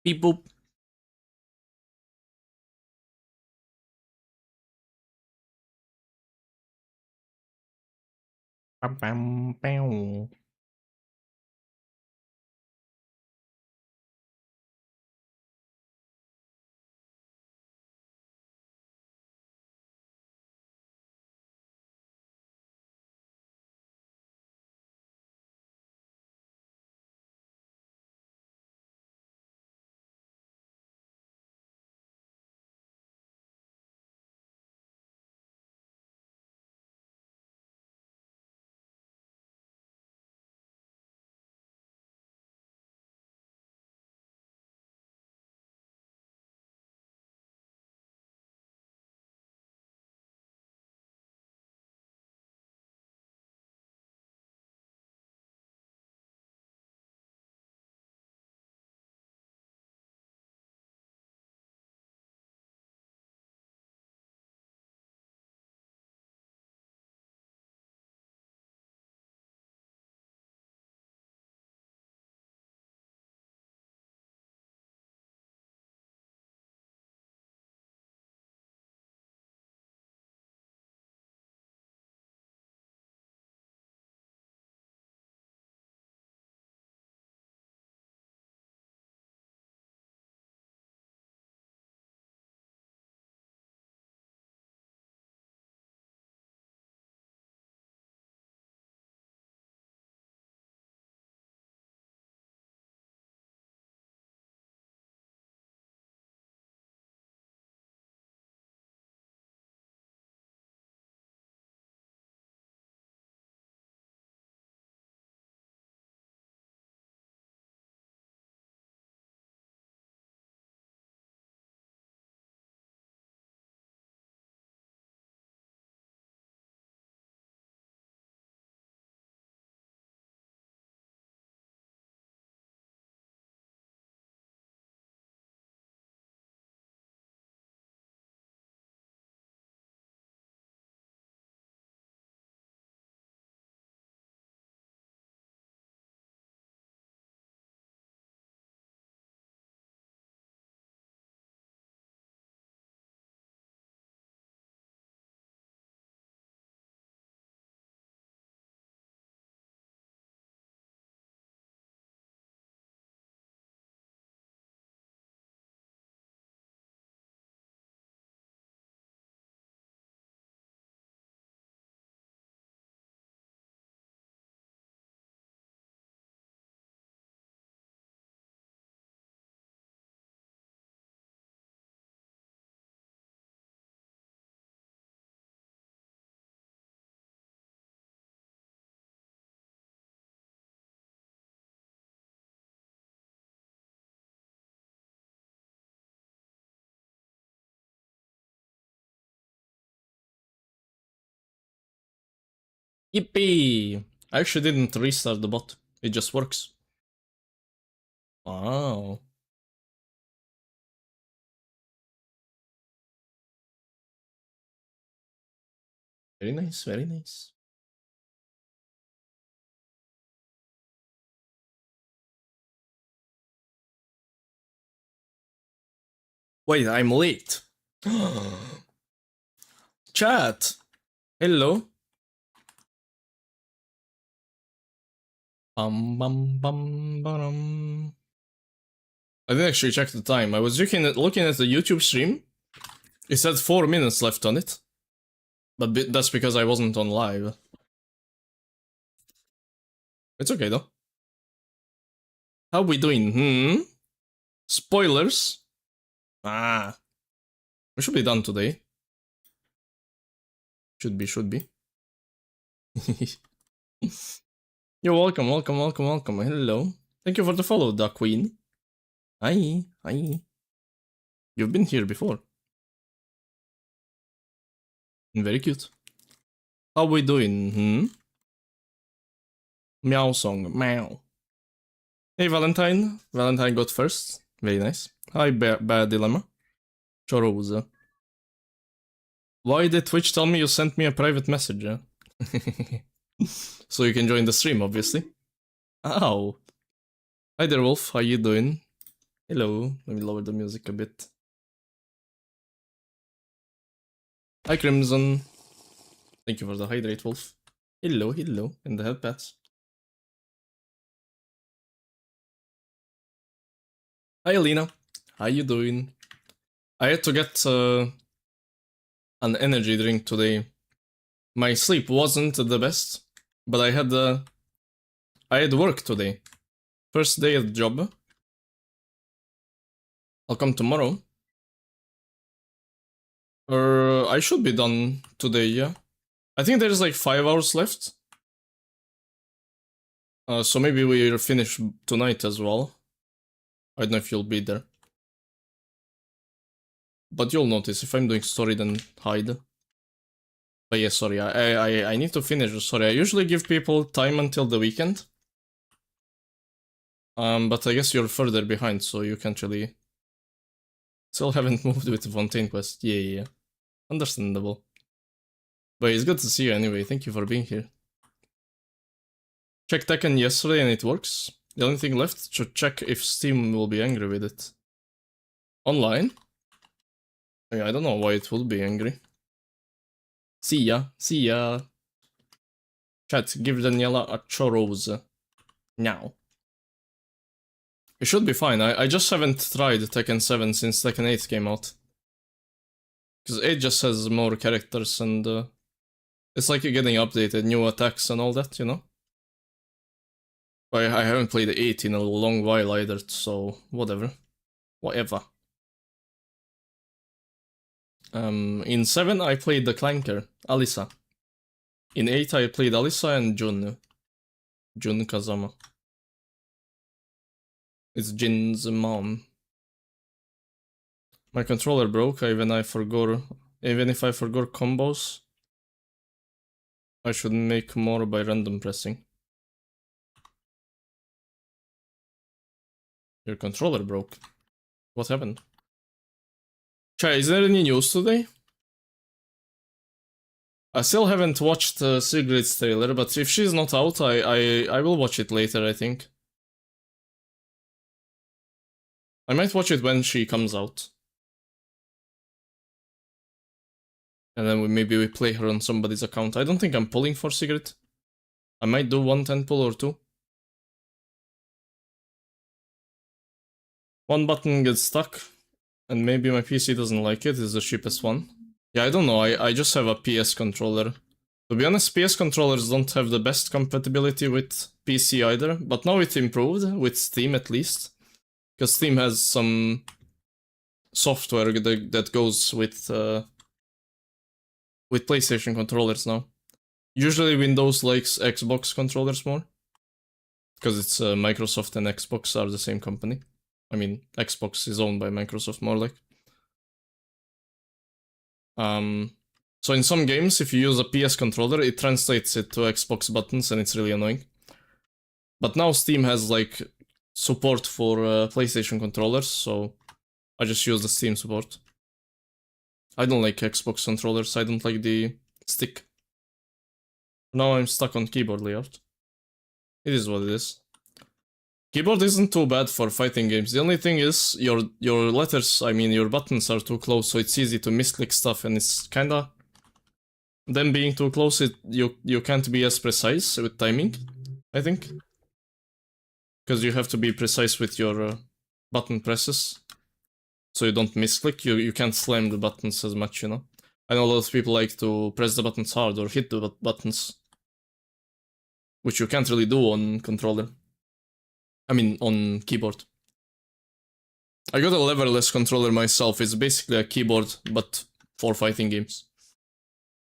Beep boop. Bam bam bam. Yippee! I actually didn't restart the bot. It just works. Wow. Very nice, very nice. Wait, I'm late. Chat. Hello. Bum bum bum bum. I didn't actually check the time. I was looking at the YouTube stream. It said 4 minutes left on it. But that's because I wasn't on live. It's okay though. How we doing? Spoilers? Ah. We should be done today. Should be. You're welcome. Hello. Thank you for the follow, the queen. Hi. You've been here before. Very cute. How we doing? Meow song. Meow. Hey, Valentine. Valentine got first. Very nice. Hi, Bad Dilemma. Chorosa. Why did Twitch tell me you sent me a private message? So you can join the stream, obviously. Ow. Hi there, Wolf. How you doing? Hello. Let me lower the music a bit. Hi, Crimson. Thank you for the hydrate, Wolf. Hello, hello. And the health pads. Hi, Alina. How you doing? I had to get an energy drink today. My sleep wasn't the best, but I had work today. First day at job. I'll come tomorrow. Or I should be done today, yeah. I think there's like 5 hours left. So maybe we'll finish tonight as well. I don't know if you'll be there. But you'll notice if I'm doing story, then hide. But yeah, sorry, I need to finish the story. I usually give people time until the weekend. But I guess you're further behind, so you can't really... Still haven't moved with the Fontaine quest. Yeah. Understandable. But it's good to see you anyway. Thank you for being here. Checked Tekken yesterday and it works. The only thing left to check if Steam will be angry with it. Online? Yeah, I don't know why it will be angry. See ya. Chat, give Daniela a chorose. Now. It should be fine. I just haven't tried Tekken 7 since Tekken 8 came out. Because 8 just has more characters and it's like you're getting updated, new attacks and all that, you know? I haven't played 8 in a long while either, so whatever. Whatever. In 7 I played the Clanker, Alisa. In 8 I played Alisa and Jun. Jun Kazama. It's Jin's mom. My controller broke, even if I forgot combos. I should make more by random pressing. Your controller broke. What happened? Chai, is there any news today? I still haven't watched Sigrid's trailer, but if she's not out, I will watch it later, I think. I might watch it when she comes out. And then maybe we play her on somebody's account. I don't think I'm pulling for Sigrid. I might do 110 pull or 2. One button gets stuck, and maybe my PC doesn't like it, it's the cheapest one. Yeah, I don't know, I just have a PS controller. To be honest, PS controllers don't have the best compatibility with PC either, but now it's improved, with Steam at least. Because Steam has some software that goes with PlayStation controllers now. Usually Windows likes Xbox controllers more. Because it's Microsoft and Xbox are the same company. I mean, Xbox is owned by Microsoft more like. So in some games, if you use a PS controller, it translates it to Xbox buttons and it's really annoying. But now Steam has like support for PlayStation controllers, so I just use the Steam support. I don't like Xbox controllers, I don't like the stick. Now I'm stuck on keyboard layout. It is what it is. Keyboard isn't too bad for fighting games. The only thing is your letters, I mean your buttons are too close, so it's easy to misclick stuff, and it's kinda... Them being too close, you can't be as precise with timing, I think. Because you have to be precise with your button presses. So you don't misclick, you can't slam the buttons as much, you know? I know a lot of people like to press the buttons hard or hit the buttons. Which you can't really do on controller. I mean, on keyboard. I got a leverless controller myself, it's basically a keyboard, but for fighting games.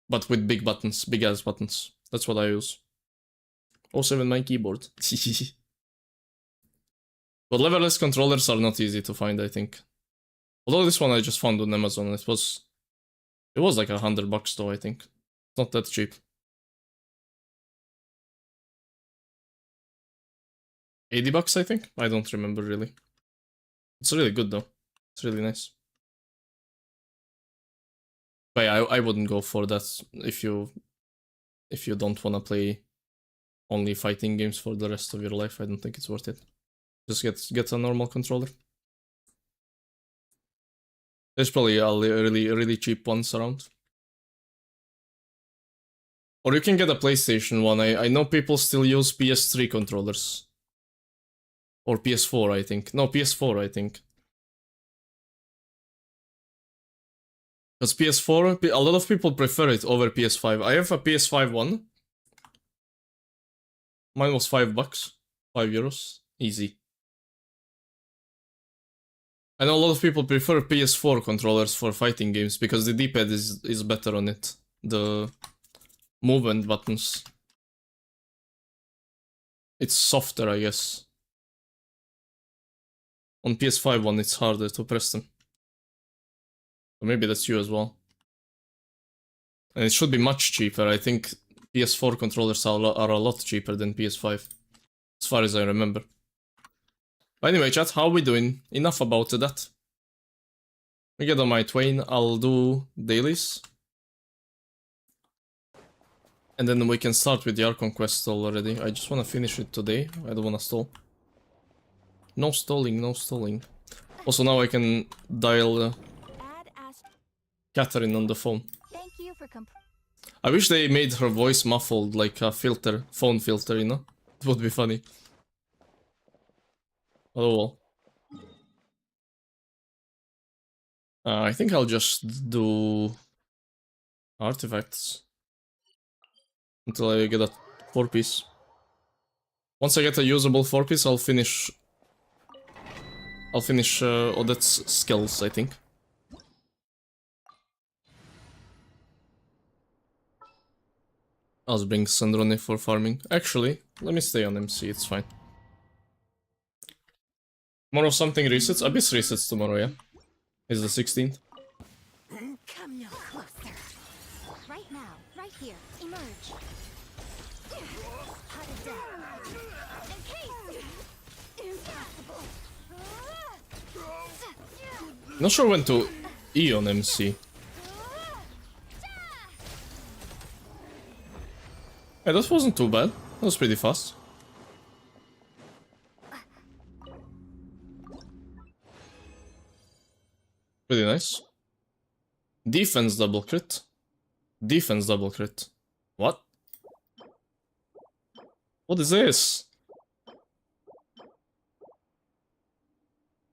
But with big buttons, big ass buttons. That's what I use. Also with my keyboard. But leverless controllers are not easy to find, I think. Although this one I just found on Amazon, it was like $100 though, I think. Not that cheap. 80 bucks, I think? I don't remember really. It's really good though. It's really nice. But yeah, I wouldn't go for that if you don't wanna play only fighting games for the rest of your life. I don't think it's worth it. Just get a normal controller. There's probably a really cheap ones around. Or you can get a PlayStation one. I know people still use PS3 controllers. Or PS4, I think. No, PS4, I think. Because PS4, a lot of people prefer it over PS5. I have a PS5 one. Mine was $5. €5. Easy. I know a lot of people prefer PS4 controllers for fighting games because the D-pad is better on it. The movement buttons. It's softer, I guess. On PS5 one, it's harder to press them. Or maybe that's you as well. And it should be much cheaper. I think PS4 controllers are a lot cheaper than PS5. As far as I remember. But anyway, chat, how are we doing? Enough about that. We get on my Twain. I'll do dailies. And then we can start with the Archon quest already. I just want to finish it today. I don't want to stall. No stalling, no stalling. Also now I can dial Catherine on the phone. Thank you for I wish they made her voice muffled like a filter, phone filter, you know? It would be funny. Oh well. I think I'll just do artifacts until I get a 4-piece. Once I get a usable 4-piece, I'll finish Odette's skills, I think. I'll bring Sandrone for farming. Actually, let me stay on MC, it's fine. Tomorrow something resets? Abyss resets tomorrow, yeah? It's the 16th. Come no closer. Right now, right here, emerge. Hot as death. Encase. Impossible. Not sure when to E on MC. Yeah, that wasn't too bad. That was pretty fast. Pretty nice. Defense double crit. Defense double crit. What? What is this?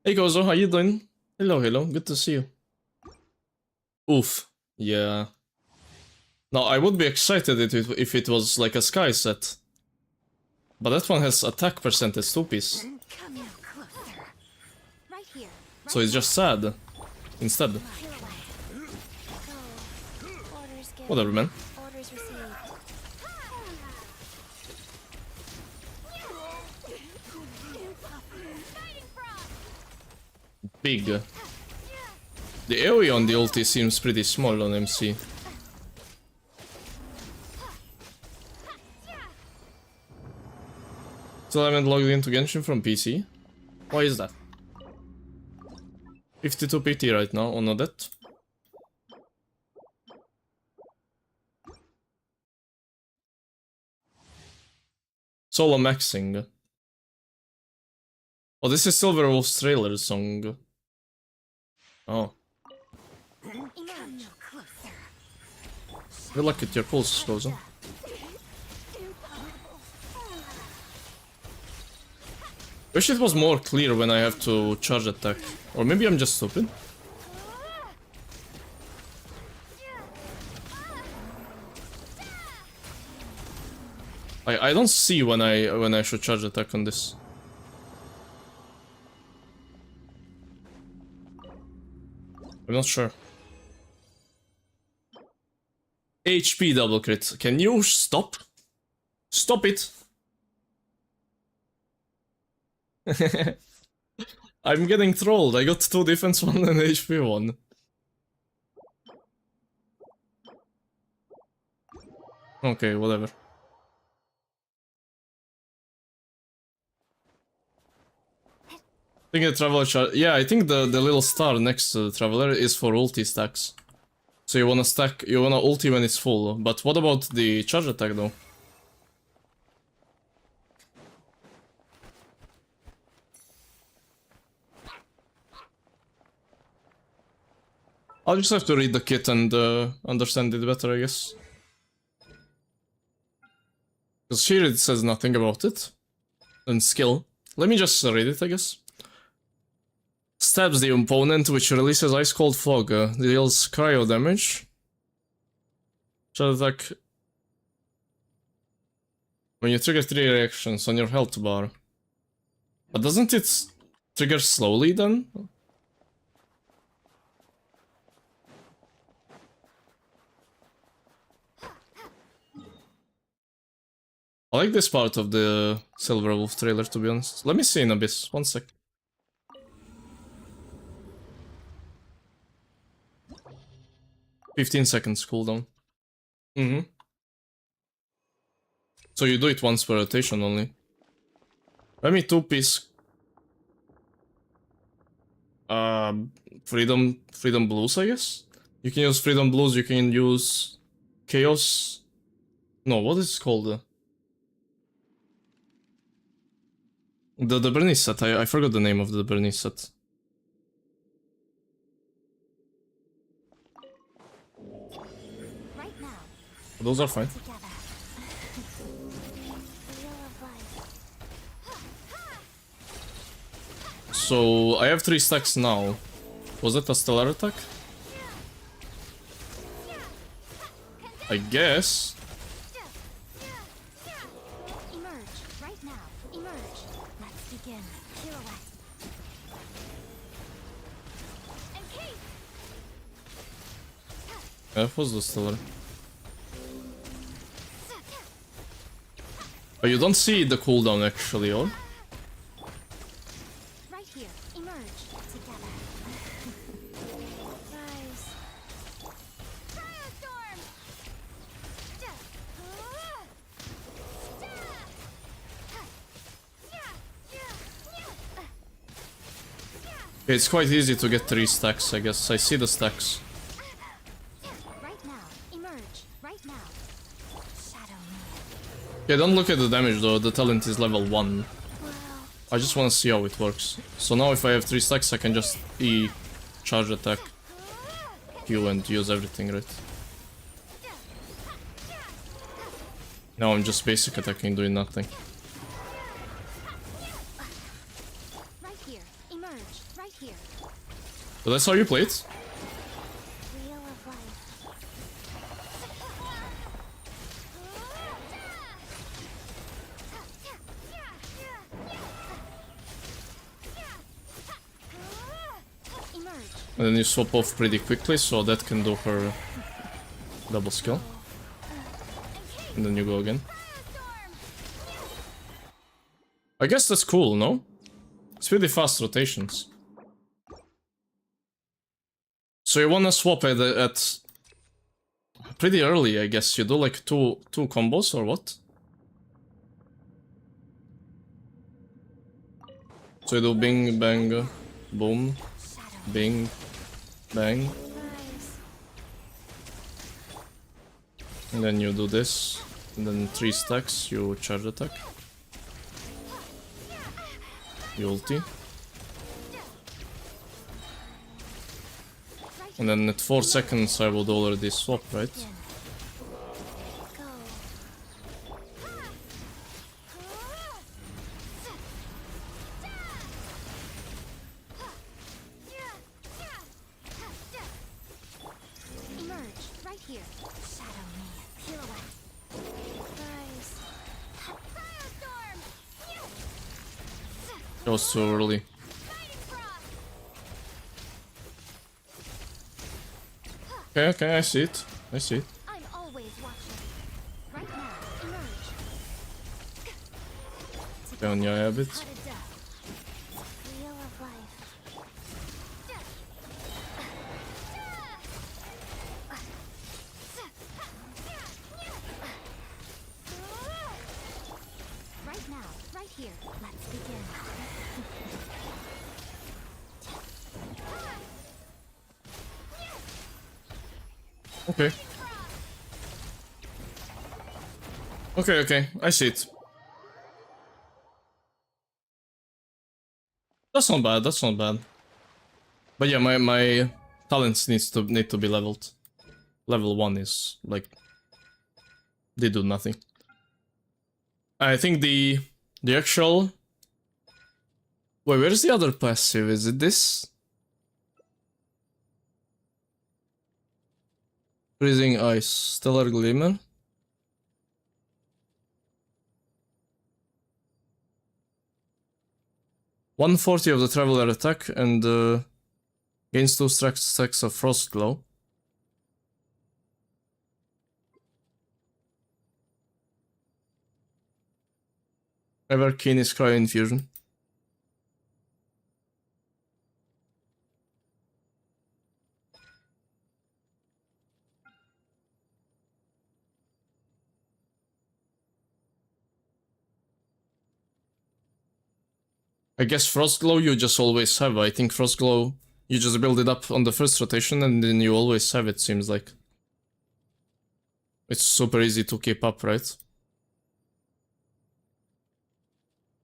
Hey Gozo, how you doing? Hello, hello, good to see you. Oof. Yeah. Now, I would be excited if it was like a Sky set. But that one has attack percentage 2-piece. Come no closer. Right here. So it's just sad. Instead. Whatever, man. Orders received. Big. The AoE on the ulti seems pretty small on MC. Still haven't logged into Genshin from PC. Why is that? 52 PT right now on Odette. Solo maxing. Oh, this is Silver Wolf's trailer song. Oh. Good luck with your pulse, Gozo. Wish it was more clear when I have to charge attack. Or maybe I'm just stupid. I don't see when I should charge attack on this. I'm not sure. HP double crit. Can you stop? Stop it! I'm getting trolled. I got 2 defense 1 and HP 1. Okay, whatever. I think the Traveler char— yeah, I think the little star next to the Traveler is for ulti stacks. So you wanna ulti when it's full. But what about the charge attack though? I'll just have to read the kit and understand it better, I guess. Because here it says nothing about it. And skill. Let me just read it, I guess. Stabs the opponent, which releases Ice Cold Fog. Deals cryo damage. Shall attack when you trigger 3 reactions on your health bar. But doesn't it trigger slowly then? I like this part of the Silver Wolf trailer, to be honest. Let me see in Abyss, 1 sec. "15 seconds cooldown. So you do it once per rotation only. Let me 2-piece. Freedom Blues, I guess? You can use Freedom Blues, you can use Chaos. No, what is it called? The Bernice set, I forgot the name of the Bernice set. Right now, Those are fine. together. Wheel of life. So, I have 3 stacks now. Was that a stellar attack? I guess. Emerge, right now. Emerge. Let's begin. Pirouette. Encase. That was the stellar. But you don't see the cooldown actually, or? Right here. Emerge. Together. Rise. Cryostorm. It's quite easy to get 3 stacks, I guess. I see the stacks. Right now. Emerge. Right now. Shadow me. Yeah, don't look at the damage though, the talent is level 1. Well, I just wanna see how it works. So now if I have 3 stacks, I can just E, charge attack, Q and use everything, right? Now I'm just basic attacking, doing nothing. right here. Emerge. Right here. So that's how you play it? Wheel of life. Emerge. And then you swap off pretty quickly, so that can do her double skill. And then you go again. I guess that's cool, no? It's pretty fast rotations. So you wanna swap at pretty early, I guess. You do like two combos or what? So you do bing, bang, boom, bing, bang. Rise. And then you do this. And then 3 stacks, you charge attack. You ulti. And then at 4 seconds I would already swap, right? Begin. Go. Emerge. Right here. Shadow me. Pirouette. Rise. Cryostorm. That was too early. Fighting frost. Okay, okay, I see it. I see it. I'm always watching. Right now. Emerge. Down your bit. Cut it down. Wheel of life. Right now, right here. Let's begin. Okay. Okay, okay, I see it. That's not bad, that's not bad. But yeah, my Talents need to be leveled. Level 1 is like they do nothing. I think the actual. Wait, where's the other passive? Is it this? Freezing Ice, Stellar Glimmer. $140 of the Traveler attack and gains 2 stacks of Frost Glow. Ever Keen is Cryo Infusion. I guess Frost Glow you just always have. I think Frost Glow, you just build it up on the first rotation and then you always have it, seems like. It's super easy to keep up, right?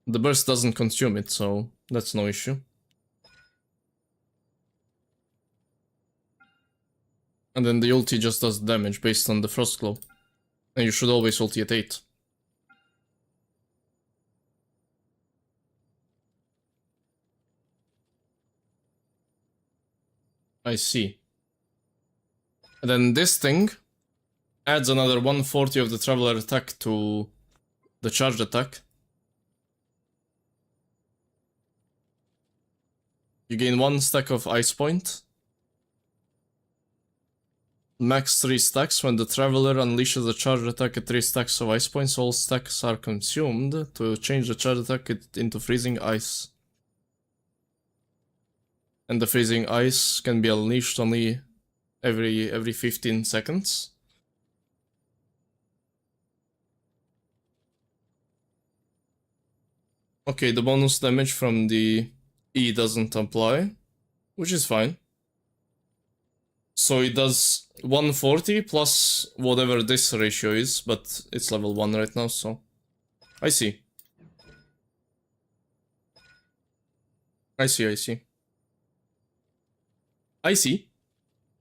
The burst doesn't consume it, so that's no issue. And then the ulti just does damage based on the Frost Glow. And you should always ulti at 8. I see. And then this thing adds another 140 of the Traveler attack to the charge attack. You gain 1 stack of Ice Point. Max 3 stacks. When the Traveler unleashes a charge attack at 3 stacks of Ice Points, all stacks are consumed to change the charge attack into Freezing Ice. And the Freezing Ice can be unleashed only every 15 seconds. Okay, the bonus damage from the E doesn't apply, which is fine. So it does 140 plus whatever this ratio is, but it's level 1 right now, so I see. I see. I see.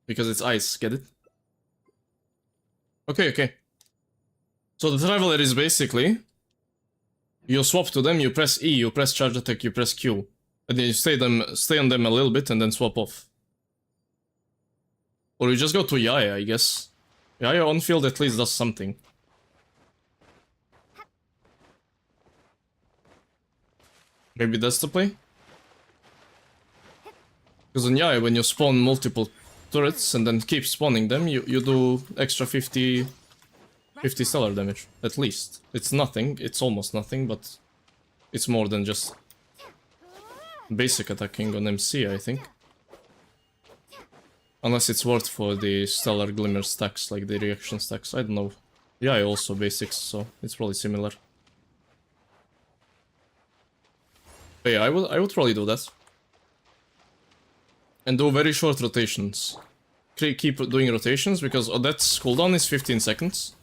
Because it's ice, get it? Okay. So the Traveler is basically... You swap to them, you press E, you press charge attack, you press Q. And then you stay on them a little bit and then swap off. Or you just go to Yaya, I guess. Yaya on field at least does something. Maybe that's the play? Because in Yaya, when you spawn multiple turrets and then keep spawning them, you do extra 50 stellar damage, at least. It's nothing, it's almost nothing, but it's more than just basic attacking on MC, I think. Unless it's worth for the Stellar Glimmer stacks, like the reaction stacks, I don't know. Yeah, also basics, so it's probably similar. But yeah, I would probably do that. And do very short rotations. Keep doing rotations, because Odette's cooldown is 15 seconds.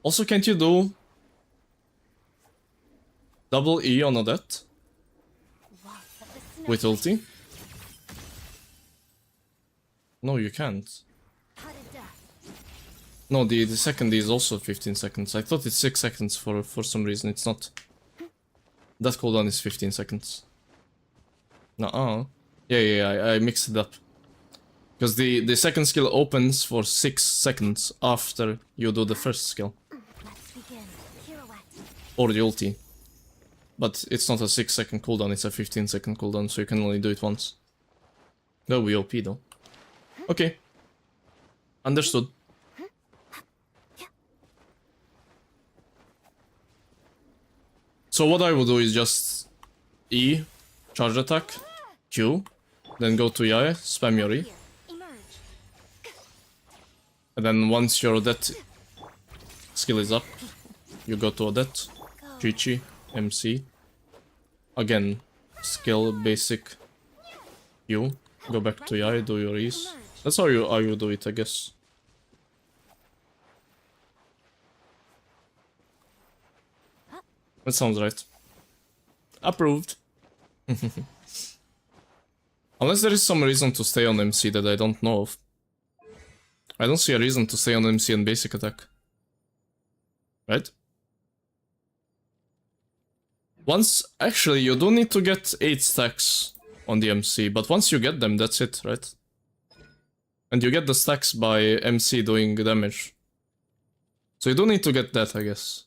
Also, can't you do double E on Odette? With ulti? No, you can't. No, the second E is also 15 seconds. I thought it's 6 seconds for some reason. It's not. That cooldown is 15 seconds. Nuh-uh. Yeah, I mixed it up. Because the second skill opens for 6 seconds after you do the first skill. Or the ulti. But it's not a 6-second cooldown, it's a 15-second cooldown, so you can only do it once. That would be OP though. Okay. Understood. So what I will do is just E, charge attack, Q, then go to Yaya, spam your E. And then once your Odette skill is up, you go to Odette, Chi-Chi, MC. Again, skill, basic, Q. Go back to Yaya, do your E's. That's how you do it, I guess. That sounds right. Approved. Unless there is some reason to stay on MC that I don't know of. I don't see a reason to stay on MC and basic attack. Right? Actually, you do need to get 8 stacks on the MC, but once you get them, that's it, right? And you get the stacks by MC doing damage. So you do need to get that, I guess.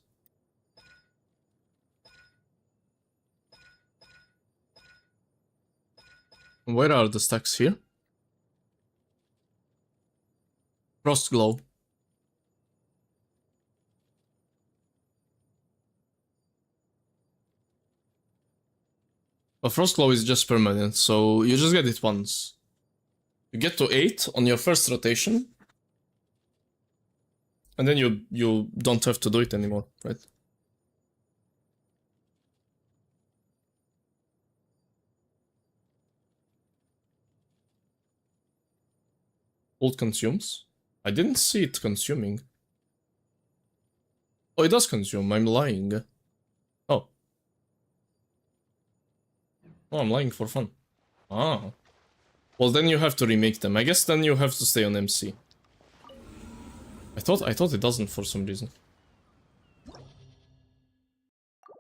Where are the stacks here? Frost Glow. But Frost Glow is just permanent, so you just get it once. You get to 8 on your first rotation. And then you don't have to do it anymore, right? Ult consumes? I didn't see it consuming. Oh, it does consume, I'm lying. Oh. Oh, I'm lying for fun. Ah. Well, then you have to remake them. I guess then you have to stay on MC. I thought it doesn't for some reason.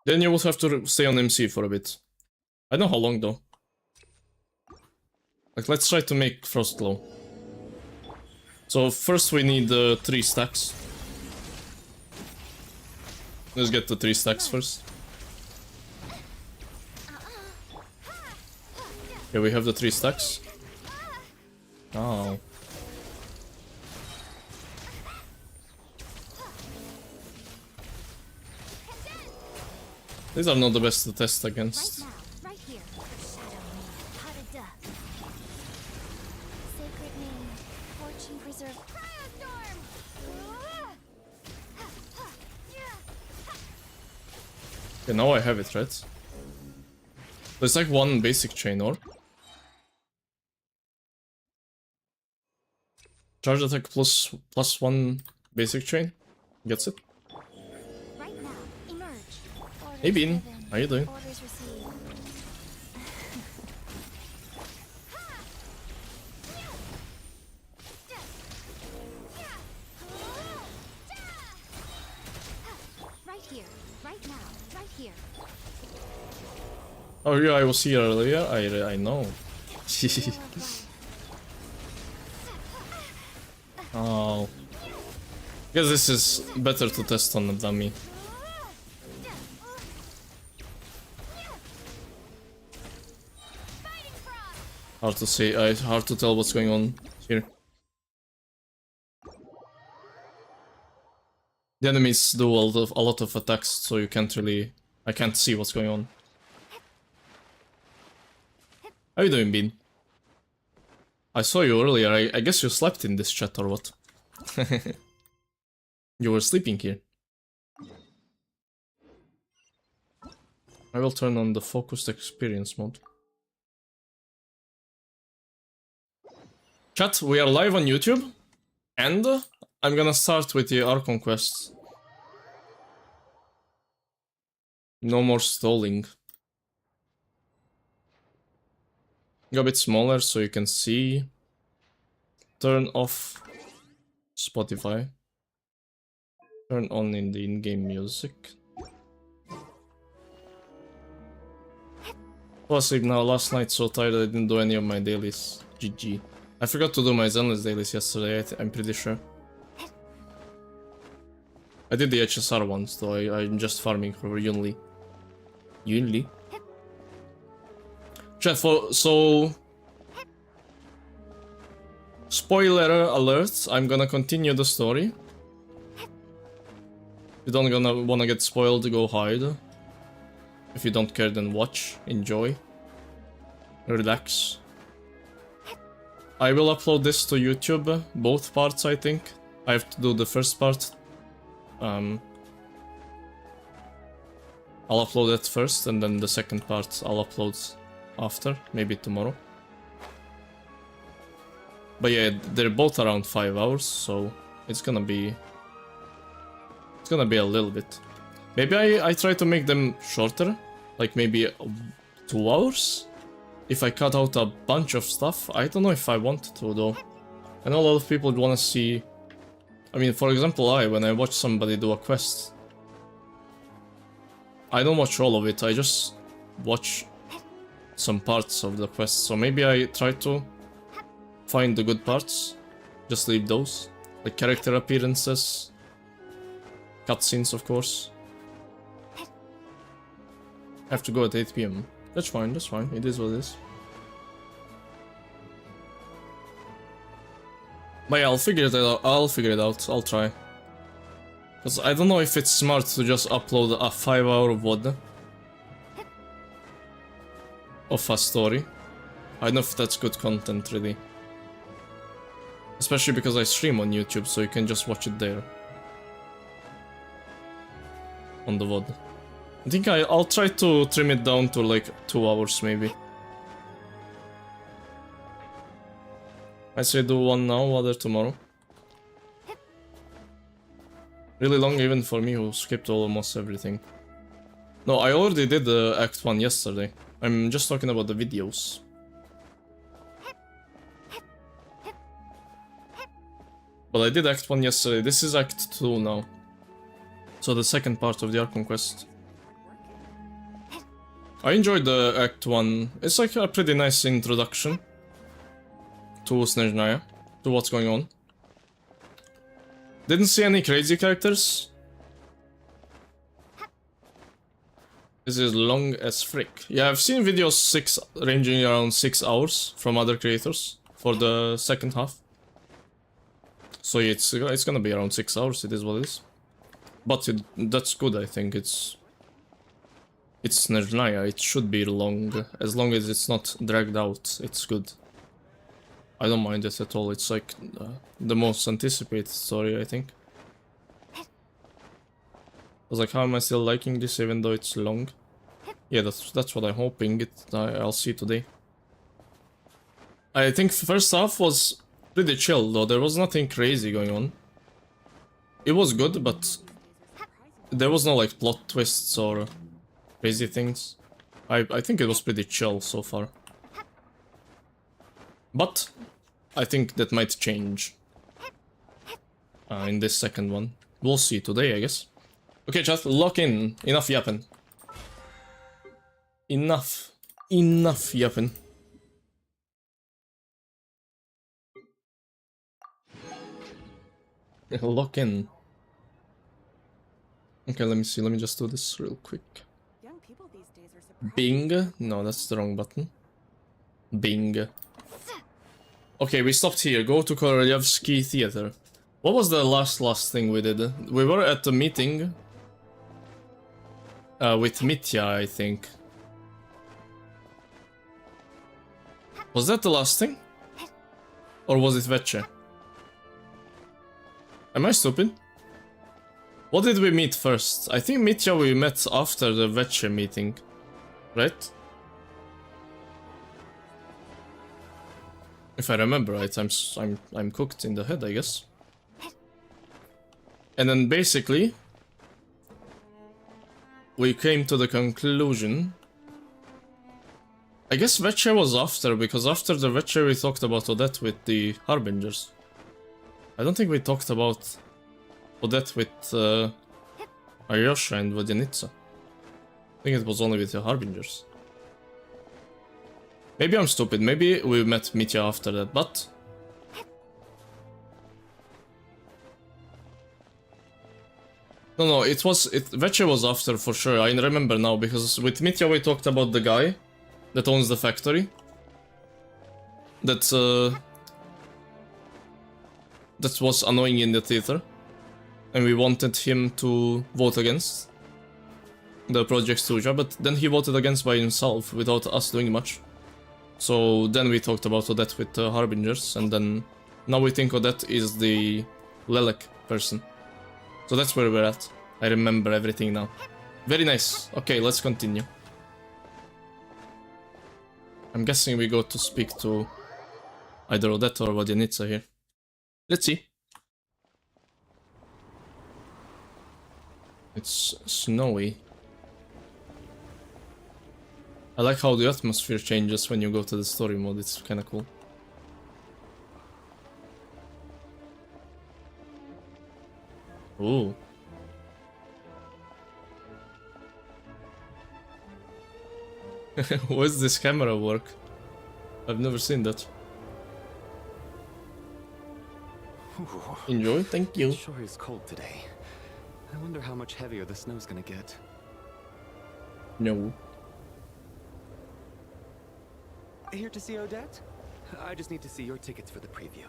Then you will have to stay on MC for a bit. I don't know how long though. Like, let's try to make Frost Glow. So first we need 3 stacks. Let's get the 3 stacks first. Okay, we have the 3 stacks. Oh. These are not the best to test against. Right now, right here. Shadow me, Hadada. Sacred name, fortune preserve. Cryostorm! Okay, now I have it, right? There's like one basic chain orb. Charge attack plus +1 basic chain. Gets it. Right now, emerge. Hey Bean, Given, how you doing? orders received. Right here, right now, right here. Oh yeah, I was here earlier. I know. Oh. Guess this is better to test on a dummy. Hard to say, hard to tell what's going on here. The enemies do a lot of attacks, so you can't really... I can't see what's going on. How you doing, Bean? I saw you earlier. I guess you slept in this chat or what? You were sleeping here. I will turn on the focused experience mode. Chat, we are live on YouTube. And I'm gonna start with the Archon quest. No more stalling. Go a bit smaller so you can see. Turn off Spotify. Turn on in the in-game music. Fall asleep now. Last night so tired I didn't do any of my dailies. GG. I forgot to do my Zenless dailies yesterday, I'm pretty sure. I did the HSR ones though, I'm just farming for Yunli. Yunli? Chat, so... Spoiler alert, I'm gonna continue the story. If you don't wanna get spoiled, go hide. If you don't care, then watch, enjoy, relax. I will upload this to YouTube, both parts I think. I have to do the first part. I'll upload it first and then the second part I'll upload after, maybe tomorrow. But yeah, they're both around 5 hours, so it's gonna be a little bit. Maybe I try to make them shorter, like maybe 2 hours. if I cut out a bunch of stuff. I don't know if I want to though. I know a lot of people want to see... I mean, for example, when I watch somebody do a quest, I don't watch all of it, I just watch some parts of the quest. So maybe I try to find the good parts, just leave those. Like character appearances, cutscenes of course. I have to go at 8 PM. That's fine, it is what it is. But yeah, I'll figure it out, I'll try. Because I don't know if it's smart to just upload a 5-hour VOD of a story. I don't know if that's good content really. Especially because I stream on YouTube, so you can just watch it there. On the VOD. I think I'll try to trim it down to like 2 hours maybe. I say do one now, other tomorrow. Really long even for me who skipped almost everything. No, I already did Act 1 yesterday. I'm just talking about the videos. But I did Act 1 yesterday, this is Act 2 now. So the second part of the Archon quest. I enjoyed the Act 1, it's like a pretty nice introduction to Snezhnaya, to what's going on. Didn't see any crazy characters. This is long as frick. Yeah, I've seen videos ranging around 6 hours from other creators for the second half. So yeah, it's gonna be around 6 hours, it is what it is. But that's good, I think. It's Snezhnaya, it should be long. As long as it's not dragged out, it's good. I don't mind it at all, it's like the most anticipated story, I think. I was like, how am I still liking this even though it's long? Yeah, that's what I'm hoping I'll see today. I think first half was pretty chill though, there was nothing crazy going on. It was good, but there was no like plot twists or crazy things. I think it was pretty chill so far. But I think that might change in this second one. We'll see today, I guess. Okay, chat, lock in. Enough yapping. Enough yapping. Lock in. Okay, let me see. Let me just do this real quick. Bing. No, that's the wrong button. Bing. Okay, we stopped here. Go to Korolyevsky Theater. What was the last thing we did? We were at the meeting with Mitya, I think. Was that the last thing? Or was it Veche? Am I stupid? What did we meet first? I think Mitya we met after the Veche meeting, right? If I remember right, I'm cooked in the head, I guess. And then basically, we came to the conclusion. I guess Veche was after, because after the Veche we talked about Odette with the Harbingers. I don't think we talked about Odette with Aryosha and Vodyanitsa. I think it was only with the Harbingers. Maybe I'm stupid, maybe we met Mitya after that, but... No, Veche was after for sure, I remember now, because with Mitya we talked about the guy that owns the factory. That was annoying in the theater. And we wanted him to vote against the Project Suja, but then he voted against by himself without us doing much. So then we talked about Odette with the Harbingers, and then now we think Odette is the Lelek person. So that's where we're at. I remember everything now. Very nice. Okay, let's continue. I'm guessing we go to speak to either Odette or Vodyanitsa here. Let's see. It's snowy. I like how the atmosphere changes when you go to the story mode, it's kinda cool. Ooh. What's this camera work? I've never seen that. Enjoy, thank you. It sure is cold today. I wonder how much heavier the snow's gonna get. No. Here to see Odette? I just need to see your tickets for the preview.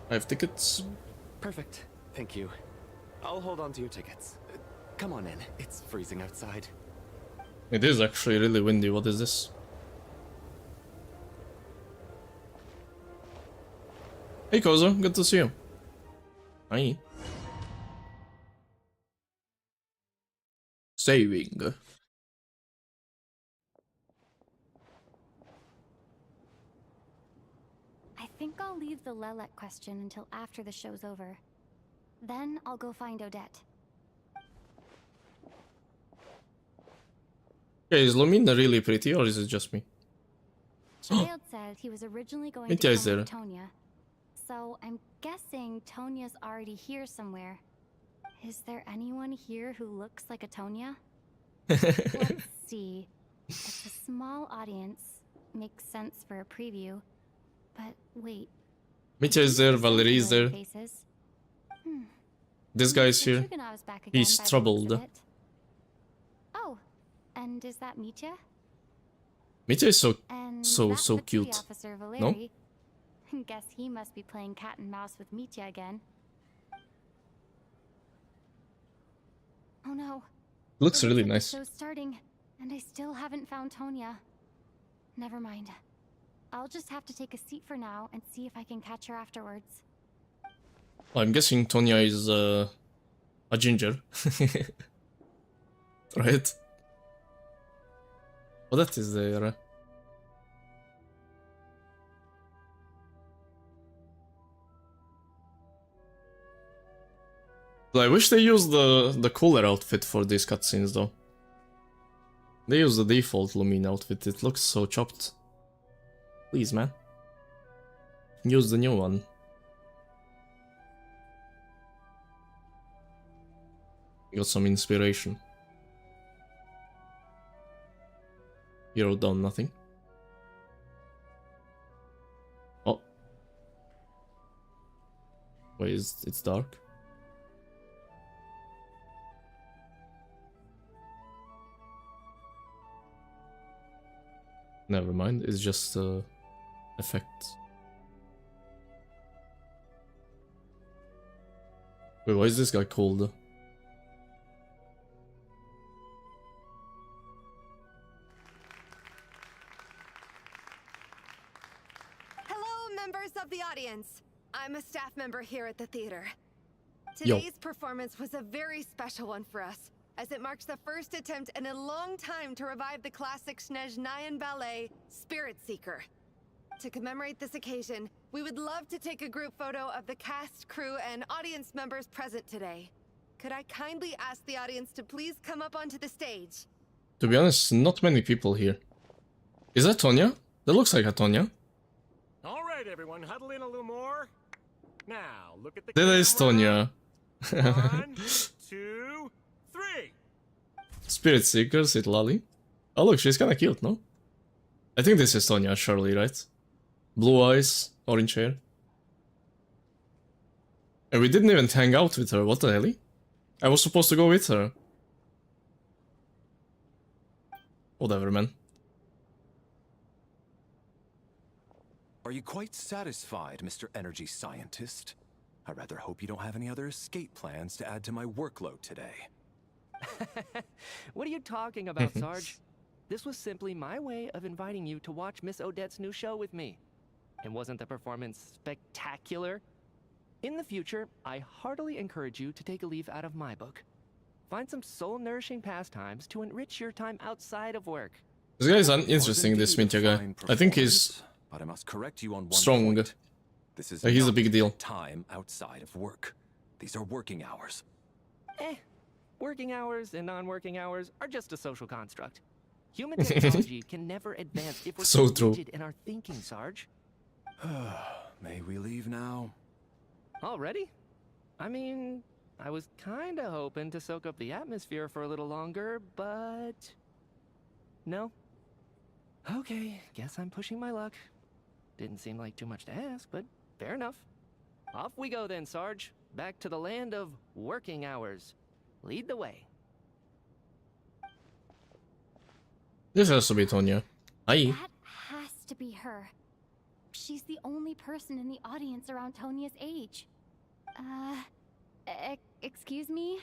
I have tickets. Perfect. Thank you. I'll hold on to your tickets. Come on in. It's freezing outside. It is actually really windy. What is this? Hey Kozo, good to see you. Hi. Saving. I think I'll leave the Lelek question until after the show's over. Then I'll go find Odette. Okay, is Lumina really pretty or is it just me? Child said he was originally going Mitya to is come there. with Tonya. So I'm guessing Tonya's already here somewhere. Is there anyone here who looks like a Tonya? Let's see. It's a small audience. Makes sense for a preview. But wait. Mitya is there, Some Valerie is familiar there. faces. This guy is here. Trigonov's back again He's by the looks troubled. of it. Oh, and is that Mitya? Mitya is And so that petite cute. officer No? Valeri. Guess he must be playing cat and mouse with Mitya again. Oh no. Looks It really like the nice. show's starting, and I still haven't found Tonya. Never mind. I'll just have to take a seat for now and see if I can catch her afterwards. I'm guessing Tonya is a ginger. Right? Oh, that is there. I wish they used the cooler outfit for these cutscenes though. They use the default Lumina outfit, it looks so chopped. Please, man. Use the new one. Got some inspiration. You wrote down nothing. Oh. Wait, it's dark? Never mind, it's just effect. Wait, why is this guy cold? Hello, members of the audience. I'm a staff member here at the theater. Yo. Today's performance was a very special one for us, as it marks the first attempt in a long time to revive the classic Snezhnayan ballet, Spirit Seeker. To commemorate this occasion, we would love to take a group photo of the cast, crew, and audience members present today. Could I kindly ask the audience to please come up onto the stage? To be honest, not many people here. Is that Tonya? That looks like a Tonya. All right, everyone, huddle in a little more. Now, look at the That is Tonya. camera. 1, 2, 3. Spirit Seekers, it Lolly. Oh look, she's kinda cute, no? I think this is Tonya, surely, right? Blue eyes, orange hair. And we didn't even hang out with her, what the hell? I was supposed to go with her. Whatever, man. Are you quite satisfied, Mr. Energy Scientist? I rather hope you don't have any other escape plans to add to my workload today. What are you talking about, Sarge? This was simply my way of inviting you to watch Miss Odette's new show with me. And wasn't the performance spectacular? In the future, I heartily encourage you to take a leaf out of my book. Find some soul-nourishing pastimes to enrich your time outside of work. This guy is Was uninteresting, this indeed a Mitya guy. fine I think he's performance, but I must correct you on one strong. point. This is He's a not big deal. time outside of work. These are working hours. Working hours and non-working hours are just a social construct. Human technology can never advance if we're So so true. rigid in our thinking, Sarge. May we leave now? Already? I mean, I was kinda hoping to soak up the atmosphere for a little longer, but... No? Okay, guess I'm pushing my luck. Didn't seem like too much to ask, but fair enough. Off we go then, Sarge. Back to the land of working hours. Lead the way. This has to be Tonya. Hi. That has to be her. She's the only person in the audience around Tonya's age. Excuse me?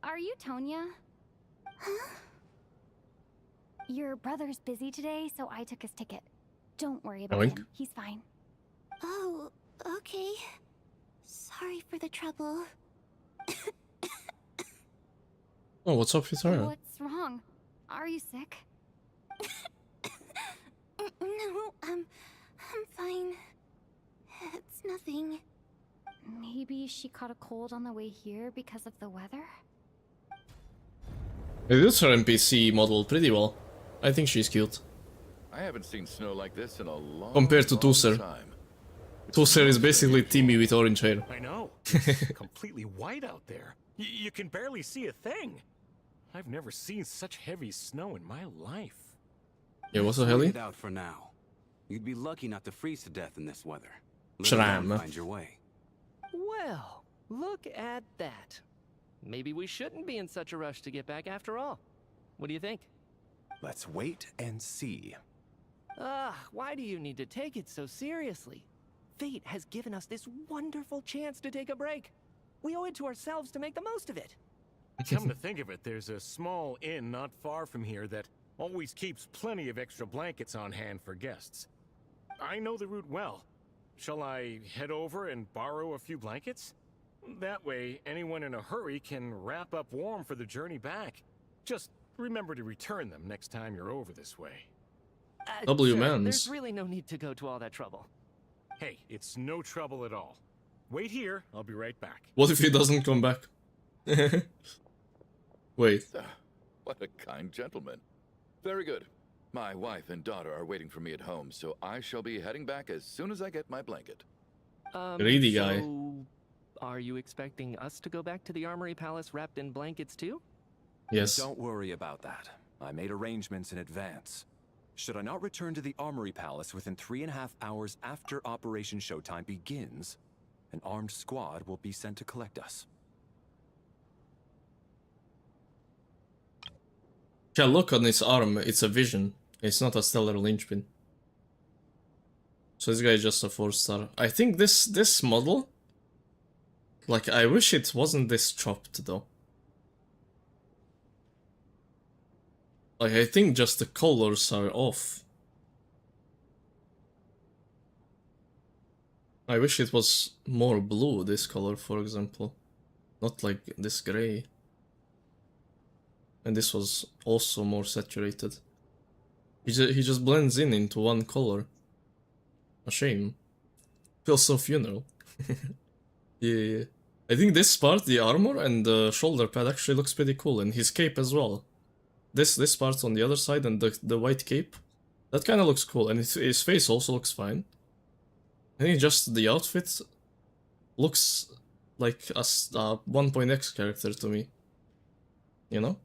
Are you Tonya? Huh? Your brother's busy today, so I took his ticket. Don't worry about Oink. him. He's fine. Oh, okay. Sorry for the trouble. Oh, what's up with her? What's wrong? Are you sick? No, I'm fine. It's nothing. Maybe she caught a cold on the way here because of the weather? It is her NPC model pretty well. I think she's cute. I haven't seen snow like this in a long, Compared to long Tusser. time. Tusser is basically Timmy with orange hair. I know. It's completely white out there. You can barely see a thing. I've never seen such heavy snow in my life. Yeah, what's the Wait hell? it out for now. You'd be lucky not to freeze to death in this weather. Let Shram. alone find your way. Well, look at that. Maybe we shouldn't be in such a rush to get back after all. What do you think? Let's wait and see. Why do you need to take it so seriously? Fate has given us this wonderful chance to take a break. We owe it to ourselves to make the most of it. Come to think of it, there's a small inn not far from here that always keeps plenty of extra blankets on hand for guests. I know the route well. Shall I head over and borrow a few blankets? That way, anyone in a hurry can wrap up warm for the journey back. Just remember to return them next time you're over this way. W Sir, mans. There's really no need to go to all that trouble. Hey, it's no trouble at all. Wait here, I'll be right back. What if he doesn't come back? Wait. What a kind gentleman. Very good. My wife and daughter are waiting for me at home, so I shall be heading back as soon as I get my blanket. Greedy guy. So, are you expecting us to go back to the Armory Palace wrapped in blankets too? Yes. Don't worry about that. I made arrangements in advance. Should I not return to the Armory Palace within 3.5 hours after Operation Showtime begins, an armed squad will be sent to collect us. Yeah, look on his arm. It's a vision. It's not a stellar linchpin. So this guy is just a 4-star. I think this model, like, I wish it wasn't this chopped though. Like, I think just the colors are off. I wish it was more blue, this color, for example. Not like this gray. And this was also more saturated. He just blends in into one color. A shame. Feels so funeral. Yeah. I think this part, the armor and the shoulder pad, actually looks pretty cool. And his cape as well. This part on the other side and the white cape. That kind of looks cool. And his face also looks fine. I think just the outfit looks like a 1.x character to me. You know?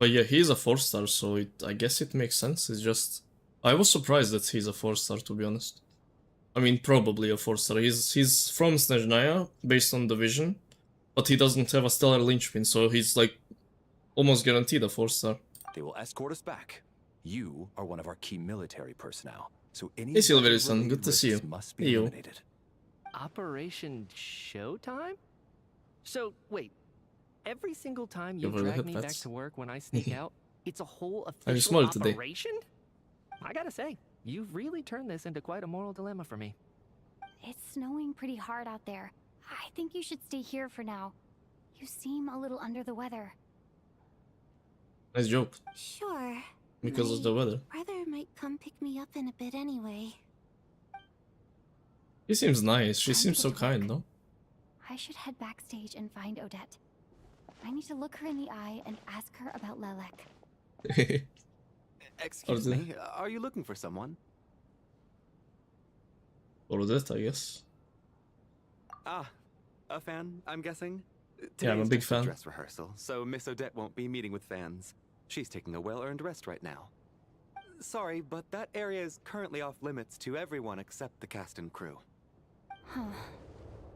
But yeah, he's a 4-star, so I guess it makes sense. It's just... I was surprised that he's a 4-star, to be honest. I mean, probably a 4-star. He's from Snezhnaya, based on the vision. But he doesn't have a stellar linchpin, so he's like... almost guaranteed a 4-star. They will escort us back. You are one of our key military personnel, so any Hey Silvery weather-related Sun, good to see you. risks must be Hey, you. eliminated. Operation Showtime? So, wait. Every single time you Over the drag me back headpats. to work when I sneak out, it's a whole I'm official small today. operation? I gotta say, you've really turned this into quite a moral dilemma for me. It's snowing pretty hard out there. I think you should stay here for now. You seem a little under the weather. Nice joke. Sure. Because of the weather. Brother might come pick me up in a bit anyway. She seems nice. She Time to seems get so to kind, work. though. I should head backstage and find Odette. I need to look her in the eye and ask her about Lelek. Excuse me, are you looking for someone? Or that, I guess. Ah, a fan, I'm guessing? Yeah, I'm a Today's big just fan. dress rehearsal, so Miss Odette won't be meeting with fans. She's taking a well-earned rest right now. Sorry, but that area is currently off limits to everyone except the cast and crew. Huh.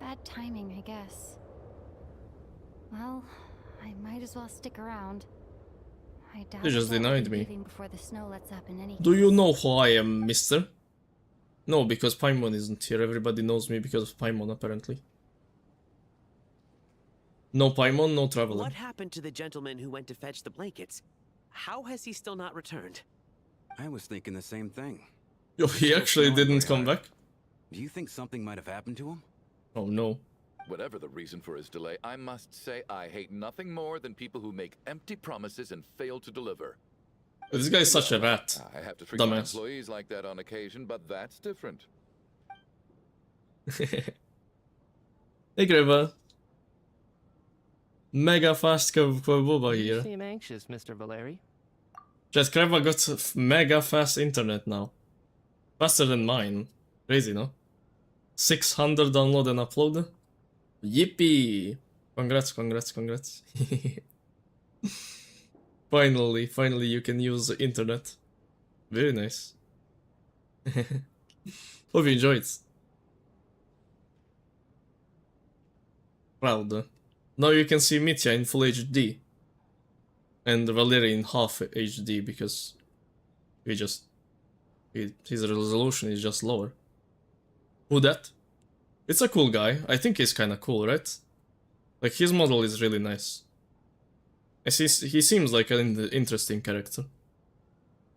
Bad timing, I guess. Well, I might as well stick around. I doubt You just Odette will denied be me. leaving before the snow lets up in any Do you case. know who I am, mister? No, because Paimon isn't here. Everybody knows me because of Paimon, apparently. No Paimon, no traveler. What happened to the gentleman who went to fetch the blankets? How has he still not returned? I was thinking the same thing. Yo, he Still actually snowing didn't very come hard. back? Do you think something might have happened to him? Oh no. Whatever the reason for his delay, I must say I hate nothing more than people who make empty promises and fail to deliver. This guy is such a rat. I have to treat my Dumbass. employees like that on occasion, but that's different. Hey Greva. Mega fast Boba You here. seem anxious, Mr. Valeri. Just Greva got mega fast internet now. Faster than mine. Crazy, no? 600 download and upload. Yippee! Congrats, congrats, congrats. Finally you can use the internet. Very nice. Hope you enjoyed. Proud. Now you can see Mitya in full HD. And Valery in half HD because his resolution is just lower. Who that? It's a cool guy. I think he's kinda cool, right? Like, his model is really nice. He seems like an interesting character.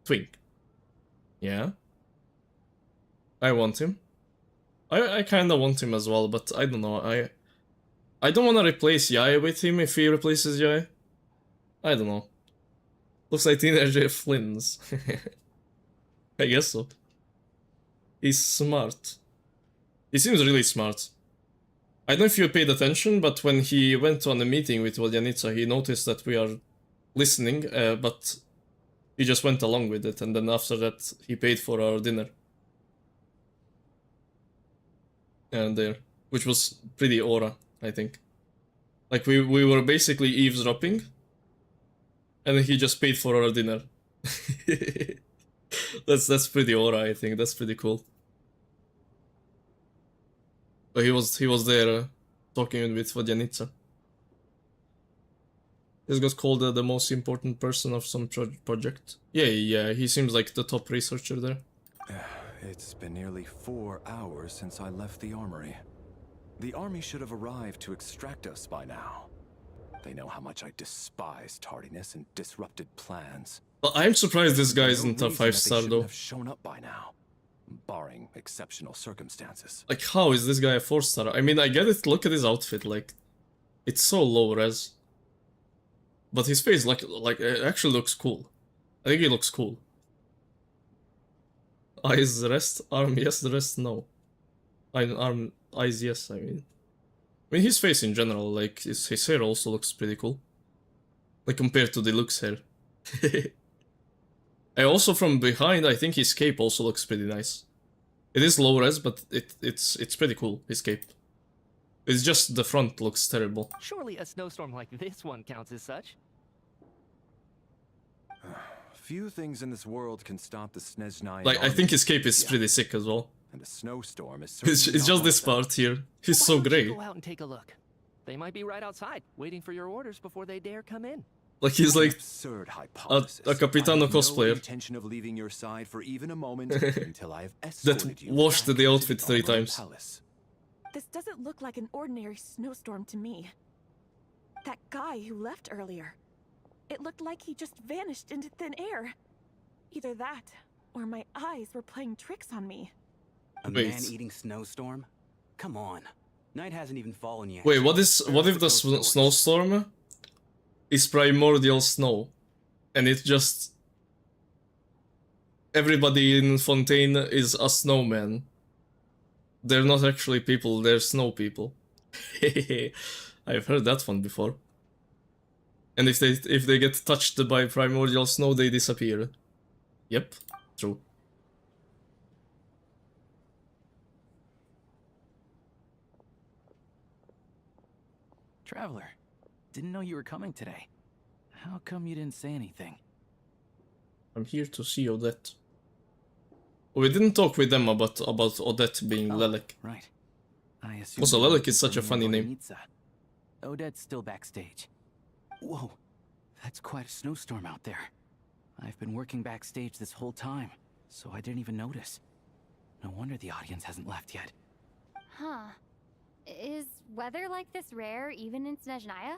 Twink. Yeah. I want him. I kinda want him as well, but I don't know. I don't wanna replace Yai with him if he replaces Yai. I don't know. Looks like teenager Flynn's. I guess so. He's smart. He seems really smart. I don't know if you paid attention, but when he went on a meeting with Volyanica, he noticed that we are listening, but he just went along with it, and then after that, he paid for our dinner. And there, which was pretty aura, I think. Like, we were basically eavesdropping, and he just paid for our dinner. That's pretty aura, I think. That's pretty cool. But he was there talking with Vodyanica. This got called the most important person of some project. Yeah, he seems like the top researcher there. It's been nearly 4 hours since I left the armory. The army should have arrived to extract us by now. They know how much I despise tardiness and disrupted plans. But I'm surprised this guy There's no isn't a reason that they 5-star shouldn't though. have shown up by now, barring exceptional circumstances. Like, how is this guy a 4-star? I mean, I get it, look at his outfit, like, it's so low res. But his face, like it actually looks cool. I think he looks cool. Eyes, the rest, arm, yes, the rest, no. Arm, eyes, yes, I mean. His face in general, like, his hair also looks pretty cool. Like, compared to the Luke's hair. And also from behind, I think his cape also looks pretty nice. It is low res, but it's pretty cool, his cape. It's just the front looks terrible. Surely a snowstorm like this one counts as such. Few things in this world can stop the Snezhnaya Like, I think his cape is Yeah. pretty sick as well. And a snowstorm is It's certainly just not this like that. part here. He's Why so don't you grey. Go out and take a look. They might be right outside, waiting for your orders before they dare come in. Like, he's An like absurd hypothesis. a Capitano I have cosplayer. No intention of leaving your side for even a moment until I have escorted that you washed back the to outfit 3 Armory times. Palace. This doesn't look like an ordinary snowstorm to me. That guy who left earlier. It looked like he just vanished into thin air. Either that, or my eyes were playing tricks on me. A Wait. man-eating snowstorm? Come on. Night hasn't even fallen yet. Wait, what if the snowstorm is primordial snow? And it just... Everybody in Fontaine is a snowman. They're not actually people, they're snow people. I've heard that one before. And if they get touched by primordial snow, they disappear. Yep, true. Traveler, didn't know you were coming today. How come you didn't say anything? I'm here to see Odette. We didn't talk with them about Odette being Lelek. Right. I assume Also, you're Lelek is such a looking for funny nearby name. Nitsa. Odette's still backstage. Whoa, that's quite a snowstorm out there. I've been working backstage this whole time, so I didn't even notice. No wonder the audience hasn't left yet. Huh. Is weather like this rare even in Snezhnaya?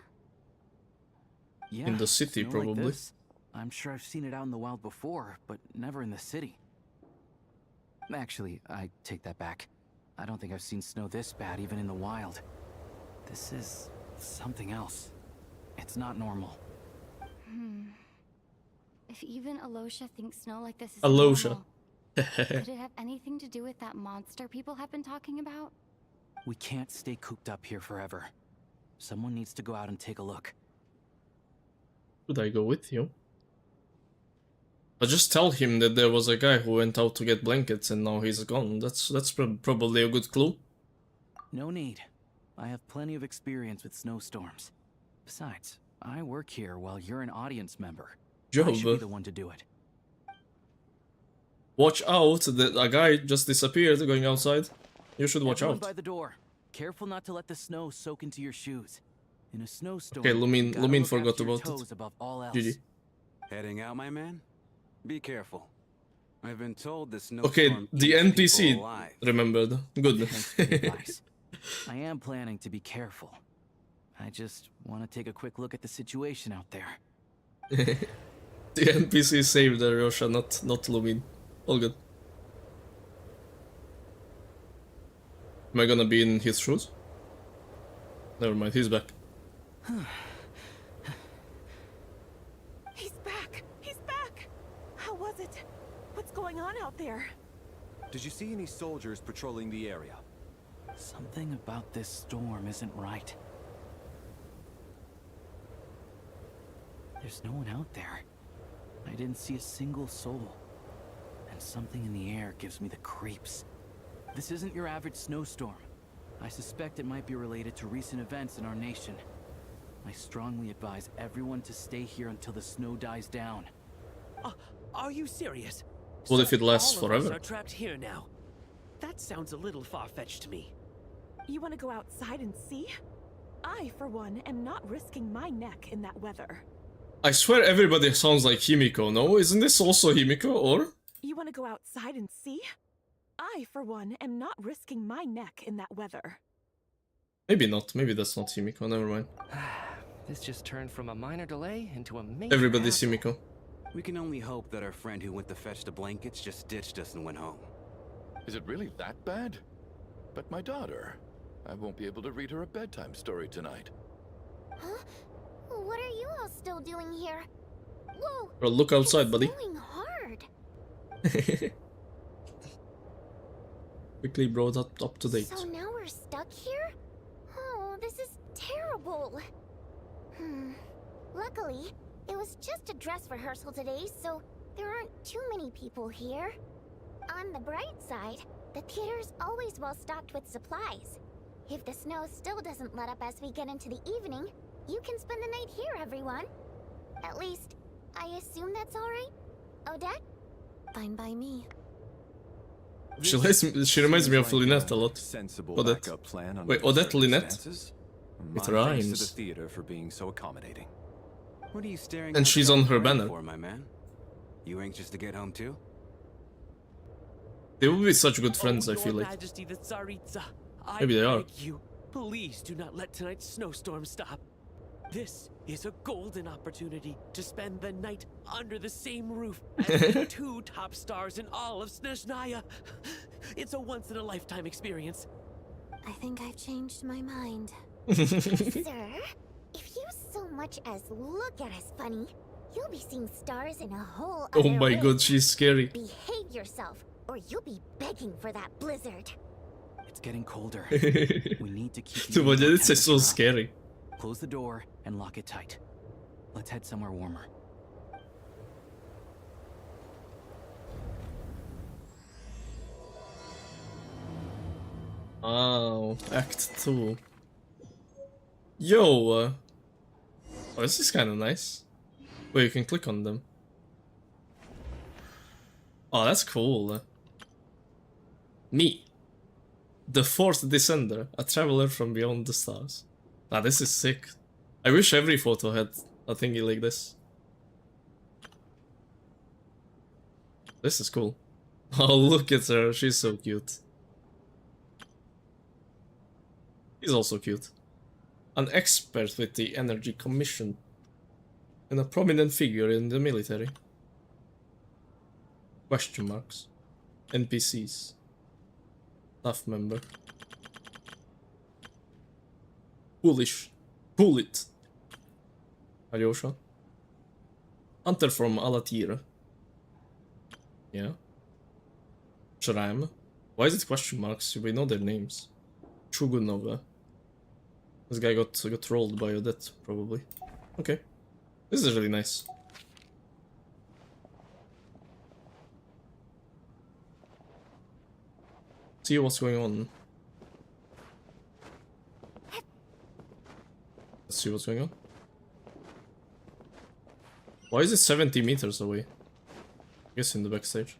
Yeah, In the city, snow like probably. this. I'm sure I've seen it out in the wild before, but never in the city. Actually, I take that back. I don't think I've seen snow this bad even in the wild. This is something else. It's not normal. If even Alosha thinks snow like this is Alosha. normal, could it have anything to do with that monster people have been talking about? We can't stay cooped up here forever. Someone needs to go out and take a look. Should I go with you? I'll just tell him that there was a guy who went out to get blankets and now he's gone. That's probably a good clue. No need. I have plenty of experience with snowstorms. Besides, I work here while you're an audience member. I should be the one to do it. Watch out, a guy just disappeared going outside. You should watch Everyone out. by the door. Careful not to let the snow soak into your shoes. In a snowstorm, Okay, you gotta Lumin look forgot after your about it. toes above all else. GG. Heading out, my man? Be careful. I've been told the snowstorm Okay, the eats NPC people alive. remembered. Good. Thanks for the advice. I am planning to be careful. I just want to take a quick look at the situation out there. The NPC saved Rosha, not Lumin. All good. Am I gonna be in his shoes? Never mind, he's back. He's back! He's back! How was it? What's going on out there? Did you see any soldiers patrolling the area? Something about this storm isn't right. There's no one out there. I didn't see a single soul. And something in the air gives me the creeps. This isn't your average snowstorm. I suspect it might be related to recent events in our nation. I strongly advise everyone to stay here until the snow dies down. Are you serious? What if it lasts all of us forever? are trapped here now. That sounds a little far-fetched to me. You want to go outside and see? I, for one, am not risking my neck in that weather. I swear everybody sounds like Himiko, no? Isn't this also Himiko, or? You want to go outside and see? I, for one, am not risking my neck in that weather. Maybe not. Maybe that's not Himiko. Never mind. This just turned from a minor delay into a major Everybody's hassle. Himiko. We can only hope that our friend who went to fetch the blankets just ditched us and went home. Is it really that bad? But my daughter, I won't be able to read her a bedtime story tonight. Huh? What are you all still doing here? Whoa! Well, look outside, buddy. It's snowing hard. Quickly brought up to date. So now we're stuck here? Oh, this is terrible. Luckily, it was just a dress rehearsal today, so there aren't too many people here. On the bright side, the theater's always well stocked with supplies. If the snow still doesn't let up as we get into the evening, you can spend the night here, everyone. At least, I assume that's alright? Odette? Fine by me. She reminds me of Lynette a lot. Sensible Odette. backup plan under Wait, the Odette Lynette? circumstances. It My thanks rhymes. to the theater for being so accommodating. What are you staring And at she's so on her hard banner. for, my man? You anxious to get home too? They will be such good friends, I Your feel like. Majesty the Tsaritsa, I Maybe they are. beg you, please do not let tonight's snowstorm stop. This is a golden opportunity to spend the night under the same roof as the two top stars in all of Snezhnaya. It's a once-in-a-lifetime experience. I think I've changed my mind. Sir, if you so much as look at us funny, you'll be seeing stars in a whole other Oh my way. god, she's scary. Behave yourself, or you'll be begging for that blizzard. It's getting colder. We need to keep The the indoor It's so temperature up. scary. Close the door and lock it tight. Let's head somewhere warmer. Oh, Act 2. Yo! Oh, this is kind of nice. Wait, you can click on them. Oh, that's cool. Me. The Fourth Descender, a traveler from beyond the stars. Ah, this is sick. I wish every photo had a thingy like this. This is cool. Oh, look at her, she's so cute. He's also cute. An expert with the Energy Commission. And a prominent figure in the military. Question marks. NPCs. Staff member. Foolish. Pull it. Alyosha. Hunter from Alatira. Yeah. Shram. Why is it question marks? We know their names. Chugunova. This guy got trolled by Odette, probably. Okay. This is really nice. See what's going on. Let's see what's going on. Why is it 70 meters away? I guess in the backstage.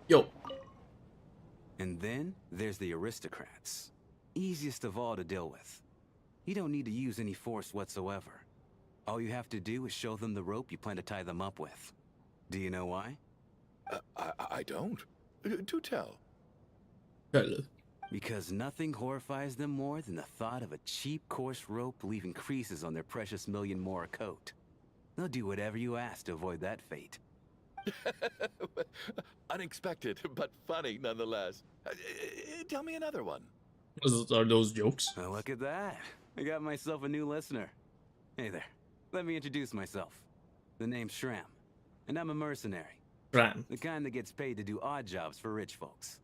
Yo. And then there's the aristocrats. Easiest of all to deal with. You don't need to use any force whatsoever. All you have to do is show them the rope you plan to tie them up with. Do you know why? I don't. Do tell. Hello. Because nothing horrifies them more than the thought of a cheap, coarse rope leaving creases on their precious million Mora coat. They'll do whatever you ask to avoid that fate. Unexpected, but funny nonetheless. Tell me another one. Are those jokes? Oh, look at that. I got myself a new listener. Hey there. Let me introduce myself. The name's Shram, and I'm a mercenary. Shram. The kind that gets paid to do odd jobs for rich folks.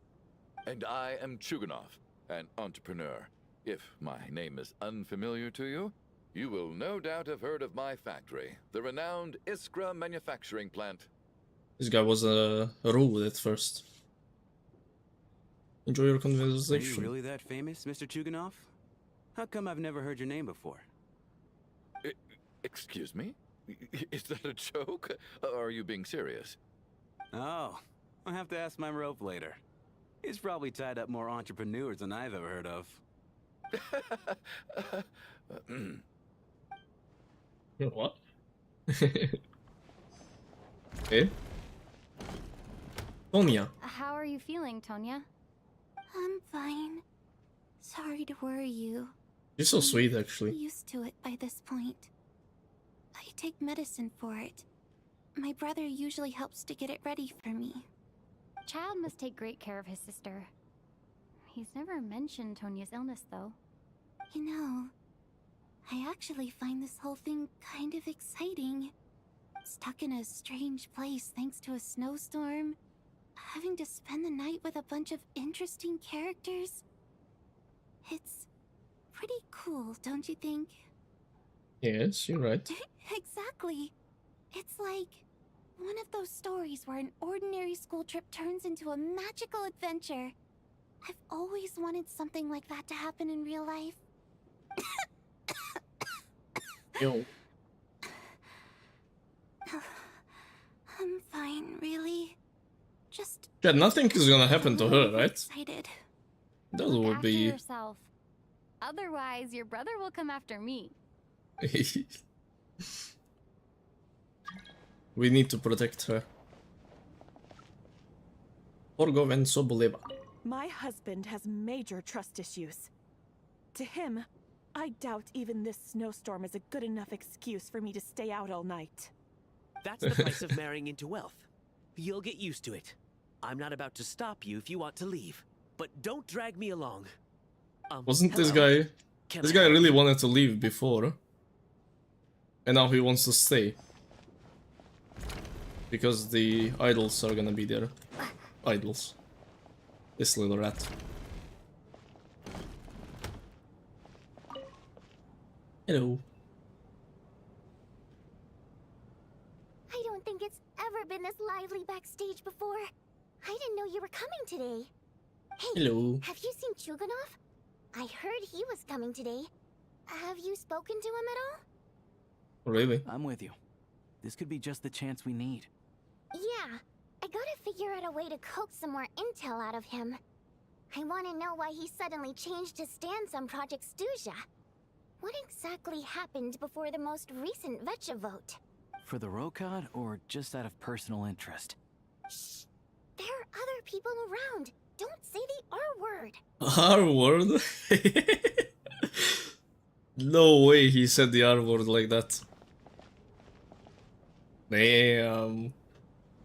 And I am Chugunov, an entrepreneur. If my name is unfamiliar to you, you will no doubt have heard of my factory, the renowned Iskra manufacturing plant. This guy was rude at first. Enjoy your Are conversation. you really that famous, Mr. Chugunov? How come I've never heard your name before? Excuse me? Is that a joke? Or are you being serious? Oh, I'll have to ask my rope later. He's probably tied up more entrepreneurs than I've ever heard of. What? Okay. Tonya. How are you feeling, Tonya? I'm fine. Sorry to worry you. You're so sweet, actually. I'm used to it by this point. I take medicine for it. My brother usually helps to get it ready for me. Child must take great care of his sister. He's never mentioned Tonya's illness, though. You know, I actually find this whole thing kind of exciting. Stuck in a strange place thanks to a snowstorm. Having to spend the night with a bunch of interesting characters. It's pretty cool, don't you think? Yes, you're right. Exactly. It's like one of those stories where an ordinary school trip turns into a magical adventure. I've always wanted something like that to happen in real life. Yo. I'm fine, really. Just Yeah, nothing is gonna happen to her, right? excited. That Look would after be... yourself. Otherwise, your brother will come after me. We need to protect her. Orgoven Soboleva. My husband has major trust issues. To him, I doubt even this snowstorm is a good enough excuse for me to stay out all night. That's the price of marrying into wealth. You'll get used to it. I'm not about to stop you if you want to leave. But don't drag me along. Wasn't this hello? guy... Can This I guy help really you? wanted to leave before. And now he wants to stay. Because the idols are gonna be there. idols. This little rat. Hello. I don't think it's ever been this lively backstage before. I didn't know you were coming today. Hey, Hello. have you seen Chuganov? I heard he was coming today. Have you spoken to him at all? Really? I'm with you. This could be just the chance we need. Yeah, I gotta figure out a way to coax some more intel out of him. I want to know why he suddenly changed his stance on Project Stuja. What exactly happened before the most recent Vetcha vote? For the Rokad, or just out of personal interest? Shh! There are other people around. Don't say the R word. R word? No way he said the R word like that. Damn.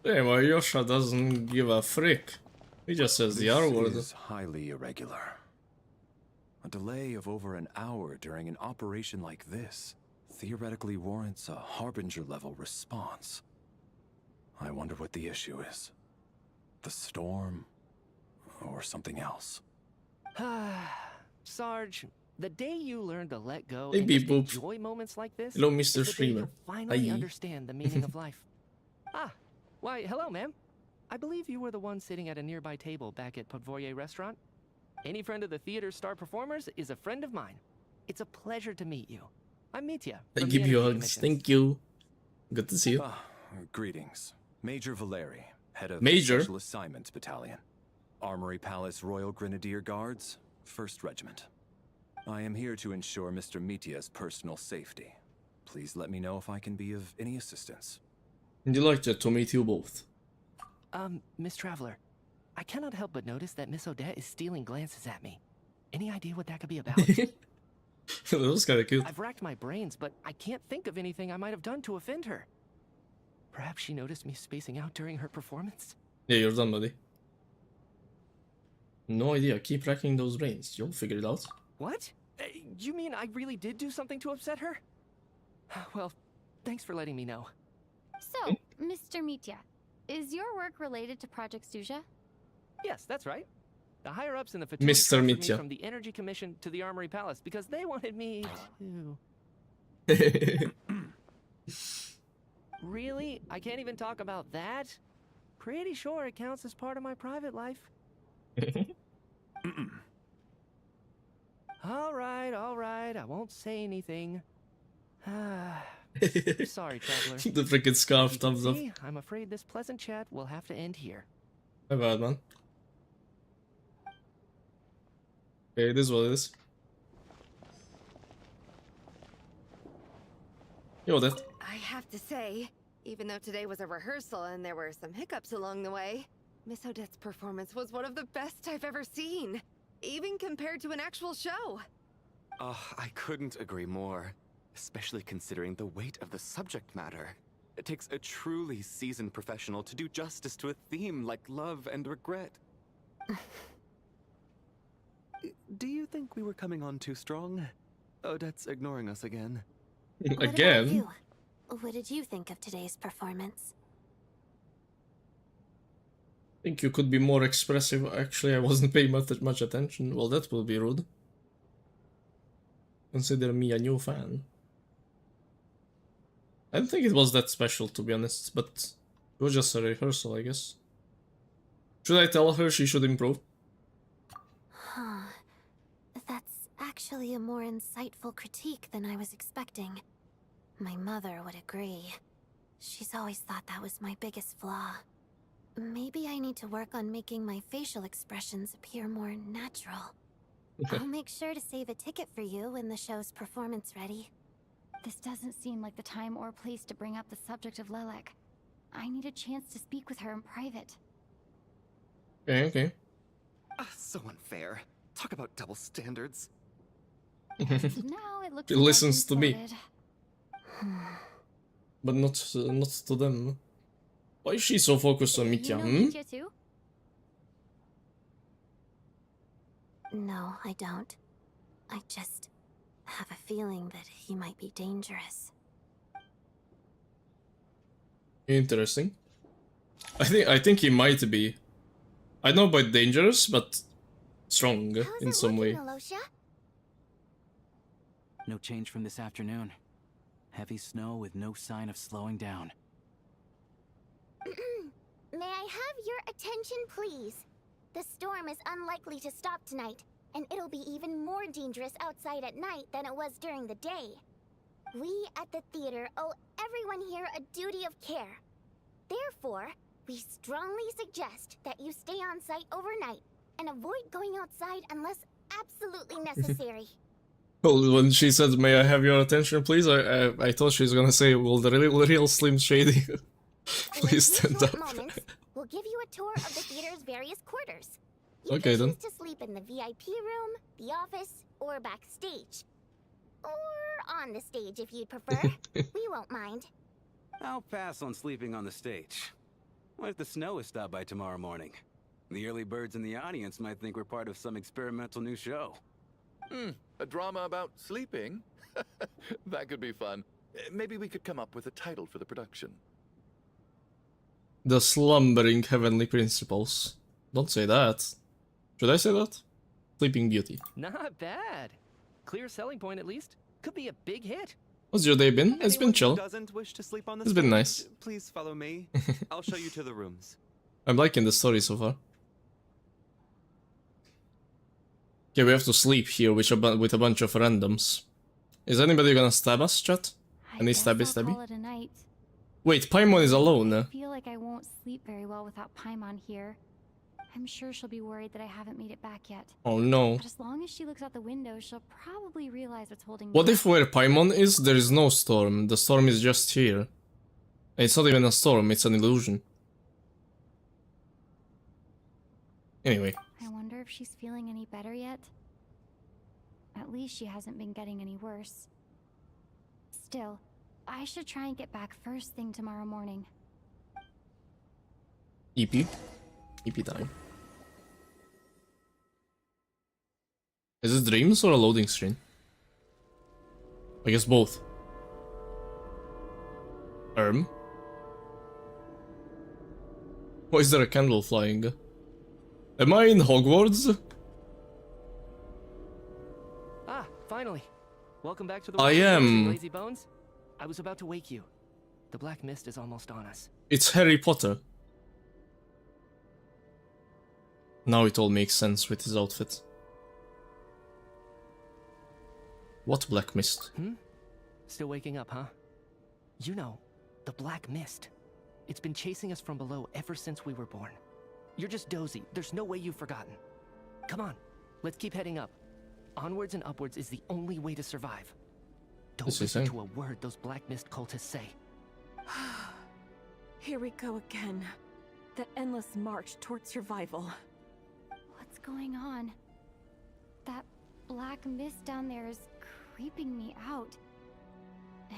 Damn, Alyosha doesn't give a frick. He just says the R word. This is highly irregular. A delay of over an hour during an operation like this theoretically warrants a Harbinger-level response. I wonder what the issue is. The storm, or something else. Sarge, the day you learn to let go Hey, and just beep boop. enjoy moments like this, Hello, is Mr. the day Streamer. you'll finally Hi. understand the meaning of life. Why, hello, ma'am. I believe you were the one sitting at a nearby table back at Podvorye restaurant. Any friend of the theater's star performers is a friend of mine. It's a pleasure to meet you. I'm Mitya. I from the give you Energy hugs. Commissions. Thank you. Good to see you. Greetings. Major Valeri, head of Major? Special Assignments Battalion. Armory Palace Royal Grenadier Guards, 1st Regiment. I am here to ensure Mr. Mitya's personal safety. Please let me know if I can be of any assistance. Delighted to meet you both. Miss Traveler, I cannot help but notice that Miss Odette is stealing glances at me. Any idea what that could be about? That was kind of cute. I've racked my brains, but I can't think of anything I might have done to offend her. Perhaps she noticed me spacing out during her performance? Yeah, you're done, buddy. No idea. Keep racking those brains. You'll figure it out. What? You mean I really did do something to upset her? Well, thanks for letting me know. So, Mr. Mitya, is your work related to Project Stuja? Yes, that's right. The higher-ups in the Fatui Mr. transferred me Mitya. from the Energy Commission to the Armory Palace because they wanted me to... Really? I can't even talk about that? Pretty sure it counts as part of my private life. All right, I won't say anything. Sorry, Traveler. The freaking scarf As you can thumbs up. see, I'm afraid this pleasant chat will have to end here. My bad, man. Okay, this is what it is. Yo, that. I have to say, even though today was a rehearsal and there were some hiccups along the way, Miss Odette's performance was one of the best I've ever seen, even compared to an actual show. I couldn't agree more, especially considering the weight of the subject matter. It takes a truly seasoned professional to do justice to a theme like love and regret. Do you think we were coming on too strong? Odette's ignoring us again. Again? What did you think of today's performance? Think you could be more expressive. Actually, I wasn't paying much attention. Well, that will be rude. Consider me a new fan. I don't think it was that special, to be honest, but it was just a rehearsal, I guess. Should I tell her she should improve? Huh. That's actually a more insightful critique than I was expecting. My mother would agree. She's always thought that was my biggest flaw. Maybe I need to work on making my facial expressions appear more natural. I'll make sure to save a ticket for you when the show's performance ready. This doesn't seem like the time or place to bring up the subject of Lelek. I need a chance to speak with her in private. Okay. So unfair. Talk about double standards. Now it looks She like I've listens to been me. spotted. But not to them. Why is she so focused on Mitya? You know Mitya too? No, I don't. I just have a feeling that he might be dangerous. Interesting. I think he might be. I know about dangerous, but strong How's in it some looking, way. Aloysia? No change from this afternoon. Heavy snow with no sign of slowing down. May I have your attention, please? The storm is unlikely to stop tonight, and it'll be even more dangerous outside at night than it was during the day. We at the theater owe everyone here a duty of care. Therefore, we strongly suggest that you stay on site overnight and avoid going outside unless absolutely necessary. Well, when she said, "May I have your attention, please?" I thought she was gonna say, "Well, the real Slim Shady, please stand up." Moments, we'll give you a tour of the theater's various quarters. You Okay, can then. choose to sleep in the VIP room, the office, or backstage. Or on the stage if you'd prefer. We won't mind. I'll pass on sleeping on the stage. What if the snow is stopped by tomorrow morning? The early birds in the audience might think we're part of some experimental new show. A drama about sleeping? That could be fun. Maybe we could come up with a title for the production. The slumbering heavenly principles. Don't say that. Should I say that? Sleeping Beauty. Not bad. Clear selling point at least. Could be a big hit. How's your day been? It's been Anyone who chill. doesn't wish to sleep on the It's been stage, nice. Please follow me. I'll show you to the rooms. I'm liking the story so far. Okay, we have to sleep here with a bunch of randoms. Is anybody gonna stab us, chat? Any stabby I'll stabby? call it a night. Wait, Paimon is I alone. feel like I won't sleep very well without Paimon here. I'm sure she'll be worried that I haven't made it back yet. Oh no. But as long as she looks out the window, she'll probably realize what's holding me What back. if where Paimon is, there is no storm? The storm is just here. It's not even a storm, it's an illusion. Anyway. I wonder if she's feeling any better yet. At least she hasn't been getting any worse. Still, I should try and get back first thing tomorrow morning. EP? EP time. Is it dreams or a loading screen? I guess both. Why is there a candle flying? Am I in Hogwarts? Ah, finally. Welcome back to the I world, am. Lazy Bones. I was about to wake you. The black mist is almost on us. It's Harry Potter. Now it all makes sense with his outfit. What black mist? Still waking up, huh? You know, the black mist. It's been chasing us from below ever since we were born. You're just dozy. There's no way you've forgotten. Come on, let's keep heading up. Onwards and upwards is the only way to survive. Don't listen to a word those black mist cultists say. Here we go again. The endless march towards survival. What's going on? That black mist down there is creeping me out.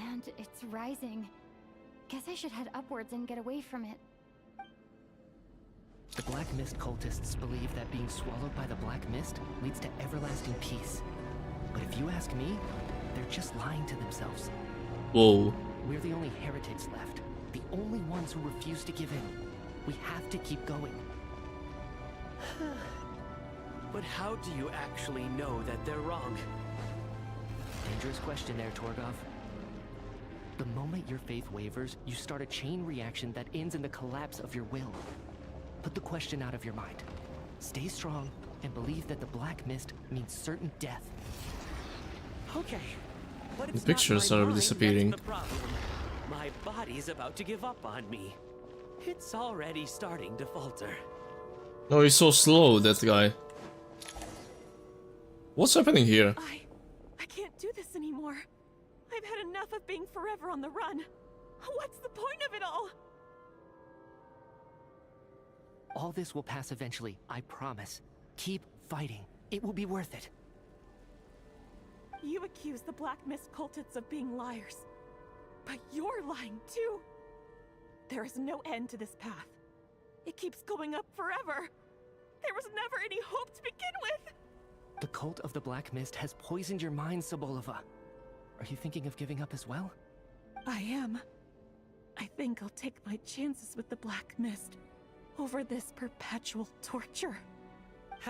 And it's rising. Guess I should head upwards and get away from it. The black mist cultists believe that being swallowed by the black mist leads to everlasting peace. But if you ask me, they're just lying to themselves. Whoa. We're the only heretics left. The only ones who refuse to give in. We have to keep going. But how do you actually know that they're wrong? Dangerous question there, Torgov. The moment your faith wavers, you start a chain reaction that ends in the collapse of your will. Put the question out of your mind. Stay strong and believe that the black mist means certain death. Okay. But The it's pictures not my are mind disappearing. that's the problem. My body's about to give up on me. It's already starting to falter. No, he's so slow, that guy. What's happening here? I can't do this anymore. I've had enough of being forever on the run. What's the point of it all? All this will pass eventually, I promise. Keep fighting. It will be worth it. You accuse the Black Mist cultists of being liars. But you're lying too. There is no end to this path. It keeps going up forever. There was never any hope to begin with. The cult of the Black Mist has poisoned your mind, Sobolova. Are you thinking of giving up as well? I am. I think I'll take my chances with the Black Mist. over this perpetual torture.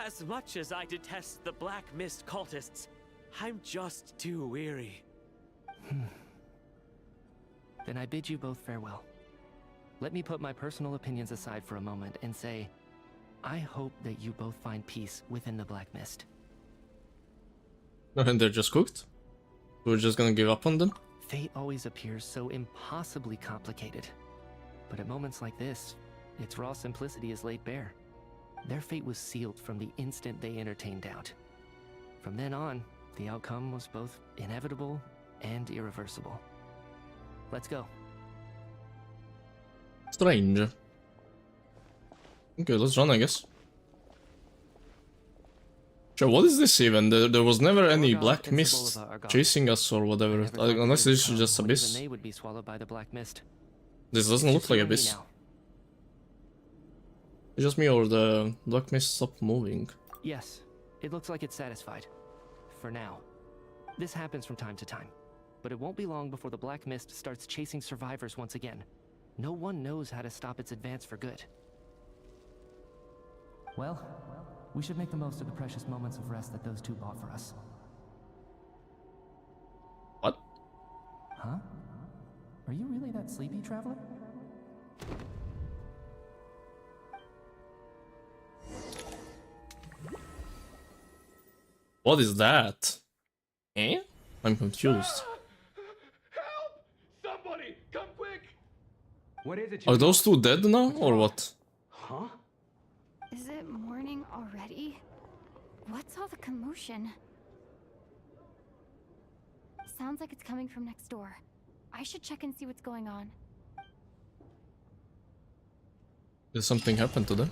As much as I detest the Black Mist cultists, I'm just too weary. Then I bid you both farewell. Let me put my personal opinions aside for a moment and say, I hope that you both find peace within the Black Mist. And they're just cooked? We're just gonna give up on them? Fate always appears so impossibly complicated. But at moments like this, its raw simplicity is laid bare. Their fate was sealed from the instant they entertained doubt. From then on, the outcome was both inevitable and irreversible. Let's go. Strange. Okay, let's run, I guess. Sure, what is this even? There was never any black mist chasing us or whatever. Unless this is just abyss. They would be swallowed by the Black Mist. This doesn't look like abyss. It's just me or the black mist stopped moving. Yes, it looks like it's satisfied. For now. This happens from time to time. But it won't be long before the Black Mist starts chasing survivors once again. No one knows how to stop its advance for good. Well, we should make the most of the precious moments of rest that those two bought for us. What? Huh? Are you really that sleepy, traveler? What is that? Eh? I'm confused. Help! Somebody, come quick! What is it? Are those two dead now, or what? Huh? Is it morning already? What's all the commotion? Sounds like it's coming from next door. I should check and see what's going on. Did something happen to them?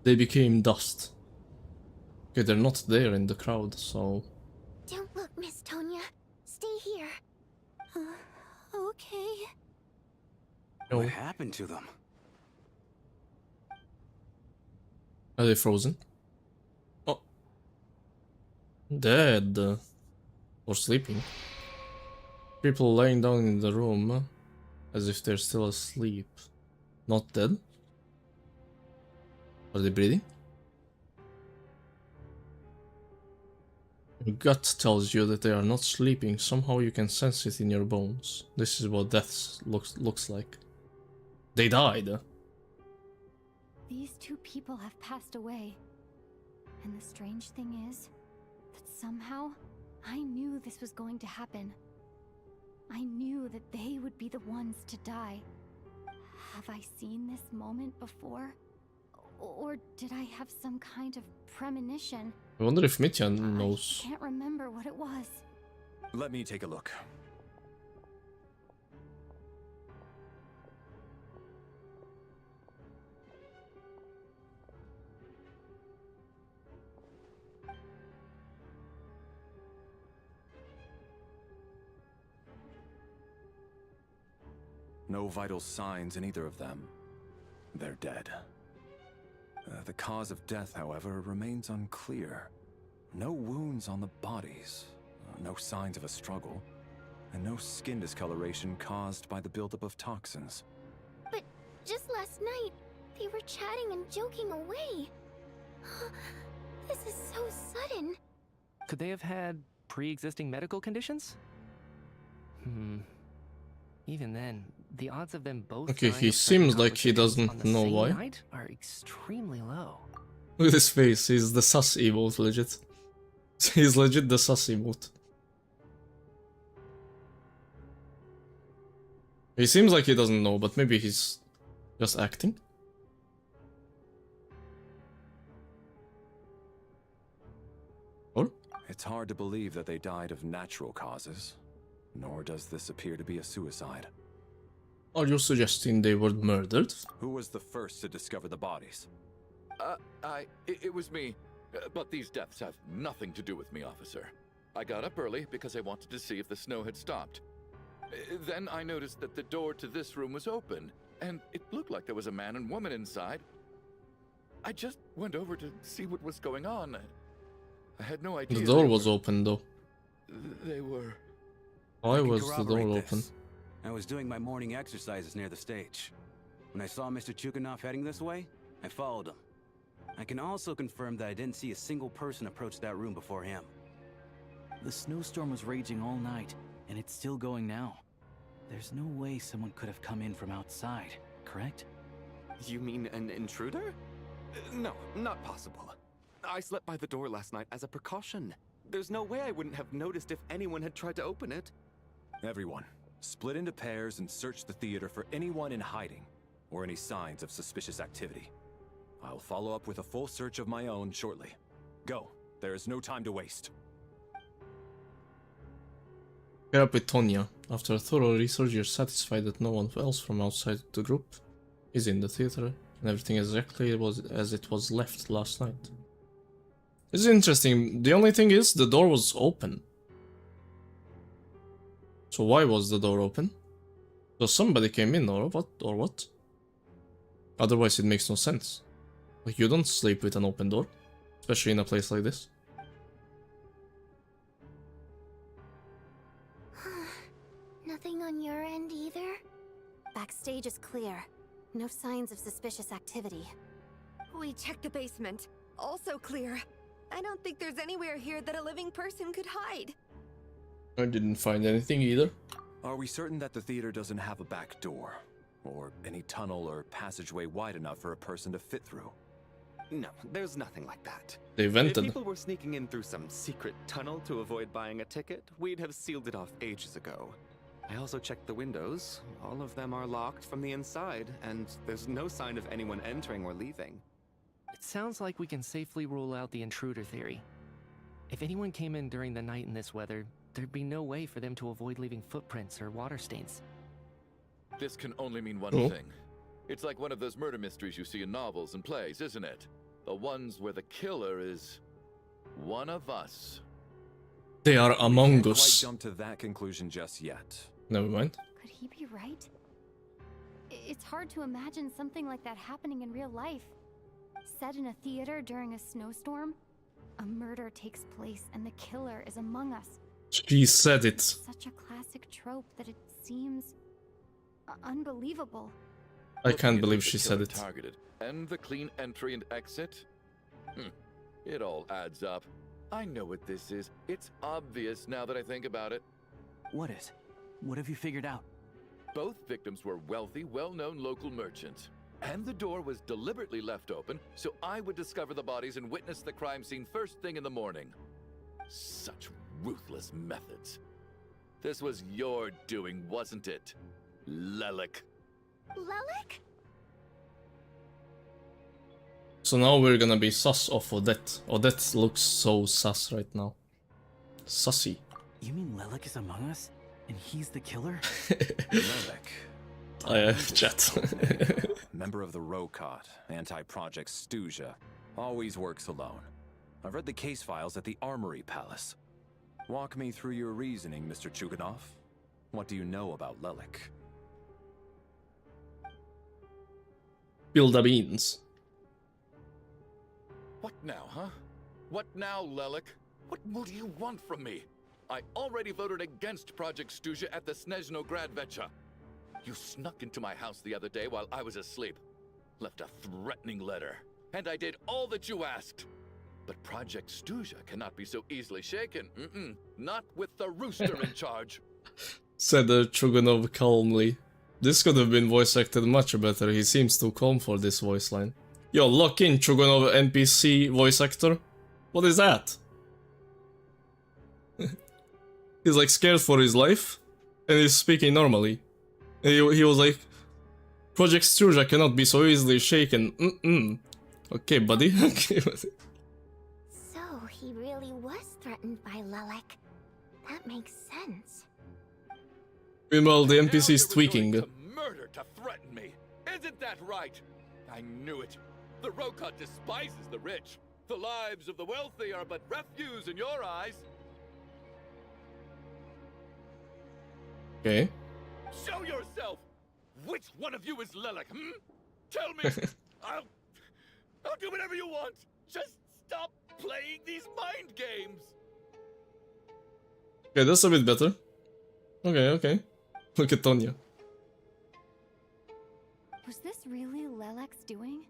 They became dust. Okay, they're not there in the crowd, so... Don't look, Miss Tonya. Stay here. Okay. No. What happened to them? Are they frozen? Oh. Dead. Or sleeping. People lying down in the room as if they're still asleep. Not dead? Are they breathing? Your gut tells you that they are not sleeping. Somehow you can sense it in your bones. This is what death looks like. They died. These two people have passed away. And the strange thing is that somehow I knew this was going to happen. I knew that they would be the ones to die. Have I seen this moment before? Or did I have some kind of premonition? I wonder if Mitya knows. I can't remember what it was. Let me take a look. No vital signs in either of them. They're dead. The cause of death, however, remains unclear. No wounds on the bodies, no signs of a struggle, and no skin discoloration caused by the buildup of toxins. But just last night, they were chatting and joking away. This is so sudden. Could they have had pre-existing medical conditions? Even then, the odds of them both. Okay, dying he of seems certain like he complications doesn't on the know same why. night are extremely low. Look at his face, he's the sus emote, legit. He's legit the sus emote. He seems like he doesn't know, but maybe he's just acting. Or? It's hard to believe that they died of natural causes, nor does this appear to be a suicide. Are you suggesting they were murdered? Who was the first to discover the bodies? It was me. But these deaths have nothing to do with me, officer. I got up early because I wanted to see if the snow had stopped. Then I noticed that the door to this room was open, and it looked like there was a man and woman inside. I just went over to see what was going on. I had no idea. The door was open though. They were... Why I can was the door corroborate open? this. I was doing my morning exercises near the stage. When I saw Mr. Chuganov heading this way, I followed him. I can also confirm that I didn't see a single person approach that room before him. The snowstorm was raging all night, and it's still going now. There's no way someone could have come in from outside, correct? You mean an intruder? No, not possible. I slept by the door last night as a precaution. There's no way I wouldn't have noticed if anyone had tried to open it. Everyone, split into pairs and search the theater for anyone in hiding or any signs of suspicious activity. I'll follow up with a full search of my own shortly. Go. There is no time to waste. Pair up with Tonya. After a thorough research, you're satisfied that no one else from outside the group is in the theater, and everything exactly as it was left last night. This is interesting. The only thing is, the door was open. So why was the door open? So somebody came in, or what? Otherwise it makes no sense. Like, you don't sleep with an open door, especially in a place like this. Nothing on your end either? Backstage is clear. No signs of suspicious activity. We checked the basement. Also clear. I don't think there's anywhere here that a living person could hide. I didn't find anything either. Are we certain that the theater doesn't have a back door? Or any tunnel or passageway wide enough for a person to fit through? No, there's nothing like that. They If vented. people were sneaking in through some secret tunnel to avoid buying a ticket, we'd have sealed it off ages ago. I also checked the windows. All of them are locked from the inside, and there's no sign of anyone entering or leaving. It sounds like we can safely rule out the intruder theory. If anyone came in during the night in this weather, there'd be no way for them to avoid leaving footprints or water stains. This can only mean one Oh. thing. It's like one of those murder mysteries you see in novels and plays, isn't it? The ones where the killer is one of us. They are among Can't quite us. jump to that conclusion just yet. Never mind. Could he be right? It's hard to imagine something like that happening in real life. Set in a theater during a snowstorm, a murder takes place and the killer is among us. She said it. Such a classic trope that it seems unbelievable. I can't believe The she killer said it. Targeted. And the clean entry and exit? It all adds up. I know what this is. It's obvious now that I think about it. What is? What have you figured out? Both victims were wealthy, well-known local merchants. And the door was deliberately left open so I would discover the bodies and witness the crime scene first thing in the morning. Such ruthless methods. This was your doing, wasn't it, Lelik? Lelik? So now we're gonna be sus of Odette. Odette looks so sus right now. Sussy. You mean Lelik is among us? And he's the killer? Lelik. Chat. Member of the Rokot, anti-Project Stuja. Always works alone. I've read the case files at the Armory Palace. Walk me through your reasoning, Mr. Chuganov. What do you know about Lelik? Spill the beans. What now, huh? What now, Lelik? What more do you want from me? I already voted against Project Stuja at the Snezhnograd Vecha. You snuck into my house the other day while I was asleep. Left a threatening letter. And I did all that you asked. But Project Stuja cannot be so easily shaken. Not with the rooster in charge. Said Chuganov calmly. This could have been voice acted much better. He seems too calm for this voice line. Yo, lock in Chuganov NPC voice actor. What is that? He's like scared for his life. And he's speaking normally. And he was like, Project Stuja cannot be so easily shaken. Okay, buddy. Okay, buddy. So he really was threatened by Lelik. That makes sense. Meanwhile, the Now NPC is you're tweaking. resorting to murder to threaten me. Isn't that right? I knew it. The Rokot despises the rich. The lives of the wealthy are but refuse in your eyes. Okay. Show yourself! Which one of you is Lelik, Tell me! I'll do whatever you want. Just stop playing these mind games. Okay, that's a bit better. Okay, okay. Look at Tonya. Was this really Lelek's doing?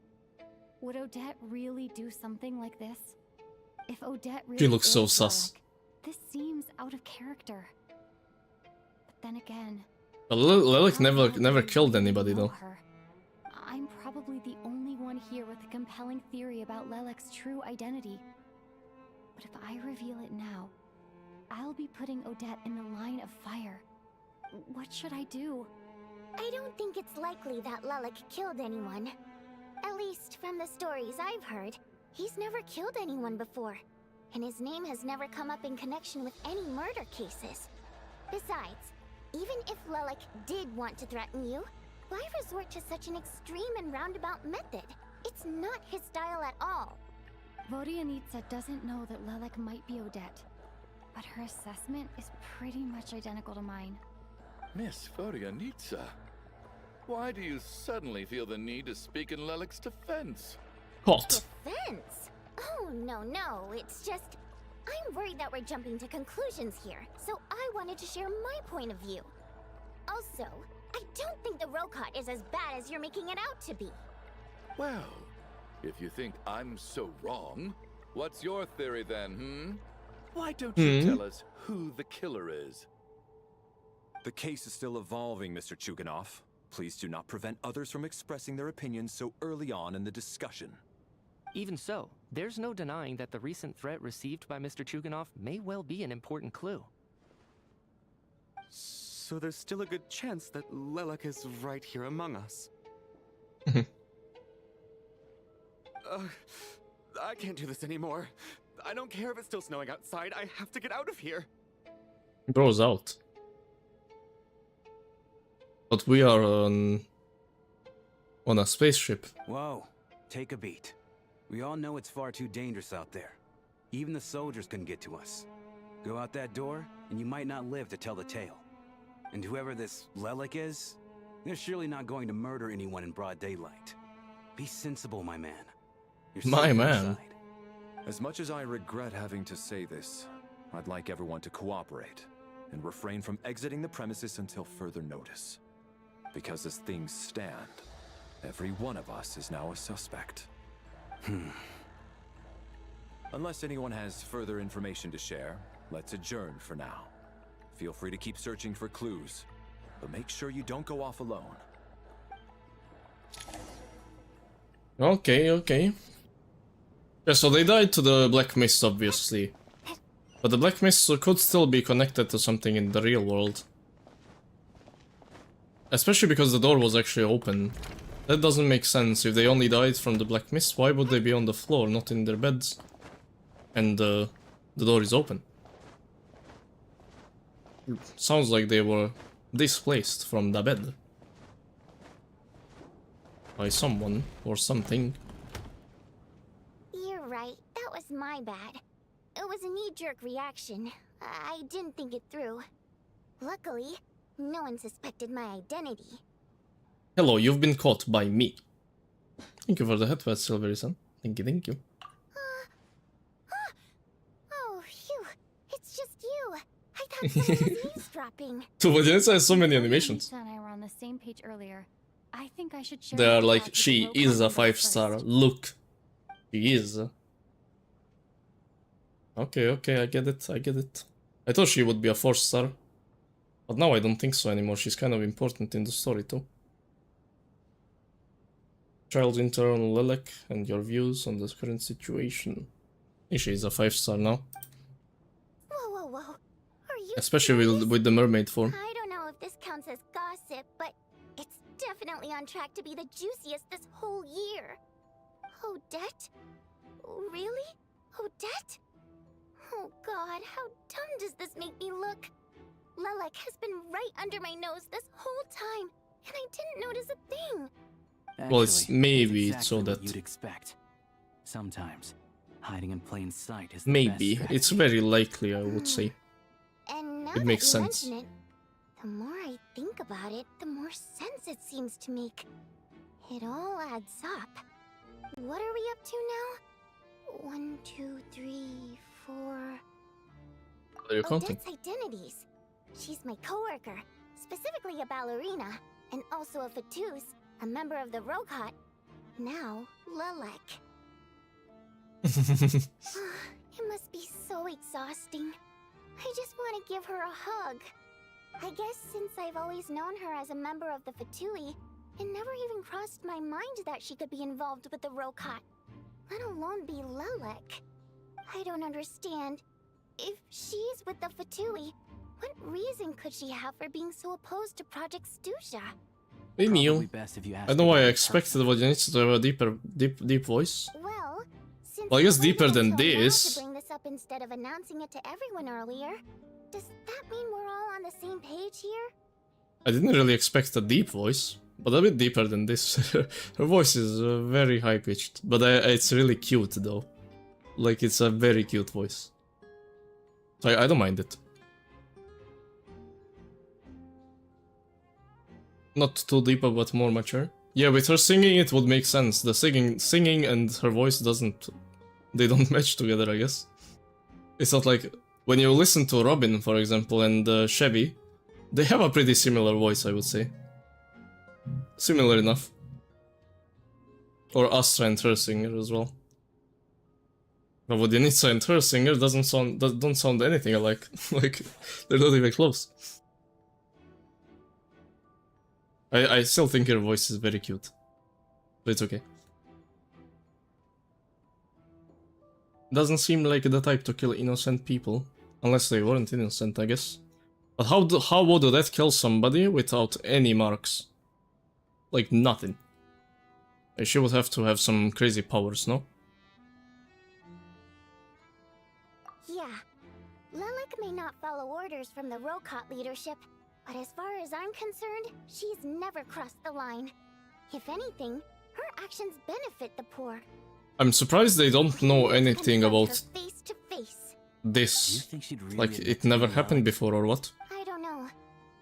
Would Odette really do something like this? If Odette really She looks so is sus. Lelek, this seems out of character. But then again, But Lelek how well never do we killed really anybody know though. her? I'm probably the only one here with a compelling theory about Lelek's true identity. But if I reveal it now, I'll be putting Odette in the line of fire. What should I do? I don't think it's likely that Lelek killed anyone. At least from the stories I've heard, he's never killed anyone before. And his name has never come up in connection with any murder cases. Besides, even if Lelek did want to threaten you, why resort to such an extreme and roundabout method? It's not his style at all. Vodianitsa doesn't know that Lelek might be Odette, but her assessment is pretty much identical to mine. Miss Vodianitsa, why do you suddenly feel the need to speak in Lelek's defense? Hot. Defense? Oh, no, it's just... I'm worried that we're jumping to conclusions here, so I wanted to share my point of view. Also, I don't think the Rokot is as bad as you're making it out to be. Well, if you think I'm so wrong, what's your theory then, Why don't you tell us who the killer is? The case is still evolving, Mr. Chuganov. Please do not prevent others from expressing their opinions so early on in the discussion. Even so, there's no denying that the recent threat received by Mr. Chuganov may well be an important clue. So there's still a good chance that Lelek is right here among us. I can't do this anymore. I don't care if it's still snowing outside. I have to get out of here. Bro's out. But we are on a spaceship. Whoa, take a beat. We all know it's far too dangerous out there. Even the soldiers couldn't get to us. Go out that door, and you might not live to tell the tale. And whoever this Lelek is, they're surely not going to murder anyone in broad daylight. Be sensible, my man. You're My safe man. inside. As much as I regret having to say this, I'd like everyone to cooperate and refrain from exiting the premises until further notice. Because as things stand, every one of us is now a suspect. Unless anyone has further information to share, let's adjourn for now. Feel free to keep searching for clues, but make sure you don't go off alone. Okay. Yeah, so they died to the Black Mist, obviously. But the Black Mist could still be connected to something in the real world. Especially because the door was actually open. That doesn't make sense. If they only died from the Black Mist, why would they be on the floor, not in their beds? And the door is open. Sounds like they were displaced from the bed. By someone or something. You're right, that was my bad. It was a knee-jerk reaction. I didn't think it through. Luckily, no one suspected my identity. Hello, you've been caught by me. Thank you for the headphones, Silvery-san. Thank you. Oh, phew. It's just you. I thought someone was eavesdropping. To Vodianitsa has so many animations. Vodianitsa and I were on the same page earlier. I think I should share They are my like, thoughts with she the is a Rokot 5-star. first. Look. She is. Okay, I get it. I thought she would be a 4-star. But now I don't think so anymore. She's kind of important in the story too. Child intern Lelek and your views on the current situation. She is a 5-star now. Whoa. Are you Especially serious? with the mermaid form. I don't know if this counts as gossip, but it's definitely on track to be the juiciest this whole year. Odette? Really? Odette? Oh god, how dumb does this make me look? Lelek has been right under my nose this whole time, and I didn't notice a thing. Well, it's Actually, maybe exactly so what that- you'd expect. Sometimes, hiding in plain sight is the Maybe. best It's strategy. very likely, I would say. And now It makes that you sense. mention it, the more I think about it, the more sense it seems to make. It all adds up. What are we up to now? 1, 2, 3, 4. What are you counting? Odette's identities. She's my coworker, specifically a ballerina, and also a Fatous, a member of the Rokot. Now, Lelek. It must be so exhausting. I just want to give her a hug. I guess since I've always known her as a member of the Fatui, it never even crossed my mind that she could be involved with the Rokot, let alone be Lelek. I don't understand. If she's with the Fatui, what reason could she have for being so opposed to Project Stusha? Hey Neil, Probably best if you I ask don't know why I her expected Vodyanitsa to have a deep voice. Well, since Well, I guess you waited deeper than until now this. to bring this up instead of announcing it to everyone earlier, does that mean we're all on the same page here? I didn't really expect a deep voice, but a bit deeper than this. Her voice is very high pitched, but it's really cute though. Like, it's a very cute voice. So I don't mind it. Not too deep, but more mature. Yeah, with her singing it would make sense. The singing and her voice they don't match together, I guess. It's not like, when you listen to Robin, for example, and Chevy, they have a pretty similar voice, I would say. Similar enough. Or Astra and her singer as well. But Vodyanitsa and her singer don't sound anything alike. Like, they're not even close. I still think her voice is very cute. But it's okay. Doesn't seem like the type to kill innocent people. Unless they weren't innocent, I guess. But how would that kill somebody without any marks? Like, nothing. She would have to have some crazy powers, no? Yeah. Lelek may not follow orders from the Rokot leadership, but as far as I'm concerned, she's never crossed the line. If anything, her actions benefit the poor. I'm surprised they don't know anything about Face to face. this. think she'd really Like, it never happened before, or what? I don't know.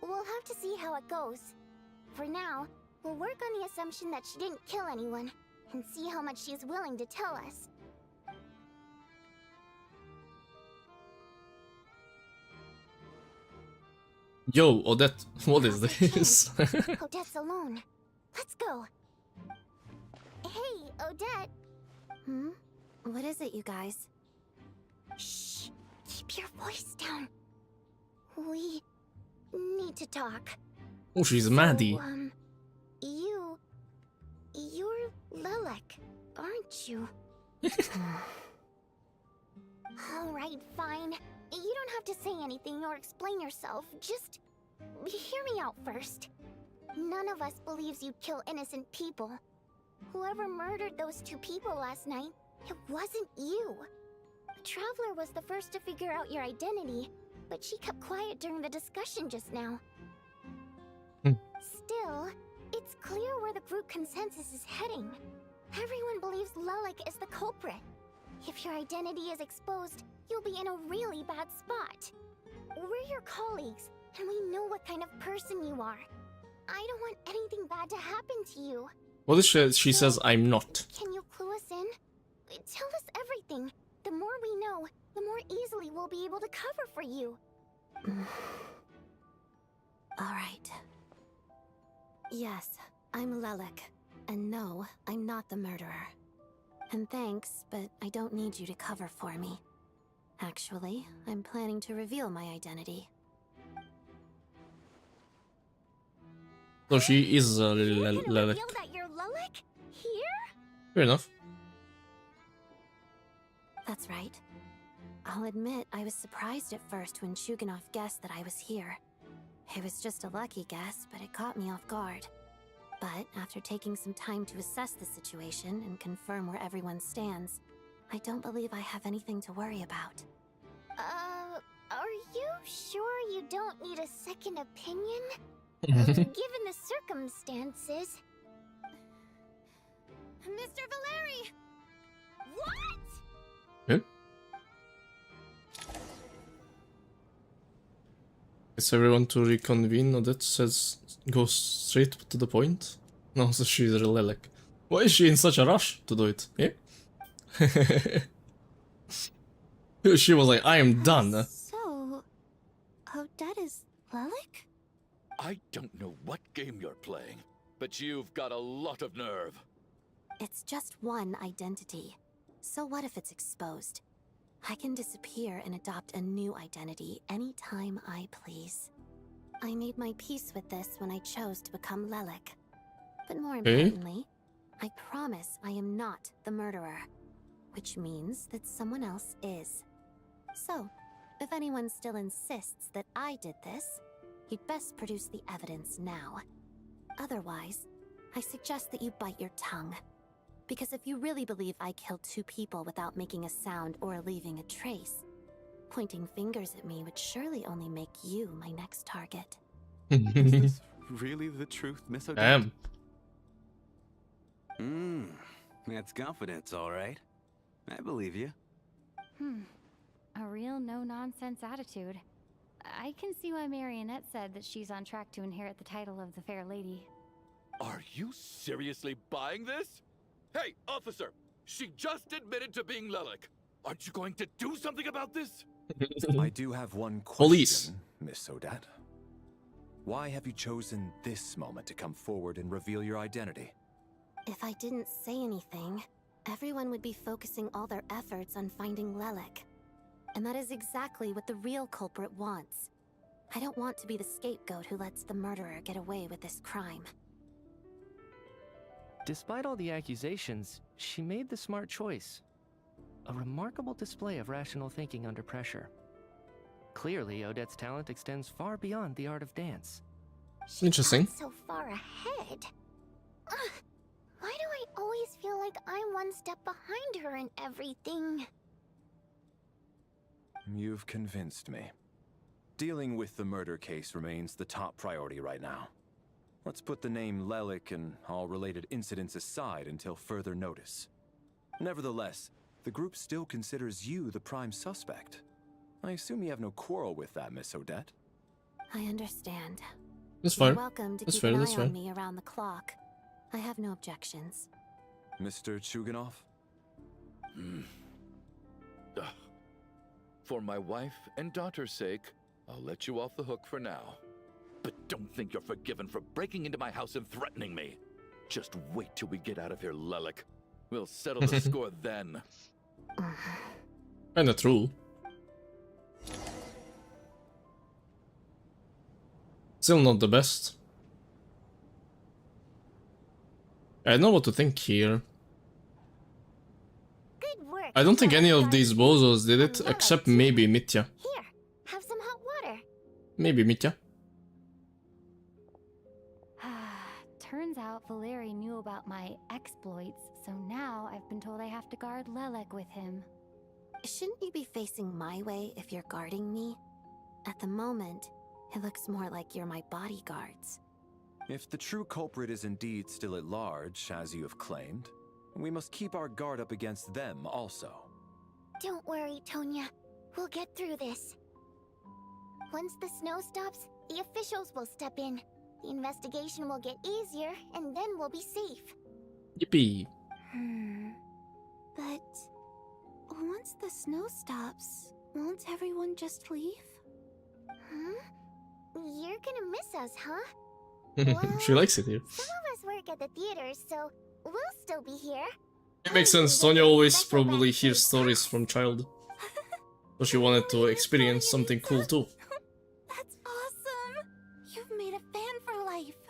We'll have to see how it goes. For now, we'll work on the assumption that she didn't kill anyone, and see how much she's willing to tell us. Yo, Odette, what is this? Odette's alone. Let's go. Hey, Odette. Hmm? What is it, you guys? Shh. Keep your voice down. We need to talk. Oh, she's Maddie. You're Lelek, aren't you? Alright, fine. You don't have to say anything or explain yourself. Just hear me out first. None of us believes you'd kill innocent people. Whoever murdered those 2 people last night, it wasn't you. The Traveler was the first to figure out your identity, but she kept quiet during the discussion just now. Still, it's clear where the group consensus is heading. Everyone believes Lelek is the culprit. If your identity is exposed, you'll be in a really bad spot. We're your colleagues, and we know what kind of person you are. I don't want anything bad to happen to you. What is she says I'm not. Can you clue us in? Tell us everything. The more we know, the more easily we'll be able to cover for you. Alright. Yes, I'm Lelek. And no, I'm not the murderer. And thanks, but I don't need you to cover for me. Actually, I'm planning to reveal my identity. So she is You're gonna Lelek. reveal that you're Lelek? Here? Fair enough. That's right. I'll admit I was surprised at first when Chuganov guessed that I was here. It was just a lucky guess, but it caught me off guard. But after taking some time to assess the situation and confirm where everyone stands, I don't believe I have anything to worry about. Are you sure you don't need a second opinion? Given the circumstances. Mr. Valeri! What? Yeah. It's everyone to reconvene. No, that says go straight to the point. No, so she's a Lelek. Why is she in such a rush to do it? Yeah? She was like, I am done. So, Odette is Lelik? I don't know what game you're playing, but you've got a lot of nerve. It's just one identity. So what if it's exposed? I can disappear and adopt a new identity anytime I please. I made my peace with this when I chose to become Lelik. But more importantly, I promise I am not the murderer. Which means that someone else is. So, if anyone still insists that I did this, you'd best produce the evidence now. Otherwise, I suggest that you bite your tongue. Because if you really believe I killed 2 people without making a sound or leaving a trace, pointing fingers at me would surely only make you my next target. Is this really the truth, Miss Odette? That's confidence, all right. I believe you. A real no-nonsense attitude. I can see why Marionette said that she's on track to inherit the title of the Fair Lady. Are you seriously buying this? Hey, officer! She just admitted to being Lelik. Aren't you going to do something about this? I do have one question, Police. Miss Odette. Why have you chosen this moment to come forward and reveal your identity? If I didn't say anything, everyone would be focusing all their efforts on finding Lelik. And that is exactly what the real culprit wants. I don't want to be the scapegoat who lets the murderer get away with this crime. Despite all the accusations, she made the smart choice. A remarkable display of rational thinking under pressure. Clearly, Odette's talent extends far beyond the art of dance. Interesting. So far ahead. Why do I always feel like I'm one step behind her in everything? You've convinced me. Dealing with the murder case remains the top priority right now. Let's put the name Lelik and all related incidents aside until further notice. Nevertheless, the group still considers you the prime suspect. I assume you have no quarrel with that, Miss Odette? I understand. That's You're fair. welcome to That's keep fair, an that's eye fair. on me around the clock. I have no objections. Mr. Chuganov? For my wife and daughter's sake, I'll let you off the hook for now. But don't think you're forgiven for breaking into my house and threatening me. Just wait till we get out of here, Lelik. We'll settle the score then. Kinda true. Still not the best. I don't know what to think here. Good work. I don't think any of these bozos did it, except maybe Mitya. Here, have some hot water. Maybe Mitya. Turns out Valeri knew about my exploits, so now I've been told I have to guard Lelik with him. Shouldn't you be facing my way if you're guarding me? At the moment, it looks more like you're my bodyguards. If the true culprit is indeed still at large, as you have claimed, we must keep our guard up against them also. Don't worry, Tonya. We'll get through this. Once the snow stops, the officials will step in. The investigation will get easier, and then we'll be safe. Yippee. But once the snow stops, won't everyone just leave? You're gonna miss us, huh? She likes it here. Some of us work at the theaters, so we'll still be here. It makes sense. Sonia always probably hears stories from child. So she wanted to experience something cool too. That's awesome! You've made a fan for life.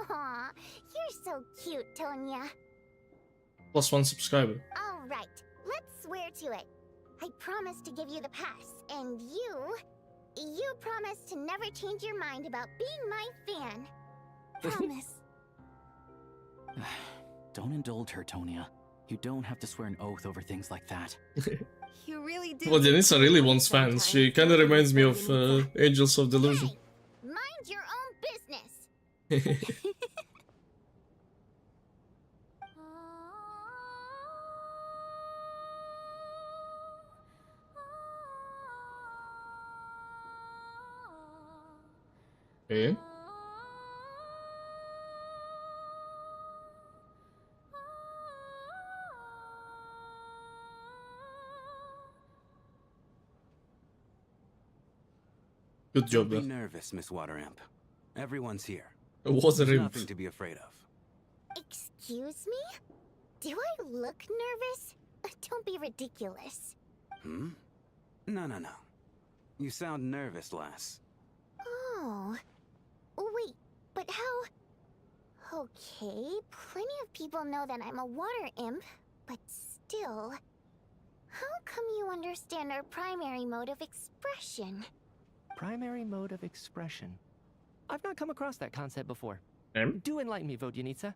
Aw, you're so cute, Tonya. +1 subscriber. All right, let's swear to it. I promise to give you the pass, and you promise to never change your mind about being my fan. Promise. Don't indulge her, Tonya. You don't have to swear an oath over things like that. You really do. Well, Denisa really wants fans. She kinda reminds me of Angels of Delusion. Mind your own business. Okay. Good job, Don't be though. nervous, Miss Water Imp. Everyone's here. Water There's Imp. nothing to be afraid of. Excuse me? Do I look nervous? Don't be ridiculous. Hmm? No. You sound nervous, lass. Oh. Wait, but how... Okay, plenty of people know that I'm a water imp, but still... How come you understand our primary mode of expression? Primary mode of expression. I've not come across that concept before. Hmm? Do enlighten me, Vodyanitsa.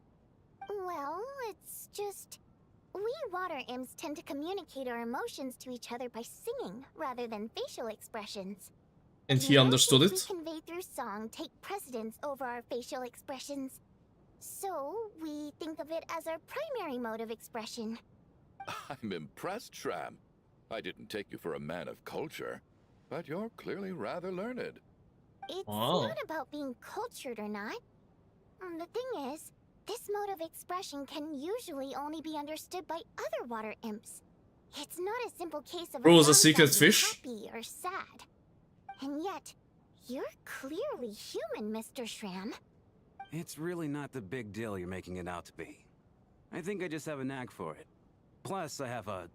Well, it's just... We water imps tend to communicate our emotions to each other by singing, rather than facial expressions. And he understood it? We convey through song take precedence over our facial expressions. So, we think of it as our primary mode of expression. I'm impressed, Shram. I didn't take you for a man of culture, but you're clearly rather learned. It's Wow. not about being cultured or not. The thing is, this mode of expression can usually only be understood by other water imps. It's not a simple case of Bro, was a song secret sounding fish? happy or sad. And yet, you're clearly human, Mr. Shram. It's really not the big deal you're making it out to be. I think I just have a knack for it. Plus, I have a...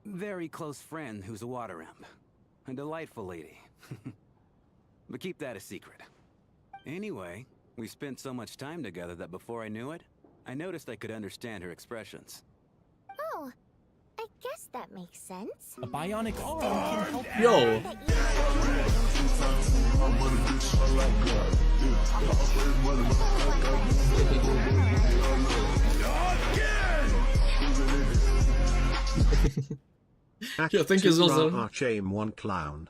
very close friend who's a water imp. A delightful lady. But keep that a secret. Anyway, we spent so much time together that before I knew it, I noticed I could understand her expressions. Oh, I guess that makes sense. A bionic arm can help. Yo. Yeah, thank you, Zozo. Archon 1 Clown.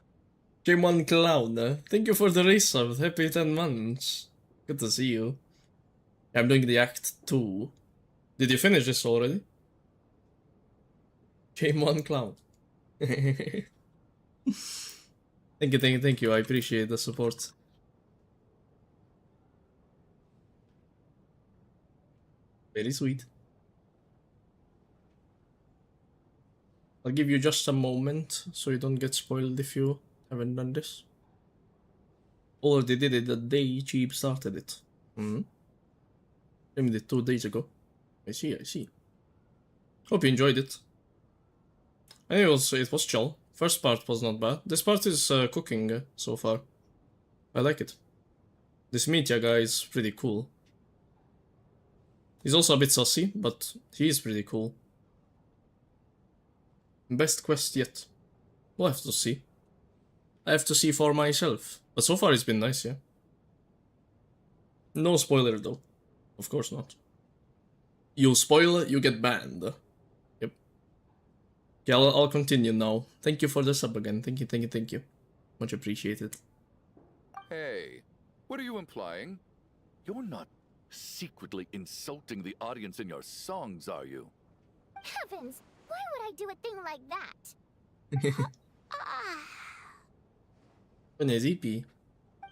Game 1 Clown. Thank you for the race sub. Happy 10 months. Good to see you. I'm doing the Act 2. Did you finish this already? Game 1 Clown. Thank you. I appreciate the support. Very sweet. I'll give you just a moment so you don't get spoiled if you haven't done this. Already did it the day Cheap started it. I did it 2 days ago. I see. Hope you enjoyed it. And it was chill. First part was not bad. This part is cooking so far. I like it. This Mitya guy is pretty cool. He's also a bit sussy, but he is pretty cool. Best quest yet. We'll have to see. I have to see for myself. But so far it's been nice, yeah. No spoiler though. Of course not. You spoil, you get banned. Yep. Yeah, I'll continue now. Thank you for the sub again. Thank you. Much appreciated. Hey, what are you implying? You're not secretly insulting the audience in your songs, are you? Heavens, why would I do a thing like that?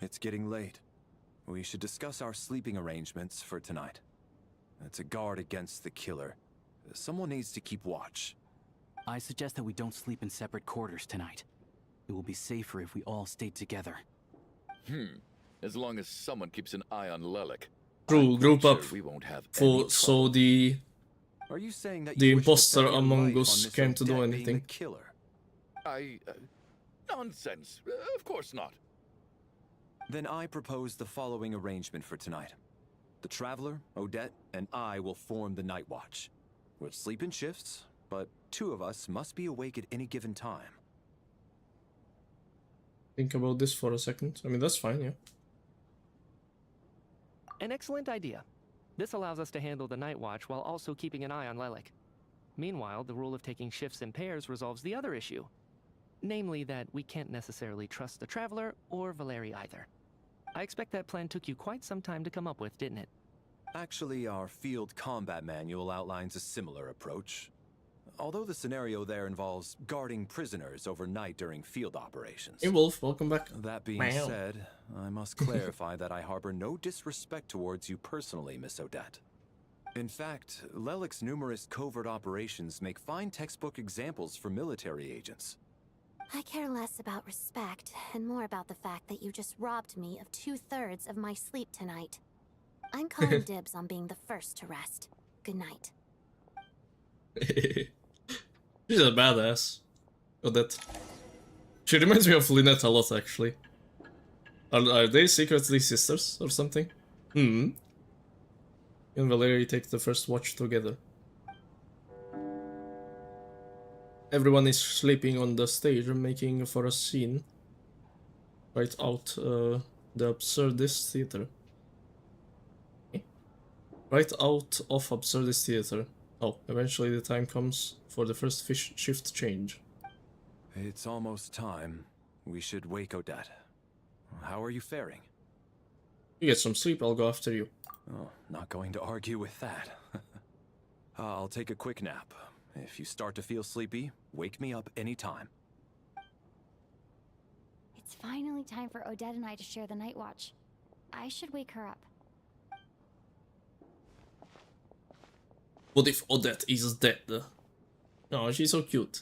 It's getting late. We should discuss our sleeping arrangements for tonight. To guard against the killer, someone needs to keep watch. I suggest that we don't sleep in separate quarters tonight. It will be safer if we all stay together. As long as someone keeps an eye on Lelik. True, group up. We won't have For so the Are you saying that the you wish to imposter bet your among life on us Miss came to do Odette being anything. the killer? Nonsense. Of course not. Then I propose the following arrangement for tonight. The Traveler, Odette, and I will form the Night Watch. We'll sleep in shifts, but 2 of us must be awake at any given time. Think about this for a second. I mean, that's fine, yeah. An excellent idea. This allows us to handle the night watch while also keeping an eye on Lelik. Meanwhile, the rule of taking shifts in pairs resolves the other issue. Namely that we can't necessarily trust the Traveler or Valeri either. I expect that plan took you quite some time to come up with, didn't it? Actually, our field combat manual outlines a similar approach. Although the scenario there involves guarding prisoners overnight during field operations. Hey Wolf, welcome back. That being Meow. said, I must clarify that I harbor no disrespect towards you personally, Miss Odette. In fact, Lelik's numerous covert operations make fine textbook examples for military agents. I care less about respect and more about the fact that you just robbed me of 2/3 of my sleep tonight. I'm calling dibs on being the first to rest. Good night. She's a badass. Odette. She reminds me of Lynette a lot, actually. Are they secretly sisters or something? Hmm. You and Valerie take the first watch together. Everyone is sleeping on the stage, making for a scene right out the absurdist theater. Right out of absurdist theater. Oh, eventually the time comes for the first shift change. It's almost time. We should wake Odette. How are you faring? You get some sleep, I'll go after you. Oh, not going to argue with that. I'll take a quick nap. If you start to feel sleepy, wake me up anytime. It's finally time for Odette and I to share the night watch. I should wake her up. What if Odette is dead? No, she's so cute.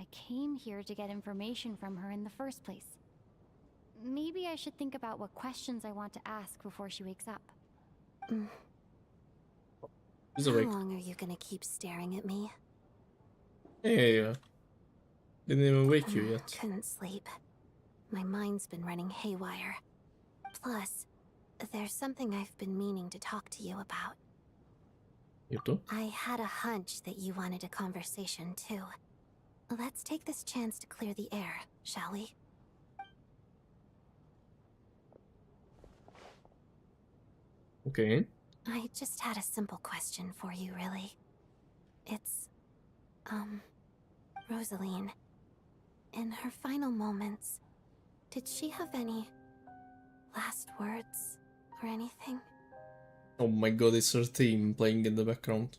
I came here to get information from her in the first place. Maybe I should think about what questions I want to ask before she wakes up. She's How awake. long are you gonna keep staring at me? Hey, didn't even wake you yet. Couldn't sleep. My mind's been running haywire. Plus, there's something I've been meaning to talk to you about. You too? I had a hunch that you wanted a conversation too. Let's take this chance to clear the air, shall we? Okay. I just had a simple question for you, really. It's, Rosaline. In her final moments, did she have any last words or anything? Oh my god, it's her theme playing in the background.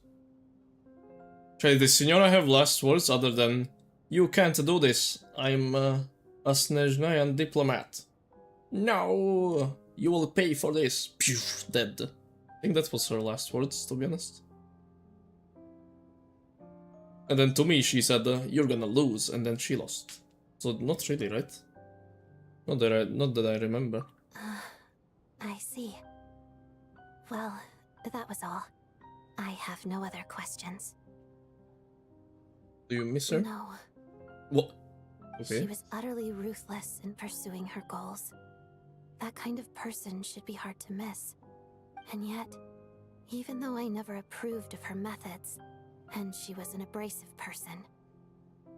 Cioè, the signora have last words other than "You can't do this, I'm a Snezhnayan diplomat. No, you will pay for this." Pew, dead. I think that was her last words, to be honest. And then to me she said, "You're gonna lose," and then she lost. So not really, right? Not that I remember. I see. Well, that was all. I have no other questions. Do you miss her? No. What? Okay. She was utterly ruthless in pursuing her goals. That kind of person should be hard to miss. And yet, even though I never approved of her methods, and she was an abrasive person,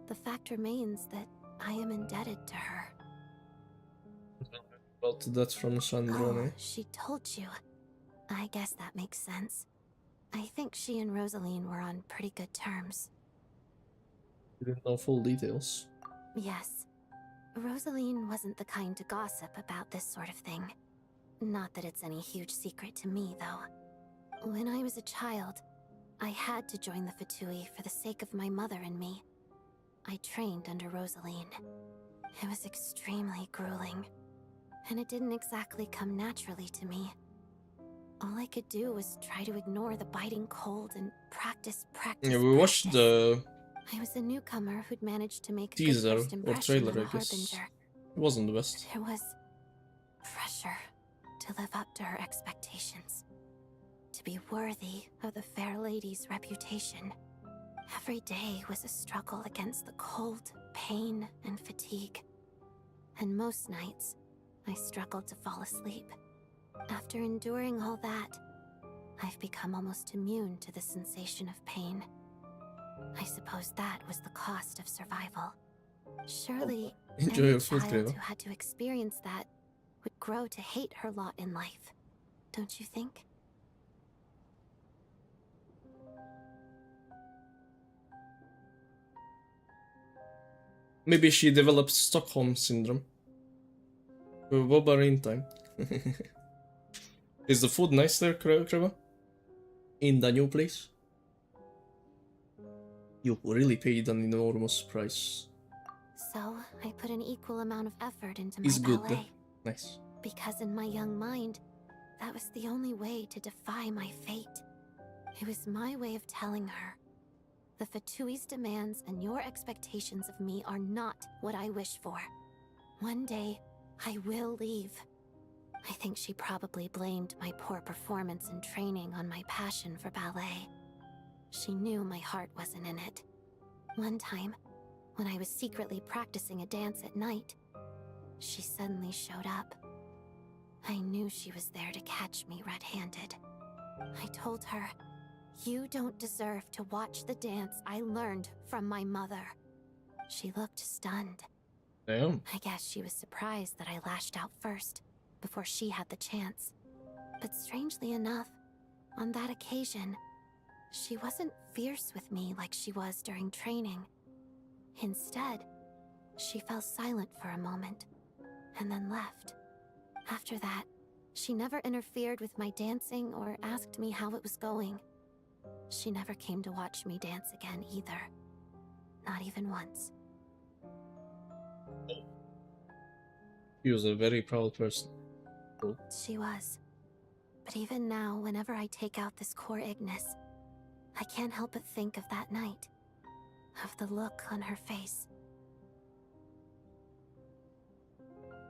the fact remains that I am indebted to her. About that from Sandrone. Oh, she told you. I guess that makes sense. I think she and Rosaline were on pretty good terms. You didn't know full details. Yes. Rosaline wasn't the kind to gossip about this sort of thing. Not that it's any huge secret to me, though. When I was a child, I had to join the Fatui for the sake of my mother and me. I trained under Rosaline. It was extremely grueling, and it didn't exactly come naturally to me. All I could do was try to ignore the biting cold and practice. Yeah, we watched the I was a newcomer who'd managed to make a teaser good first or impression trailer, on I guess. Harbinger. It wasn't the best. There was pressure to live up to her expectations, to be worthy of the fair lady's reputation. Every day was a struggle against the cold, pain, and fatigue. And most nights, I struggled to fall asleep. After enduring all that, I've become almost immune to the sensation of pain. I suppose that was the cost of survival. Surely, Enjoy any your food, child Greva. who had to experience that would grow to hate her lot in life. Don't you think? Maybe she developed Stockholm syndrome. What about in time? Is the food nice there, Kreva? In the new place? You really paid an enormous price. So, I put an equal amount of effort into my It's good. ballet. Nice. Because in my young mind, that was the only way to defy my fate. It was my way of telling her, The Fatui's demands and your expectations of me are not what I wish for. One day, I will leave. I think she probably blamed my poor performance in training on my passion for ballet. She knew my heart wasn't in it. One time, when I was secretly practicing a dance at night, she suddenly showed up. I knew she was there to catch me red-handed. I told her, "You don't deserve to watch the dance I learned from my mother." She looked stunned. Damn. I guess she was surprised that I lashed out first, before she had the chance. But strangely enough, on that occasion, she wasn't fierce with me like she was during training. Instead, she fell silent for a moment, and then left. After that, she never interfered with my dancing or asked me how it was going. She never came to watch me dance again either. Not even once. He was a very proud person. She was. But even now, whenever I take out this core Ignis, I can't help but think of that night. Of the look on her face.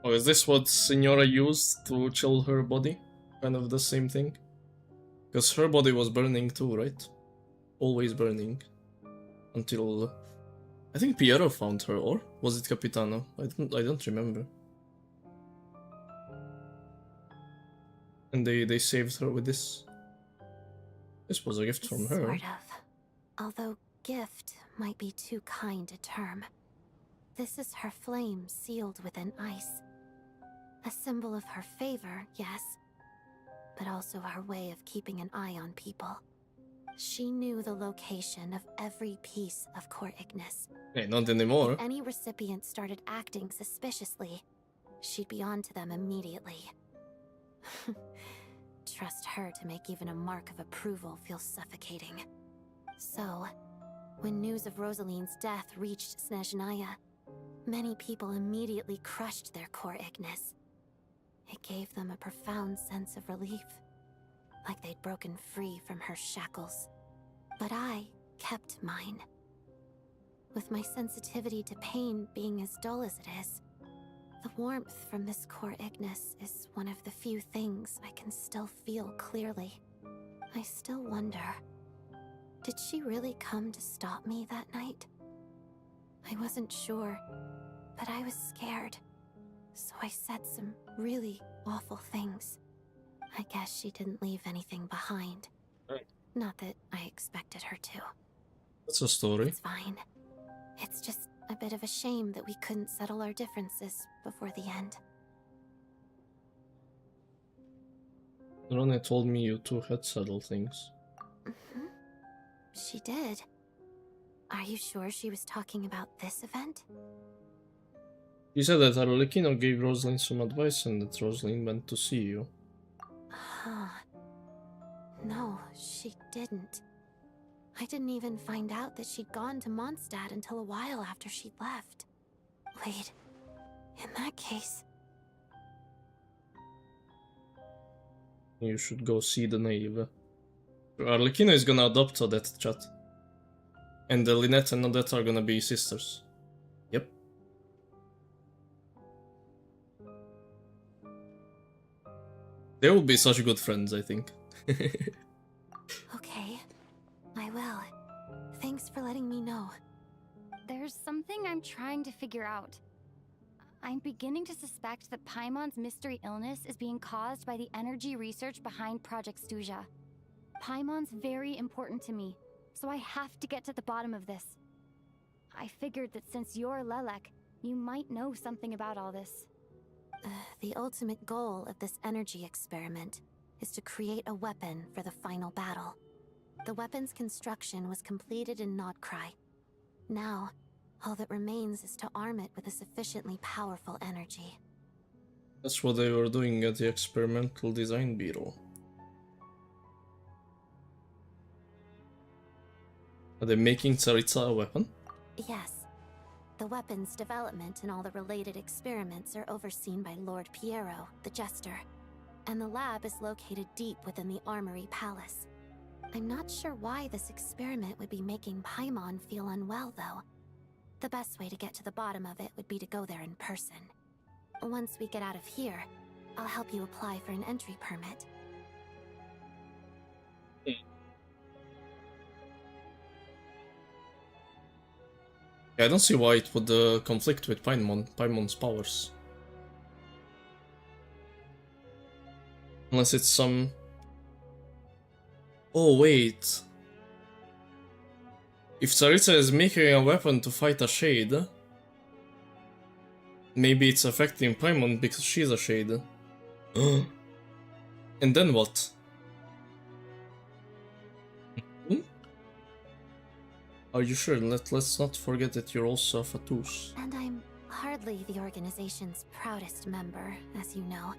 Oh, is this what Signora used to chill her body? Kind of the same thing? Because her body was burning too, right? Always burning. Until... I think Piero found her, or was it Capitano? I don't remember. And they saved her with this. This was a gift from her. Sort of. Although gift might be too kind a term. This is her flame sealed within ice. A symbol of her favor, yes, but also her way of keeping an eye on people. She knew the location of every piece of core Ignis. Hey, not anymore. If any recipient started acting suspiciously, she'd be on to them immediately. Trust her to make even a mark of approval feel suffocating. So, when news of Rosaline's death reached Snezhnaya, many people immediately crushed their core Ignis. It gave them a profound sense of relief, like they'd broken free from her shackles. But I kept mine. With my sensitivity to pain being as dull as it is, the warmth from this core Ignis is one of the few things I can still feel clearly. I still wonder, did she really come to stop me that night? I wasn't sure, but I was scared. So I said some really awful things. I guess she didn't leave anything behind. Right. Not that I expected her to. That's a story. It's fine. It's just a bit of a shame that we couldn't settle our differences before the end. Rone told me you two had settled things. Mm-hmm. She did. Are you sure she was talking about this event? He said that Arlecchino gave Rosalind some advice and that Rosalind went to see you. No, she didn't. I didn't even find out that she'd gone to Mondstadt until a while after she'd left. Wait, in that case... You should go see the naive. Arlecchino is gonna adopt Odette, chat. And Lynette and Odette are gonna be sisters. Yep. They will be such good friends, I think. Okay, I will. Thanks for letting me know. There's something I'm trying to figure out. I'm beginning to suspect that Paimon's mystery illness is being caused by the energy research behind Project Stuja. Paimon's very important to me, so I have to get to the bottom of this. I figured that since you're Lelek, you might know something about all this. The ultimate goal of this energy experiment is to create a weapon for the final battle. The weapon's construction was completed in Nodcry. Now, all that remains is to arm it with a sufficiently powerful energy. That's what they were doing at the Experimental Design Bureau. Are they making Tsaritsa a weapon? Yes. The weapon's development and all the related experiments are overseen by Lord Piero, the Jester, and the lab is located deep within the Armory Palace. I'm not sure why this experiment would be making Paimon feel unwell, though. The best way to get to the bottom of it would be to go there in person. Once we get out of here, I'll help you apply for an entry permit. Yeah, I don't see why it would conflict with Paimon's powers. Unless it's some... Oh, wait. If Tsaritsa is making a weapon to fight a shade, maybe it's affecting Paimon because she's a shade. And then what? Are you sure? Let's not forget that you're also a Fatus. And I'm hardly the organization's proudest member, as you know.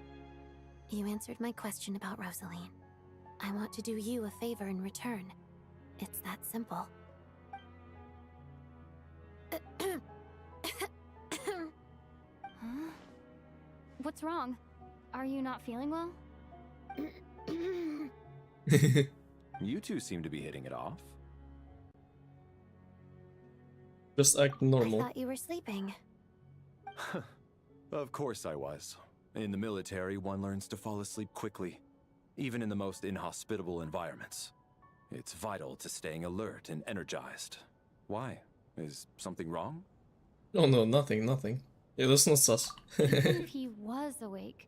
You answered my question about Rosaline. I want to do you a favor in return. It's that simple. Huh? What's wrong? Are you not feeling well? You two seem to be hitting it off. Just act normal. I thought you were sleeping. Of course I was. In the military, one learns to fall asleep quickly, even in the most inhospitable environments. It's vital to staying alert and energized. Why? Is something wrong? Oh no, nothing. Yeah, that's not sus. Even if he was awake,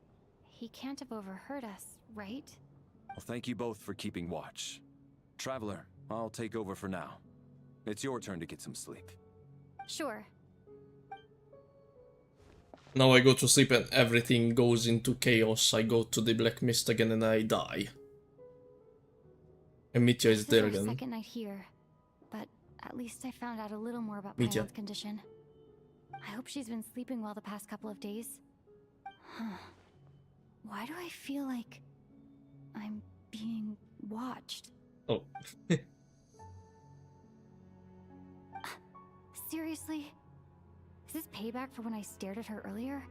he can't have overheard us, right? Well, thank you both for keeping watch. Traveler, I'll take over for now. It's your turn to get some sleep. Sure. Now I go to sleep and everything goes into chaos. I go to the Black Mist again and I die. And Mitya is there This is our again. second night here, but at least I found out a little more about Mitya. Paimon's condition. I hope she's been sleeping well the past couple of days. Huh. Why do I feel like I'm being watched? Oh. Seriously? Is this payback for when I stared at her earlier?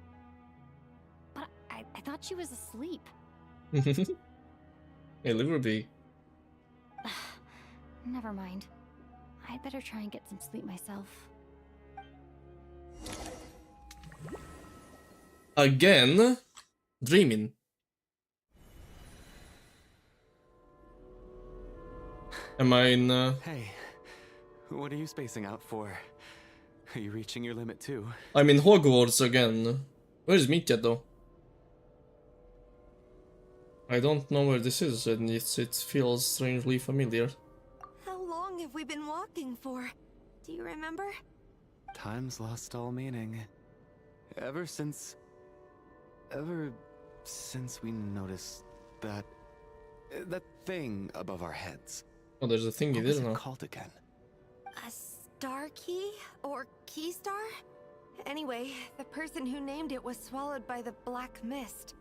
But I thought she was asleep. Hey, Liverby. Never mind. I'd better try and get some sleep myself. Again? Dreaming. Am I in... Hey, what are you spacing out for? Are you reaching your limit too? I'm in Hogwarts again. Where's Mitya though? I don't know where this is and it feels strangely familiar. How long have we been walking for? Do you remember? Time's lost all meaning. Ever since we noticed that thing above our heads. Oh, there's a thingy What was there it now. called again? A star key? Or key star? Anyway, the person who named it was swallowed by the black mist.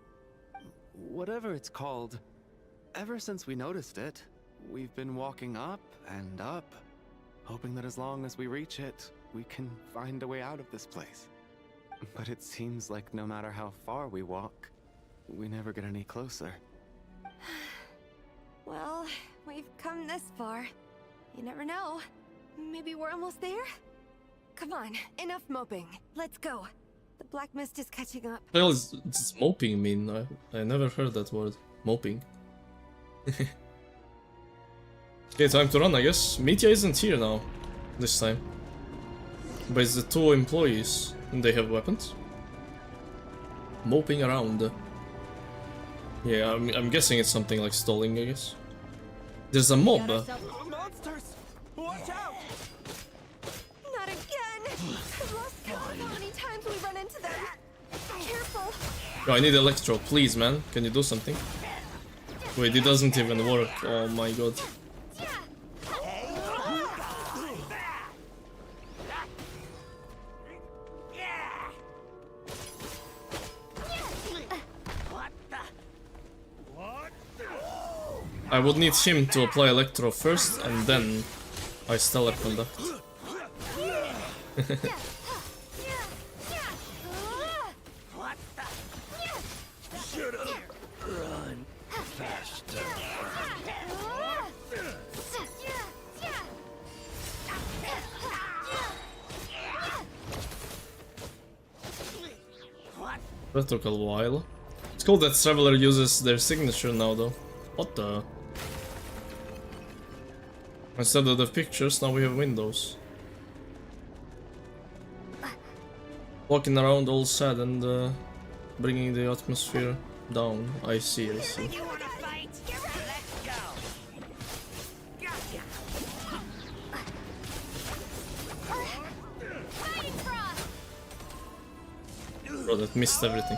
Whatever it's called, ever since we noticed it, we've been walking up and up, hoping that as long as we reach it, we can find a way out of this place. But it seems like no matter how far we walk, we never get any closer. Well, we've come this far. You never know. Maybe we're almost there? Come on, enough moping. Let's go. The black mist is catching up. What the hell does moping mean? I never heard that word. Moping. Okay, time to run, I guess. Mitya isn't here now. This time. But it's the two employees. And they have weapons. Moping around. Yeah, I'm guessing it's something like stalling, I guess. There's a mob. Monsters! Watch out! Not again! I've lost count of how many times we run into them. Careful! Oh, I need Electro, please, man. Can you do something? Wait, it doesn't even work. Oh my god. I would need him to apply Electro first, and then I Stellar Conduct. Run faster. That took a while. It's cool that Traveler uses their signature now though. What the? Instead of the pictures, now we have windows. Walking around all sad and bringing the atmosphere down. I see, I see. You wanna fight? Let's go. Gotcha. Fighting frost! Bro, that missed everything.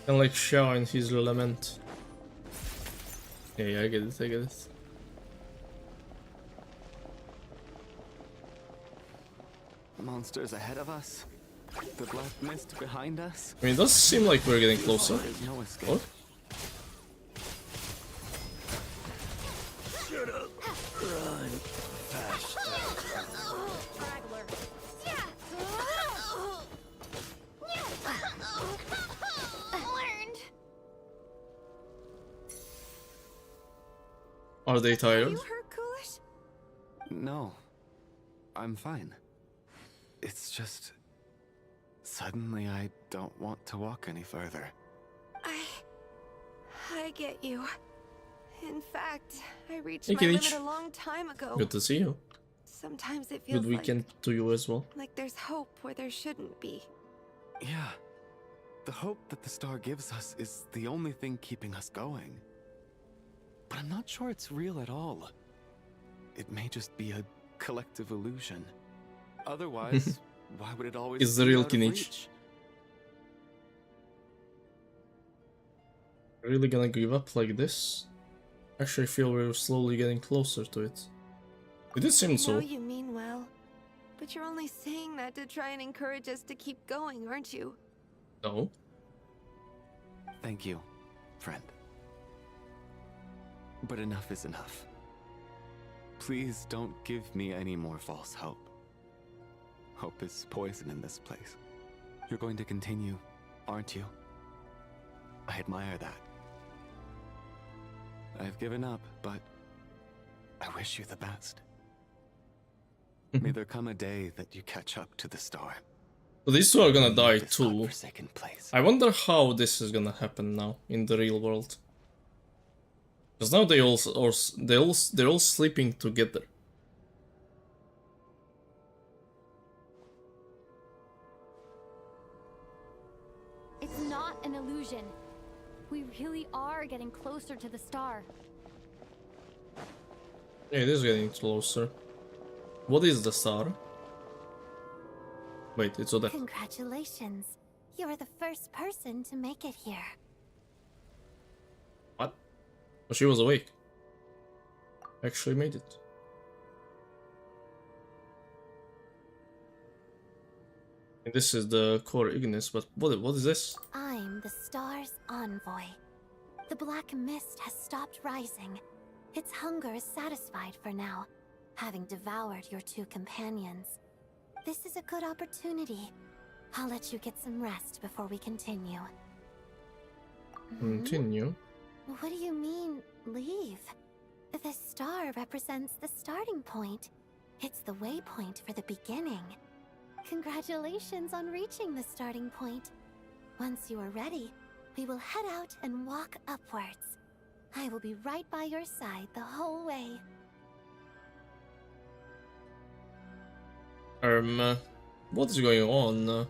Kinda like Xiao in his lament. Yeah, I get it, I get it. Monsters ahead of us. The black mist behind us. I mean, it does seem like we're getting closer. There's no escape. Or? Shut up. Run faster. Learned. Are they Are tired? you hurt, Coolish? No. I'm fine. It's just... Suddenly I don't want to walk any further. I get you. In fact, I reached Hey, my Kinich. limit a long time ago. Good to see you. Sometimes it feels Good weekend to you as well. like there's hope where there shouldn't be. Yeah. The hope that the star gives us is the only thing keeping us going. But I'm not sure it's real at all. It may just be a collective illusion. Otherwise, why would it always Is the be real out of Kinich. reach? Really gonna give up like this? Actually, I feel we're slowly getting closer to it. It did seem I know so. you mean well, but you're only saying that to try and encourage us to keep going, aren't you? No. Thank you, friend. But enough is enough. Please don't give me any more false hope. Hope is poison in this place. You're going to continue, aren't you? I admire that. I've given up, but I wish you the best. May there come a day that you catch up to the star. So these two are gonna die This too. godforsaken place. I wonder how this is gonna happen now in the real world. Because now they're all sleeping together. It's not an illusion. We really are getting closer to the star. Yeah, it is getting closer. What is the star? Wait, it's Odette. Congratulations. You're the first person to make it here. What? Oh, she was awake. Actually made it. And this is the core Ignis, but what is this? I'm the star's envoy. The black mist has stopped rising. Its hunger is satisfied for now, having devoured your two companions. This is a good opportunity. I'll let you get some rest before we continue. Continue. What do you mean, leave? The star represents the starting point. It's the waypoint for the beginning. Congratulations on reaching the starting point. Once you are ready, we will head out and walk upwards. I will be right by your side the whole way. What is going on?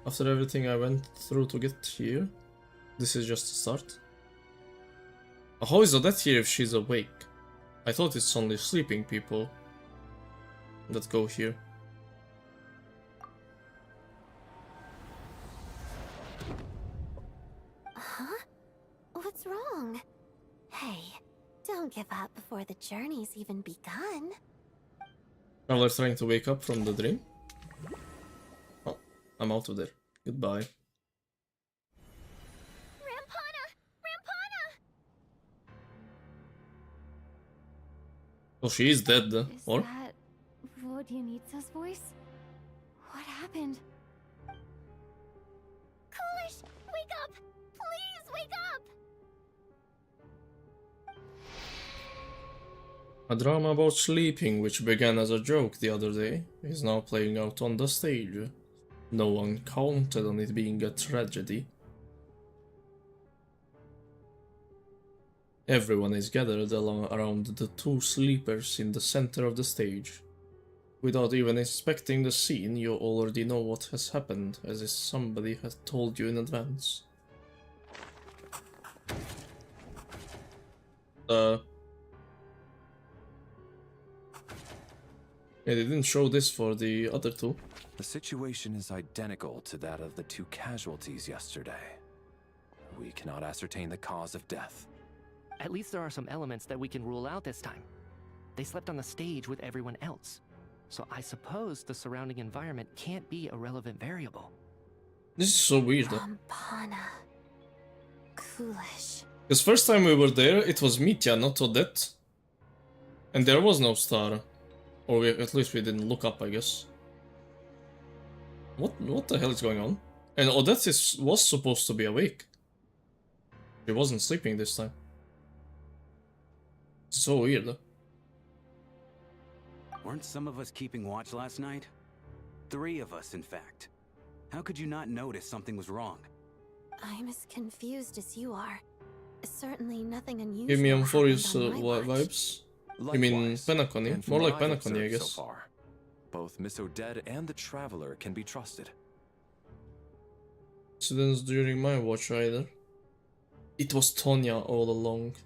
After everything I went through to get here, this is just a start. How is Odette here if she's awake? I thought it's only sleeping people that go here. Huh? What's wrong? Hey, don't give up before the journey's even begun. Traveler trying to wake up from the dream? Oh, I'm out of there. Goodbye. Rampana! Rampana! Oh, she is dead. Is Or? that Vodyanitsa's voice? What happened? Coolish, wake up! Please wake up! A drama about sleeping, which began as a joke the other day, is now playing out on the stage. No one counted on it being a tragedy. Everyone is gathered around the two sleepers in the center of the stage. Without even inspecting the scene, you already know what has happened, as if somebody had told you in advance. Yeah, they didn't show this for the other two. The situation is identical to that of the two casualties yesterday. We cannot ascertain the cause of death. At least there are some elements that we can rule out this time. They slept on the stage with everyone else. So I suppose the surrounding environment can't be a relevant variable. This is so weird. Rampana. Coolish. Because first time we were there, it was Mitya, not Odette. And there was no star. Or at least we didn't look up, I guess. What the hell is going on? And Odette was supposed to be awake. She wasn't sleeping this time. So weird. Weren't some of us keeping watch last night? 3 of us, in fact. How could you not notice something was wrong? I'm as confused as you are. Certainly nothing unusual. Give me Euphorious happened on my watch. vibes. You mean Penacony? More like Penacony, I guess. So far, both Miss Odette and the Traveler can be trusted. Incidents during my watch either. It was Tonya all along.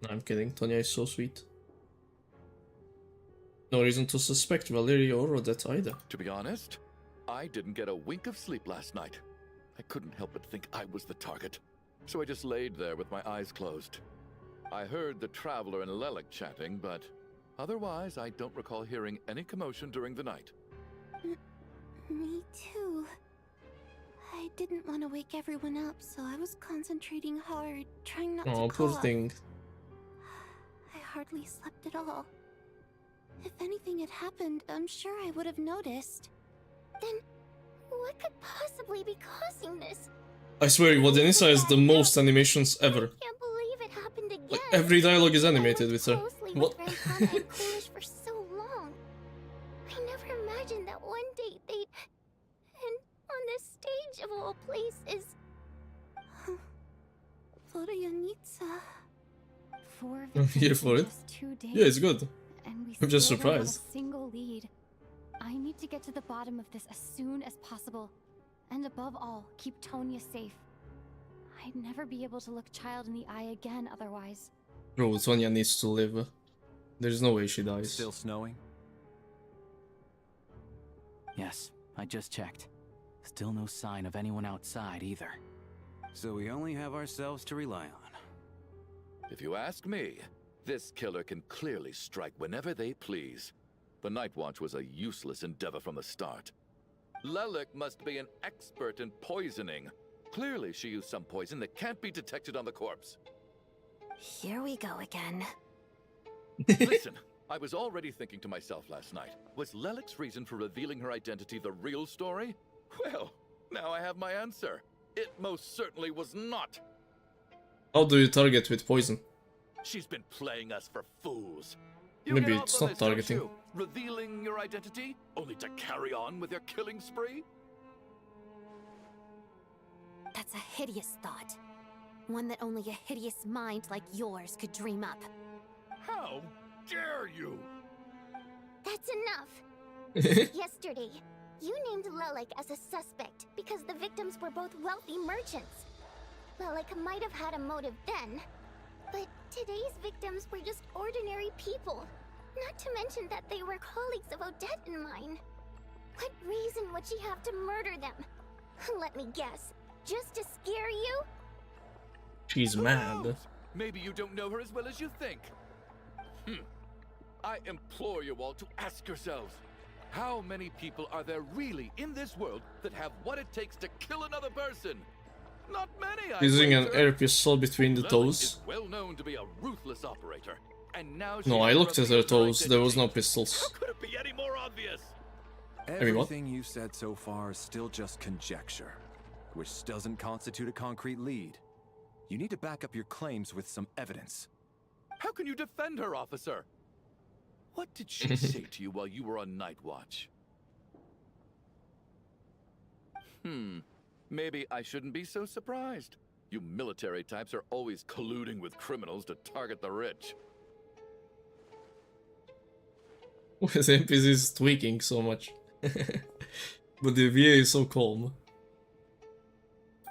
No, I'm kidding. Tonya is so sweet. No reason to suspect Valeria or Odette either. To be honest, I didn't get a wink of sleep last night. I couldn't help but think I was the target, so I just laid there with my eyes closed. I heard the Traveler and Lelek chatting, but otherwise I don't recall hearing any commotion during the night. Me too. I didn't want to wake everyone up, so I was concentrating hard, trying not Oh, to poor cough. thing. I hardly slept at all. If anything had happened, I'm sure I would have noticed. Then, what could possibly be causing this? I swear, Vodyanisa has the most animations ever. I can't believe it happened again. Like, every dialogue is animated with her. Closely What? with Rampana and Coolish for so long. I never imagined that one day they'd... And on the stage of all places... Vodyanitsa. 4 I'm victims here for in it. just 2 days. Yeah, it's good. And we I'm just still don't have surprised. a single lead. I need to get to the bottom of this as soon as possible. And above all, keep Tonya safe. I'd never be able to look Child in the eye again otherwise. Bro, Tonya needs to live. There's no way she dies. Still snowing? Yes, I just checked. Still no sign of anyone outside either. So we only have ourselves to rely on. If you ask me, this killer can clearly strike whenever they please. The Night Watch was a useless endeavor from the start. Lelek must be an expert in poisoning. Clearly she used some poison that can't be detected on the corpse. Here we go again. Listen, I was already thinking to myself last night, was Lelek's reason for revealing her identity the real story? Well, now I have my answer. It most certainly was not. How do you target with poison? She's been playing us for fools. You Maybe get it's off on not this, don't targeting. you? Revealing your identity, only to carry on with your killing spree? That's a hideous thought. One that only a hideous mind like yours could dream up. How dare you? That's enough. Yesterday, you named Lelek as a suspect because the victims were both wealthy merchants. Lelek might have had a motive then, but today's victims were just ordinary people. Not to mention that they were colleagues of Odette and mine. What reason would she have to murder them? Let me guess. Just to scare you? She's Who mad. knows? Maybe you don't know her as well as you think. I implore you all to ask yourselves, how many people are there really in this world that have what it takes to kill another person? Not many, I Using an wager. air pistol between the Lelek toes. is well known to be a ruthless operator, and now No, I looked at her toes. There was no pistols. How could it be any more obvious? mean, what? Everything you've said so far is still just conjecture, which doesn't constitute a concrete lead. You need to back up your claims with some evidence. How can you defend her, officer? What did she say to you while you were on night watch? Maybe I shouldn't be so surprised. You military types are always colluding with criminals to target the rich. His NPC is tweaking so much. But the VA is so calm.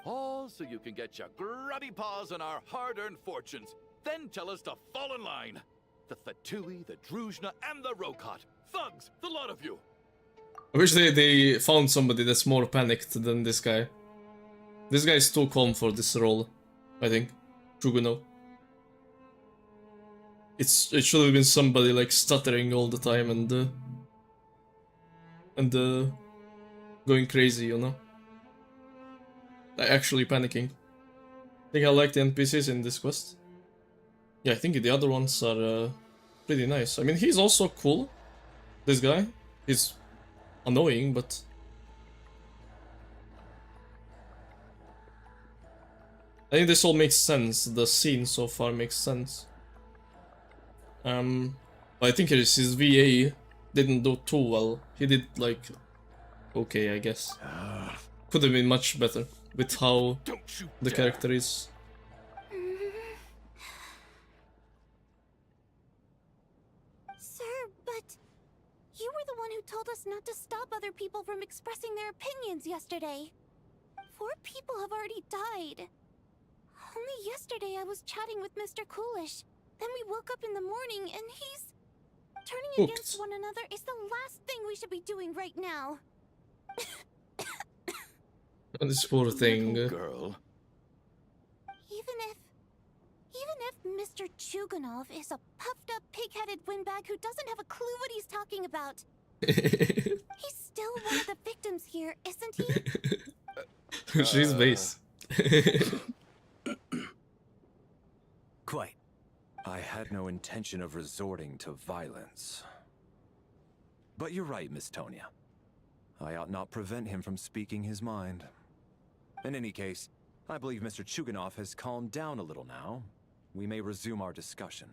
All so you can get your grubby paws on our hard-earned fortunes. Then tell us to fall in line. The Fatui, the Druzhna, and the Rokot. Thugs, the lot of you. I wish they found somebody that's more panicked than this guy. This guy is too calm for this role, I think. Chugunov. It should have been somebody like stuttering all the time and going crazy, you know? Like actually panicking. I think I like the NPCs in this quest. Yeah, I think the other ones are pretty nice. I mean, he's also cool. This guy. He's annoying, but... I think this all makes sense. The scene so far makes sense. I think his VA didn't do too well. He did like... okay, I guess. Could have been much better with how the character is. Sir, but you were the one who told us not to stop other people from expressing their opinions yesterday. 4 people have already died. Only yesterday I was chatting with Mr. Coolish. Then we woke up in the morning and he's... turning against one another is the last thing we should be doing right now. This poor thing. Girl. Even if Mr. Chugunov is a puffed up pig-headed windbag who doesn't have a clue what he's talking about. He's still one of the victims here, isn't he? She's base. Quite. I had no intention of resorting to violence. But you're right, Miss Tonia. I ought not prevent him from speaking his mind. In any case, I believe Mr. Chugunov has calmed down a little now. We may resume our discussion.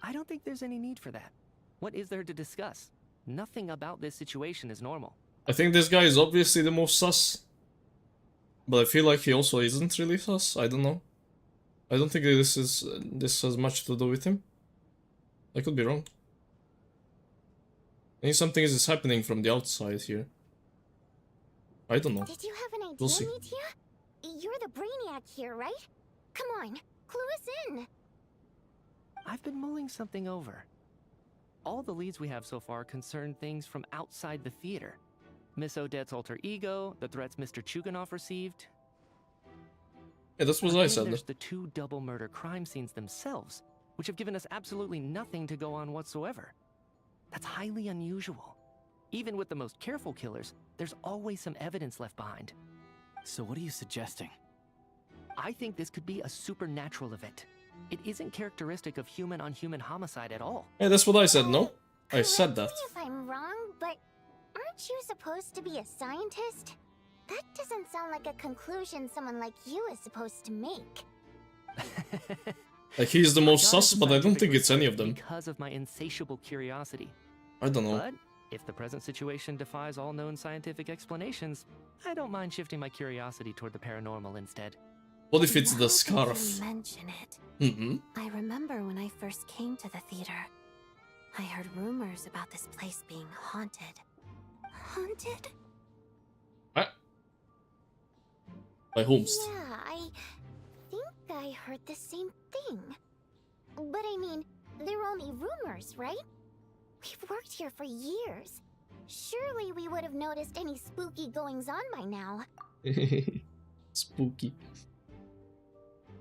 I don't think there's any need for that. What is there to discuss? Nothing about this situation is normal. I think this guy is obviously the most sus. But I feel like he also isn't really sus. I don't know. I don't think this has much to do with him. I could be wrong. I think something is happening from the outside here. I don't know. Did you have an idea, We'll see. Mitya? You're the brainiac here, right? Come on, clue us in. I've been mulling something over. All the leads we have so far concern things from outside the theater. Miss Odette's alter ego, the threats Mr. Chugunov received. Yeah, that's what But I then said. there's the 2 double murder crime scenes themselves, which have given us absolutely nothing to go on whatsoever. That's highly unusual. Even with the most careful killers, there's always some evidence left behind. So what are you suggesting? I think this could be a supernatural event. It isn't characteristic of human-on-human homicide at all. Yeah, that's what I said, no? I said that. Correct me if I'm wrong, but aren't you supposed to be a scientist? That doesn't sound like a conclusion someone like you is supposed to make. Like, he's the most I got sus, into but I don't think scientific it's any of research them. Because of my insatiable curiosity. I don't know. But if the present situation defies all known scientific explanations, I don't mind shifting my curiosity toward the paranormal instead. What if it's the Now that scarf? you mention it, Mm-hmm. I remember when I first came to the theater. I heard rumors about this place being haunted. Haunted? By whomst? Yeah, I think I heard the same thing. But I mean, they're only rumors, right? We've worked here for years. Surely we would have noticed any spooky goings-on by now. Spooky.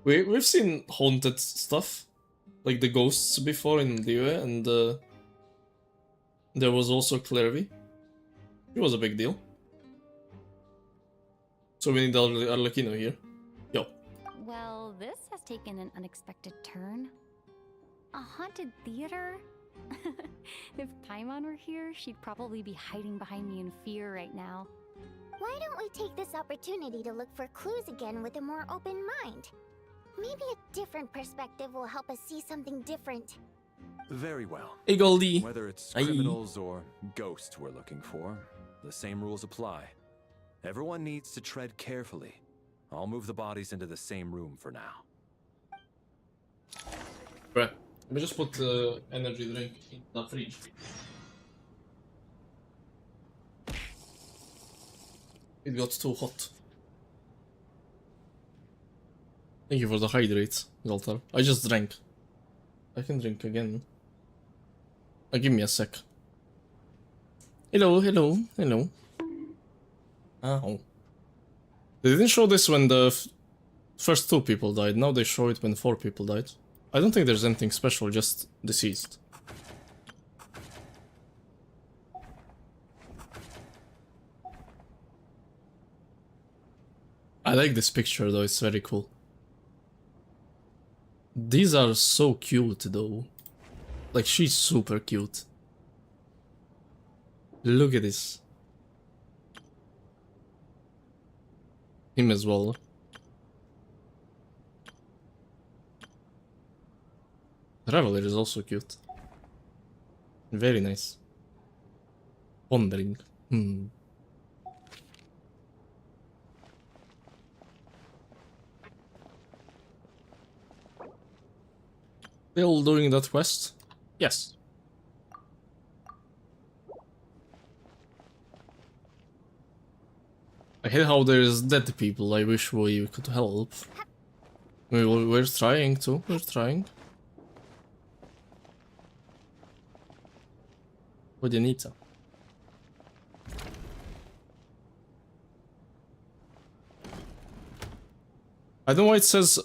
We've seen haunted stuff, like the ghosts before in the UA, and there was also Clervy. It was a big deal. So we need Arlecchino here. Yo. Well, this has taken an unexpected turn. A haunted theater? If Paimon were here, she'd probably be hiding behind me in fear right now. Why don't we take this opportunity to look for clues again with a more open mind? Maybe a different perspective will help us see something different. Very well. Hey Goldie. Whether it's Aye. criminals or ghosts we're looking for, the same rules apply. Everyone needs to tread carefully. I'll move the bodies into the same room for now. Bruh. Let me just put the energy drink in the fridge. It got too hot. Thank you for the hydrate, Zoltar. I just drank. I can drink again. Give me a sec. Hello, hello, hello. Ow. They didn't show this when the first 2 people died. Now they show it when 4 people died. I don't think there's anything special, just deceased. I like this picture though, it's very cool. These are so cute though. Like, she's super cute. Look at this. Him as well. Traveler is also cute. Very nice. Pondering. Still doing that quest? Yes. I hate how there's dead people. I wish we could help. We're trying to. We're trying. What do you need to? I don't know why it says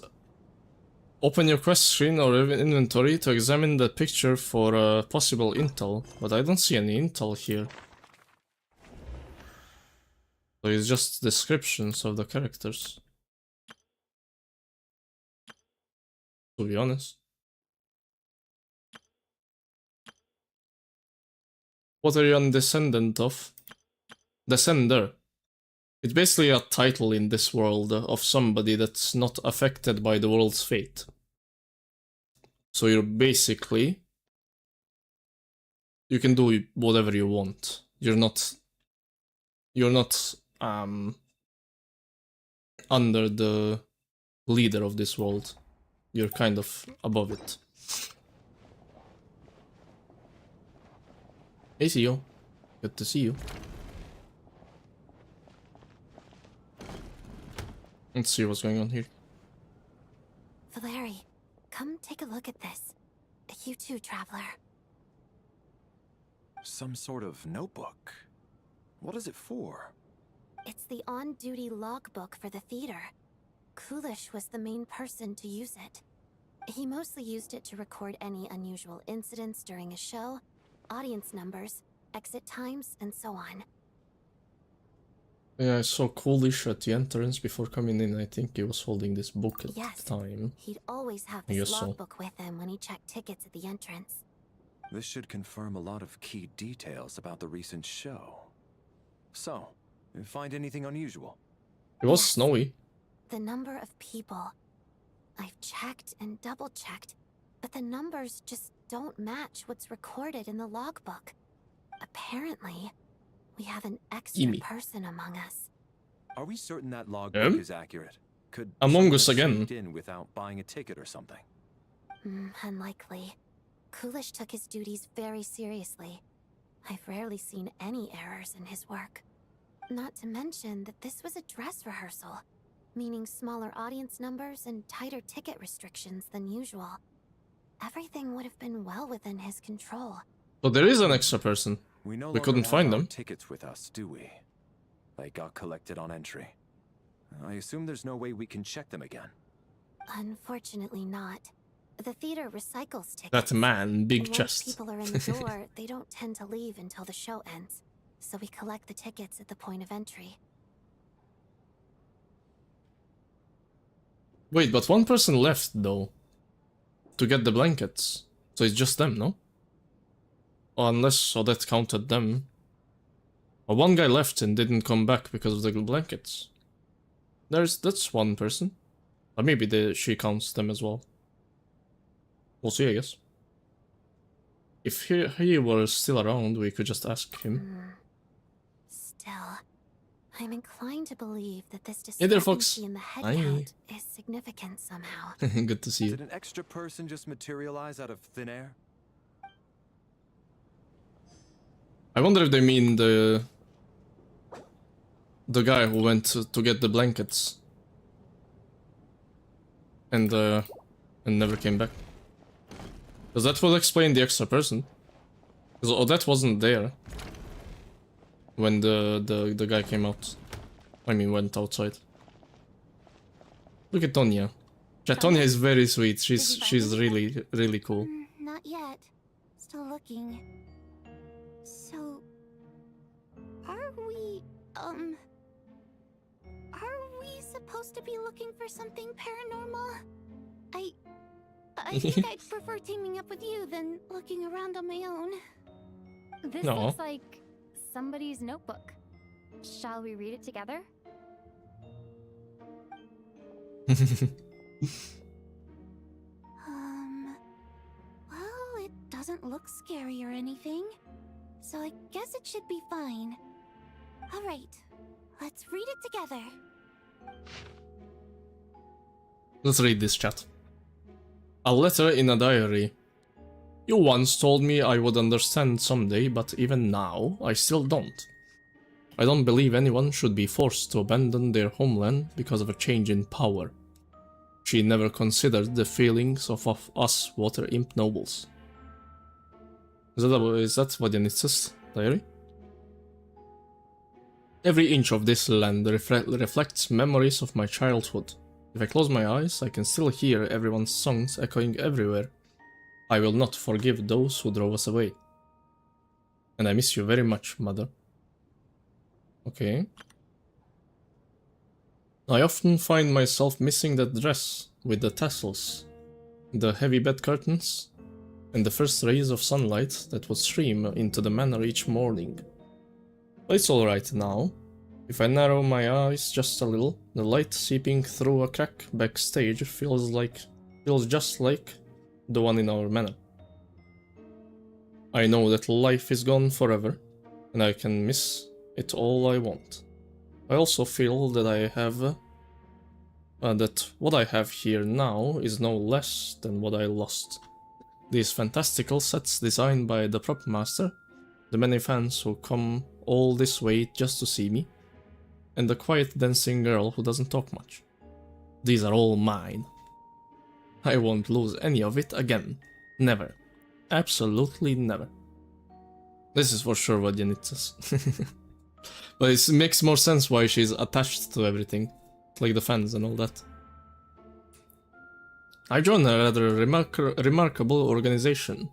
open your quest screen or inventory to examine the picture for possible intel, but I don't see any intel here. So it's just descriptions of the characters. To be honest. What are you a descendant of? Descender. It's basically a title in this world of somebody that's not affected by the world's fate. So you're basically... You can do whatever you want. You're not under the leader of this world. You're kind of above it. Hey, CEO. Good to see you. Let's see what's going on here. Valeri, come take a look at this. You too, Traveler. Some sort of notebook. What is it for? It's the on-duty logbook for the theater. Kulish was the main person to use it. He mostly used it to record any unusual incidents during a show, audience numbers, exit times, and so on. Yeah, I saw Coolish at the entrance before coming in. I think he was holding this book at the time. He'd always have this logbook with him when he checked tickets at the entrance. This should confirm a lot of key details about the recent show. So, you find anything unusual? It was snowy. The number of people. I've checked and double-checked, but the numbers just don't match what's recorded in the logbook. Apparently, we have an extra person among us. Are we certain that logbook is accurate? Could Among Us someone have again. sneaked in without buying a ticket or something? Unlikely. Kulish took his duties very seriously. I've rarely seen any errors in his work. Not to mention that this was a dress rehearsal, meaning smaller audience numbers and tighter ticket restrictions than usual. Everything would have been well within his control. But there is an extra person. We no We longer couldn't have find our them. tickets with us, do we? They got collected on entry. I assume there's no way we can check them again. Unfortunately not. The theater recycles tickets. That man, big Once chest. people are in the door, they don't tend to leave until the show ends. So we collect the tickets at the point of entry. Wait, but one person left though. To get the blankets. So it's just them, no? Or unless Odette counted them. Well, one guy left and didn't come back because of the blankets. That's one person. Or maybe she counts them as well. We'll see, I guess. If he were still around, we could just ask him. Still, I'm inclined to believe that this Hey there, Fox. discrepancy in the head Hi. count is significant somehow. Good to see you. Did an extra person just materialize out of thin air? I wonder if they mean the guy who went to get the blankets and never came back. Because that would explain the extra person. Because Odette wasn't there when the guy came out. I mean, went outside. Look at Tonya. Yeah, Tonya is very sweet. She's really cool. Not yet. Still looking. So, are we supposed to be looking for something paranormal? I think I'd prefer teaming up with you than looking around on my own. This No. looks like somebody's notebook. Shall we read it together? Well, it doesn't look scary or anything, so I guess it should be fine. Alright, let's read it together. Let's read this chat. A letter in a diary. You once told me I would understand someday, but even now, I still don't. I don't believe anyone should be forced to abandon their homeland because of a change in power. She never considered the feelings of us water imp nobles. Is that Vodyanitsa's diary? Every inch of this land reflects memories of my childhood. If I close my eyes, I can still hear everyone's songs echoing everywhere. I will not forgive those who drove us away. And I miss you very much, mother. Okay. I often find myself missing that dress with the tassels, the heavy bed curtains, and the first rays of sunlight that would stream into the manor each morning. But it's alright now. If I narrow my eyes just a little, the light seeping through a crack backstage feels just like the one in our manor. I know that life is gone forever, and I can miss it all I want. I also feel that that what I have here now is no less than what I lost. These fantastical sets designed by the prop master, the many fans who come all this way just to see me, and the quiet dancing girl who doesn't talk much. These are all mine. I won't lose any of it again. Never. Absolutely never. This is for sure what Janitsa's. But it makes more sense why she's attached to everything. Like the fans and all that. I joined a rather remarkable organization,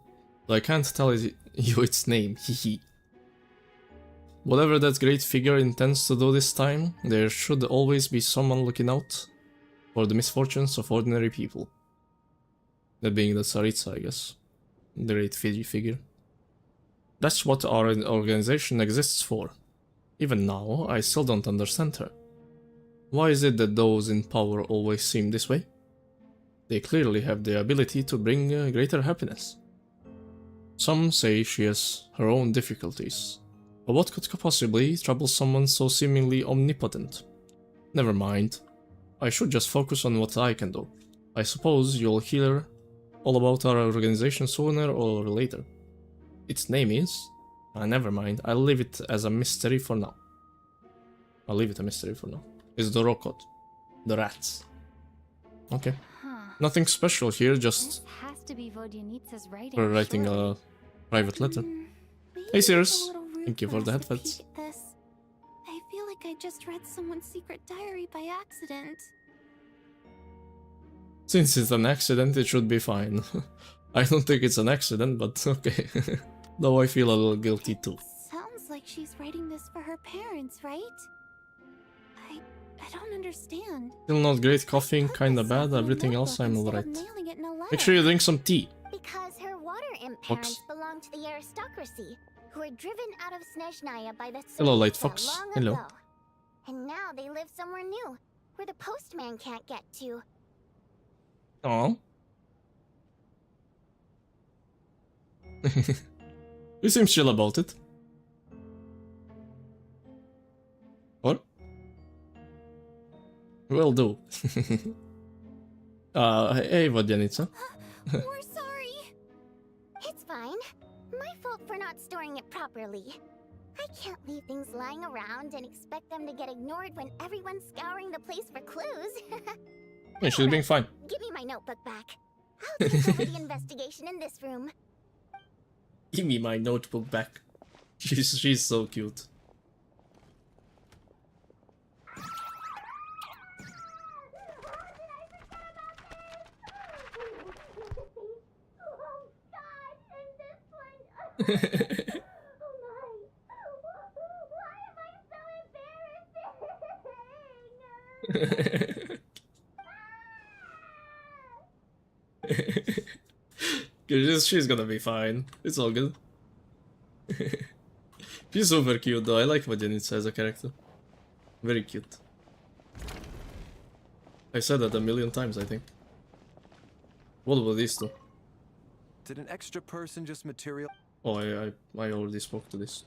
though I can't tell you its name, hehe. Whatever that great figure intends to do this time, there should always be someone looking out for the misfortunes of ordinary people. That being the Tsaritsa, I guess. The great figure. That's what our organization exists for. Even now, I still don't understand her. Why is it that those in power always seem this way? They clearly have the ability to bring greater happiness. Some say she has her own difficulties. But what could possibly trouble someone so seemingly omnipotent? Never mind. I should just focus on what I can do. I suppose you'll hear all about our organization sooner or later. Its name is... never mind, I'll leave it as a mystery for now. It's the Rokot. The rats. Okay. Nothing special here, just... This has to be Vodyanitsa's writing. we're writing a private letter. Hey Cirrus! Thank you for the headphones. I feel like I just read someone's secret diary by accident. Since it's an accident, it should be fine. I don't think it's an accident, but okay. Though I feel a little guilty too. Sounds like she's writing this for her parents, right? I don't understand. Still not great, coughing, kinda bad, everything else I'm alright. Make sure you drink some tea. Because her water parents belonged to the aristocracy, who were driven out of Snezhnaya by the Hello, Light Tsarista Fox. long Hello. ago. And now they live somewhere new, where the postman can't get to. Oh. He seems chill about it. What? Will do. Hey, Vodyanica. We're sorry. It's fine. My fault for not storing it properly. I can't leave things lying around and expect them to get ignored when everyone's scouring the place for clues. Yeah, she's being fine. Give me my notebook back. I'll take over the investigation in this room. Give me my notebook back. She's so cute. She's gonna be fine. It's all good. She's super cute though. I like Vodyanica as a character. Very cute. I said that a million times, I think. What about these two? Did an extra person just material? Oh, I already spoke to this.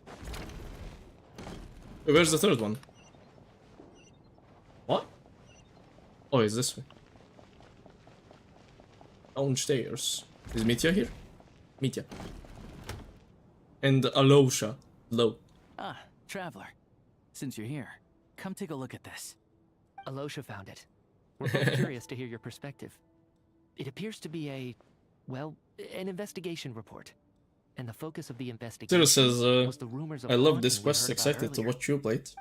Wait, where's the third one? What? Oh, it's this way. Downstairs. Is Mitya here? Mitya. And Alosha. Low. Ah, traveler. Since you're here, come take a look at this. Alosha found it. We're both curious to hear your perspective. It appears to be well, an investigation report. And the focus of the investigation Zero says, was the rumors of I love haunting this we quest, heard about excited to earlier. watch you play it.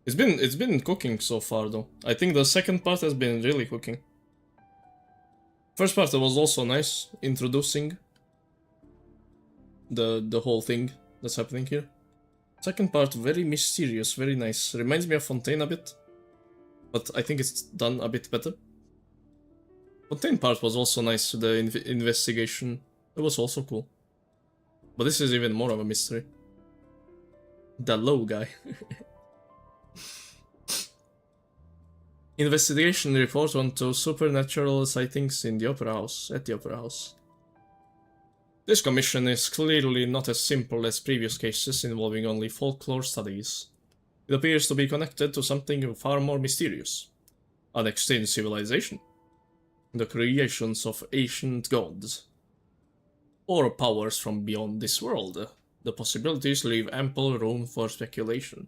It's been cooking so far though. I think the second part has been really cooking. First part was also nice, introducing the whole thing that's happening here. Second part, very mysterious, very nice. Reminds me of Fontaine a bit, but I think it's done a bit better. Fontaine part was also nice, the investigation, it was also cool. But this is even more of a mystery. The low guy. Investigation report onto supernatural sightings in the Opera House, at the Opera House. This commission is clearly not as simple as previous cases involving only folklore studies. It appears to be connected to something far more mysterious. An extinct civilization. The creations of ancient gods. Or powers from beyond this world. The possibilities leave ample room for speculation.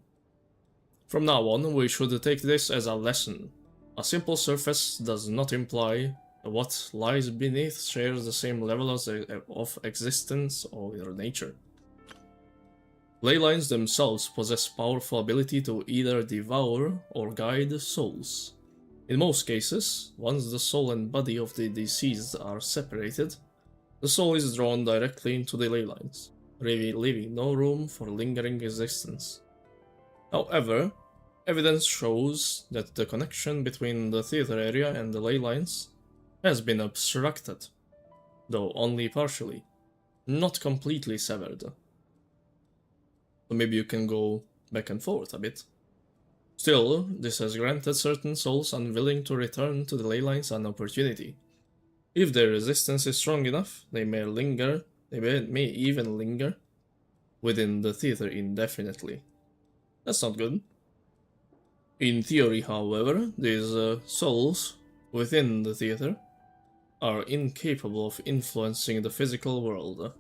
From now on, we should take this as a lesson. A simple surface does not imply what lies beneath shares the same level of existence or nature. Ley lines themselves possess powerful ability to either devour or guide souls. In most cases, once the soul and body of the deceased are separated, the soul is drawn directly into the ley lines, leaving no room for lingering existence. However, evidence shows that the connection between the theater area and the ley lines has been obstructed, though only partially, not completely severed. So maybe you can go back and forth a bit. Still, this has granted certain souls unwilling to return to the ley lines an opportunity. If their resistance is strong enough, they may even linger within the theater indefinitely. That's not good. In theory, however, these souls within the theater are incapable of influencing the physical world.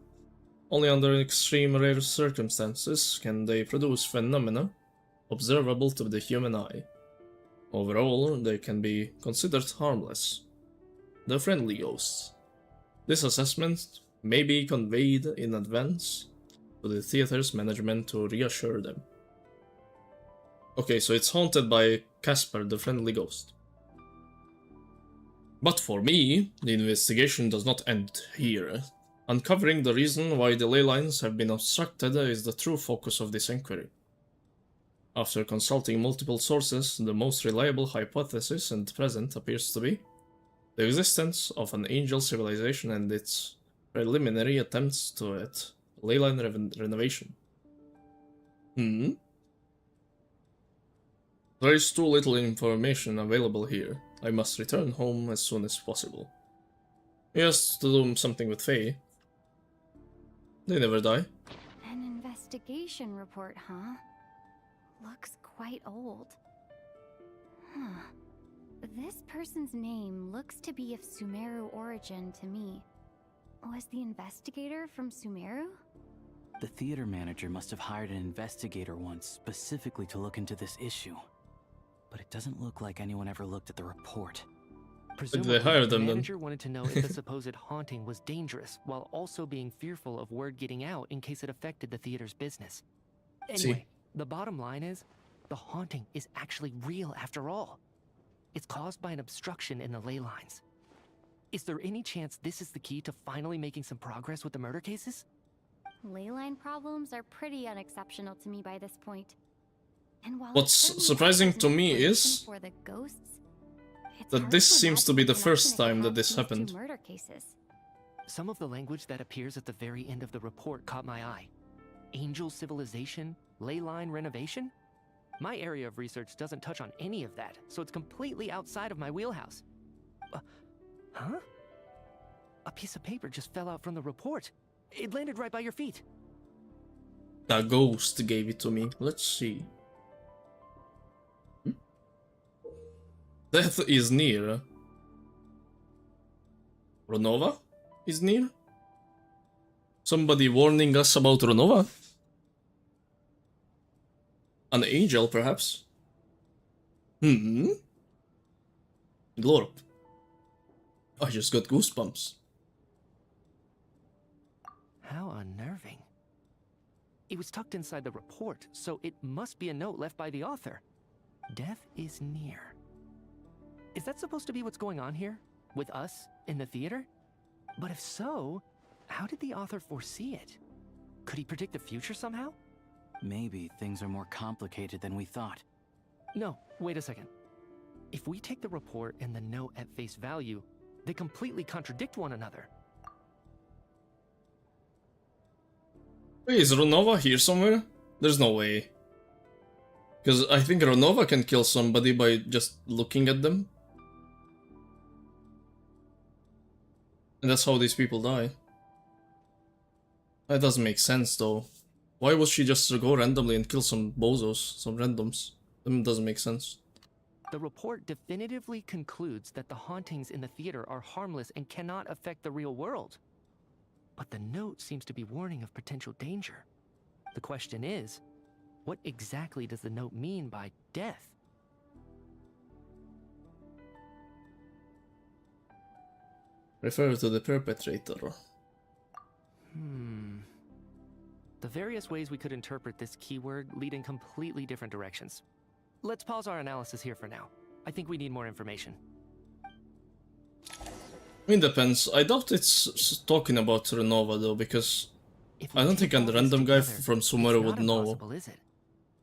Only under extreme rare circumstances can they produce phenomena observable to the human eye. Overall, they can be considered harmless. The friendly ghosts. This assessment may be conveyed in advance to the theater's management to reassure them. Okay, so it's haunted by Casper, the friendly ghost. But for me, the investigation does not end here. Uncovering the reason why the ley lines have been obstructed is the true focus of this inquiry. After consulting multiple sources, the most reliable hypothesis at present appears to be the existence of an angel civilization and its Preliminary attempts to it. Leyline renovation. There is too little information available here. I must return home as soon as possible. He has to do something with Faye. They never die. An investigation report, huh? Looks quite old. Huh. This person's name looks to be of Sumeru origin to me. Was the investigator from Sumeru? The theater manager must have hired an investigator once specifically to look into this issue. But it doesn't look like anyone ever looked at the report. Presumably, they hired them the then. manager wanted to know if the supposed haunting was dangerous, while also being fearful of word getting out in case it affected the theater's business. Anyway, the bottom line is, the haunting is actually real after all. It's caused by an obstruction in the ley lines. Is there any chance this is the key to finally making some progress with the murder cases? Leyline problems are pretty unexceptional to me by this point. And while What's surprising to me is for the ghosts, that this seems to be the first time that this happened. Murder cases. Some of the language that appears at the very end of the report caught my eye. Angel civilization, leyline renovation? My area of research doesn't touch on any of that, so it's completely outside of my wheelhouse. Huh? A piece of paper just fell out from the report. It landed right by your feet. A ghost gave it to me. Let's see. Death is near. Ronova is near? Somebody warning us about Ronova? An angel, perhaps? Glorp. I just got goosebumps. How unnerving. It was tucked inside the report, so it must be a note left by the author. Death is near. Is that supposed to be what's going on here? With us, in the theater? But if so, how did the author foresee it? Could he predict the future somehow? Maybe things are more complicated than we thought. No, wait a second. If we take the report and the note at face value, they completely contradict one another. Wait, is Ronova here somewhere? There's no way. Because I think Ronova can kill somebody by just looking at them. And that's how these people die. That doesn't make sense though. Why would she just go randomly and kill some bozos, some randoms? That doesn't make sense. The report definitively concludes that the hauntings in the theater are harmless and cannot affect the real world. But the note seems to be warning of potential danger. The question is, what exactly does the note mean by death? Refer to the perpetrator. The various ways we could interpret this keyword lead in completely different directions. Let's pause our analysis here for now. I think we need more information. I mean, depends. I doubt it's talking about Renova though, because I don't think a random guy from Sumeru would know. Is it?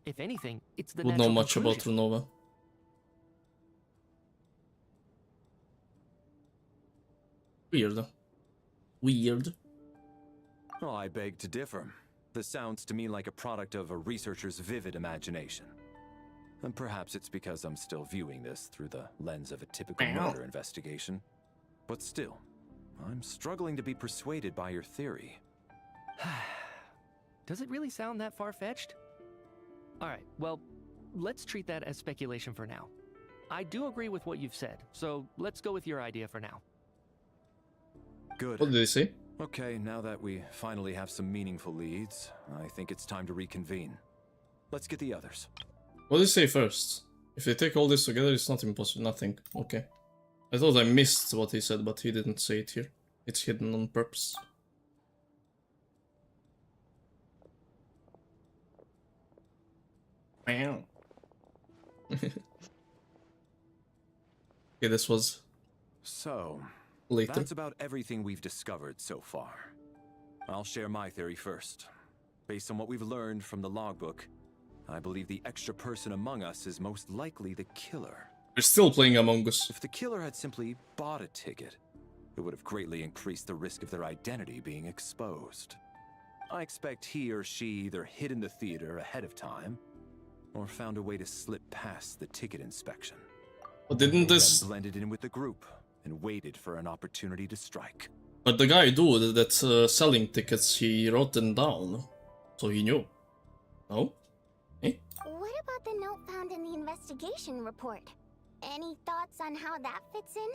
If anything, it's the would know natural much about conclusion. Renova. Weird. Weird. Oh, I beg to differ. This sounds to me like a product of a researcher's vivid imagination. And perhaps it's because I'm still viewing this through the lens of a typical murder investigation. But still, I'm struggling to be persuaded by your theory. Does it really sound that far-fetched? Alright, well, let's treat that as speculation for now. I do agree with what you've said, so let's go with your idea for now. Good. What did they say? Okay, now that we finally have some meaningful leads, I think it's time to reconvene. Let's get the others. What did he say first? If they take all this together, it's not impossible. Nothing. Okay. I thought I missed what he said, but he didn't say it here. It's hidden on purpose. Wow. Okay, this was So, later. that's about everything we've discovered so far. I'll share my theory first. Based on what we've learned from the logbook, I believe the extra person among us is most likely the killer. We're still playing Among Us. If the killer had simply bought a ticket, It would have greatly increased the risk of their identity being exposed. I expect he or she either hid in the theater ahead of time, or found a way to slip past the ticket inspection. But didn't this... Then blended in with the group and waited for an opportunity to strike. But the guy dude that's selling tickets, he wrote them down, so he knew. No? Eh? What about the note found in the investigation report? Any thoughts on how that fits in?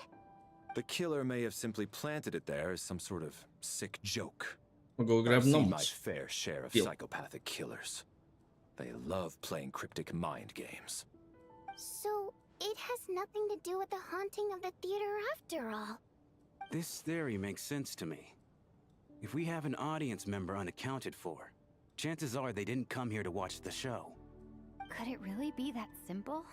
The killer may have simply planted it there as some sort of sick joke. I'll go grab I've seen my numbers. fair share of Deal. psychopathic killers. They love playing cryptic mind games. So, it has nothing to do with the haunting of the theater after all. This theory makes sense to me. If we have an audience member unaccounted for, chances are they didn't come here to watch the show. Could it really be that simple?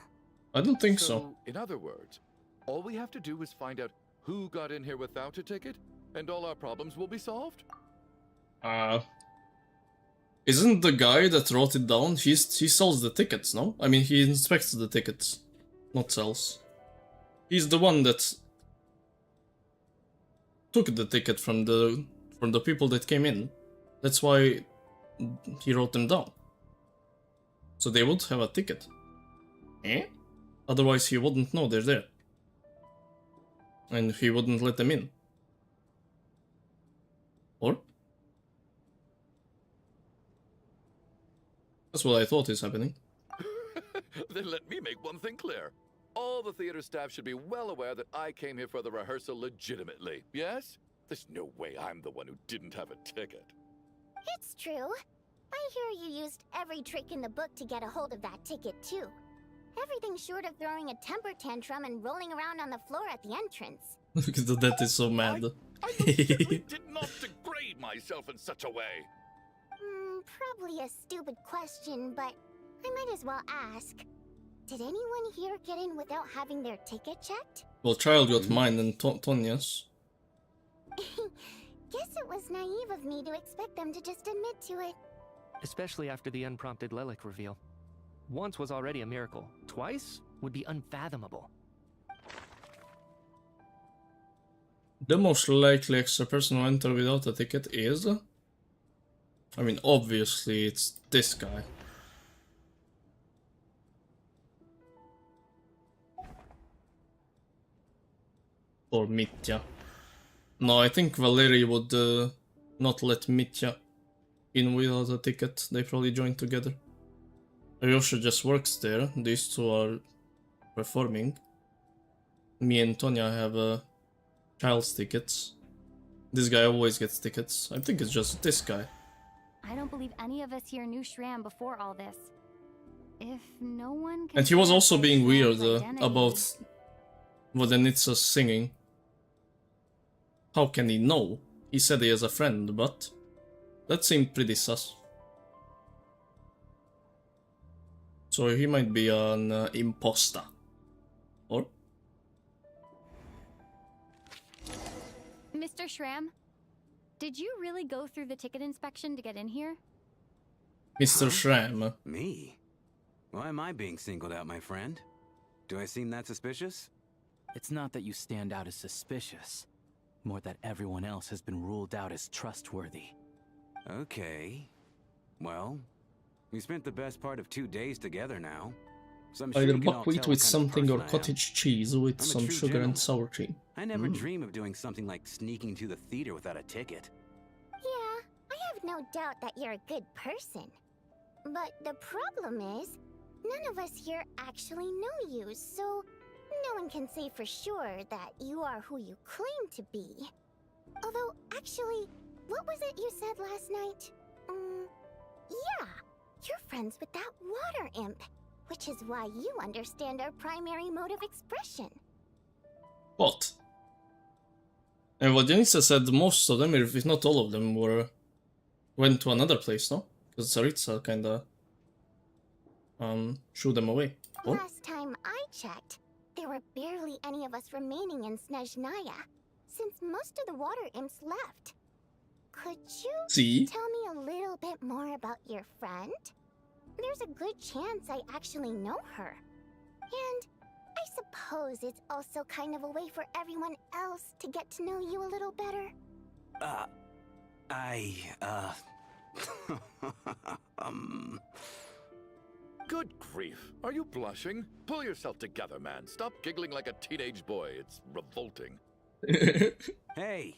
I don't think so. In other words, all we have to do is find out who got in here without a ticket, and all our problems will be solved? Isn't the guy that wrote it down, he sells the tickets, no? I mean, he inspects the tickets, not sells. He's the one that took the ticket from the people that came in. That's why he wrote them down. So they would have a ticket. Eh? Otherwise he wouldn't know they're there. And he wouldn't let them in. Or? That's what I thought is happening. Then let me make one thing clear. All the theater staff should be well aware that I came here for the rehearsal legitimately, yes? There's no way I'm the one who didn't have a ticket. It's true. I hear you used every trick in the book to get a hold of that ticket, too. Everything short of throwing a temper tantrum and rolling around on the floor at the entrance. Because the dad is so mad. I certainly did not degrade myself in such a way. Probably a stupid question, but I might as well ask. Did anyone here get in without having their ticket checked? Well, child got mine and Tonya's. Guess it was naive of me to expect them to just admit to it. Especially after the unprompted Lelic reveal. Once was already a miracle. Twice would be unfathomable. The most likely extra person who enter without a ticket is... I mean, obviously it's this guy. Or Mitya. No, I think Valery would not let Mitya in without a ticket. They probably join together. Ryosha just works there. These two are performing. Me and Tonya have child's tickets. This guy always gets tickets. I think it's just this guy. I don't believe any of us here knew Shram before all this. If no one can... And he was also being weird identity... about Vodenitsa's singing. How can he know? He said he has a friend, but that seemed pretty sus. So he might be an imposter. Or? Mr. Shram, did you really go through the ticket inspection to get in here? Mr. Shram. Me? Why am I being singled out, my friend? Do I seem that suspicious? It's not that you stand out as suspicious. More that everyone else has been ruled out as trustworthy. Okay. Well, we spent the best part of 2 days together now. So I'm sure Either you can all buckwheat tell with what kind of something or person I am. cottage cheese with I'm a some true sugar gentleman. and sour cream. I never dream of doing something like sneaking to the theater without a ticket. Yeah, I have no doubt that you're a good person. But the problem is, none of us here actually know you, so no one can say for sure that you are who you claim to be. Although, actually, what was it you said last night? Yeah, you're friends with that water imp, which is why you understand our primary mode of expression. What? And what Janissa said, most of them, if not all of them, went to another place, no? Because Tsaritsa kinda shoo them away. Oh? Last time I checked, there were barely any of us remaining in Snezhnaya, since most of the water imps left. Could you tell me a little bit more about your friend? There's a good chance I actually know her. And I suppose it's also kind of a way for everyone else to get to know you a little better. Good grief. Are you blushing? Pull yourself together, man. Stop giggling like a teenage boy. It's revolting. Hey,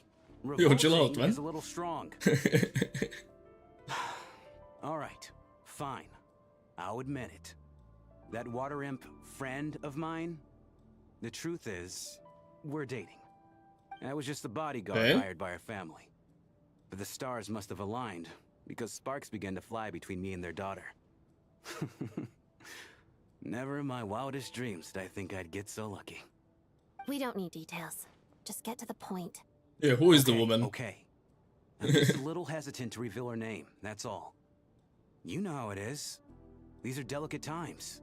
Yo, chill out, revolting man. is a little strong. All right, fine. I'll admit it. That water imp friend of mine, the truth is, we're dating. I was just the bodyguard Okay. hired by our family. But the stars must have aligned, because sparks began to fly between me and their daughter. Never in my wildest dreams did I think I'd get so lucky. We don't need details. Just get to the point. Yeah, who is the Okay, woman? Okay. I'm just a little hesitant to reveal her name, that's all. You know how it is. These are delicate times.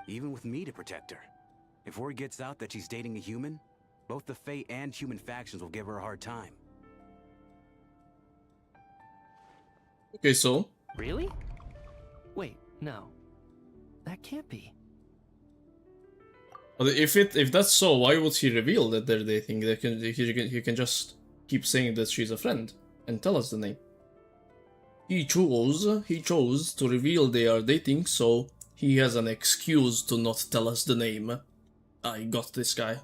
Even with me to protect her. If word gets out that she's dating a human, both the Fae and human factions will give her a hard time. Okay, so Really? Wait, no. That can't be. but if that's so, why would he reveal that they're dating? He can just keep saying that she's a friend and tell us the name. He chose to reveal they are dating, so he has an excuse to not tell us the name. I got this guy.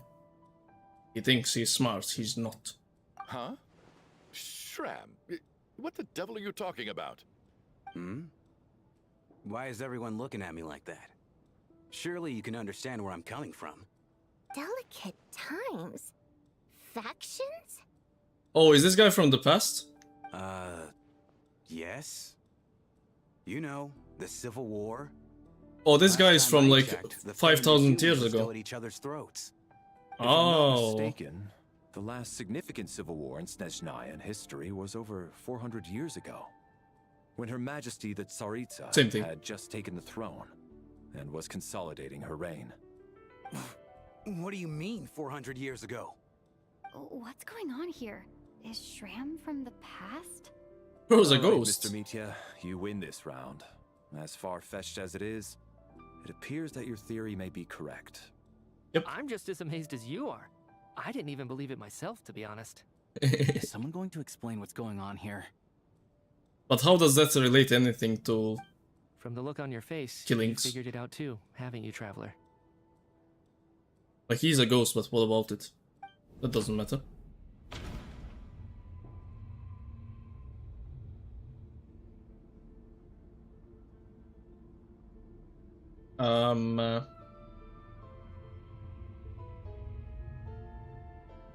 He thinks he's smart, he's not. Huh? Shram, what the devil are you talking about? Hmm? Why is everyone looking at me like that? Surely you can understand where I'm coming from. Delicate times? Factions? Oh, is this guy from the past? Yes? You know, the Civil War? Oh, this Last guy is time from I like checked, the 5,000 humans years were still ago. at each other's throats. If I'm not Oh, mistaken, the last significant civil war in Snezhnayan history was over 400 years ago, when Her Majesty the Tsaritsa Same thing. had just taken the throne and was consolidating her reign. What do you mean, 400 years ago? What's going on here? Is Shram from the past? bro's a All right, ghost. Mr. Mitya, you win this round. As far-fetched as it is, it appears that your theory may be correct. I'm just as amazed as you are. I didn't even believe it myself, to be honest. Is someone going to explain what's going on here? But how does that relate anything to... From the look on your face, Killings. you figured it out too, haven't you, Traveler? Like, he's a ghost, but what about it? That doesn't matter.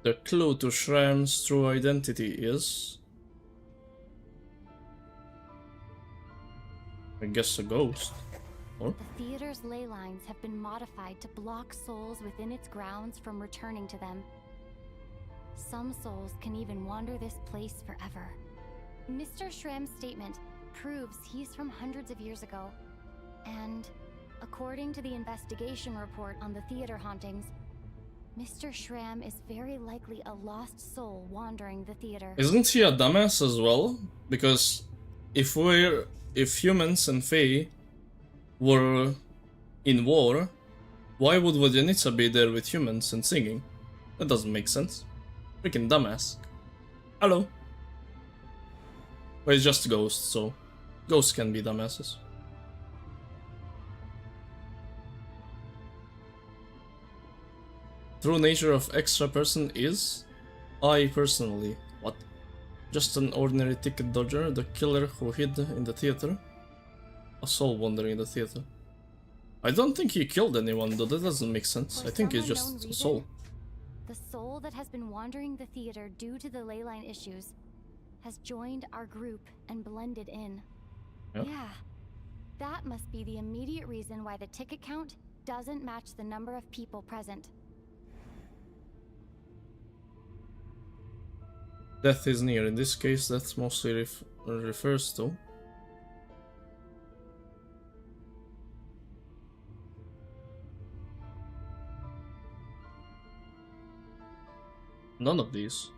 The clue to Shram's true identity is... I guess a ghost. Or? The theater's ley lines have been modified to block souls within its grounds from returning to them. Some souls can even wander this place forever. Mr. Shram's statement proves he's from hundreds of years ago. And according to the investigation report on the theater hauntings, Mr. Shram is very likely a lost soul wandering the theater. Isn't he a dumbass as well? Because if humans and Fae were in war, why would Vodyanica be there with humans and singing? That doesn't make sense. Freaking dumbass. Hello. Well, it's just ghosts, so ghosts can be dumbasses. True nature of extra person is... I personally... What? Just an ordinary ticket dodger, the killer who hid in the theater? A soul wandering in the theater. I don't think he killed anyone, though that doesn't make sense. I think he's just a soul. The soul that has been wandering the theater due to the ley line issues has joined our group and blended in. Yeah. Yeah. That must be the immediate reason why the ticket count doesn't match the number of people present. Death is near. In this case, that mostly refers to... None of these.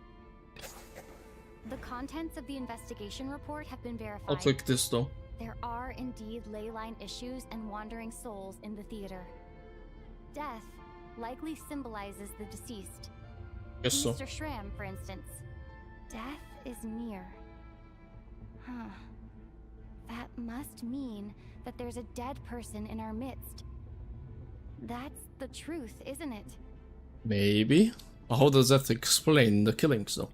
The contents of the investigation report have been verified. I'll click this though. There are indeed ley line issues and wandering souls in the theater. death likely symbolizes the deceased. Guess so. Mr. Schramm, for instance. Death is near. Huh. That must mean that there's a dead person in our midst. That's the truth, isn't it? Maybe. But how does that explain the killings, though?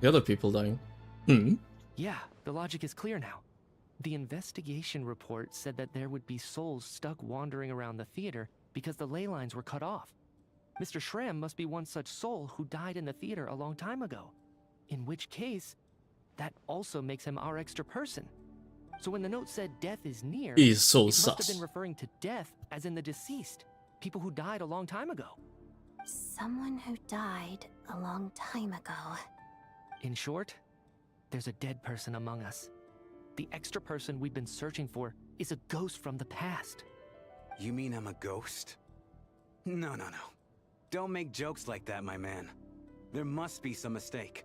The other people dying. Yeah, the logic is clear now. The investigation report said that there would be souls stuck wandering around the theater because the ley lines were cut off. Mr. Schramm must be one such soul who died in the theater a long time ago. In which case, that also makes him our extra person. So when the note said death is near, He's so it must have sus. been referring to death as in the deceased, people who died a long time ago. Someone who died a long time ago. In short, there's a dead person among us. The extra person we've been searching for is a ghost from the past. You mean I'm a ghost? No. Don't make jokes like that, my man. There must be some mistake.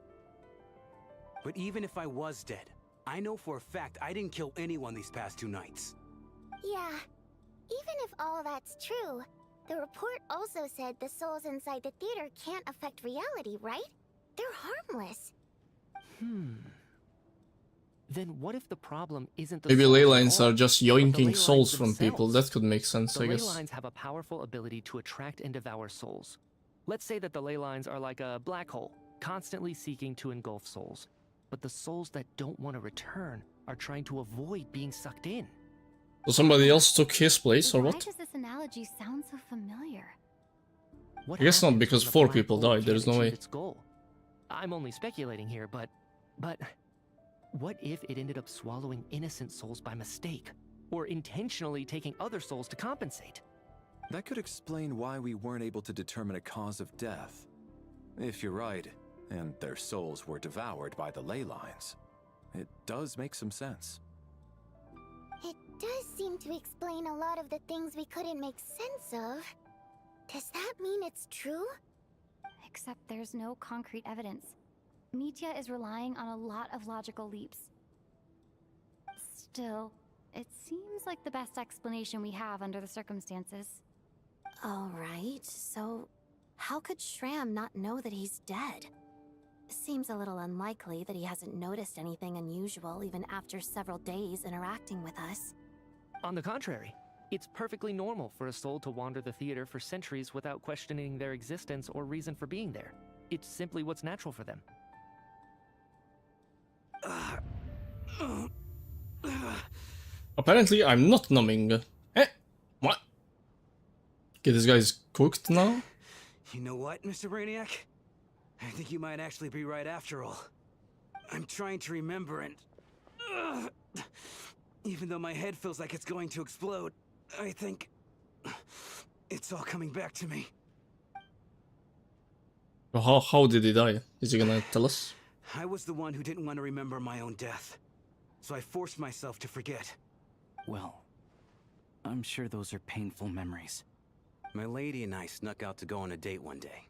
But even if I was dead, I know for a fact I didn't kill anyone these past 2 nights. Yeah, even if all that's true, the report also said the souls inside the theater can't affect reality, right? They're harmless. Then what if the problem isn't the Maybe souls ley at lines all, are just but the yoinking ley souls lines from people. themselves? That could make sense, The I ley guess. lines have a powerful ability to attract and devour souls. Let's say that the ley lines are like a black hole, constantly seeking to engulf souls. But the souls that don't want to return are trying to avoid being sucked in. So somebody else took his place, or Why what? does this analogy sound so familiar? What I guess not, happens because when the 4 black people hole died, there's can't no achieve way. its goal? I'm only speculating here, but what if it ended up swallowing innocent souls by mistake, or intentionally taking other souls to compensate? That could explain why we weren't able to determine a cause of death. If you're right, and their souls were devoured by the ley lines, it does make some sense. It does seem to explain a lot of the things we couldn't make sense of. Does that mean it's true? Except there's no concrete evidence. Mitya is relying on a lot of logical leaps. Still, it seems like the best explanation we have under the circumstances. Alright, so how could Schramm not know that he's dead? Seems a little unlikely that he hasn't noticed anything unusual even after several days interacting with us. On the contrary, it's perfectly normal for a soul to wander the theater for centuries without questioning their existence or reason for being there. It's simply what's natural for them. Apparently, I'm not numbing. Eh? What? Okay, this guy's cooked now? You know what, Mr. Brainiac? I think you might actually be right after all. I'm trying to remember and... even though my head feels like it's going to explode, I think... it's all coming back to me. How did he die? Is he gonna tell us? I was the one who didn't want to remember my own death. So I forced myself to forget. Well, I'm sure those are painful memories. My lady and I snuck out to go on a date one day.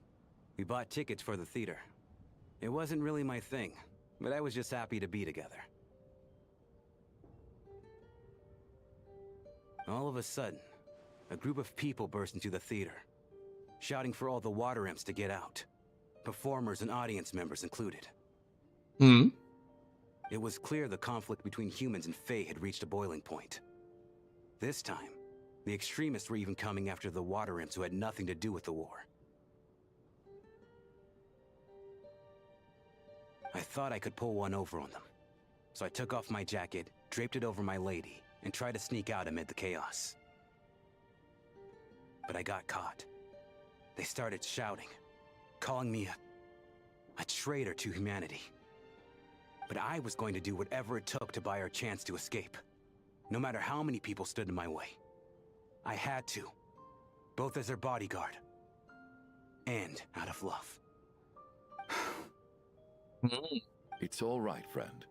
We bought tickets for the theater. It wasn't really my thing, but I was just happy to be together. All of a sudden, a group of people burst into the theater, shouting for all the water imps to get out. Performers and audience members included. It was clear the conflict between humans and Fae had reached a boiling point. This time, the extremists were even coming after the water imps who had nothing to do with the war. I thought I could pull one over on them. So I took off my jacket, draped it over my lady, and tried to sneak out amid the chaos. But I got caught. They started shouting, calling me a traitor to humanity. But I was going to do whatever it took to buy our chance to escape, no matter how many people stood in my way. I had to, both as their bodyguard and out of love. It's all right, friend.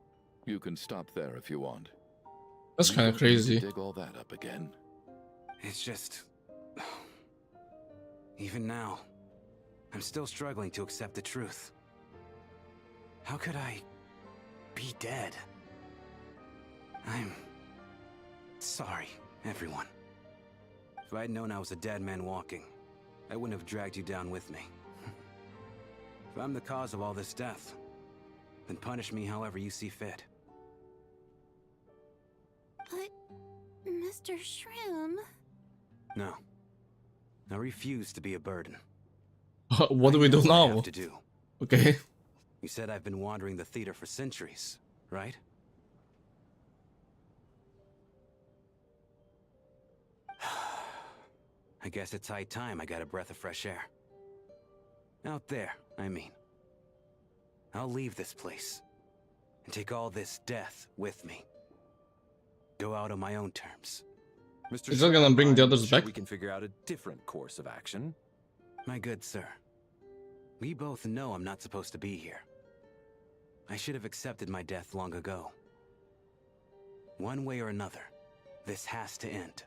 You can stop there if you want. That's You kind of don't need to crazy. dig all that up again. It's just... even now, I'm still struggling to accept the truth. How could I be dead? I'm sorry, everyone. If I'd known I was a dead man walking, I wouldn't have dragged you down with me. If I'm the cause of all this death, then punish me however you see fit. But, Mr. Shroom... No. I refuse to be a burden. What do we do I know what I now? have to do. Okay. You said I've been wandering the theater for centuries, right? I guess it's high time I got a breath of fresh air. Out there, I mean. I'll leave this place and take all this death with me. Go out on my own terms. Mr. Is that gonna bring the I'm others sure back? we can figure out a different course of action. My good sir, we both know I'm not supposed to be here. I should have accepted my death long ago. One way or another, this has to end.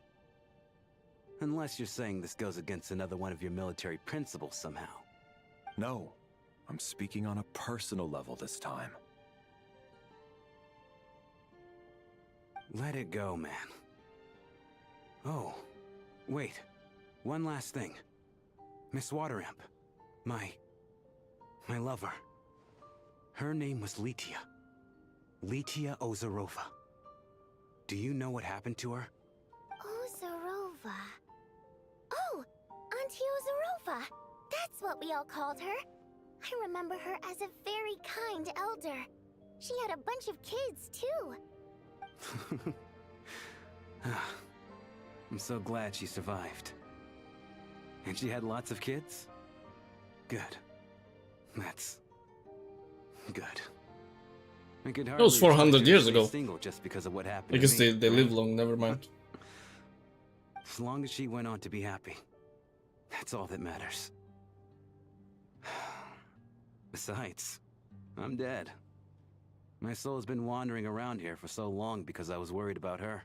Unless you're saying this goes against another one of your military principles somehow. No, I'm speaking on a personal level this time. Let it go, man. Oh, wait. One last thing. Miss Wateramp. My lover. Her name was Litia. Litia Ozarova. Do you know what happened to her? Ozarova. Oh, Auntie Ozarova. That's what we all called her. I remember her as a very kind elder. She had a bunch of kids, too. I'm so glad she survived. And she had lots of kids? Good. That's... good. I could That was hardly 400 expect her years to stay ago. single just because of what happened I guess to me, they right? live long, never mind. As long as she went on to be happy, that's all that matters. Besides, I'm dead. My soul's been wandering around here for so long because I was worried about her.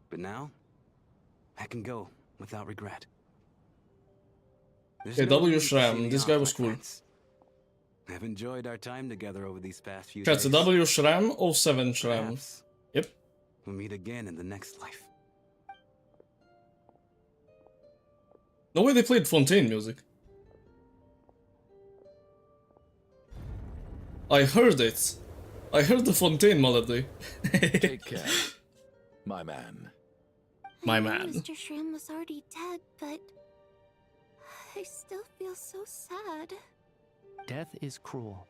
But now, I can go without regret. There's Okay, no W need to see Shram, me this off, guy my was cool. friends. I've enjoyed our time together over these past few Chat's days. a W Shram or 7 Shram? Perhaps Yep. we'll meet again in the next life. No way they played Fontaine music. I heard it. I heard the Fontaine melody. Take care, my man. My I knew man. Mr. Shroom was already dead, but... I still feel so sad. Death is cruel,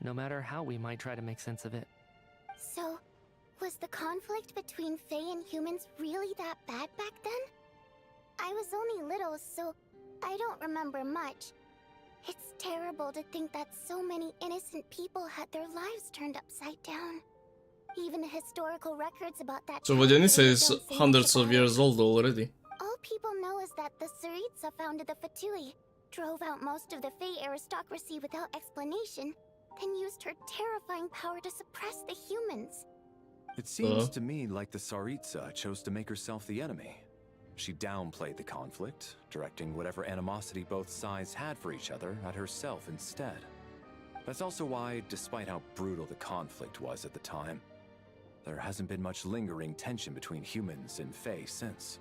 no matter how we might try to make sense of it. So, was the conflict between Fae and humans really that bad back then? I was only little, so I don't remember much. It's terrible to think that so many innocent people had their lives turned upside down. Even the historical records about that So time Valenissa period is don't say much hundreds of about years it. old already. All people know is that the Tsaritsa founded the Fatui, drove out most of the Fae aristocracy without explanation, then used her terrifying power to suppress the humans. It seems to me like the Tsaritsa chose to make herself the enemy. She downplayed the conflict, directing whatever animosity both sides had for each other at herself instead. That's also why, despite how brutal the conflict was at the time, there hasn't been much lingering tension between humans and Fae since.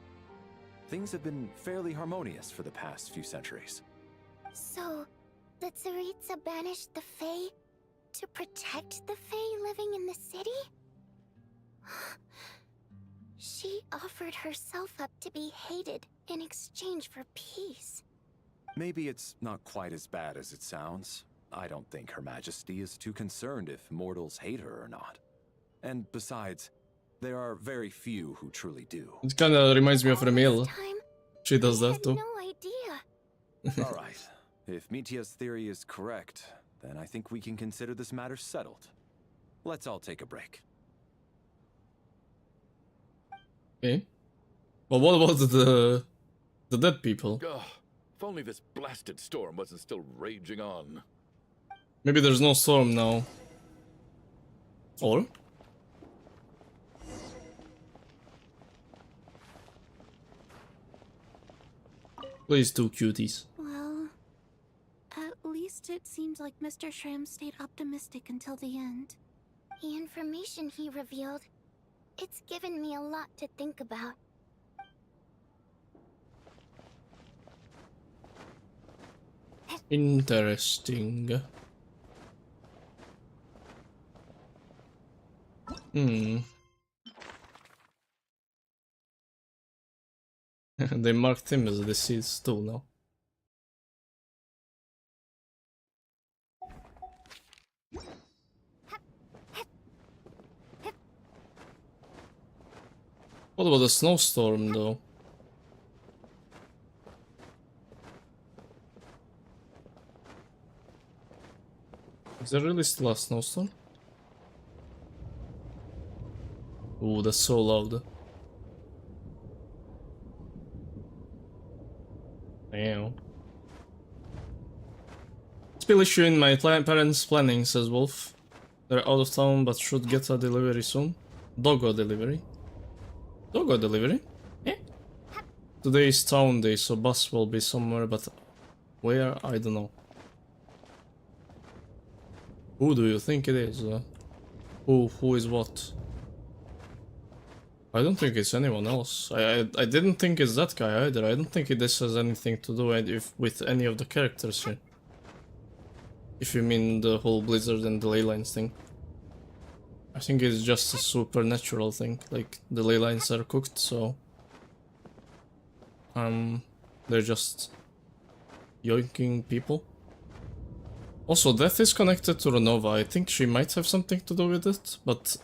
Things have been fairly harmonious for the past few centuries. So, the Tsaritsa banished the Fae to protect the Fae living in the city? She offered herself up to be hated in exchange for peace. Maybe it's not quite as bad as it sounds. I don't think Her Majesty is too concerned if mortals hate her or not. And besides, there are very few who truly do. It kinda reminds me of Remil. She does that too. No idea. All right. If Mitia's theory is correct, then I think we can consider this matter settled. Let's all take a break. Okay. Well, what about the dead people? Ugh, if only this blasted storm wasn't still raging on. Maybe there's no storm now. Or? Please, two cuties. Well, at least it seems like Mr. Shram stayed optimistic until the end. The information he revealed, it's given me a lot to think about. Interesting. Hmm. They marked him as deceased too now. What about the snowstorm though? Is there really still a snowstorm? Ooh, that's so loud. Damn. Spill issue in my parents' planning, says Wolf. They're out of town but should get a delivery soon. Doggo delivery. Doggo delivery? Eh? Today is town day, so bus will be somewhere, but where? I don't know. Who do you think it is? Who is what? I don't think it's anyone else. I didn't think it's that guy either. I don't think this has anything to do with any of the characters here. If you mean the whole Blizzard and the ley lines thing. I think it's just a supernatural thing. Like, the ley lines are cooked, so... they're just... yoinking people. Also, Death is connected to Renova. I think she might have something to do with it, but...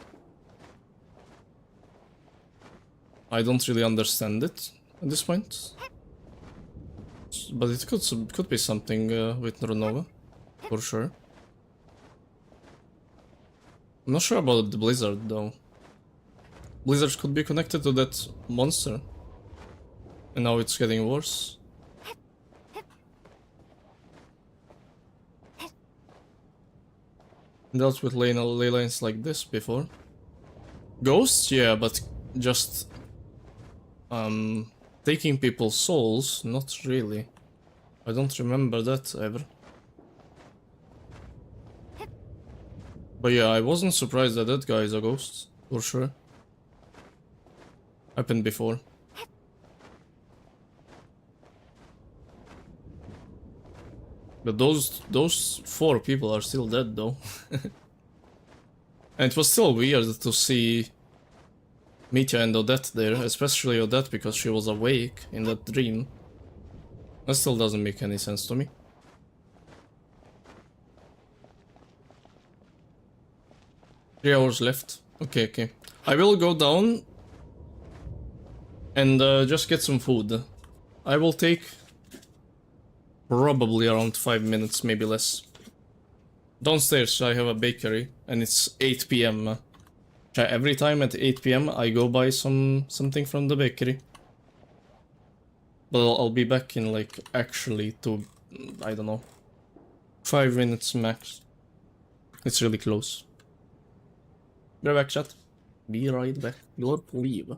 I don't really understand it at this point. But it could be something with Renova, for sure. I'm not sure about the Blizzard though. Blizzard could be connected to that monster. And now it's getting worse. Dealt with ley lines like this before. Ghosts, yeah, but just... taking people's souls, not really. I don't remember that ever. But yeah, I wasn't surprised that that guy is a ghost, for sure. Happened before. But those 4 people are still dead though. And it was still weird to see Mitya and Odette there, especially Odette because she was awake in that dream. That still doesn't make any sense to me. Three hours left. Okay. I will go down and just get some food. I will take probably around 5 minutes, maybe less. Downstairs I have a bakery and it's 8 PM. Every time at 8 PM I go buy something from the bakery. But I'll be back in like actually to, I don't know, 5 minutes max. It's really close. Be right back, chat. Be right back. You'll leave.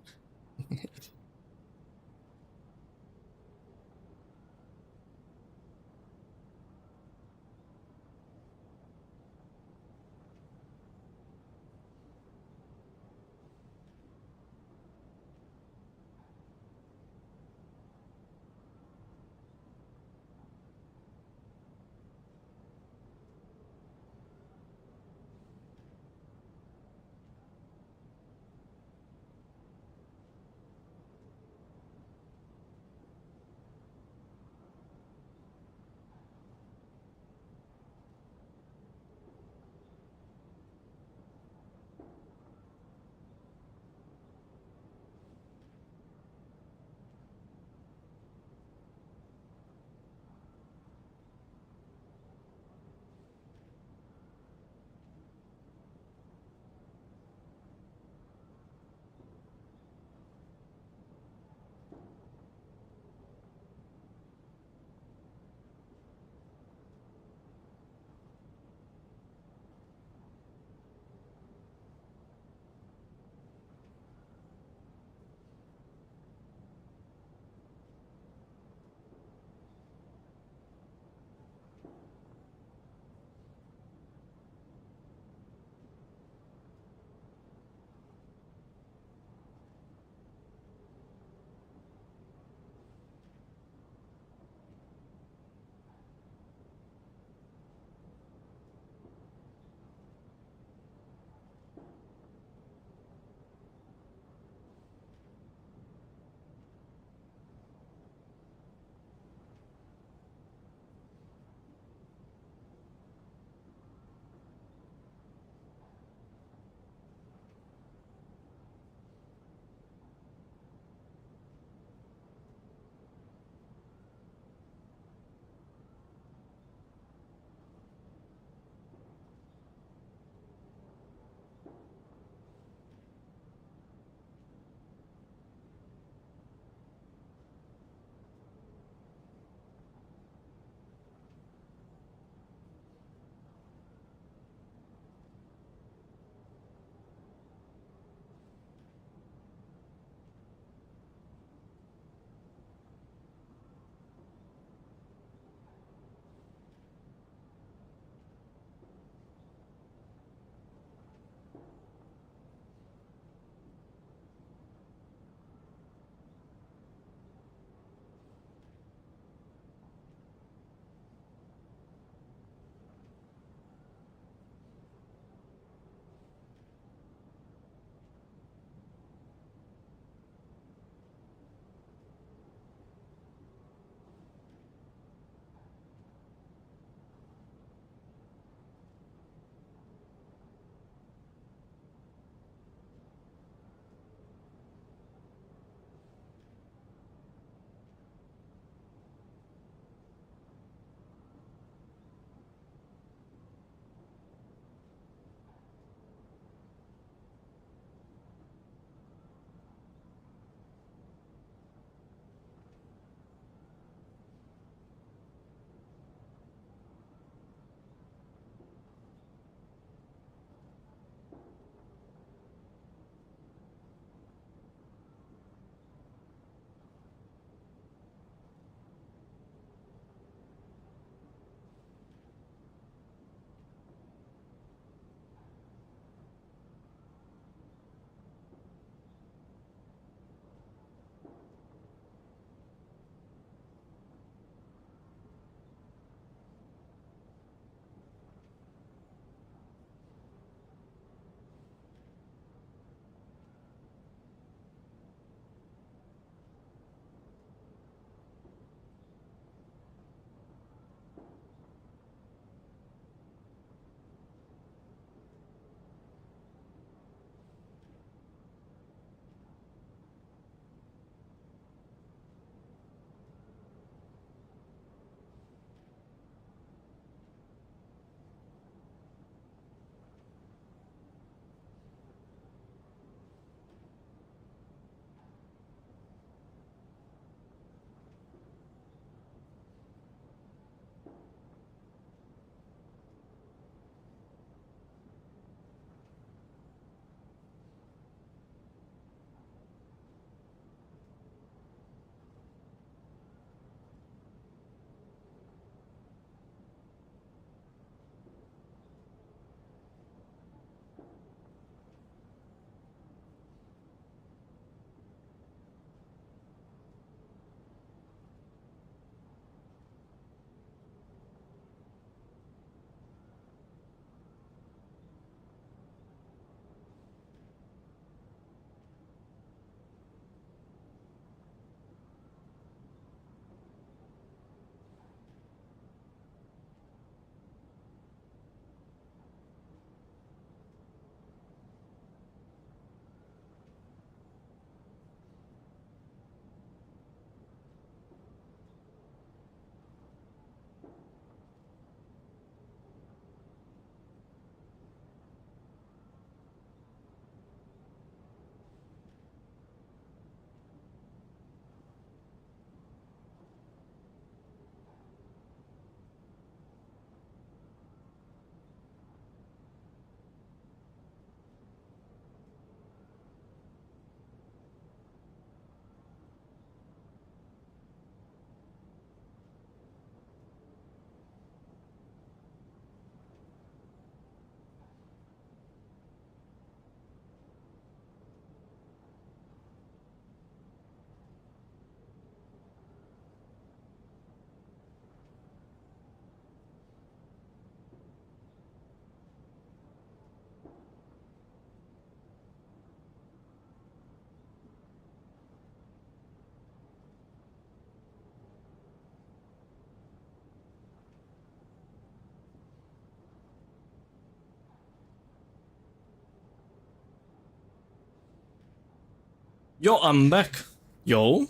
Yo, I'm back. Yo.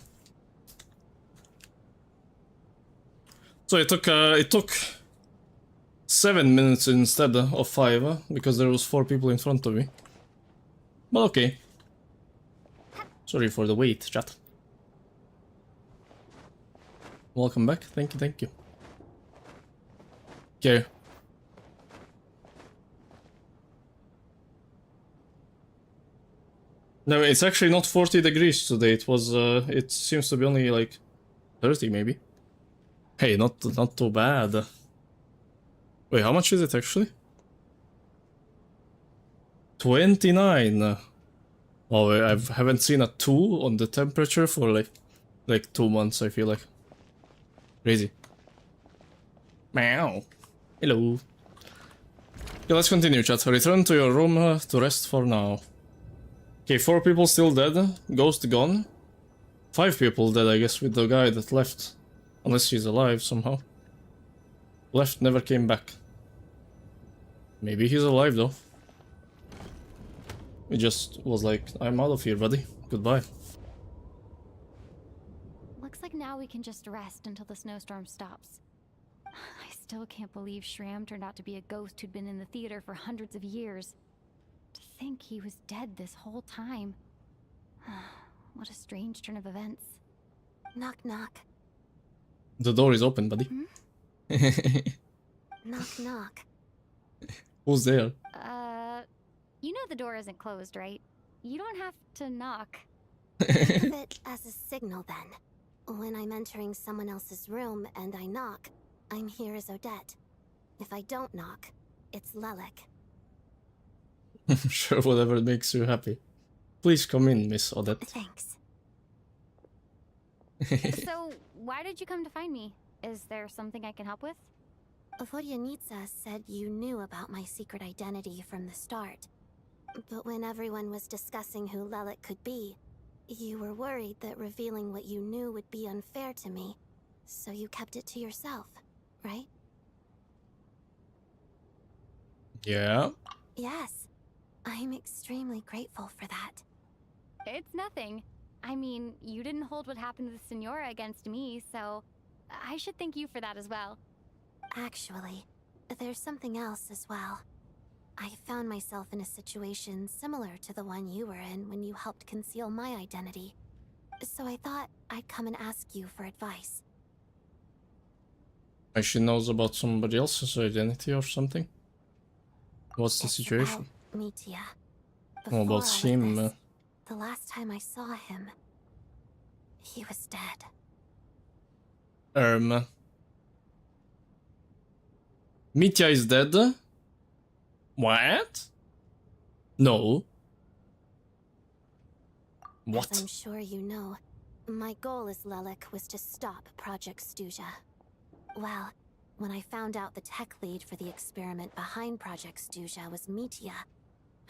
So it took 7 minutes instead of 5 because there was 4 people in front of me. But okay. Sorry for the wait, chat. Welcome back. Thank you, thank you. Okay. No, it's actually not 40 degrees today. It seems to be only like 30 maybe. Hey, not too bad. Wait, how much is it actually? 29. Oh, I haven't seen a 2 on the temperature for like 2 months, I feel like. Crazy. Meow. Hello. Okay, let's continue, chat. Return to your room to rest for now. Okay, 4 people still dead. Ghost gone. 5 people dead, I guess, with the guy that left. Unless he's alive somehow. Left, never came back. Maybe he's alive though. He just was like, I'm out of here, buddy. Goodbye. Looks like now we can just rest until the snowstorm stops. I still can't believe Shram turned out to be a ghost who'd been in the theater for hundreds of years. To think he was dead this whole time. What a strange turn of events. Knock, knock. The door is open, buddy. Knock, knock. Who's there? You know the door isn't closed, right? You don't have to knock. Think of it as a signal then. When I'm entering someone else's room and I knock, I'm here as Odette. If I don't knock, it's Lelek. Sure, whatever makes you happy. Please come in, Miss Odette. Thanks. So, why did you come to find me? Is there something I can help with? Vodyanitsa said you knew about my secret identity from the start. But when everyone was discussing who Lelek could be, you were worried that revealing what you knew would be unfair to me. So you kept it to yourself, right? Yeah. Yes. I'm extremely grateful for that. It's nothing. I mean, you didn't hold what happened with Senora against me, so I should thank you for that as well. Actually, there's something else as well. I found myself in a situation similar to the one you were in when you helped conceal my identity. So I thought I'd come and ask you for advice. She knows about somebody else's identity or something? What's the It's situation? about Mitya. Oh, about Before all of him. this, the last time I saw him, he was dead. Mitya is dead? What? No. What? As I'm sure you know, my goal as Lelek was to stop Project Stuja. Well, when I found out the tech lead for the experiment behind Project Stuja was Mitya,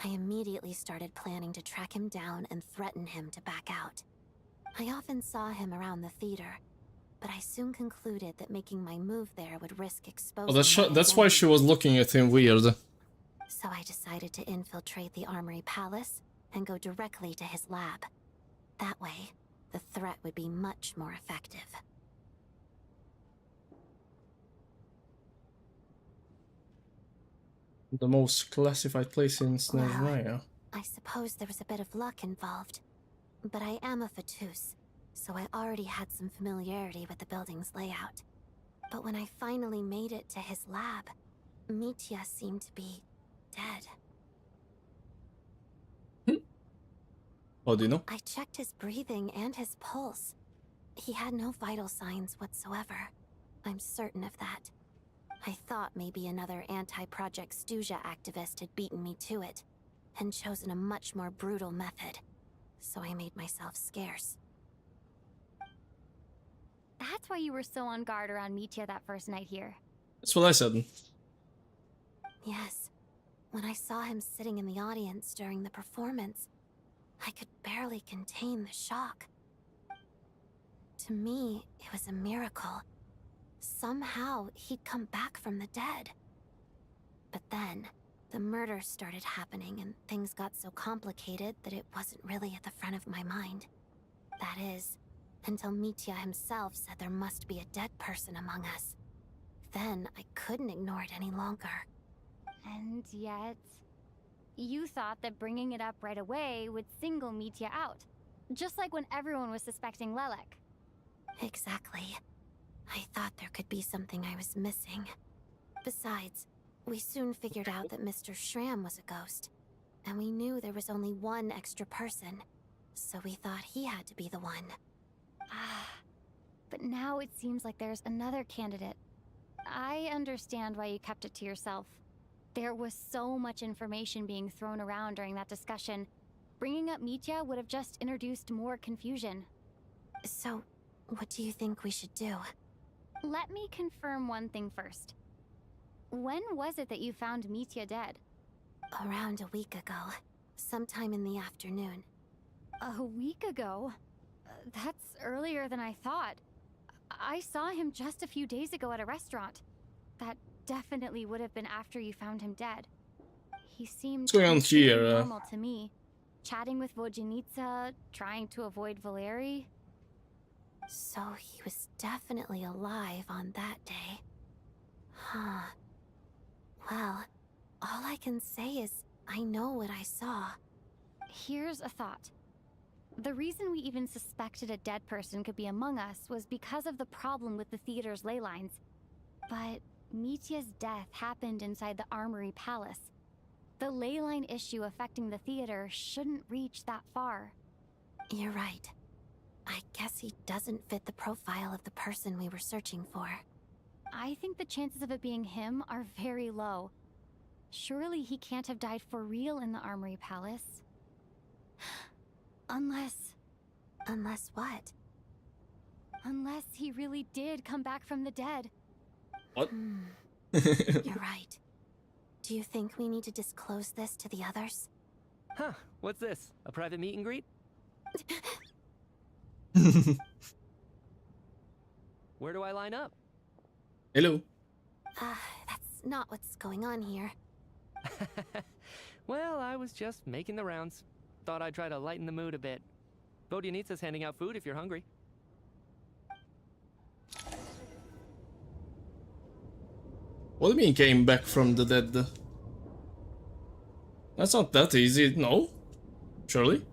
I immediately started planning to track him down and threaten him to back out. I often saw him around the theater, but I soon concluded that making my move there would risk exposing That's why she was looking at him weird. So I decided to infiltrate the Armory Palace and go directly to his lab. That way, the threat would be much more effective. The most classified place in Snezhnaya. I suppose there was a bit of luck involved. But I am a Fatus, so I already had some familiarity with the building's layout. But when I finally made it to his lab, Mitya seemed to be dead. How do you know? I checked his breathing and his pulse. He had no vital signs whatsoever. I'm certain of that. I thought maybe another anti-Project Stuja activist had beaten me to it, and chosen a much more brutal method. So I made myself scarce. That's why you were so on guard around Mitya that first night here. That's what I said. Yes. When I saw him sitting in the audience during the performance, I could barely contain the shock. To me, it was a miracle. Somehow, he'd come back from the dead. But then, The murders started happening and things got so complicated that it wasn't really at the front of my mind. That is, until Mitya himself said there must be a dead person among us. Then I couldn't ignore it any longer. And yet, you thought that bringing it up right away would single Mitya out. Just like when everyone was suspecting Lelek. Exactly. I thought there could be something I was missing. Besides, we soon figured out that Mr. Schramm was a ghost. And we knew there was only one extra person. So we thought he had to be the one. But now it seems like there's another candidate. I understand why you kept it to yourself. There was so much information being thrown around during that discussion. Bringing up Mitya would have just introduced more confusion. So, what do you think we should do? Let me confirm one thing first. When was it that you found Mitya dead? Around a week ago. Sometime in the afternoon. A week ago? That's earlier than I thought. I saw him just a few days ago at a restaurant. That definitely would have been after you found him dead. He seemed What's going on here? normal to me. Chatting with Vojanitsa, trying to avoid Valeri. So he was definitely alive on that day. Huh. Well, all I can say is I know what I saw. Here's a thought. The reason we even suspected a dead person could be among us was because of the problem with the theater's ley lines. But Mitya's death happened inside the Armory Palace. The ley line issue affecting the theater shouldn't reach that far. You're right. I guess he doesn't fit the profile of the person we were searching for. I think the chances of it being him are very low. Surely he can't have died for real in the Armory Palace. Unless what? Unless he really did come back from the dead. What? You're right. Do you think we need to disclose this to the others? Huh, what's this? A private meet and greet? Where do I line up? Hello. That's not what's going on here. Well, I was just making the rounds. Thought I'd try to lighten the mood a bit. Vodyanitsa's handing out food if you're hungry. What do you mean came back from the dead? That's not that easy, no? Surely?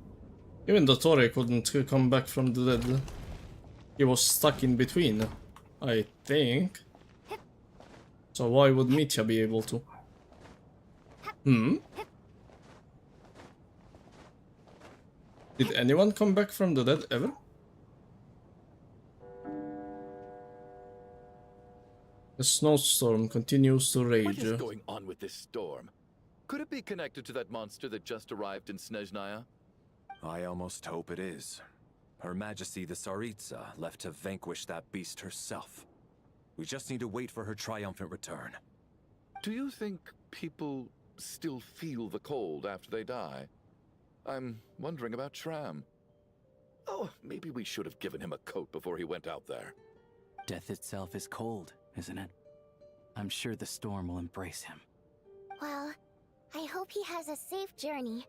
Even the Torre couldn't come back from the dead. He was stuck in between, I think. So why would Mitya be able to? Did anyone come back from the dead ever? The snowstorm continues to rage. What is going on with this storm? Could it be connected to that monster that just arrived in Snezhnaya? I almost hope it is. Her Majesty the Tsaritsa left to vanquish that beast herself. We just need to wait for her triumphant return. Do you think people still feel the cold after they die? I'm wondering about Schramm. Oh, maybe we should have given him a coat before he went out there. Death itself is cold, isn't it? I'm sure the storm will embrace him. Well, I hope he has a safe journey.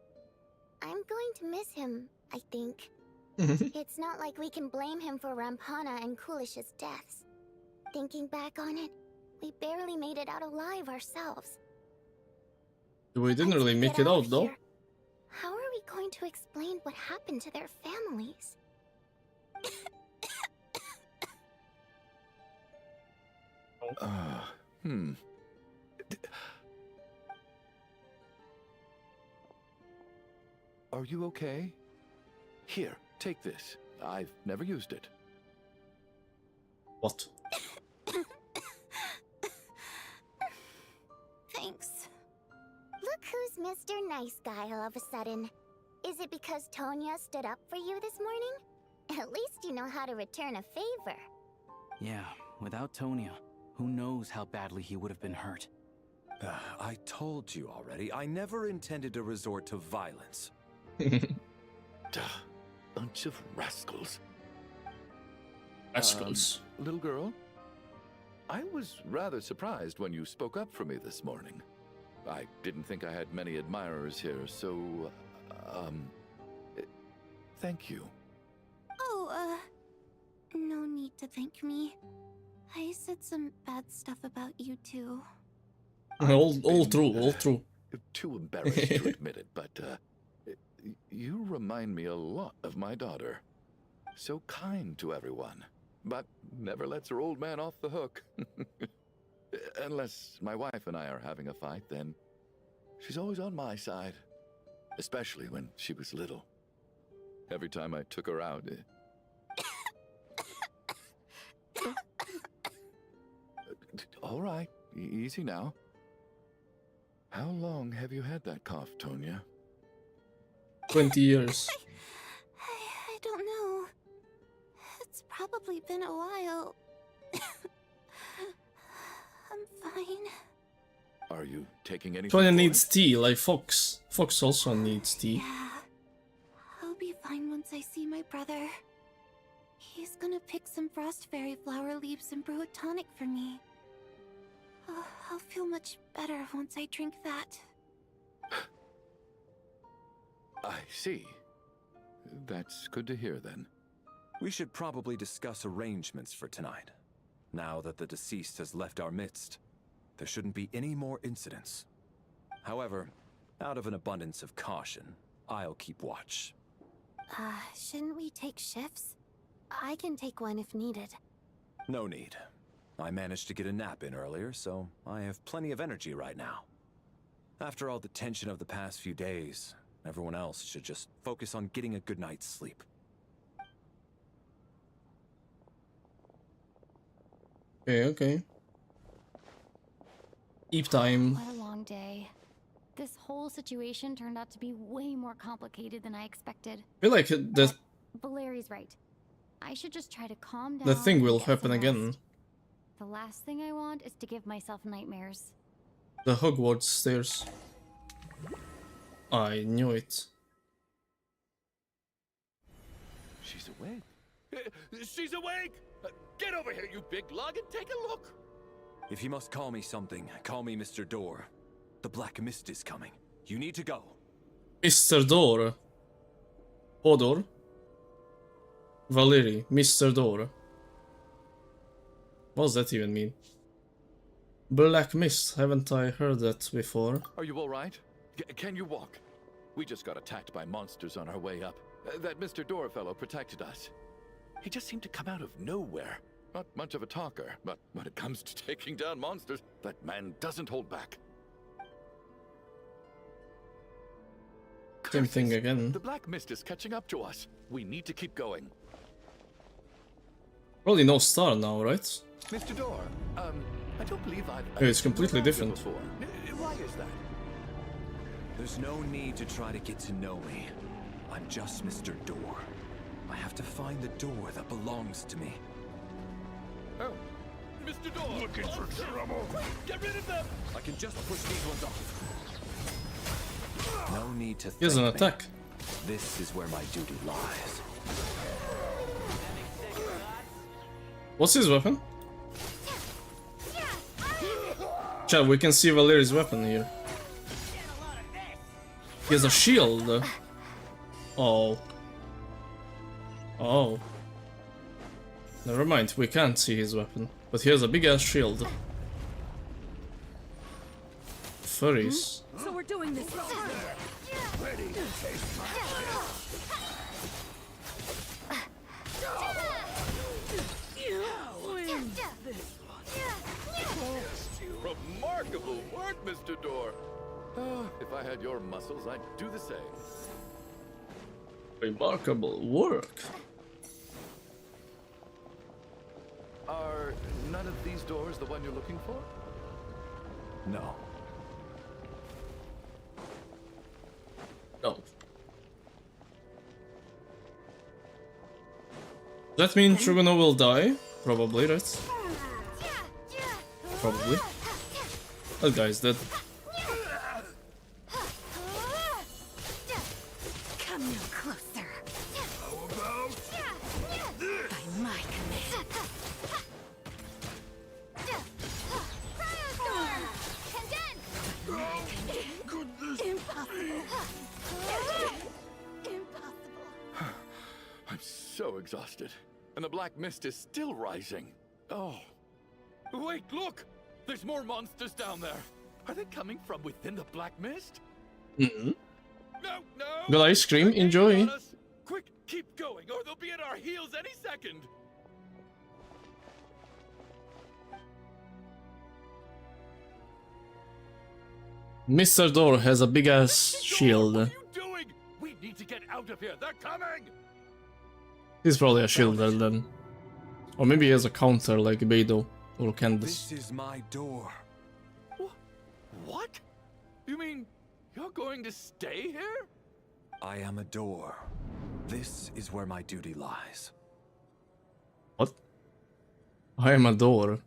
I'm going to miss him, I think. It's not like we can blame him for Rampana and Kulish's deaths. Thinking back on it, we barely made it out alive ourselves. We didn't really make it out, though. How are we going to explain what happened to their families? Are you okay? Here, take this. I've never used it. What? Thanks. Look who's Mr. Nice Guy all of a sudden. Is it because Tonya stood up for you this morning? At least you know how to return a favor. Yeah, without Tonya, who knows how badly he would have been hurt. I told you already, I never intended to resort to violence. Bunch of rascals. Rascals. Little girl, I was rather surprised when you spoke up for me this morning. I didn't think I had many admirers here, so, thank you. Oh, no need to thank me. I said some bad stuff about you too. All true. Too embarrassed to admit it, but, you remind me a lot of my daughter. So kind to everyone, but never lets her old man off the hook. Unless my wife and I are having a fight, then she's always on my side. Especially when she was little. Every time I took her out... All right, easy now. How long have you had that cough, Tonya? 20 years. I don't know. It's probably been a while. I'm fine. Are you taking anything? Tonya for needs it? tea, like Fox. Fox also needs tea. Yeah. I'll be fine once I see my brother. He's gonna pick some frost fairy flower leaves and brew a tonic for me. I'll feel much better once I drink that. I see. That's good to hear, then. We should probably discuss arrangements for tonight. Now that the deceased has left our midst, there shouldn't be any more incidents. However, out of an abundance of caution, I'll keep watch. Shouldn't we take shifts? I can take one if needed. No need. I managed to get a nap in earlier, so I have plenty of energy right now. After all the tension of the past few days, everyone else should just focus on getting a good night's sleep. Okay. Sleep time. What a long day. This whole situation turned out to be way more complicated than I expected. I feel like the Valeri's right. I should just try to calm down. the thing and will get happen some again. rest. The last thing I want is to give myself nightmares. The Hogwarts stairs. I knew it. She's awake. She's awake! Get over here, you big lug, and take a look! If you must call me something, call me Mr. Door. The Black Mist is coming. You need to go. Mr. Door. Hodor. Valeri. Mr. Door. What does that even mean? Black Mist. Haven't I heard that before? Are you alright? Can you walk? We just got attacked by monsters on our way up. That Mr. Door fellow protected us. He just seemed to come out of nowhere. Not much of a talker, but when it comes to taking down monsters, that man doesn't hold back. Same thing again. The Black Mist is catching up to us. We need to keep going. Probably no star now, right? Mr. Door, I don't believe I've... Yeah, it's completely met you different. before. Why is that? There's no need to try to get to know me. I'm just Mr. Door. I have to find the door that belongs to me. Oh, Mr. Door! Looking for trouble! Get rid of them! I can just push these ones off. No need to He has an thank me. attack. This is where my duty lies. What's his weapon? Chat, we can see Valeri's weapon here. He has a shield. Oh. Oh. Never mind, we can't see his weapon. But he has a big ass shield. Furries. So we're doing this. Remarkable work, Mr. Door. If I had your muscles, I'd do the same. Remarkable work. Are none of these doors the one you're looking for? No. No. That means Shugono will die? Probably, right? Probably. That guy's dead. Come no closer. How about by my command? Cryo storm! Condensed! so exhausted. And the black mist is still rising. Oh. Wait, look! There's more monsters down there. Are they coming from within the black mist? Mm-hmm. No, no! Got ice cream, They're enjoy. gaining on us. Quick, keep going, or they'll be at our heels any second. Mr. Door has a big ass shield. What are you doing? We need to get out of here. They're coming. He's probably a shielder then. Or maybe he has a counter like Beidou or Candace. This is my door. What? You mean you're going to stay here? I am a door. This is where my duty lies. What? I am a door.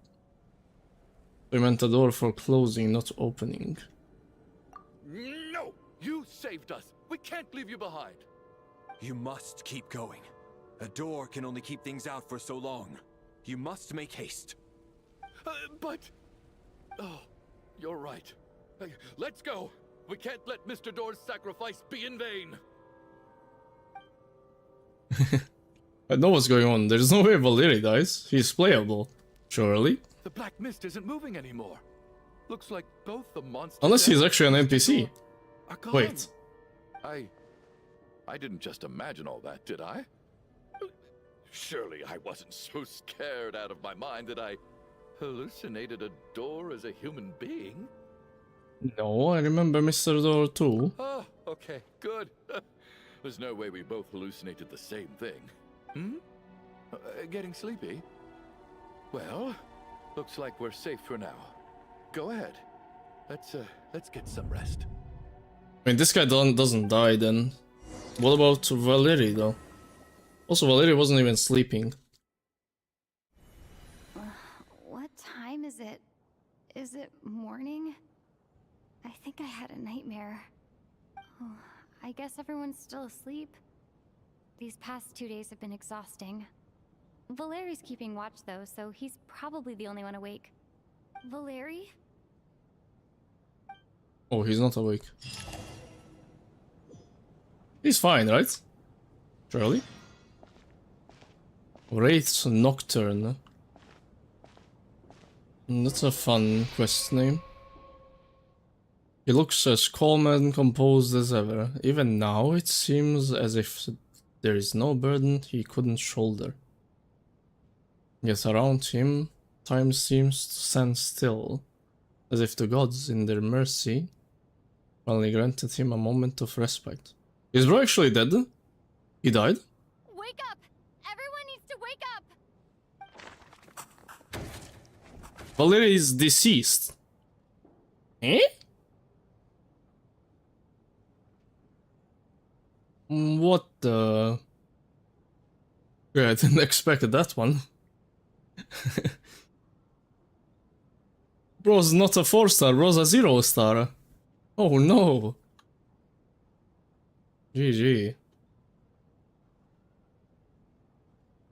I meant a door for closing, not opening. No! You saved us. We can't leave you behind. You must keep going. A door can only keep things out for so long. You must make haste. But... Oh, you're right. Let's go. We can't let Mr. Door's sacrifice be in vain. I know what's going on. There's no way Valeri dies. He's playable. Surely. The black mist isn't moving anymore. Looks like both the monsters... Unless he's actually an NPC. Are gone. Wait. I didn't just imagine all that, did I? Surely I wasn't so scared out of my mind that I hallucinated a door as a human being? No, I remember Mr. Door too. Oh, okay, good. There's no way we both hallucinated the same thing. Hmm? Getting sleepy? Well, looks like we're safe for now. Go ahead. Let's get some rest. I mean, this guy doesn't die then. What about Valeri though? Also, Valeri wasn't even sleeping. What time is it? Is it morning? I think I had a nightmare. Oh, I guess everyone's still asleep. These past 2 days have been exhausting. Valeri's keeping watch though, so he's probably the only one awake. Valeri? Oh, he's not awake. He's fine, right? Surely? Wraith's Nocturne. That's a fun quest name. He looks as calm and composed as ever. Even now, it seems as if there is no burden he couldn't shoulder. Yet around him, time seems to stand still, as if the gods, in their mercy, finally granted him a moment of respite. Is bro actually dead? He died? Wake up! Everyone needs to wake up! Valeri is deceased. Eh? What the... Yeah, I didn't expect that one. Bro's not a 4-star, bro's a 0-star. Oh no. GG.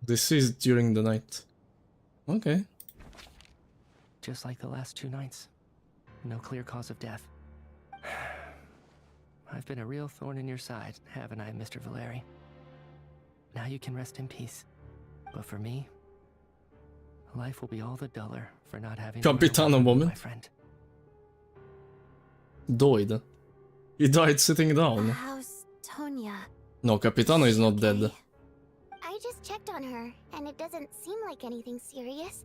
Deceased during the night. Okay. Just like the last 2 nights. No clear cause of death. I've been a real thorn in your side, haven't I, Mr. Valeri? Now you can rest in peace. But for me, life will be all the duller for not having Capitano woman. my friend. Died. He died sitting down. How's Tonya? No, Capitano is not dead. I just checked on her, and it doesn't seem like anything serious.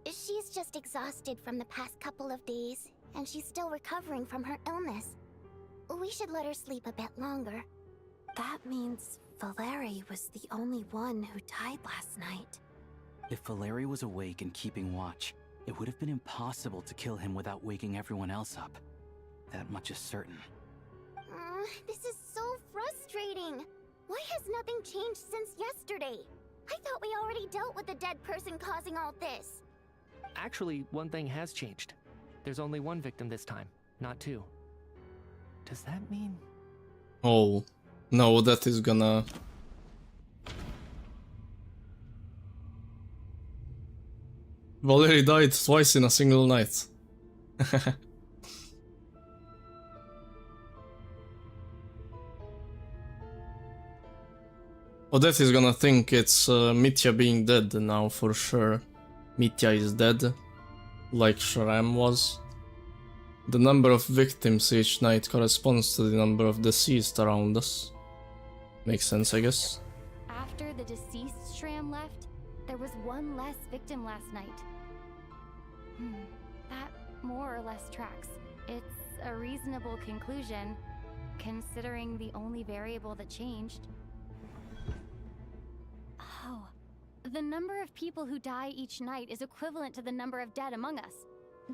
She's just exhausted from the past couple of days, and she's still recovering from her illness. We should let her sleep a bit longer. That means Valeri was the only one who died last night. If Valeri was awake and keeping watch, it would have been impossible to kill him without waking everyone else up. That much is certain. This is so frustrating. Why has nothing changed since yesterday? I thought we already dealt with the dead person causing all this. Actually, one thing has changed. There's only 1 victim this time, not 2. Does that mean... Oh. No, that is gonna... Valeri died twice in a single night. Odette is gonna think it's Mitya being dead now for sure. Mitya is dead, like Shram was. The number of victims each night corresponds to the number of deceased around us. Makes sense, I guess. After the deceased Shram left, there was one less victim last night. That more or less tracks. It's a reasonable conclusion, considering the only variable that changed. Oh, the number of people who die each night is equivalent to the number of dead among us.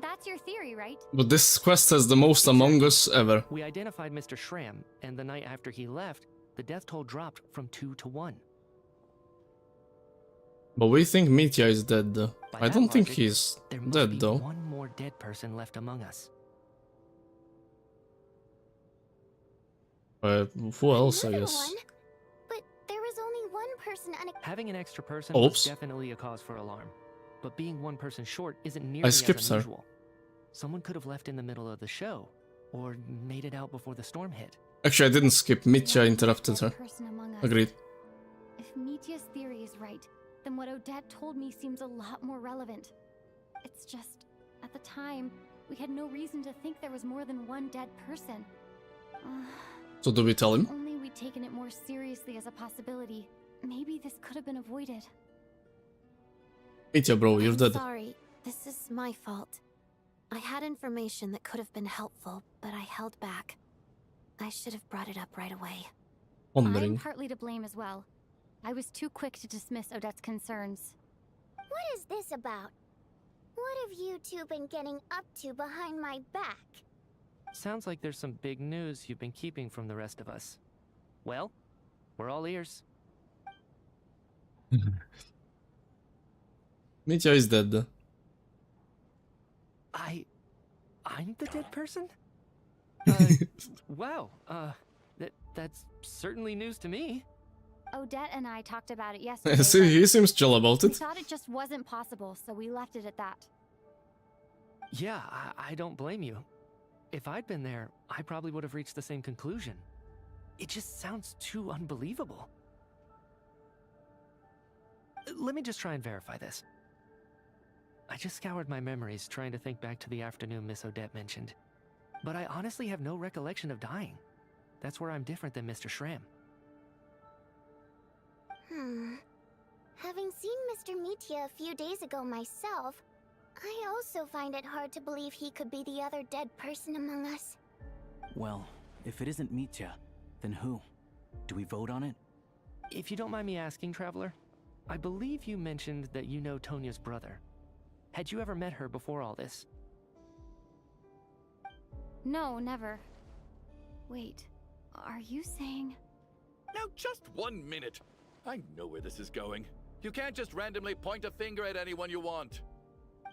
That's your theory, right? But this quest has the most Among Us ever. We identified Mr. Shram, and the night after he left, the death toll dropped from 2 to 1. But we think Mitya is dead. By I that don't think logic, he's there must dead be though. one more dead person left among us. Who else, I Another guess? one? But there was only one person Having an extra person Oops. was definitely a cause for alarm. But being one person short isn't I nearly as skipped her. unusual. Someone could have left in the middle of the show, or made it out before the storm hit. Actually, I didn't skip. Mitya interrupted her. Person among us. Agreed. If Mitya's theory is right, then what Odette told me seems a lot more relevant. It's just, at the time, we had no reason to think there was more than one dead person. So do we tell him? If only we'd taken it more seriously as a possibility, maybe this could have been avoided. Mitya, bro, you're dead. Sorry, this is my fault. I had information that could have been helpful, but I held back. I should have brought it up right away. I'm Wondering. partly to blame as well. I was too quick to dismiss Odette's concerns. What is this about? What have you two been getting up to behind my back? Sounds like there's some big news you've been keeping from the rest of us. Well, we're all ears. Mitya is dead. I'm the dead person? Wow, that's certainly news to me. Odette and I talked about it yesterday. See, he seems chill about We it. thought it just wasn't possible, so we left it at that. Yeah, I don't blame you. If I'd been there, I probably would have reached the same conclusion. It just sounds too unbelievable. Let me just try and verify this. I just scoured my memories trying to think back to the afternoon Miss Odette mentioned. But I honestly have no recollection of dying. That's where I'm different than Mr. Shram. Having seen Mr. Mitya a few days ago myself, I also find it hard to believe he could be the other dead person among us. Well, if it isn't Mitya, then who? Do we vote on it? If you don't mind me asking, Traveler, I believe you mentioned that you know Tonya's brother. Had you ever met her before all this? No, never. Wait, are you saying... Now just 1 minute. I know where this is going. You can't just randomly point a finger at anyone you want.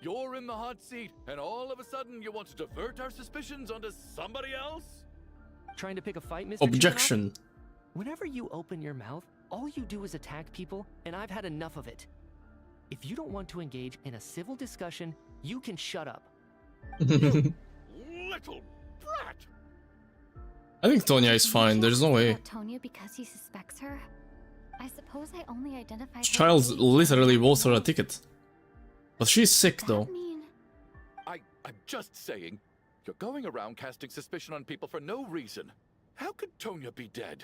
You're in the hot seat, and all of a sudden you want to divert our suspicions onto somebody else? Trying to pick a fight, Mr. Objection. Chuganov? Whenever you open your mouth, all you do is attack people, and I've had enough of it. If you don't want to engage in a civil discussion, you can shut up. Little brat! I think Tonya is fine. There's no way. Tonya because he suspects her? I suppose I only identified her Child as- literally bought her a ticket. But she's sick though. I'm just saying, you're going around casting suspicion on people for no reason. How could Tonya be dead?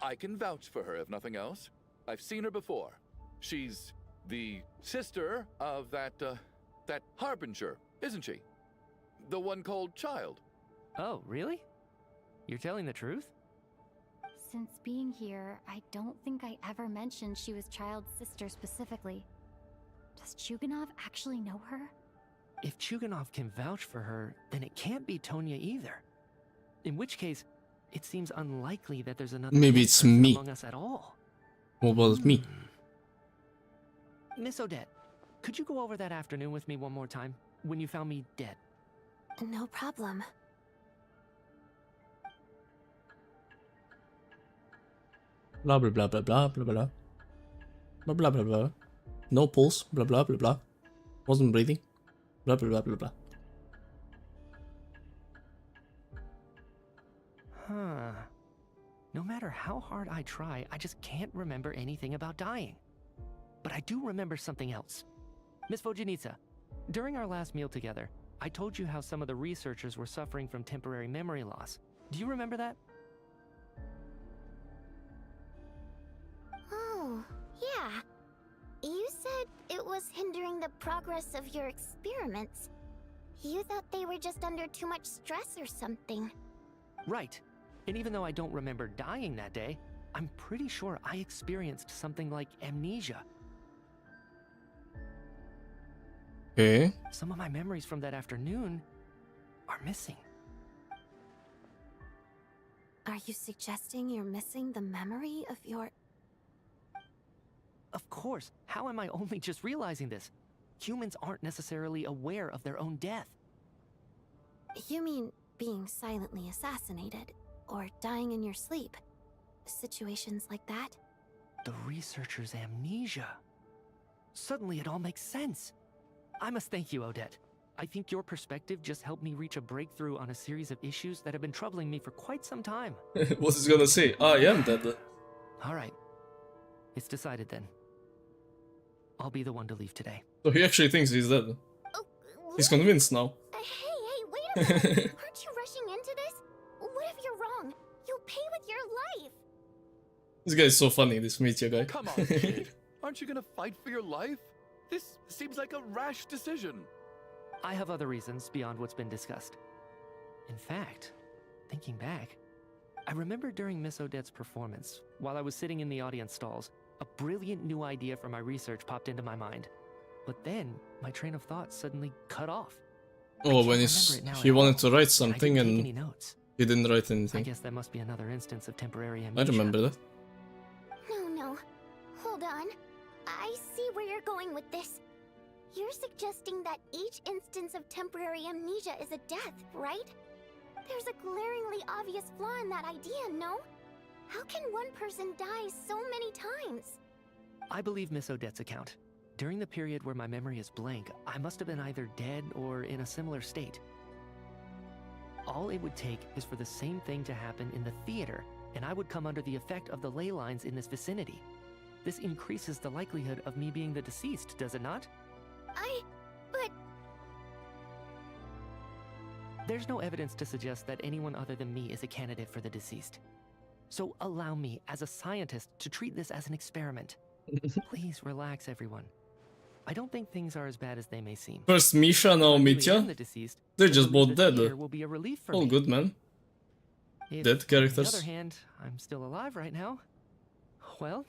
I can vouch for her if nothing else. I've seen her before. She's the sister of that Harbinger, isn't she? The one called Child. Oh, really? You're telling the truth? Since being here, I don't think I ever mentioned she was Child's sister specifically. Does Chuganov actually know her? If Chuganov can vouch for her, then it can't be Tonya either. In which case, it seems unlikely that there's another Maybe dead it's person me. among us at all. What about me? Miss Odette, could you go over that afternoon with me one more time, when you found me dead? No problem. Blah blah blah blah blah blah blah. Blah blah blah blah. No pulse. Blah blah blah blah. Wasn't breathing. Blah blah blah blah blah. Huh. matter how hard I try, I just can't remember anything about dying. But I do remember something else. Miss Vojanitsa, during our last meal together, I told you how some of the researchers were suffering from temporary memory loss. Do you remember that? Oh, yeah. You said it was hindering the progress of your experiments. You thought they were just under too much stress or something. Right. And even though I don't remember dying that day, I'm pretty sure I experienced something like amnesia. Okay. Some of my memories from that afternoon are missing. Are you suggesting you're missing the memory of your... Of course. How am I only just realizing this? Humans aren't necessarily aware of their own death. You mean being silently assassinated, or dying in your sleep? Situations like that? The researcher's amnesia. Suddenly it all makes sense. I must thank you, Odette. I think your perspective just helped me reach a breakthrough on a series of issues that have been troubling me for quite some time. What is he gonna say? I am dead. Alright. It's decided then. I'll be the one to leave today. So he actually thinks he's dead. He's convinced now. Hey, wait a minute! Aren't you rushing into this? What if you're wrong? You'll pay with your life! This guy is so funny, this Mitya guy. Come on, kid. Aren't you gonna fight for your life? This seems like a rash decision. I have other reasons beyond what's been discussed. In fact, thinking back, I remember during Miss Odette's performance, while I was sitting in the audience stalls, a brilliant new idea for my research popped into my mind. But then, my train of thought suddenly cut off. Oh, when he wanted to write something and he didn't write I anything. guess that must be another instance of temporary I amnesia. remember that. No. Hold on. I see where you're going with this. You're suggesting that each instance of temporary amnesia is a death, right? There's a glaringly obvious flaw in that idea, no? How can one person die so many times? I believe Miss Odette's account. During the period where my memory is blank, I must have been either dead or in a similar state. All it would take is for the same thing to happen in the theater, and I would come under the effect of the ley lines in this vicinity. This increases the likelihood of me being the deceased, does it not? But... There's no evidence to suggest that anyone other than me is a candidate for the deceased. So allow me, as a scientist, to treat this as an experiment. Please relax, everyone. I don't think things are as bad as they may seem. First Misha, now Mitya. They're just both dead. All good, man. Dead characters. On the other hand, I'm still alive right now. Well,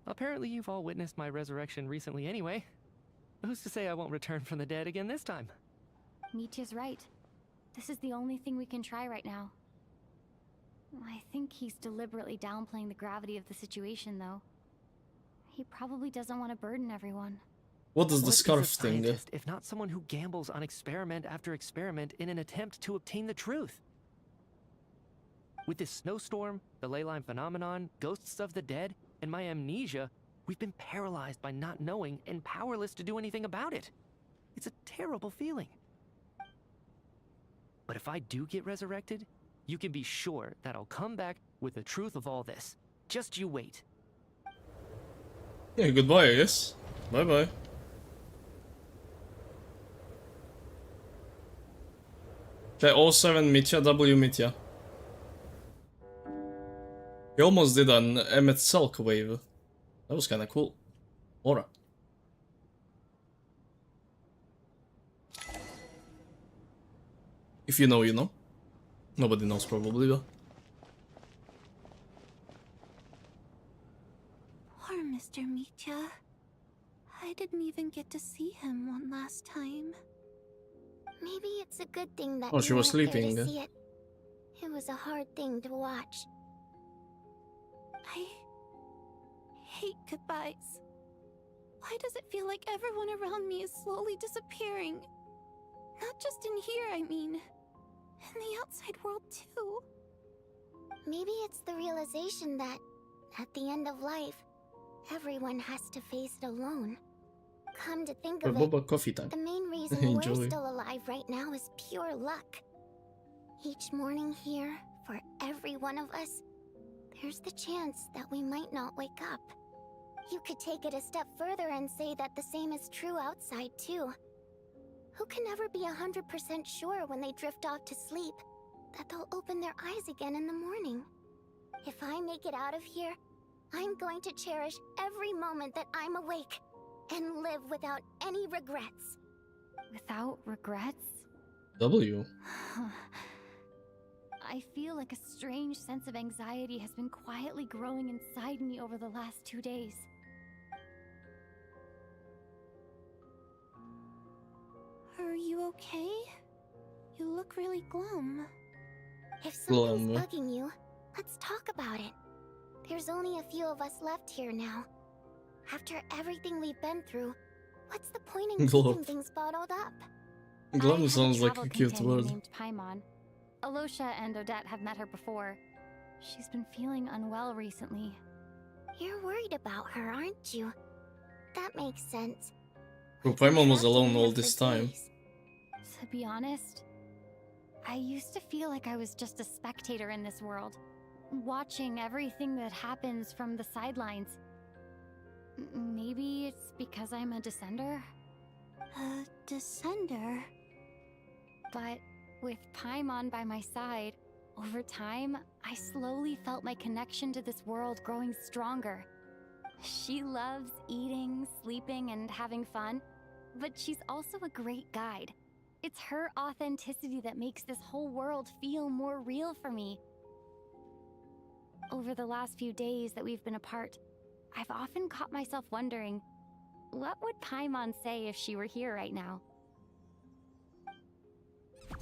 apparently you've all witnessed my resurrection recently anyway. Who's to say I won't return from the dead again this time? Mitya's right. This is the only thing we can try right now. I think he's deliberately downplaying the gravity of the situation, though. He probably doesn't want to burden everyone. What is the What scarf a thing? scientist, if not someone who gambles on experiment after experiment in an attempt to obtain the truth? With this snowstorm, the ley line phenomenon, ghosts of the dead, and my amnesia, we've been paralyzed by not knowing and powerless to do anything about it. It's a terrible feeling. But if I do get resurrected, you can be sure that I'll come back with the truth of all this. Just you wait. Yeah, goodbye, I guess. Bye-bye. Okay, 07 Mitya, W Mitya. He almost did an Emmet Selk wave. That was kinda cool. Aura. If you know, you know. Nobody knows probably, though. Poor Mr. Mitya. I didn't even get to see him one last time. Maybe it's a good thing that Oh, she you was weren't there sleeping. to see it. It was a hard thing to watch. I hate goodbyes. Why does it feel like everyone around me is slowly disappearing? Not just in here, I mean. In the outside world, too. Maybe it's the realization that, at the end of life, everyone has to face it alone. Come to think of Boba it, coffee time. the main reason Enjoy. we're still alive right now is pure luck. Each morning here, for every one of us, there's the chance that we might not wake up. You could take it a step further and say that the same is true outside, too. Who can never be 100% sure when they drift off to sleep that they'll open their eyes again in the morning? If I make it out of here, I'm going to cherish every moment that I'm awake and live without any regrets. Without regrets? W. I feel like a strange sense of anxiety has been quietly growing inside me over the last 2 days. Are you okay? You look really glum. If something's Glum. bugging you, let's talk about it. There's only a few of us left here now. After everything we've been through, what's the point in Glum. keeping things bottled up? Glum I have sounds like travel a cute companion word. named Paimon. Alosha and Odette have met her before. She's been feeling unwell recently. You're worried about her, aren't you? That makes sense. Bro, We've been Paimon was trapped in alone here all for this time. days. To be honest, I used to feel like I was just a spectator in this world, watching everything that happens from the sidelines. Maybe it's because I'm a descender? A descender? But with Paimon by my side, over time, I slowly felt my connection to this world growing stronger. She loves eating, sleeping, and having fun, but she's also a great guide. It's her authenticity that makes this whole world feel more real for me. Over the last few days that we've been apart, I've often caught myself wondering, what would Paimon say if she were here right now?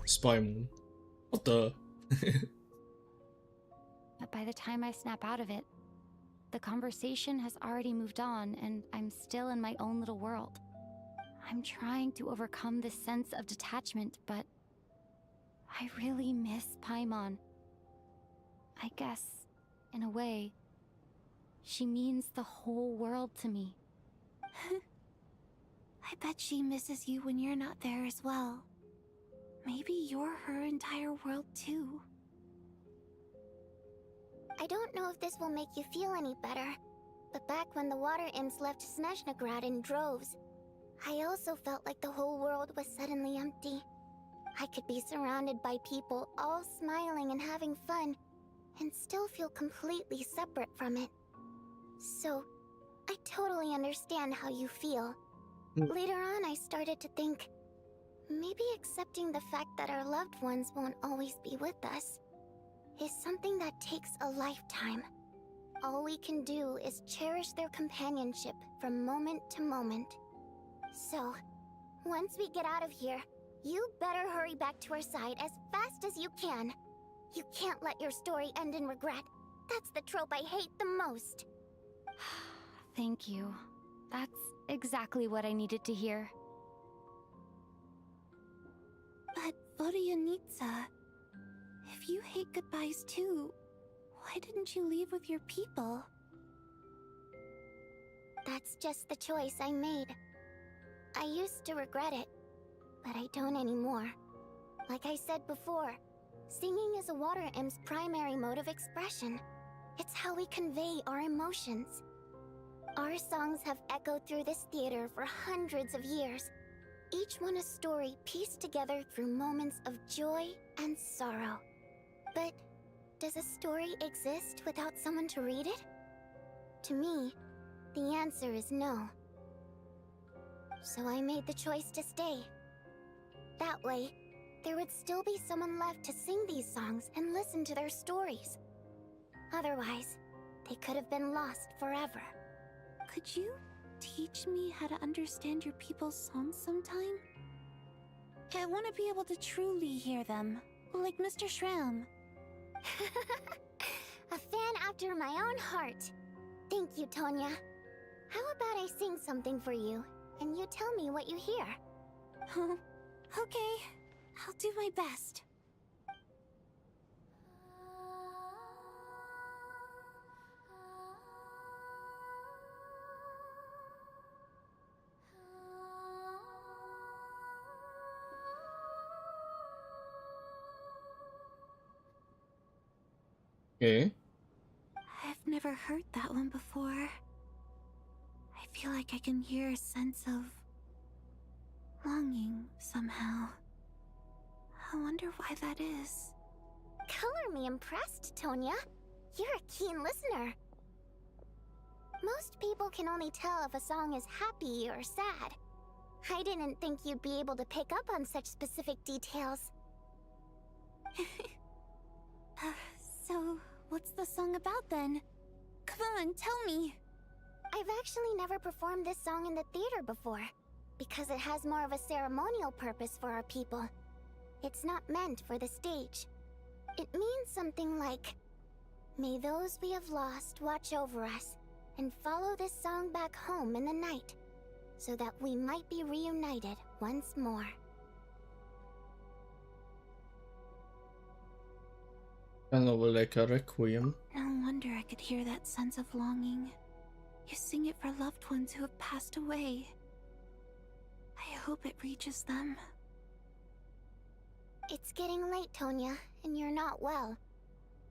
Spy moon. What the? But by the time I snap out of it, the conversation has already moved on and I'm still in my own little world. I'm trying to overcome this sense of detachment, but I really miss Paimon. I guess, in a way, she means the whole world to me. I bet she misses you when you're not there as well. Maybe you're her entire world too. I don't know if this will make you feel any better, but back when the water imps left Snezhnograd in droves, I also felt like the whole world was suddenly empty. I could be surrounded by people all smiling and having fun, and still feel completely separate from it. So, I totally understand how you feel. Later on, I started to think, maybe accepting the fact that our loved ones won't always be with us is something that takes a lifetime. All we can do is cherish their companionship from moment to moment. So, once we get out of here, you better hurry back to our side as fast as you can. You can't let your story end in regret. That's the trope I hate the most. Thank you. That's exactly what I needed to hear. But Vodyanitsa, if you hate goodbyes too, why didn't you leave with your people? That's just the choice I made. I used to regret it, but I don't anymore. Like I said before, singing is a water imp's primary mode of expression. It's how we convey our emotions. Our songs have echoed through this theater for hundreds of years, each one a story pieced together through moments of joy and sorrow. But does a story exist without someone to read it? To me, the answer is no. So I made the choice to stay. That way, there would still be someone left to sing these songs and listen to their stories. Otherwise, they could have been lost forever. Could you teach me how to understand your people's songs sometime? I want to be able to truly hear them, like Mr. Shram. A fan after my own heart. Thank you, Tonya. How about I sing something for you, and you tell me what you hear? Okay, I'll do my best. Okay. never heard that one before. I feel like I can hear a sense of longing somehow. I wonder why that is. Color me impressed, Tonya. You're a keen listener. Most people can only tell if a song is happy or sad. I didn't think you'd be able to pick up on such specific details. So, what's the song about then? Come on, tell me! I've actually never performed this song in the theater before, because it has more of a ceremonial purpose for our people. It's not meant for the stage. It means something like, "May those we have lost watch over us, and follow this song back home in the night, so that we might be reunited once more." Kind of like a requiem. No wonder I could hear that sense of longing. You sing it for loved ones who have passed away. I hope it reaches them. It's getting late, Tonya, and you're not well.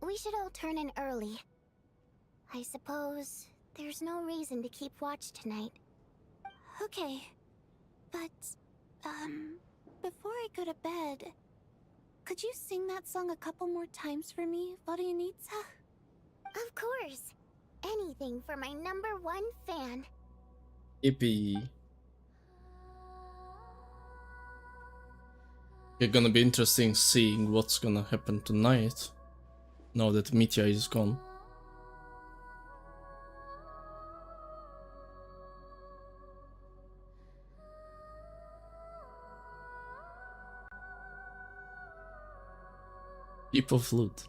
We should all turn in early. I suppose there's no reason to keep watch tonight. Okay. But, before I go to bed, could you sing that song a couple more times for me, Vodianitsa? Of course. Anything for my #1 fan. Yippee. It's gonna be interesting seeing what's gonna happen tonight, now that Mitya is gone. People flute.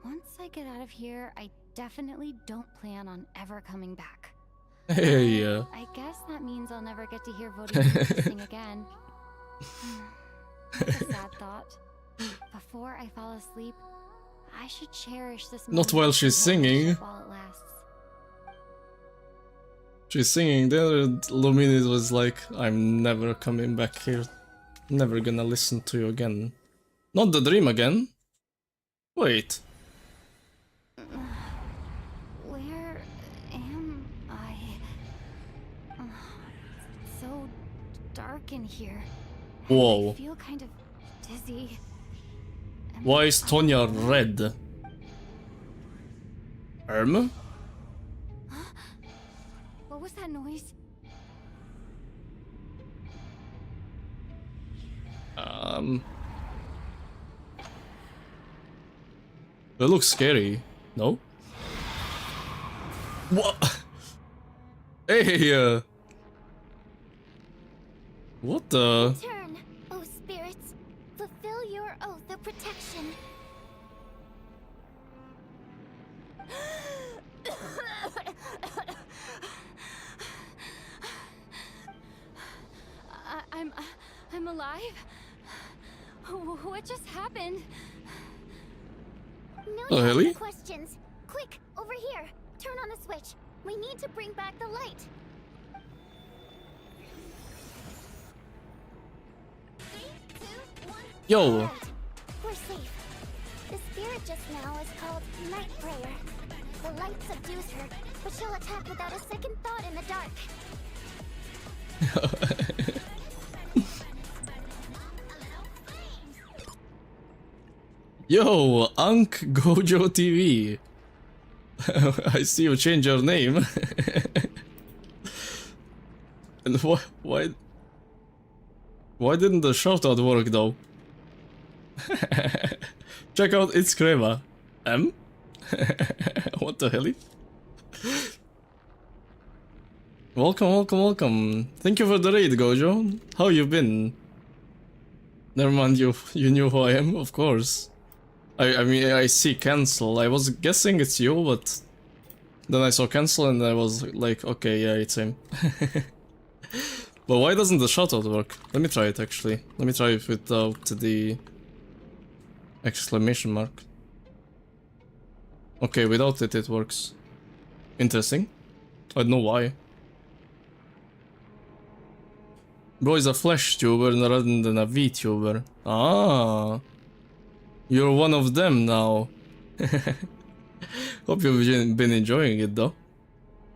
Once I get out of here, I definitely don't plan on ever coming back. Hey, I guess that means I'll never get to hear Vodianitsa sing again. That's a sad thought. Before I fall asleep, I should cherish this Not while she's singing. while it lasts. She's singing, the other Luminid was like, "I'm never coming back here. Never gonna listen to you again." Not the dream again? Wait. Where am I? It's so dark in here. Whoa. I feel kind of dizzy. Why is Tonya red? What was that noise? It looks scary. No? What? Hey, what the? Return, O spirits. Fulfill your oath of protection. I'm alive? What just happened? No Oh, need really? for questions. Quick, over here. Turn on the switch. We need to bring back the light. 3, 2, 1. Yo. Right. We're safe. The spirit just now is called Night Prayer. The light subdues her, but she'll attack without a second thought in the dark. Yo, Ankh Gojo TV. I see you change your name. And why didn't the shoutout work though? Check out It's Crema. What the hell? Welcome. Thank you for the raid, Gojo. How you been? Never mind, you knew who I am, of course. I mean, I see cancel. I was guessing it's you, but then I saw cancel and I was like, okay, yeah, it's him. But why doesn't the shoutout work? Let me try it actually. Let me try it without the exclamation mark. Okay, without it, it works. Interesting. I don't know why. Bro is a flesh tuber rather than a VTuber. Ah, you're one of them now. Hope you've been enjoying it though.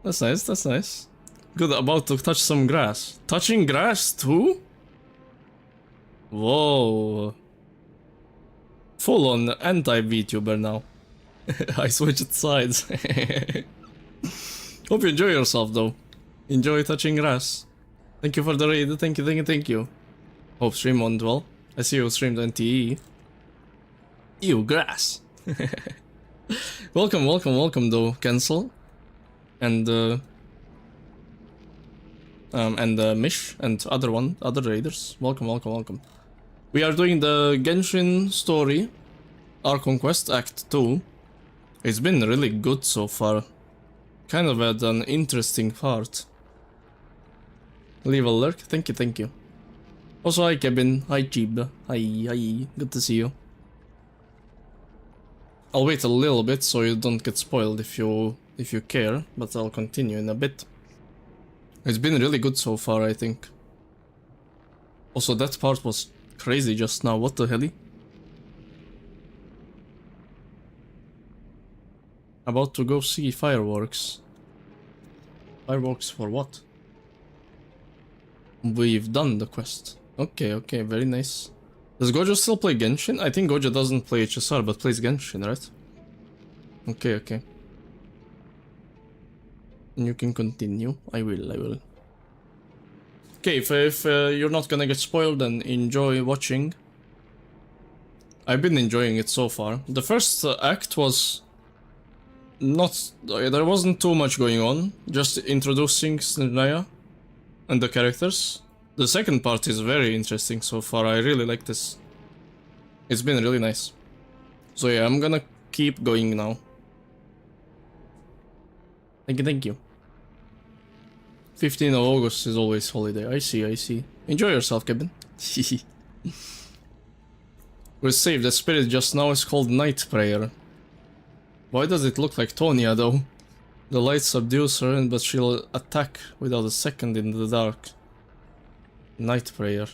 That's nice, that's nice. Good, about to touch some grass. Touching grass too? Whoa. Full on anti-VTuber now. I switched sides. Hope you enjoy yourself though. Enjoy touching grass. Thank you for the raid, thank you, thank you, thank you. Hope stream went well. I see you streamed NTE. Ew, grass. Welcome, welcome, welcome though, Cancel. And Mish and other raiders. Welcome, welcome, welcome. We are doing the Genshin story, Archon Quest Act 2. It's been really good so far. Kind of at an interesting part. Leave a lurk, thank you, thank you. Also, hi Kevin, hi Jeeb, hi, good to see you. I'll wait a little bit so you don't get spoiled if you care, but I'll continue in a bit. It's been really good so far, I think. Also, that part was crazy just now, what the hell? About to go see fireworks. Fireworks for what? We've done the quest. Okay, okay, very nice. Does Gojo still play Genshin? I think Gojo doesn't play HSR, but plays Genshin, right? Okay, okay. You can continue. I will. Okay, if you're not gonna get spoiled, then enjoy watching. I've been enjoying it so far. The first act was not... there wasn't too much going on. Just introducing Snezhnaya and the characters. The second part is very interesting so far. I really like this. It's been really nice. So yeah, I'm gonna keep going now. Thank you, thank you. 15th of August is always holiday. I see, I see. Enjoy yourself, Kevin. We're saved. The spirit just now is called Night Prayer. Why does it look like Tonya though? The light subdues her, but she'll attack without a second in the dark. Night Prayer.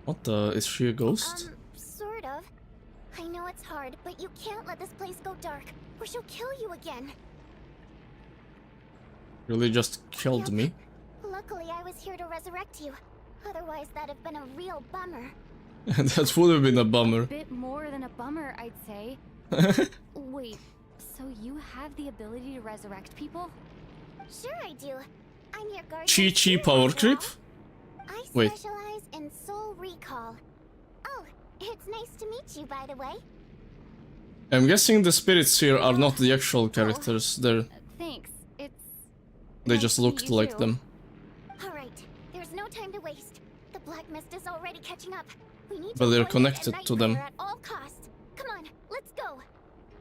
What the? Is she a ghost? Sort of. I know it's hard, but you can't let this place go dark, or she'll kill you again. Really just killed me? Luckily, I was here to resurrect you. Otherwise, that'd have been a real bummer. That would have been a bummer. A bit more than a bummer, I'd say. Wait, so you have the ability to resurrect people? Sure I do. I'm your guardian. Chi power creep? I Wait. specialize in soul recall. Oh, it's nice to meet you, by the way. I'm guessing the spirits here are not the actual characters. Thanks. They just looked like them. Alright, there's no time to waste. The black mist is already catching up. We need But to they're avoid connected it to them. at all costs. Come on, let's go.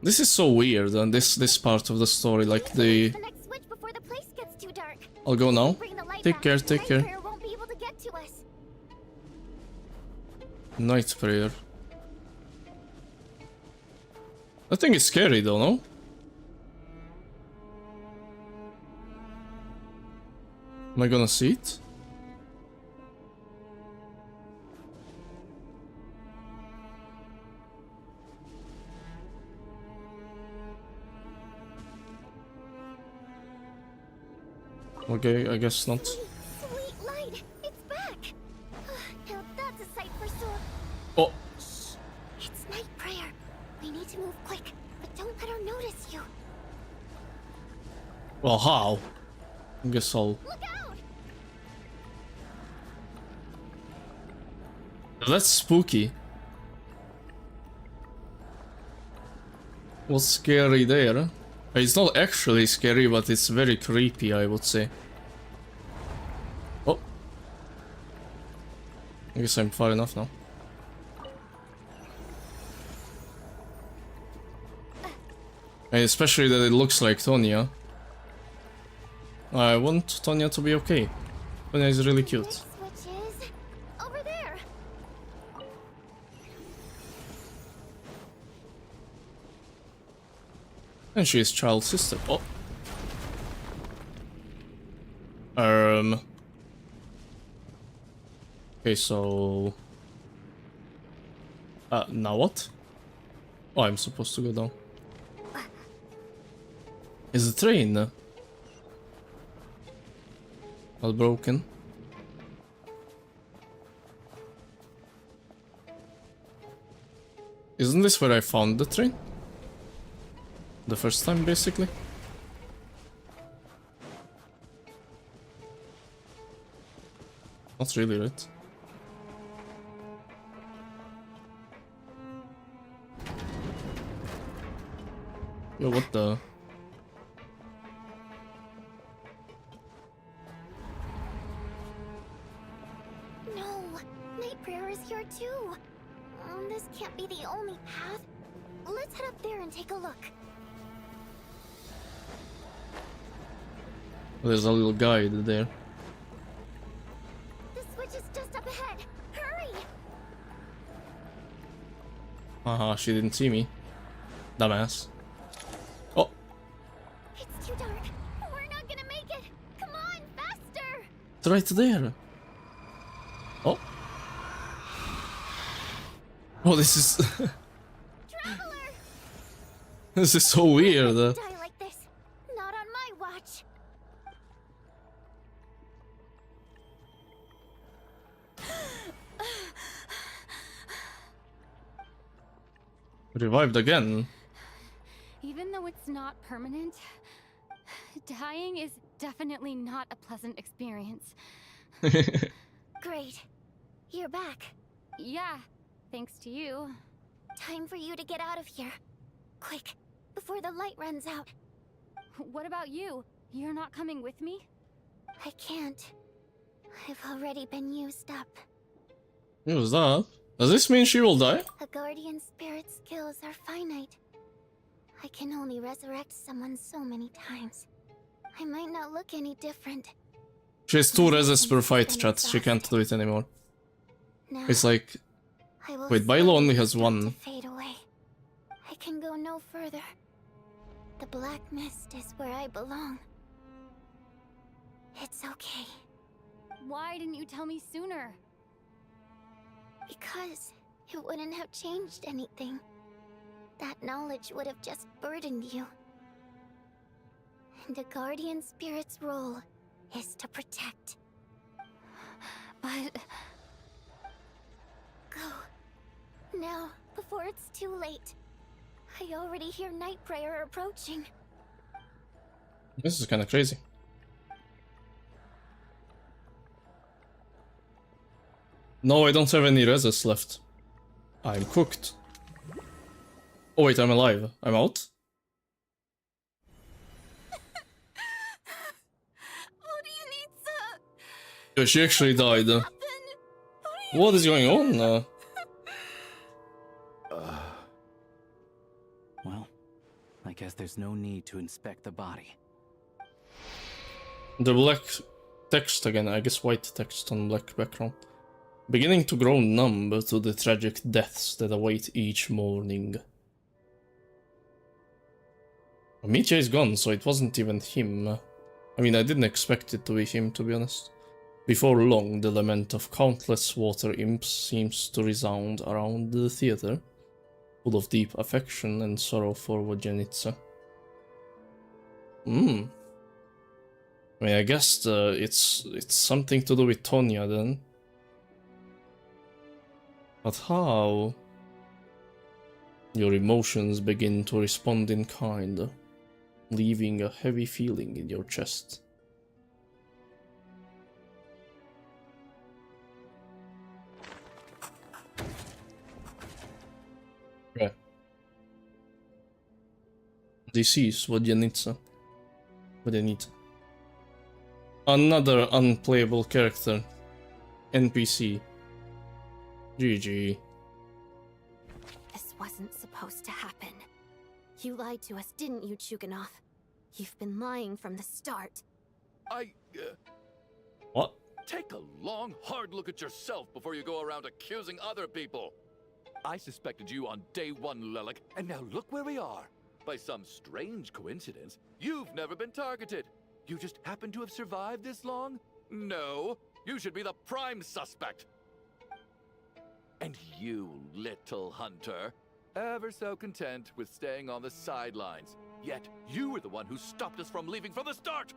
This is so weird, and this part of the story, like the... The next switch before the place gets too dark. I'll go now. Bring the light Take back. care, take care. Nightmare won't be able to get to us. Night Prayer. That thing is scary though, no? Am I gonna see it? Okay, I guess not. Sweet light, it's back. Now that's a sight for sore. Oh, It's night prayer. We need to move quick, but don't let her notice you. well, how? I guess I'll... Look out! That's spooky. What's scary there? It's not actually scary, but it's very creepy, I would say. Oh. I guess I'm far enough now. And especially that it looks like Tonya. I want Tonya to be okay. Tonya is really cute. Which is over there. And she is child's sister. Oh. Okay, so... now what? Oh, I'm supposed to go down. Is the train all broken? Isn't this where I found the train? The first time, basically? Not really, right? Yo, what the? No, Night Prayer is here too. This can't be the only path. Let's head up there and take a look. There's a little guide there. The switch is just up ahead. Hurry! Haha, she didn't see me. Dumbass. Oh, It's too dark. We're not gonna make it. Come on, faster! it's right there. Oh. Oh, this is... Traveler! This is so weird. Die like this. Not on my watch. Revived again. Even though it's not permanent, dying is definitely not a pleasant experience. Great. You're back. Yeah, thanks to you. Time for you to get out of here. Quick, before the light runs out. What about you? You're not coming with me? I can't. I've already been used up. Who's that? Does this mean she will die? A guardian spirit's skills are finite. I can only resurrect someone so many times. I might not look any different. She has 2 reses per fight, chat. She can't do it anymore. Now, It's like... I will Wait, Bilo slowly only has start 1. to fade away. I can go no further. The black mist is where I belong. It's okay. Why didn't you tell me sooner? Because it wouldn't have changed anything. That knowledge would have just burdened you. And a guardian spirit's role is to protect. But... Go. Now, before it's too late. I already hear Night Prayer approaching. This is kind of crazy. No, I don't have any reses left. I'm cooked. Oh wait, I'm alive. I'm out? What do you need, sir? Yo, she actually died. What is going on? Well, I guess there's no need to inspect the body. The black text again, I guess white text on black background. Beginning to grow numb to the tragic deaths that await each morning. Mitya is gone, so it wasn't even him. I mean, I didn't expect it to be him, to be honest. Before long, the lament of countless water imps seems to resound around the theater, full of deep affection and sorrow for Vodyanitsa. I mean, I guess it's something to do with Tonya then. But how? Your emotions begin to respond in kind, leaving a heavy feeling in your chest. Okay. Deceased Vodyanitsa. Another unplayable character. NPC. GG. This wasn't supposed to happen. You lied to us, didn't you, Chuganov? You've been lying from the start. What? Take a long, hard look at yourself before you go around accusing other people. I suspected you on day 1, Lelik, and now look where we are. By some strange coincidence, you've never been targeted. You just happen to have survived this long? No, you should be the prime suspect. And you, little hunter, ever so content with staying on the sidelines. Yet you were the one who stopped us from leaving from the start.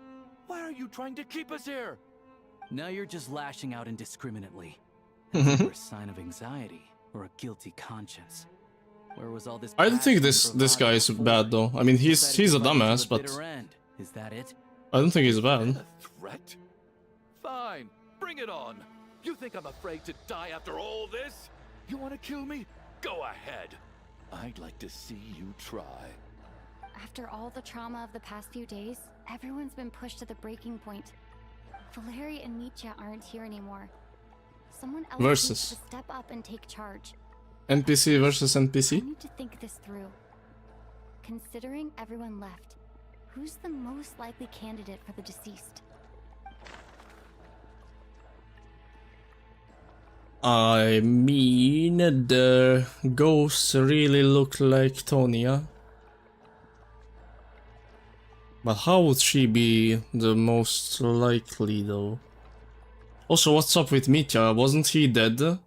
Why are you trying to keep us here? Now you're just lashing out indiscriminately. As a sign of anxiety or a guilty conscience. Where was all this? I don't think this guy is bad though. I mean, he's a dumbass, but is that it? I don't think he's bad. A threat? Fine, bring it on. You think I'm afraid to die after all this? You want to kill me? Go ahead. I'd like to see you try. After all the trauma of the past few days, everyone's been pushed to the breaking point. Valeri and Mitya aren't here anymore. Someone else needs to step up and take charge. NPC versus NPC? I need to think this through. Considering everyone left, who's the most likely candidate for the deceased? I mean, the ghosts really look like Tonya. But how would she be the most likely though? Also, what's up with Mitya? Wasn't he dead?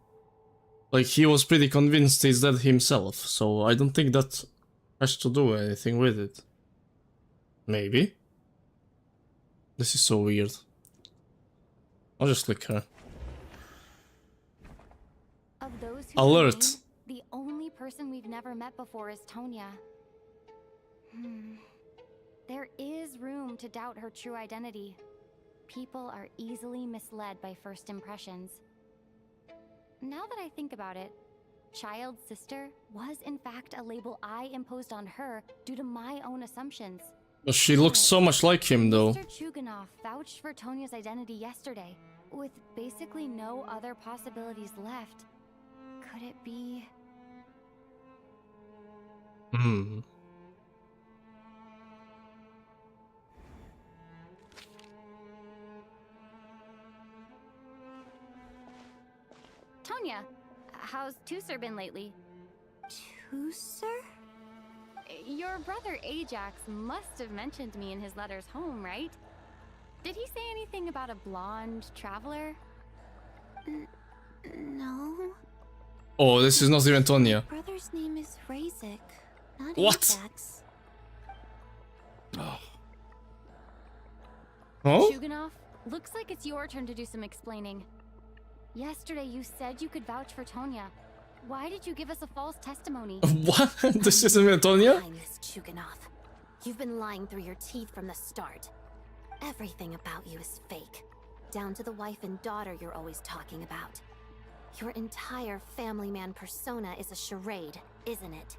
Like, he was pretty convinced he's dead himself, so I don't think that has to do anything with it. Maybe? This is so weird. I'll just click her. Of those who Alert! remain, the only person we've never met before is Tonya. There is room to doubt her true identity. People are easily misled by first impressions. Now that I think about it, Child's sister was in fact a label I imposed on her due to my own assumptions. But she looks so much like him though. Mr. Chuganov vouched for Tonya's identity yesterday, with basically no other possibilities left. Could it be... Tonya, how's Tusser been lately? Tusser? Your brother Ajax must have mentioned me in his letters home, right? Did he say anything about a blonde traveler? No. Oh, this is not even Tonya. My brother's name is Razik, not What? Ajax. Oh? Chuganov, looks like it's your turn to do some explaining. Yesterday you said you could vouch for Tonya. Why did you give us a false testimony? What? This isn't even Tonya? Hi, Miss Chuganov. You've been lying through your teeth from the start. Everything about you is fake. Down to the wife and daughter you're always talking about. Your entire family man persona is a charade, isn't it?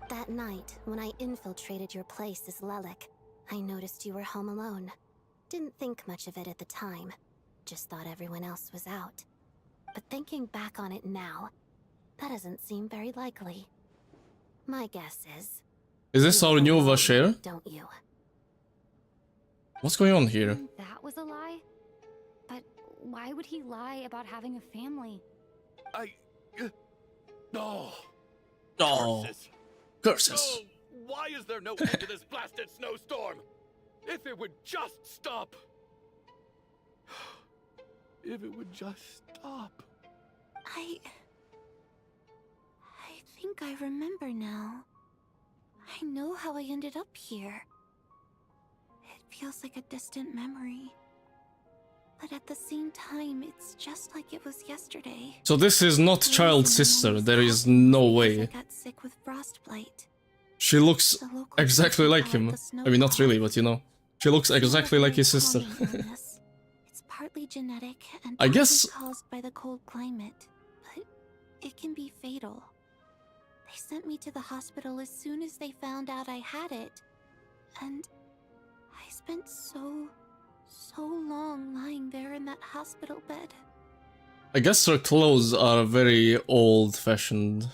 That night, when I infiltrated your place as Lelik, I noticed you were home alone. Didn't think much of it at the time. Just thought everyone else was out. But thinking back on it now, that doesn't seem very likely. My guess is... Is this our new Vasher? Don't you? What's going on here? That was a lie? But why would he lie about having a family? No. Oh. Curses. No. Why is there no end to this blasted snowstorm? If it would just stop. If it would just stop. I think I remember now. I know how I ended up here. It feels like a distant memory. But at the same time, it's just like it was yesterday. So this is not Child's sister, there is no I way. got sick with frostbite. She looks exactly like him. I mean, not really, but you know. She looks exactly like his sister. It's partly genetic and I guess... caused by the cold climate, but it can be fatal. They sent me to the hospital as soon as they found out I had it. And I spent so long lying there in that hospital bed. I guess her clothes are very old-fashioned.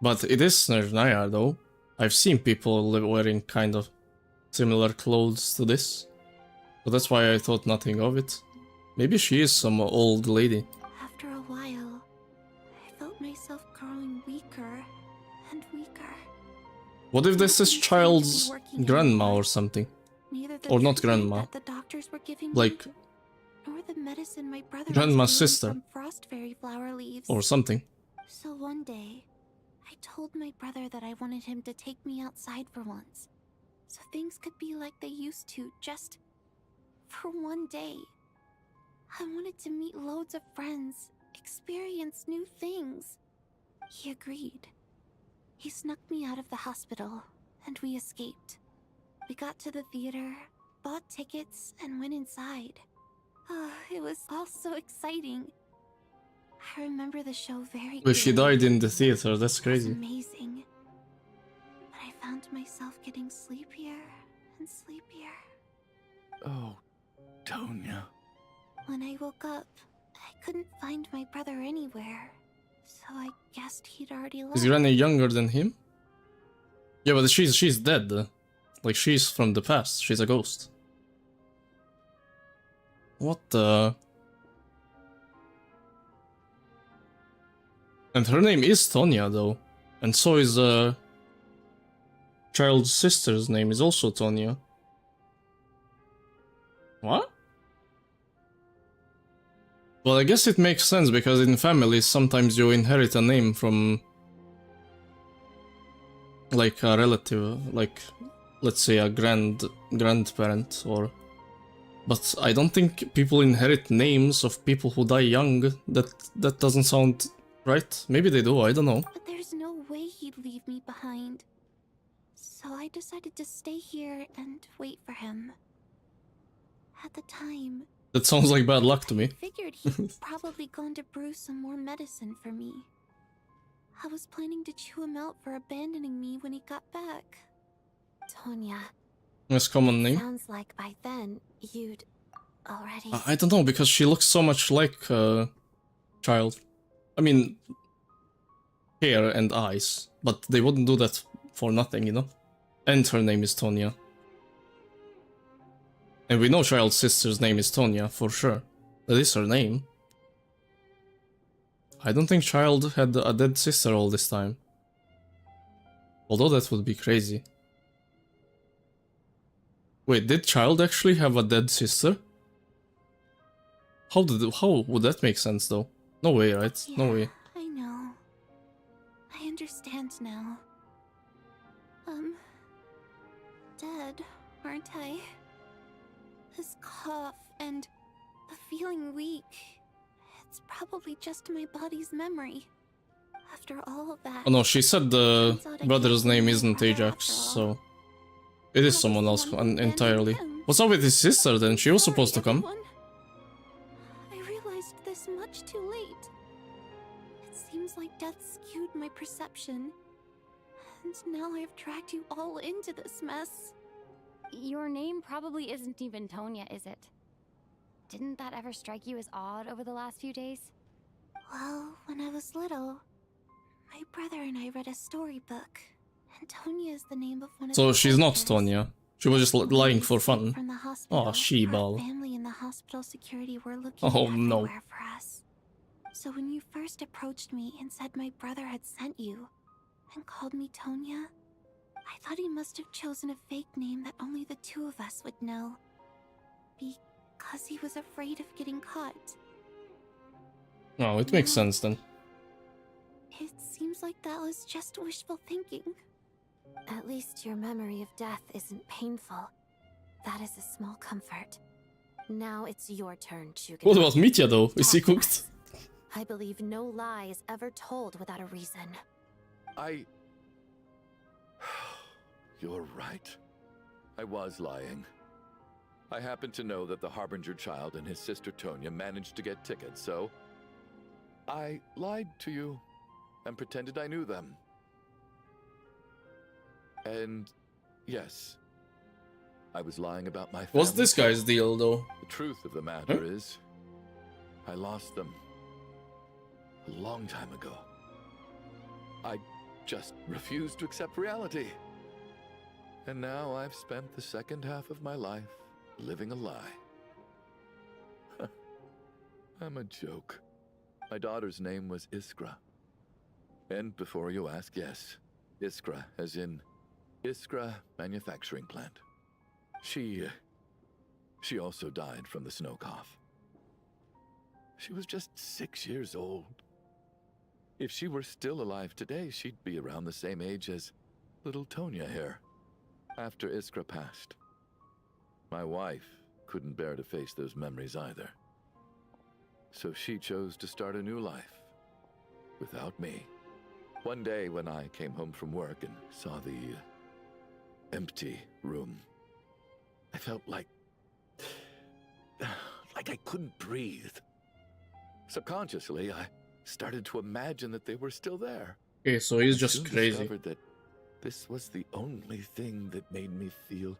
But it is Snezhnaya though. I've seen people wearing kind of similar clothes to this. So that's why I thought nothing of it. Maybe she is some old lady. After a while, I felt myself growing weaker and weaker. What if this is Child's grandma or something? Neither the Or not treatment grandma. that the doctors were giving Like, me, nor the medicine my brother grandma's was brewing sister. from frost fairy flower leaves. Or something. So one day, I told my brother that I wanted him to take me outside for once, so things could be like they used to, just for one day. I wanted to meet loads of friends, experience new things. He agreed. He snuck me out of the hospital, and we escaped. We got to the theater, bought tickets, and went inside. It was all so exciting. I remember the show very But she clearly. died in the theater, that's It was crazy. amazing. But I found myself getting sleepier and sleepier. Oh, Tonya. When I woke up, I couldn't find my brother anywhere. So I guessed he'd already left. Is Granny younger than him? Yeah, but she's dead. Like, she's from the past. She's a ghost. What the... And her name is Tonya, though. And so is, child's sister's name is also Tonya. What? Well, I guess it makes sense, because in families, sometimes you inherit a name from... like a relative, like, let's say a grandparent, or... But I don't think people inherit names of people who die young. That doesn't sound right. Maybe they do, I don't know. But there's no way he'd leave me behind. So I decided to stay here and wait for him. At the time, That sounds like bad luck to me. I figured he'd probably gone to brew some more medicine for me. I was planning to chew him out for abandoning me when he got back. Tonya. That's common name. Sounds like by then you'd already. I don't know, because she looks so much like child. I mean, hair and eyes, but they wouldn't do that for nothing, you know? And her name is Tonya. And we know child's sister's name is Tonya, for sure. That is her name. I don't think Child had a dead sister all this time. Although that would be crazy. Wait, did Child actually have a dead sister? How would that make sense, though? No way, right? Yeah, No way. I know. I understand now. Dead, aren't I? This cough and the feeling weak. It's probably just my body's memory. After all of that. Oh no, she said the turns out I brother's can't be name my isn't brother Ajax, after all. so... It is I was someone the else one who abandoned entirely. him. What's up with his sister then? She was Sorry, supposed to come. everyone. I realized this much too late. It seems like death skewed my perception. And now I've dragged you all into this mess. Your name probably isn't even Tonya, is it? Didn't that ever strike you as odd over the last few days? Well, when I was little, my brother and I read a storybook, and Tonya is the name of one of So the she's not characters. Tonya. She was just When lying we for escaped fun. From the hospital, Oh, she-ball. Our family and the hospital security were looking Oh, no. everywhere for us. So when you first approached me and said my brother had sent you, and called me Tonya, I thought he must have chosen a fake name that only the two of us would know. Because he was afraid of getting caught. No, it makes sense then. It seems like that was just wishful thinking. At least your memory of death isn't painful. That is a small comfort. Now it's your turn, Shugen. What about Mitya though? Is he cooked? I believe no lie is ever told without a reason. You're right. I was lying. I happen to know that the Harbinger child and his sister Tonya managed to get tickets, so I lied to you and pretended I knew them. And yes, I was lying about my family. What's this guy's deal though? The truth of the matter is, I lost them a long time ago. I just refused to accept reality. And now I've spent the second half of my life living a lie. I'm a joke. My daughter's name was Iskra. And before you ask, yes, Iskra, as in Iskra Manufacturing Plant. She She also died from the snow cough. She was just 6 years old. If she were still alive today, she'd be around the same age as little Tonya here, after Iskra passed. My wife couldn't bear to face those memories either. So she chose to start a new life, without me. One day when I came home from work and saw the empty room, I felt like I couldn't breathe. Subconsciously, I started to imagine that they were still there. Okay, so he's I just soon crazy. discovered that this was the only thing that made me feel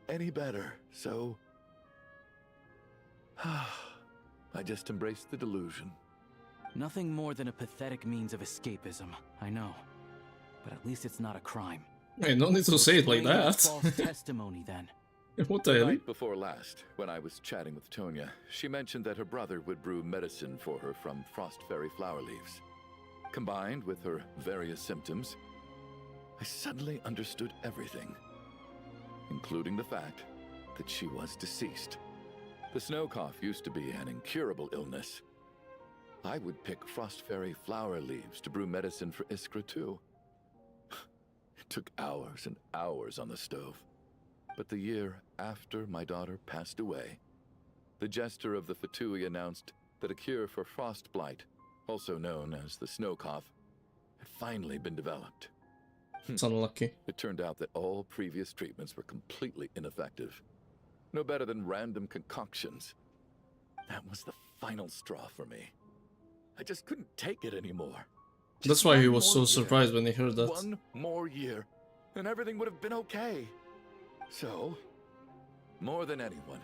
any better, so I just embraced the delusion. Nothing more than a pathetic means of escapism, I know. But at least it's not a crime. Hey, no need to So say it like explain your that. false testimony then. What the The hell? night before last, when I was chatting with Tonya, she mentioned that her brother would brew medicine for her from frost fairy flower leaves. Combined with her various symptoms, I suddenly understood everything, including the fact that she was deceased. The snow cough used to be an incurable illness. I would pick frost fairy flower leaves to brew medicine for Iskra too. It took hours and hours on the stove. But the year after my daughter passed away, the jester of the Fatui announced that a cure for frost blight, also known as the snow cough, had finally been developed. It's unlucky. It turned out that all previous treatments were completely ineffective. No better than random concoctions. That was the final straw for me. I just couldn't take it anymore. That's why he One was more so year. surprised when he heard that. One more year, and everything would have been okay. So, more than anyone,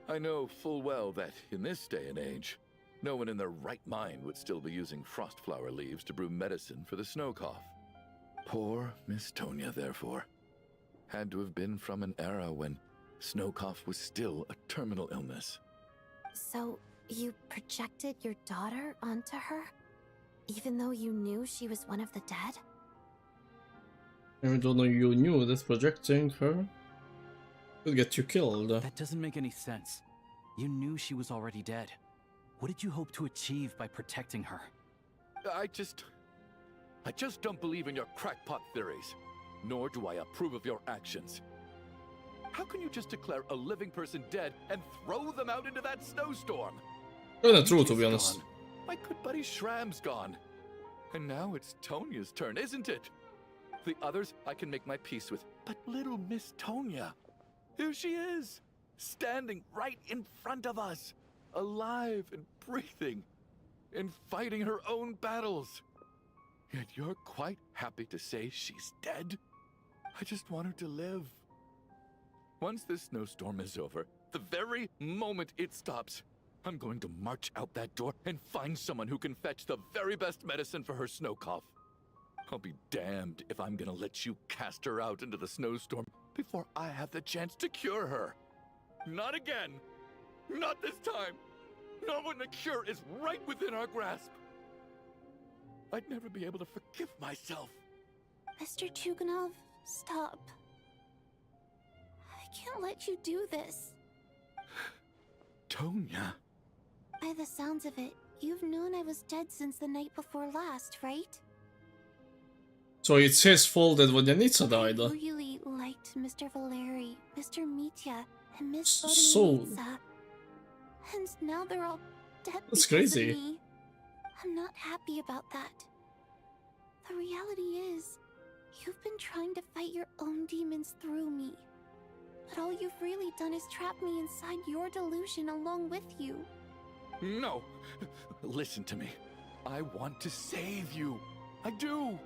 I know full well that in this day and age, no one in their right mind would still be using frost flower leaves to brew medicine for the snow cough. Poor Miss Tonya, therefore, had to have been from an era when snow cough was still a terminal illness. So, you projected your daughter onto her? Even though you knew she was one of the dead? Even though you knew that projecting her could get you killed. That doesn't make any sense. You knew she was already dead. What did you hope to achieve by protecting her? I just don't believe in your crackpot theories, nor do I approve of your actions. How can you just declare a living person dead and throw them out into that snowstorm? Kinda true, to He's be honest. gone. My good buddy Shram's gone. And now it's Tonya's turn, isn't it? The others I can make my peace with, but little Miss Tonya, here she is, standing right in front of us, alive and breathing, and fighting her own battles. Yet you're quite happy to say she's dead? I just want her to live. Once this snowstorm is over, the very moment it stops, I'm going to march out that door and find someone who can fetch the very best medicine for her snow cough. I'll be damned if I'm gonna let you cast her out into the snowstorm before I have the chance to cure her. Not again. Not this time. Not when the cure is right within our grasp. I'd never be able to forgive myself. Mr. Chuganov, stop. I can't let you do this. Tonya. By the sounds of it, you've known I was dead since the night before last, right? So it's his fault that Vodyanica died. I really liked Mr. Valeri, Mr. Mitya, and Miss So- Vodyanica. And now they're all dead That's because crazy. of me. I'm not happy about that. The reality is, you've been trying to fight your own demons through me. But all you've really done is trap me inside your delusion along with you. No. Listen to me. I want to save you. I do.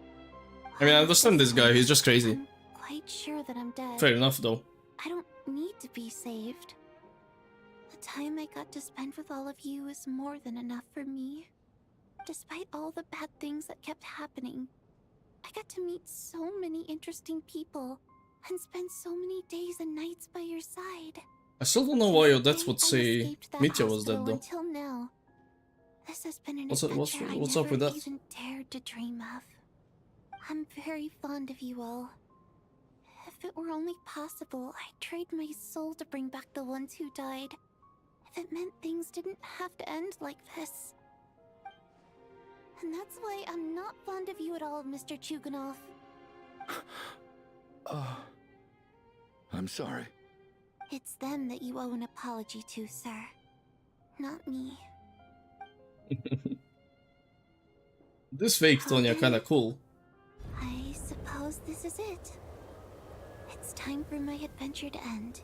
I mean, I understand this guy, he's just crazy. I'm quite sure that I'm dead. Fair enough, though. I don't need to be saved. The time I got to spend with all of you is more than enough for me. Despite all the bad things that kept happening, I got to meet so many interesting people and spend so many days and nights by your side. I still don't know why your dad would I say escaped that Mitya was dead, hospital though. Until now, this has been an What's up- what's- adventure what's I up with never that? even dared to dream of. I'm very fond of you all. If If it were only possible, I'd trade my soul to bring back the ones who died. If it meant things didn't have to end like this. And that's why I'm not fond of you at all, Mr. Chuganov. I'm sorry. It's them that you owe an apology to, sir. Not me. This fake Tonya kinda cool. I suppose this is it. It's time for my adventure to end.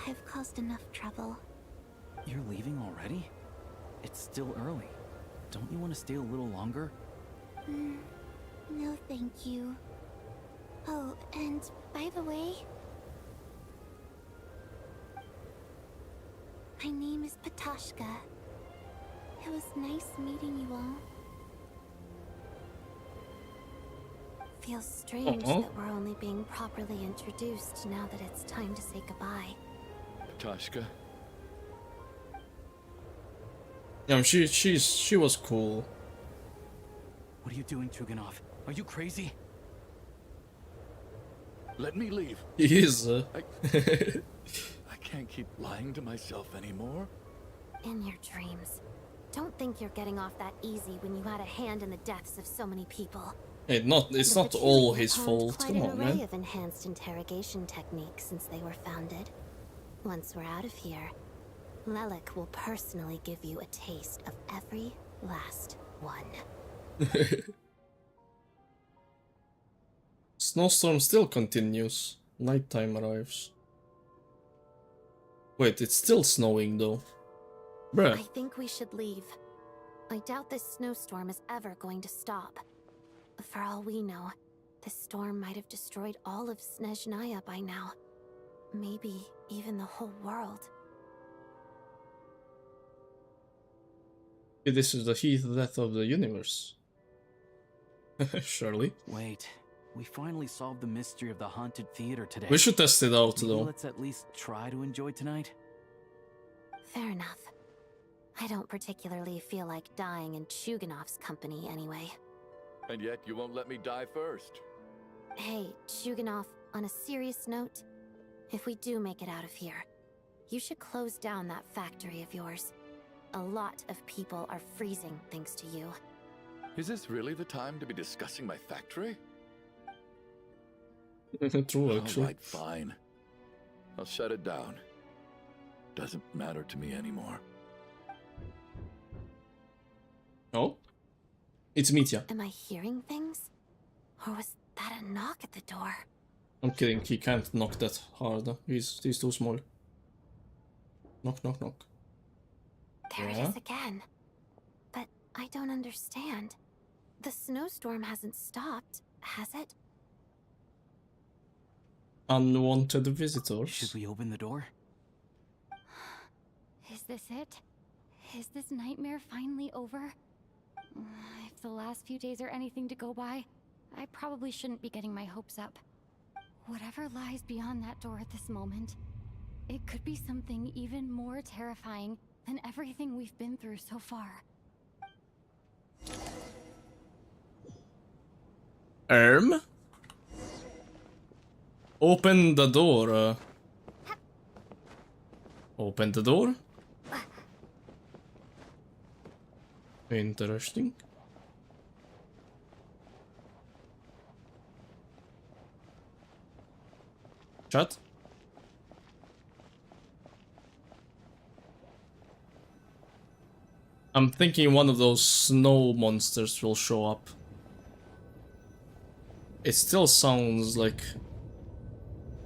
I've caused enough trouble. You're leaving already? It's still early. Don't you want to stay a little longer? No, thank you. Oh, and by the way, my name is Patashka. It was nice meeting you all. Feels strange that we're only being properly introduced now that it's time to say goodbye. Tashka. Yeah, she was cool. What are you doing, Chuganov? Are you crazy? Let me leave. He is. I can't keep lying to myself anymore. In your dreams. Don't think you're getting off that easy when you had a hand in the deaths of so many people. Hey, it's not all his fault. Come on, Quite an man. array of enhanced interrogation techniques since they were founded. Once we're out of here, Lelik will personally give you a taste of every last one. Snowstorm still continues. Nighttime arrives. Wait, it's still snowing though. Bruh. I think we should leave. I doubt this snowstorm is ever going to stop. For all we know, this storm might have destroyed all of Snezhnaya by now. Maybe even the whole world. This is the heat death of the universe. Surely. Wait, we finally solved the mystery of the haunted theater today. We should test it out Maybe though. let's at least try to enjoy tonight. Fair enough. I don't particularly feel like dying in Chuganov's company anyway. And yet you won't let me die first. Hey, Chuganov, on a serious note, if we do make it out of here, you should close down that factory of yours. A lot of people are freezing thanks to you. Is this really the time to be discussing my factory? True, actually. Alright, fine. I'll shut it down. Doesn't matter to me anymore. Oh? It's Mitya. Am I hearing things? Or was that a knock at the door? I'm kidding, he can't knock that hard. He's too small. Knock, knock, knock. There Yeah? it is again. But I don't understand. The snowstorm hasn't stopped, has it? Unwanted visitors. Should we open the door? Is this it? Is this nightmare finally over? If the last few days are anything to go by, I probably shouldn't be getting my hopes up. Whatever lies beyond that door at this moment, it could be something even more terrifying than everything we've been through so far. Open the door. Open the door. Interesting. Chat. I'm thinking one of those snow monsters will show up. It still sounds like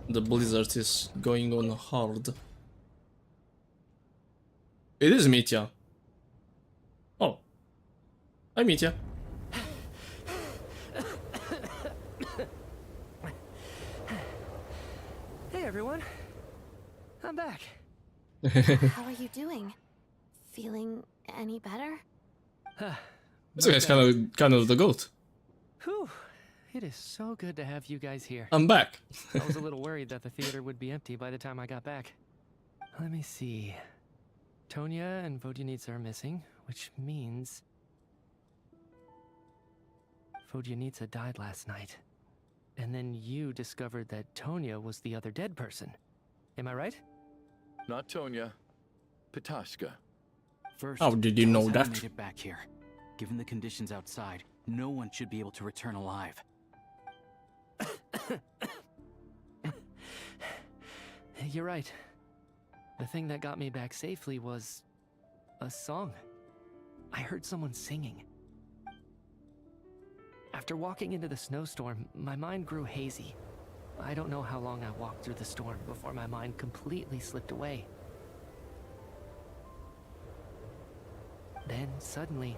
the blizzard is going on hard. It is Mitya. Oh. Hi, Mitya. Hey everyone, I'm back. How are you doing? Feeling any better? This guy's kind of the goat. Whew, it is so good to have you guys here. I'm back. I was a little worried that the theater would be empty by the time I got back. Let me see. Tonya and Vodyanitsa are missing, which means Vodyanitsa died last night. And then you discovered that Tonya was the other dead person. Am I right? Not Tonya. Petashka. First, How did you tell know us how that? you made it back here. Given the conditions outside, no one should be able to return alive. You're right. The thing that got me back safely was a song. I heard someone singing. After walking into the snowstorm, my mind grew hazy. I don't know how long I walked through the storm before my mind completely slipped away. Then, suddenly,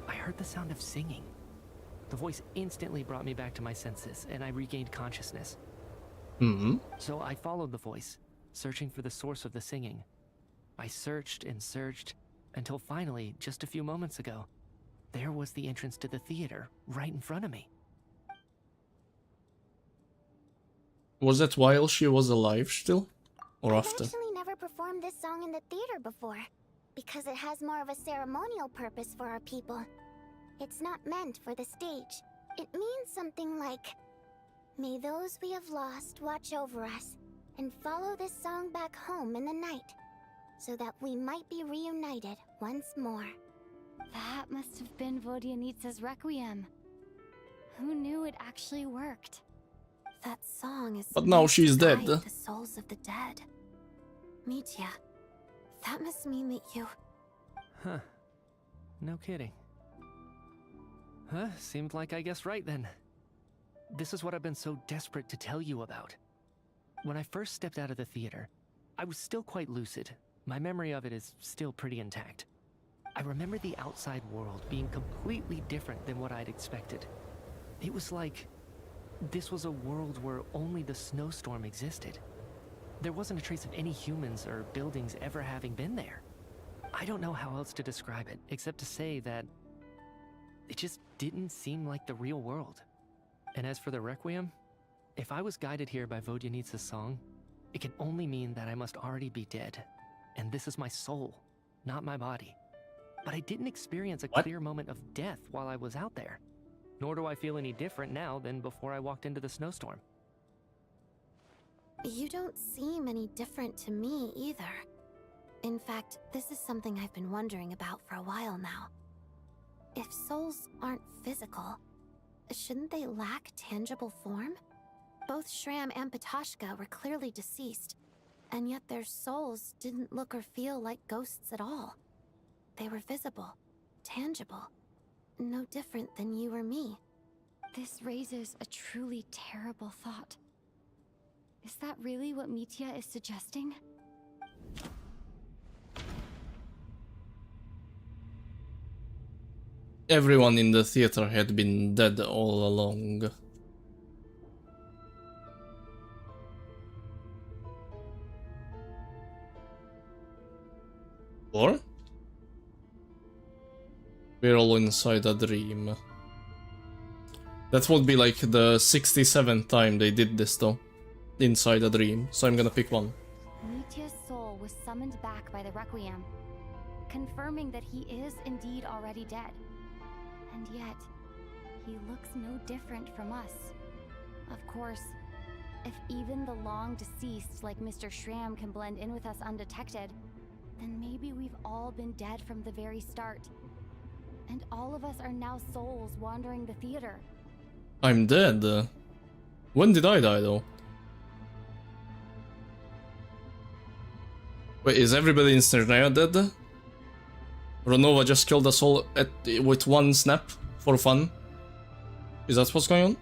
I heard the sound of singing. The voice instantly brought me back to my senses, and I regained consciousness. So I followed the voice, searching for the source of the singing. I searched and searched, until finally, just a few moments ago, there was the entrance to the theater, right in front of me. Was that while she was alive still? Or I've after? actually never performed this song in the theater before, because it has more of a ceremonial purpose for our people. It's not meant for the stage. It means something like, "May those we have lost watch over us, and follow this song back home in the night, so that we might be reunited once more." That must have been Vodyanitsa's Requiem. Who knew it actually worked? That song is But now meant to she's dead. guide the souls of the dead. Mitya, that must mean that you... Huh. No kidding. Huh, seemed like I guessed right then. This is what I've been so desperate to tell you about. When I first stepped out of the theater, I was still quite lucid. My memory of it is still pretty intact. I remember the outside world being completely different than what I'd expected. It was like this was a world where only the snowstorm existed. There wasn't a trace of any humans or buildings ever having been there. I don't know how else to describe it, except to say that it just didn't seem like the real world. And as for the Requiem, if I was guided here by Vodyanitsa's song, it can only mean that I must already be dead. And this is my soul, not my body. But I didn't experience a clear moment of death while I was out there. Nor do I feel any different now than before I walked into the snowstorm. You don't seem any different to me either. In fact, this is something I've been wondering about for a while now. If souls aren't physical, shouldn't they lack tangible form? Both Shram and Petashka were clearly deceased, and yet their souls didn't look or feel like ghosts at all. They were visible, tangible, no different than you or me. This raises a truly terrible thought. Is that really what Mitya is suggesting? Everyone in the theater had been dead all along. Or? We're all inside a dream. That would be like the 67th time they did this though. Inside a dream. So I'm gonna pick one. Mitya's soul was summoned back by the Requiem, confirming that he is indeed already dead. And yet, he looks no different from us. Of course, if even the long deceased like Mr. Shram can blend in with us undetected, then maybe we've all been dead from the very start. And all of us are now souls wandering the theater. I'm dead. When did I die though? Wait, is everybody in Snezhnaya dead? Ronova just killed us all with one snap for fun. Is that what's going on?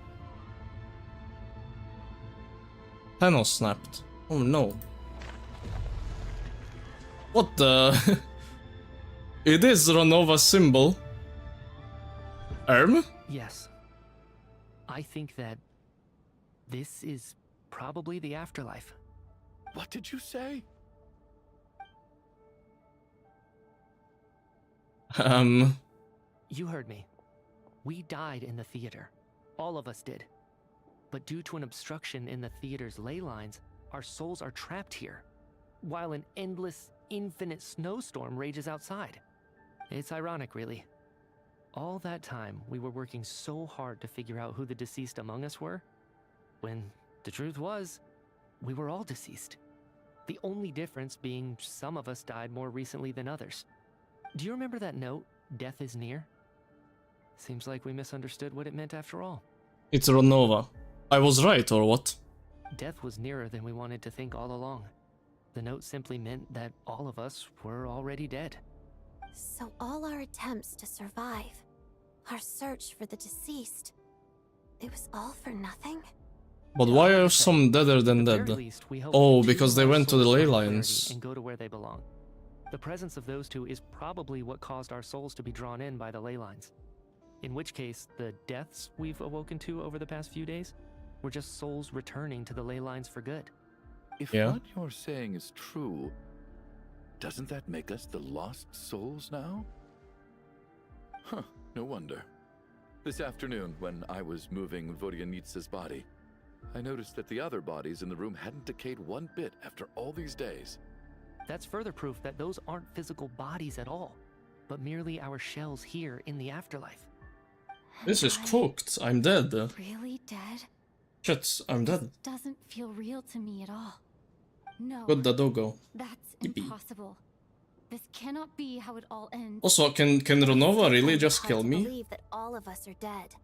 Panos snapped. Oh no. What the? It is Ronova's symbol. Erm? Yes. I think that this is probably the afterlife. What did you say? You heard me. We died in the theater. All of us did. But due to an obstruction in the theater's ley lines, our souls are trapped here, while an endless, infinite snowstorm rages outside. It's ironic, really. All that time, we were working so hard to figure out who the deceased among us were, when the truth was, we were all deceased. The only difference being some of us died more recently than others. Do you remember that note, "Death is near"? Seems like we misunderstood what it meant after all. It's Ronova. I was right, or what? Death was nearer than we wanted to think all along. The note simply meant that all of us were already dead. So all our attempts to survive, our search for the deceased, it was all for nothing? But why are some deader than dead? Oh, because they went to the ley lines. And go to where they belong. The presence of those two is probably what caused our souls to be drawn in by the ley lines. In which case, the deaths we've awoken to over the past few days were just souls returning to the ley lines for good. If what you're saying is true, doesn't that make us the lost souls now? Huh, no wonder. This afternoon, when I was moving Vodyanitsa's body, I noticed that the other bodies in the room hadn't decayed one bit after all these days. That's further proof that those aren't physical bodies at all, but merely our shells here in the afterlife. This is cooked. I'm dead. Really dead? Shit, I'm dead. Doesn't feel real to me at all. No. Good the doggo. That's impossible. This cannot be how it all ends. Also, can Ronova really just kill me? Believe that all of us are dead.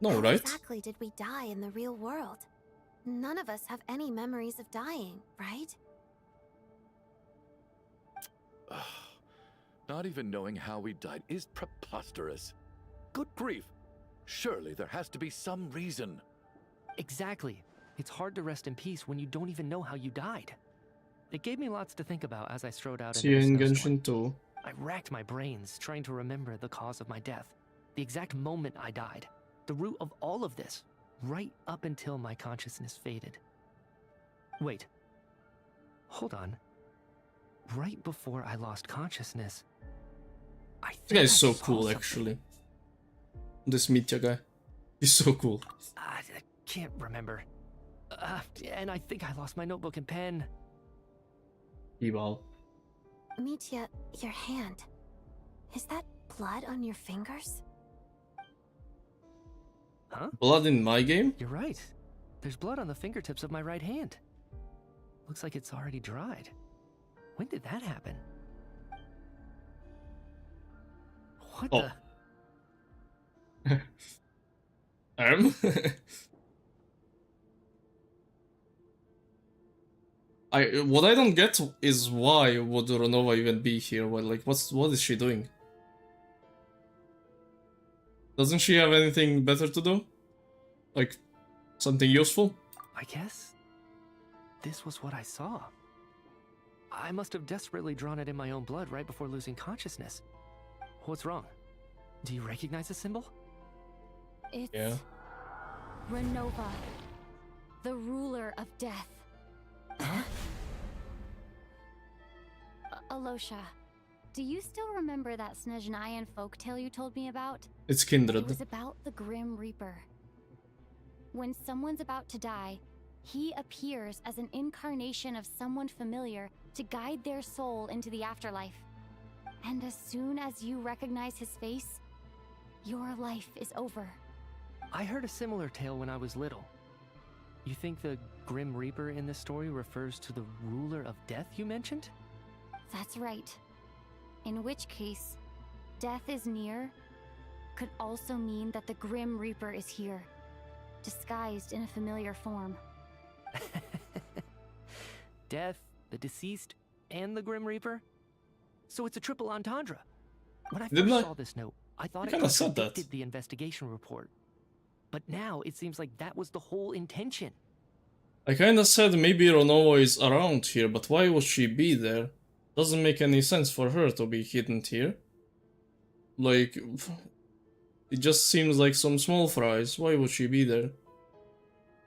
No, How right? exactly did we die in the real world? None of us have any memories of dying, right? Not even knowing how we died is preposterous. Good grief. Surely there has to be some reason. Exactly. It's hard to rest in peace when you don't even know how you died. It gave me lots to think about as I strode out See you into in the snowstorm. Genshin 2. I racked my brains trying to remember the cause of my death, the exact moment I died, the root of all of this, right up until my consciousness faded. Wait. Hold on. Right before I lost consciousness, I This guy is so I saw cool, something. actually. This Mitya guy. He's so cool. I can't remember. And I think I lost my notebook and pen. Evil. Mitya, your hand. Is that blood on your fingers? Huh? Blood in my game? You're right. There's blood on the fingertips of my right hand. Looks like it's already dried. When did that happen? What the? What I don't get is why would Ronova even be here? What is she doing? Doesn't she have anything better to do? Like something useful? I guess this was what I saw. I must have desperately drawn it in my own blood right before losing consciousness. What's wrong? Do you recognize the symbol? It's Renova, the ruler of death. Alosha, do you still remember that Snezhnayan folktale you told me about? It's Kindred. It was about the Grim Reaper. When someone's about to die, he appears as an incarnation of someone familiar to guide their soul into the afterlife. And as soon as you recognize his face, your life is over. I heard a similar tale when I was little. You think the Grim Reaper in this story refers to the ruler of death you mentioned? That's right. In which case, death is near could also mean that the Grim Reaper is here, disguised in a familiar form. Death, the deceased, and the Grim Reaper? So it's a triple entendre. When I first saw this note, I thought it contradicted the investigation report. But now it seems like that was the whole intention. I kinda said maybe Ronova is around here, but why would she be there? Doesn't make any sense for her to be hidden here. Like, it just seems like some small fries. Why would she be there?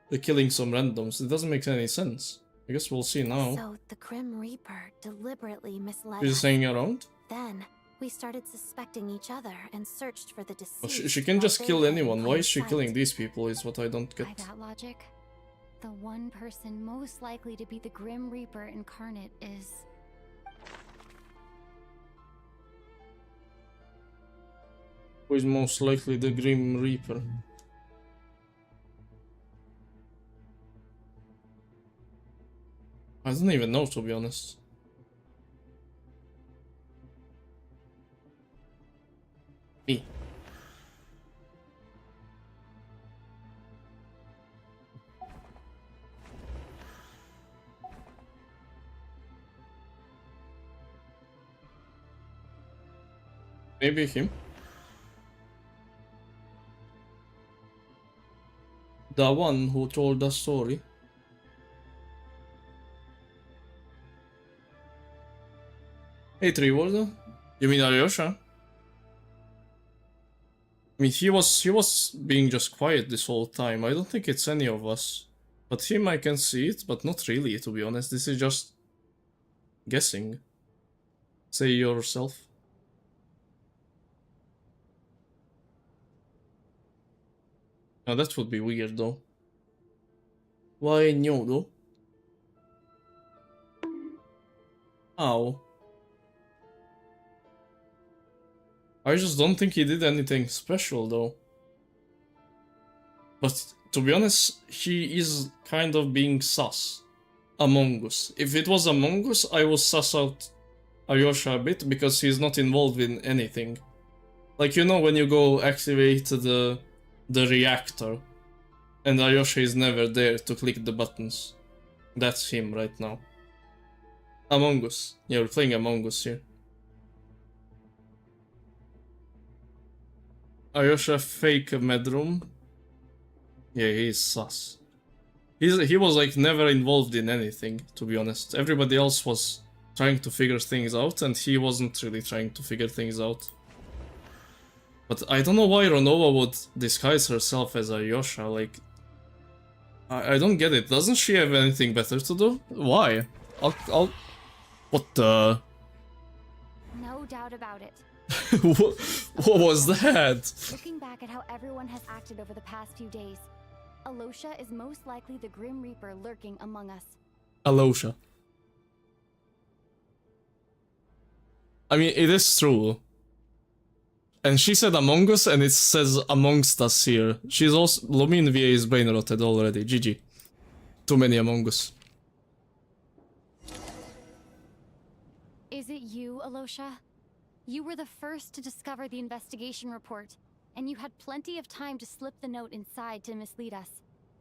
They're killing some randoms. It doesn't make any sense. I guess we'll see now. So the Grim Reaper deliberately misled She's us. just hanging around? Then we started suspecting each other and searched for the deceased. Well, she can just kill anyone. Why is she killing these people is what I don't By get. that logic, the one person most likely to be the Grim Reaper incarnate is... Who is most likely the Grim Reaper? I don't even know, to be honest. Me. Maybe him. The one who told the story. Hey, Treewarder. You mean Alyosha? I mean, he was being just quiet this whole time. I don't think it's any of us. But him, I can see it, but not really, to be honest. This is just guessing. Say yourself. Now that would be weird, though. Why no, though? Ow. I just don't think he did anything special, though. But to be honest, he is kind of being sus. Among Us. If it was Among Us, I would suss out Alyosha a bit, because he's not involved in anything. Like, you know, when you go activate the reactor, and Alyosha is never there to click the buttons. That's him right now. Among Us. Yeah, we're playing Among Us here. Alyosha fake medroom. Yeah, he's sus. He was like never involved in anything, to be honest. Everybody else was trying to figure things out, and he wasn't really trying to figure things out. But I don't know why Ronova would disguise herself as Alyosha, like... I don't get it. Doesn't she have anything better to do? Why? I'll... What the... No doubt about it. what was that? Looking back at how everyone has acted over the past few days, Alyosha is most likely the Grim Reaper lurking among us. Alyosha. I mean, it is true. And she said Among Us, and it says amongst us here. She's also... Lumin VA is brain rotted already. GG. Too many Among Us. Is it you, Alyosha? You were the first to discover the investigation report, and you had plenty of time to slip the note inside to mislead us.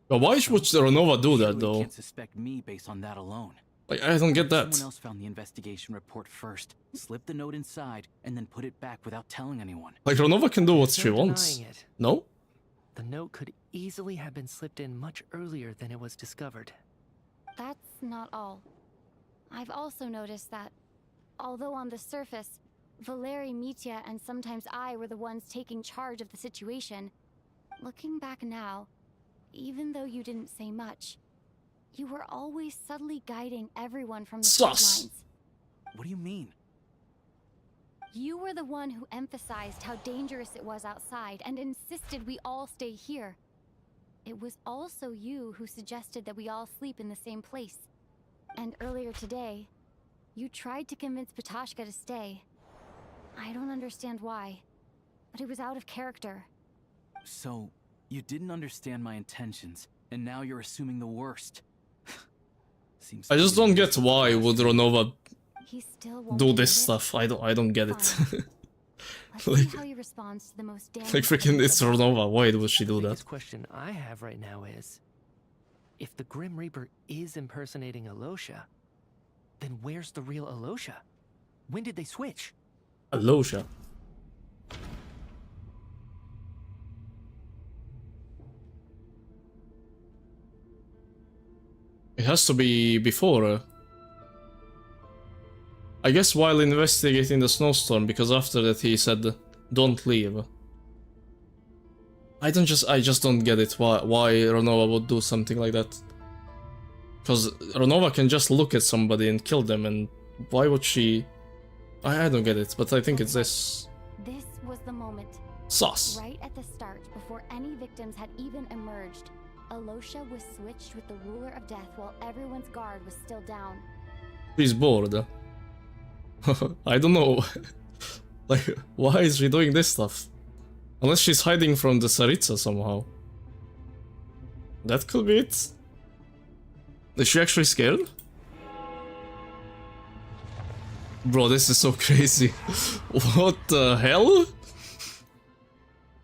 But why would Ronova do that, though? You can't suspect me based on that alone. Like, I don't get that. Someone else found the investigation report first, slipped the note inside, and then put it back without telling anyone. Like, Ronova can do what she wants. No? The note could easily have been slipped in much earlier than it was discovered. That's not all. I've also noticed that, although on the surface, Valeri, Mitya, and sometimes I were the ones taking charge of the situation, looking back now, even though you didn't say much, you were always subtly guiding everyone from the front lines. What do you mean? You were the one who emphasized how dangerous it was outside and insisted we all stay here. It was also you who suggested that we all sleep in the same place. And earlier today, you tried to convince Patashka to stay. I don't understand why, but it was out of character. So, you didn't understand my intentions, and now you're assuming the worst. Seems I just don't get why would Ronova He still won't do this admit stuff. I don't get it. Let's like, see how he responds to the most damaging like freaking it's Ronova. Why would she do The that? biggest question I have right now is, if the Grim Reaper is impersonating Alyosha, then where's the real Alyosha? When did they switch? Alyosha. It has to be before. I guess while investigating the snowstorm, because after that he said, "Don't leave." I just don't get it. Why Ronova would do something like that? Because Ronova can just look at somebody and kill them, and why would she? I don't get it. But I think it's this. This was the moment. Sus. Right at the start, before any victims had even emerged, Alyosha was switched with the ruler of death while everyone's guard was still down. She's bored. I don't know. Like, why is she doing this stuff? Unless she's hiding from the Tsaritsa somehow. That could be it. Is she actually scared? Bro, this is so crazy. What the hell?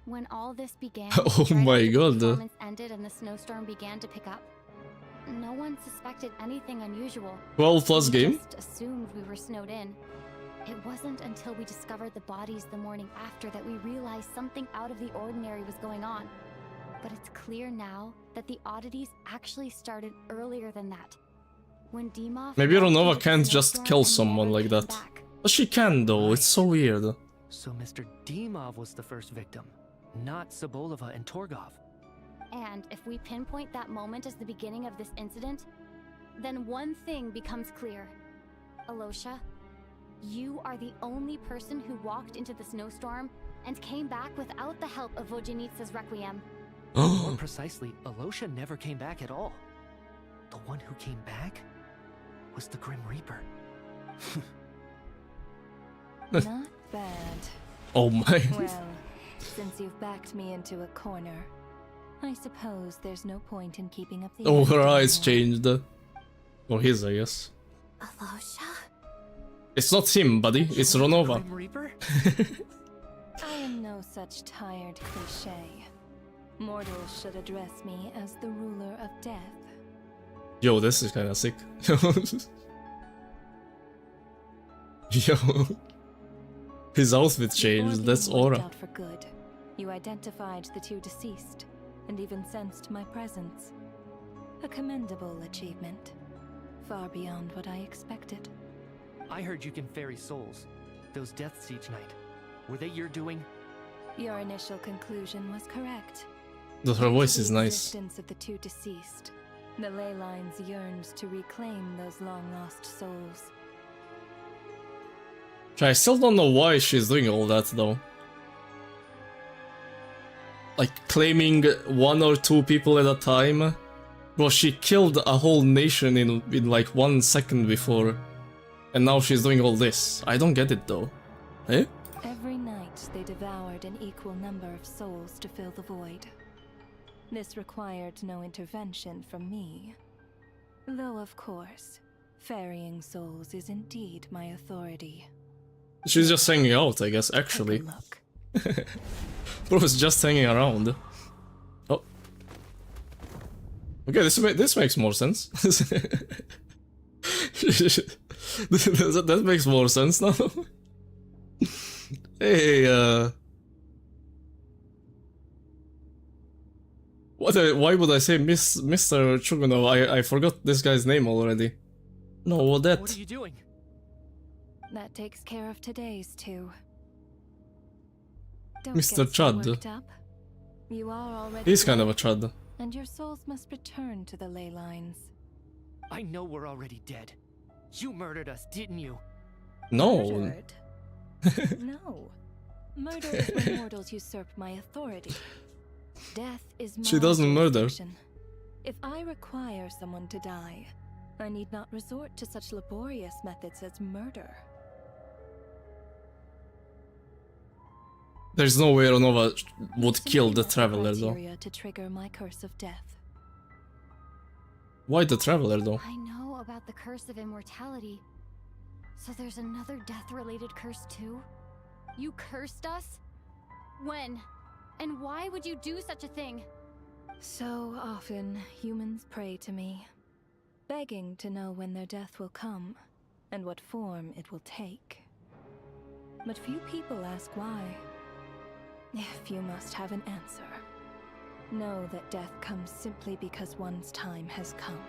When all this began, Oh right my after the god. performance ended and the snowstorm began to pick up, no one suspected anything unusual. 12 plus We game? just assumed we were snowed in. It wasn't until we discovered the bodies the morning after that we realized something out of the ordinary was going on. But it's clear now that the oddities actually started earlier than that. When Dimov Maybe walked Ronova into the can't just snowstorm kill and someone never like came that. back. But she can though, it's so weird. So Mr. Dimov was the first victim, not Sobolova and Torgov. And if we pinpoint that moment as the beginning of this incident, then one thing becomes clear. Alosha, you are the only person who walked into the snowstorm and came back without the help of Vojanitsa's Requiem. More precisely, Alosha never came back at all. The one who came back was the Grim Reaper. Not bad. Oh my. Well, since you've backed me into a corner, I suppose there's no point in keeping up the Oh, her act eyes anymore. changed. Or his, I guess. Alosha? It's not him, buddy. It's Ronova. Grim Reaper? I am no such tired cliché. Mortals should address me as the ruler of death. Yo, this is kinda sick. Yo. His outfit changed, that's Before being aura. wiped out for good, you identified the two deceased, and even sensed my presence. A commendable achievement. Far beyond what I expected. I heard you can ferry souls. Those deaths each night. Were they your doing? Your initial conclusion was correct. But her voice Due is to the nice. existence of the two deceased, the ley lines yearned to reclaim those long-lost souls. I still don't know why she's doing all that though. Like claiming one or two people at a time. Bro, she killed a whole nation in like 1 second before. And now she's doing all this. I don't get it though. Eh? Every night they devoured an equal number of souls to fill the void. This required no intervention from me. Though of course, ferrying souls is indeed my authority. She's just hanging out, I guess, actually. Bro's just hanging around. Oh. Okay, this makes more sense. that makes more sense now. Hey, why would I say Mr. Chugunov? I forgot this guy's name already. No, Odette. What are you doing? That takes care of today's two. Don't Mr. get so Chud. worked up. You are already He's kind of a dead, chud. and your souls must return to the ley lines. I know we're already dead. You murdered us, didn't you? No. Murdered? No. Murder is when mortals usurp my authority. Death is my She doesn't murder. jurisdiction. If I require someone to die, I need not resort to such laborious methods as murder. There's no way Ronova would Simply kill the met Traveler though. criteria to trigger my curse of death. Why the Traveler though? I know about the curse of immortality. So there's another death-related curse too? You cursed us? When? And why would you do such a thing? So often, humans pray to me, begging to know when their death will come, and what form it will take. But few people ask why. If you must have an answer, know that death comes simply because one's time has come.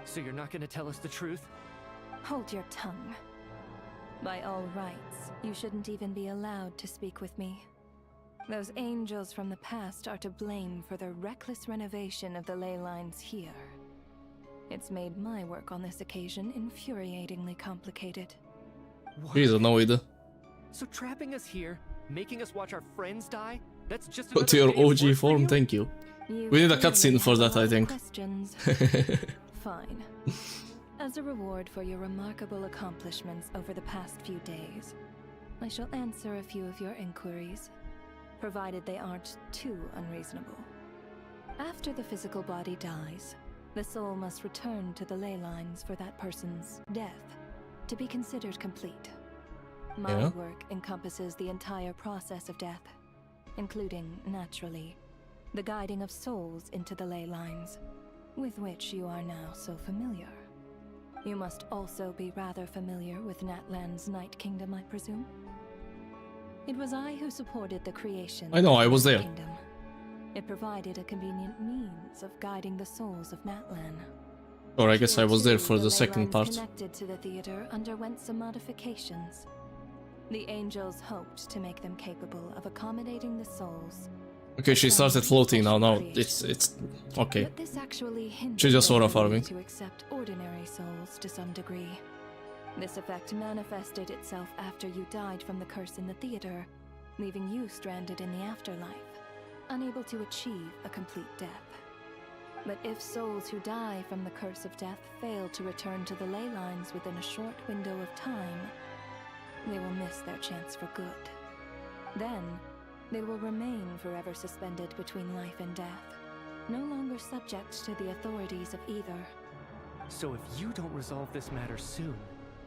So you're not gonna tell us the truth? Hold your tongue. By all rights, you shouldn't even be allowed to speak with me. Those angels from the past are to blame for the reckless renovation of the ley lines here. It's made my work on this occasion infuriatingly complicated. He's annoyed. So trapping us here, making us watch our friends die, that's just Go to your OG form, thank you. You We need a clearly cutscene for have a that, I lot of think. questions. Fine. As a reward for your remarkable accomplishments over the past few days, I shall answer a few of your inquiries, provided they aren't too unreasonable. After the physical body dies, the soul must return to the ley lines for that person's death, to be considered complete. My Yeah. work encompasses the entire process of death, including, naturally, the guiding of souls into the ley lines, with which you are now so familiar. You must also be rather familiar with Natlan's Night Kingdom, I presume? It was I who supported the creation I know, of I was the there. Kingdom. It provided a convenient means of guiding the souls of Natlan. Or I guess I was there for The the ley second lines part. connected to the theater underwent some modifications. The angels hoped to make them capable of accommodating the souls. Okay, she started floating now. Now it's okay. But this actually hindered She's just their sort of ability farming. to accept ordinary souls to some degree. This effect manifested itself after you died from the curse in the theater, leaving you stranded in the afterlife, unable to achieve a complete death. But if souls who die from the curse of death fail to return to the ley lines within a short window of time, they will miss their chance for good. Then, they will remain forever suspended between life and death, no longer subject to the authorities of either. So if you don't resolve this matter soon,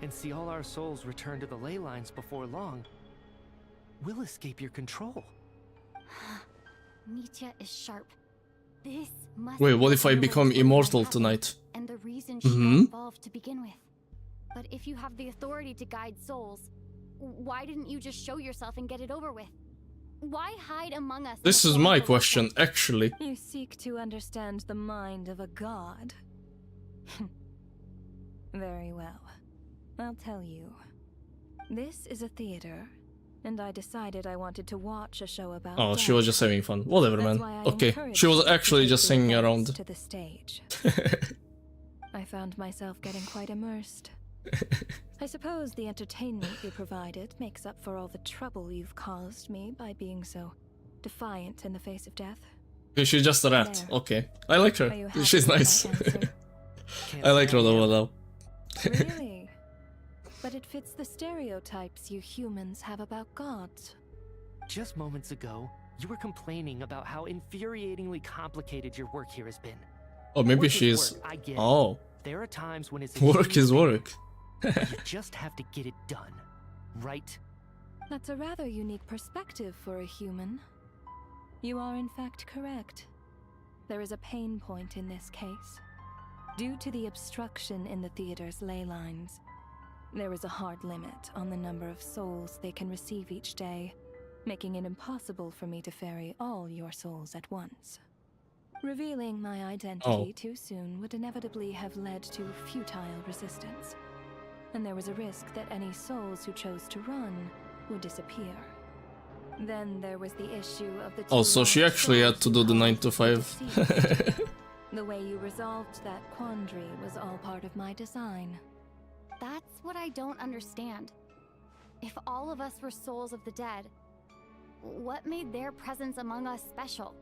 and see all our souls return to the ley lines before long, we'll escape your control. Mitya is sharp. This must Wait, be what the if I underworld become story immortal that happened, tonight? And the reason she got involved to begin with. But if you have the authority to guide souls, why didn't you just show yourself and get it over with? Why hide among us? in This the is form my of a question, weapon? actually. You seek to understand the mind of a god? Very well. I'll tell you. This is a theater, and I decided I wanted to watch a show about Oh, she death. was just having fun. Whatever, That's man. why I Okay, encouraged she was you to actually take just the singing events around. to the stage. I found myself getting quite immersed. I suppose the entertainment you provided makes up for all the trouble you've caused me by being so defiant in the face of death. Okay, she's just a rat. There. Okay, I like Are her. you happy She's with my nice. answer? I like her though now. Really? But it fits the stereotypes you humans have about gods. Just moments ago, you were complaining about how infuriatingly complicated your work here has been. Oh, maybe Work is she's. work, I get it. Oh, There are times when it's work is work. but you just have to get it done, right? That's a rather unique perspective for a human. You are in fact correct. There is a pain point in this case. Due to the obstruction in the theater's ley lines, there is a hard limit on the number of souls they can receive each day, making it impossible for me to ferry all your souls at once. Revealing my identity too soon would inevitably have led to futile resistance, and there was a risk that any souls who chose to run would disappear. Then there was the issue of the Oh, so she large actually had souls to you do the 9 caused to be 5. deceased. The way you resolved that quandary was all part of my design. That's what I don't understand. If all of us were souls of the dead, what made their presence among us special?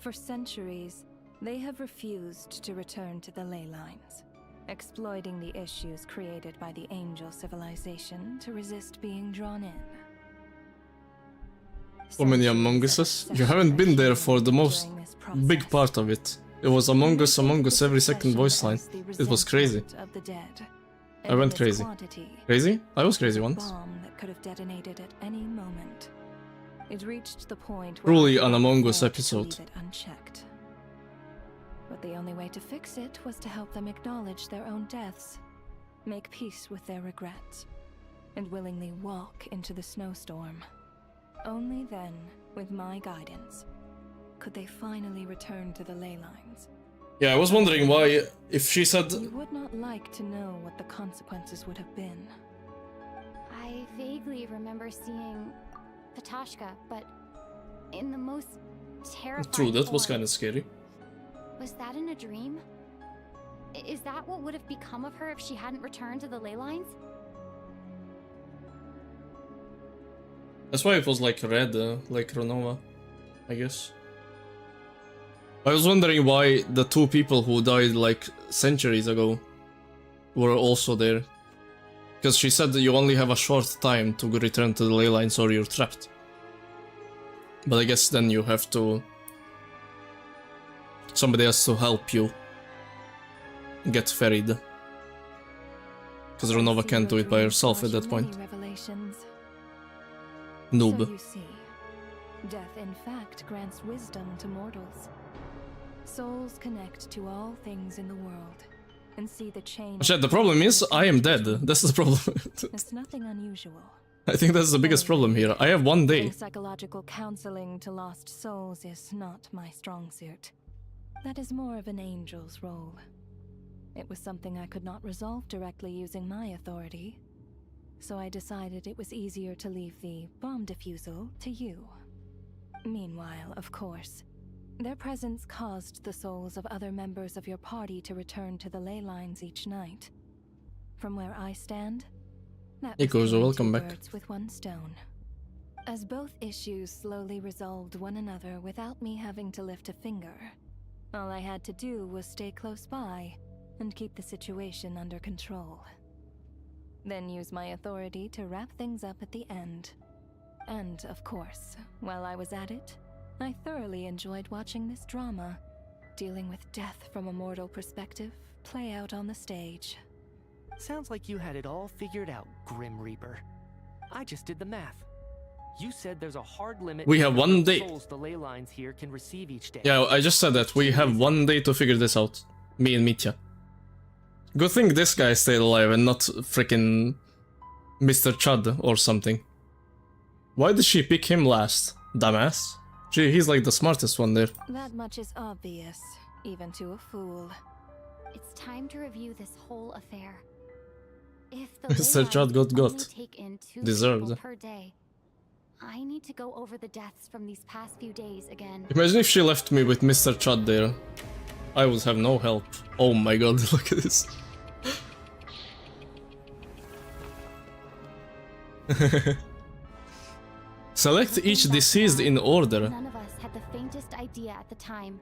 For centuries, they have refused to return to the ley lines, exploiting the issues created by the angel civilization to resist being drawn in. How many Among Us? You haven't been there for the most big part of it. It was Among Us every second voice line. It was crazy. Of the dead, I went crazy. Crazy? I was crazy once. Bomb that could have detonated at any moment. It reached the point where Truly I an could Among afford Us to episode. leave it unchecked. But the only way to fix it was to help them acknowledge their own deaths, make peace with their regrets, and willingly walk into the snowstorm. Only then, with my guidance, could they finally return to the ley lines. Yeah, I was wondering why, if she said... You would not like to know what the consequences would have been. I vaguely remember seeing Patashka, but in the most terrifying True, that was form. kind of scary. Was that in a dream? Is that what would have become of her if she hadn't returned to the ley lines? That's why it was like red, like Renova, I guess. I was wondering why the two people who died like centuries ago were also there. Because she said that you only have a short time to return to the ley lines or you're trapped. But I guess then you have to... Somebody has to help you get ferried. Because Renova can't do it by herself at that point. Noob. So you see, death in fact grants wisdom to mortals. Souls connect to all things in the world and see the change. Chat, the problem is I am dead. That's the problem. It's nothing unusual. I think that's the biggest problem here. I have 1 day. Psychological counseling to lost souls is not my strong suit. That is more of an angel's role. It was something I could not resolve directly using my authority, so I decided it was easier to leave the bomb defusal to you. Meanwhile, of course, their presence caused the souls of other members of your party to return to the ley lines each night. From where I stand, that was killing welcome two back. birds with one stone. As both issues slowly resolved one another without me having to lift a finger, all I had to do was stay close by and keep the situation under control. Then use my authority to wrap things up at the end. And, of course, while I was at it, I thoroughly enjoyed watching this drama, dealing with death from a mortal perspective, play out on the stage. Sounds like you had it all figured out, Grim Reaper. I just did the math. You said there's a hard limit. We have 1 day. Souls the ley lines here can receive each day. Yeah, I just said that. We have 1 day to figure this out. Me and Mitya. Good thing this guy stayed alive and not freaking Mr. Chud or something. Why did she pick him last? Dumbass. He's like the smartest one there. That much is obvious, even to a fool. It's time to review this whole affair. If the Mr. ley Chud lines got only take in 2 deserved. people per day, I need to go over the deaths from these past few days again. Imagine if she left me with Mr. Chud there. I would have no help. Oh my god, look at this. Select each deceased in order. None of us had the faintest idea at the time.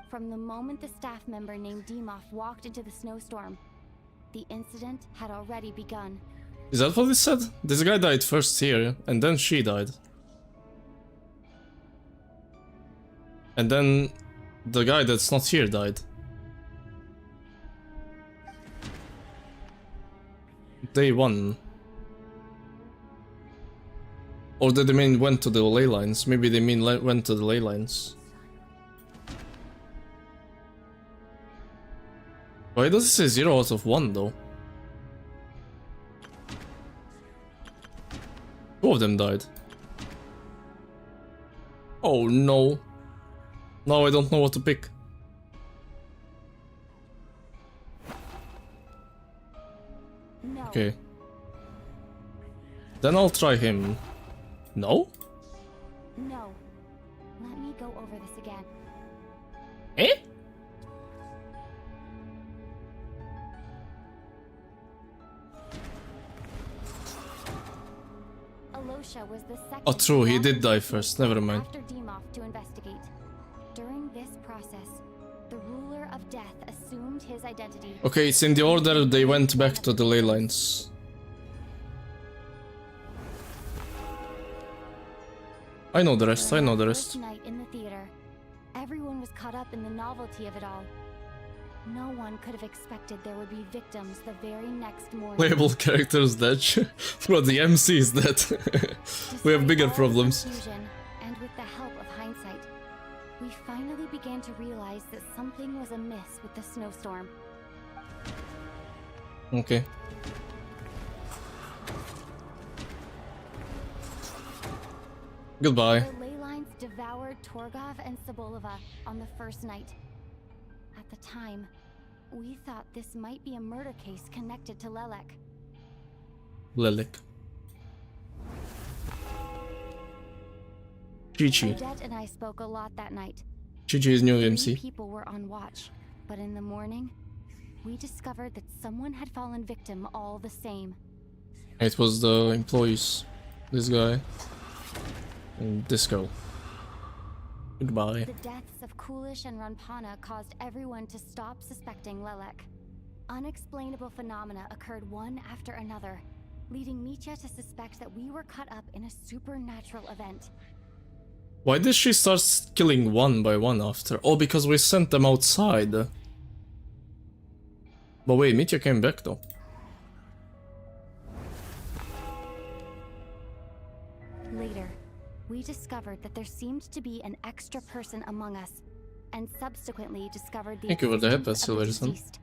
From the moment the staff member named Demoff walked into the snowstorm, the incident had already begun. Is that what it said? This guy died first here, and then she died. And then the guy that's not here died. Day 1. Or did they mean went to the ley lines? Maybe they mean went to the ley lines. Why does it say 0 out of 1 though? 2 of them died. Oh no. Now I don't know what to pick. No. Okay. Then I'll try him. No? No. Let me go over this again. Eh? Alosha was the second. Oh, true, he did die longest first. witness Never mind. After Demoff to investigate. During this process, the ruler of death assumed his identity. Okay, it's in the order they went back to the ley lines. I know the rest, I know the rest. First night in the theater, everyone was caught up in the novelty of it all. No one could have expected there would be victims the very next morning. Playable characters dead. Bro, the MC is dead. We have bigger problems. Confusion, and with the help of hindsight, we finally began to realize that something was amiss with the snowstorm. Okay. Goodbye. The ley lines devoured Torgov and Sobolova on the first night. At the time, we thought this might be a murder case connected to Lelek. Lelek. Chi-Chi. Odette and I spoke a lot that night. Chi-Chi is new 3 MC. people were on watch, but in the morning, we discovered that someone had fallen victim all the same. It was the employees. This guy. And this girl. Goodbye. The deaths of Kulish and Ranpana caused everyone to stop suspecting Lelek. Unexplainable phenomena occurred one after another, leading Mitya to suspect that we were caught up in a supernatural event. Why did she start killing one by one after? Oh, because we sent them outside. But wait, Mitya came back though. we discovered that there seemed to be an extra person among us, and subsequently discovered the Thank you for the headband, existence of the Silverson. deceased.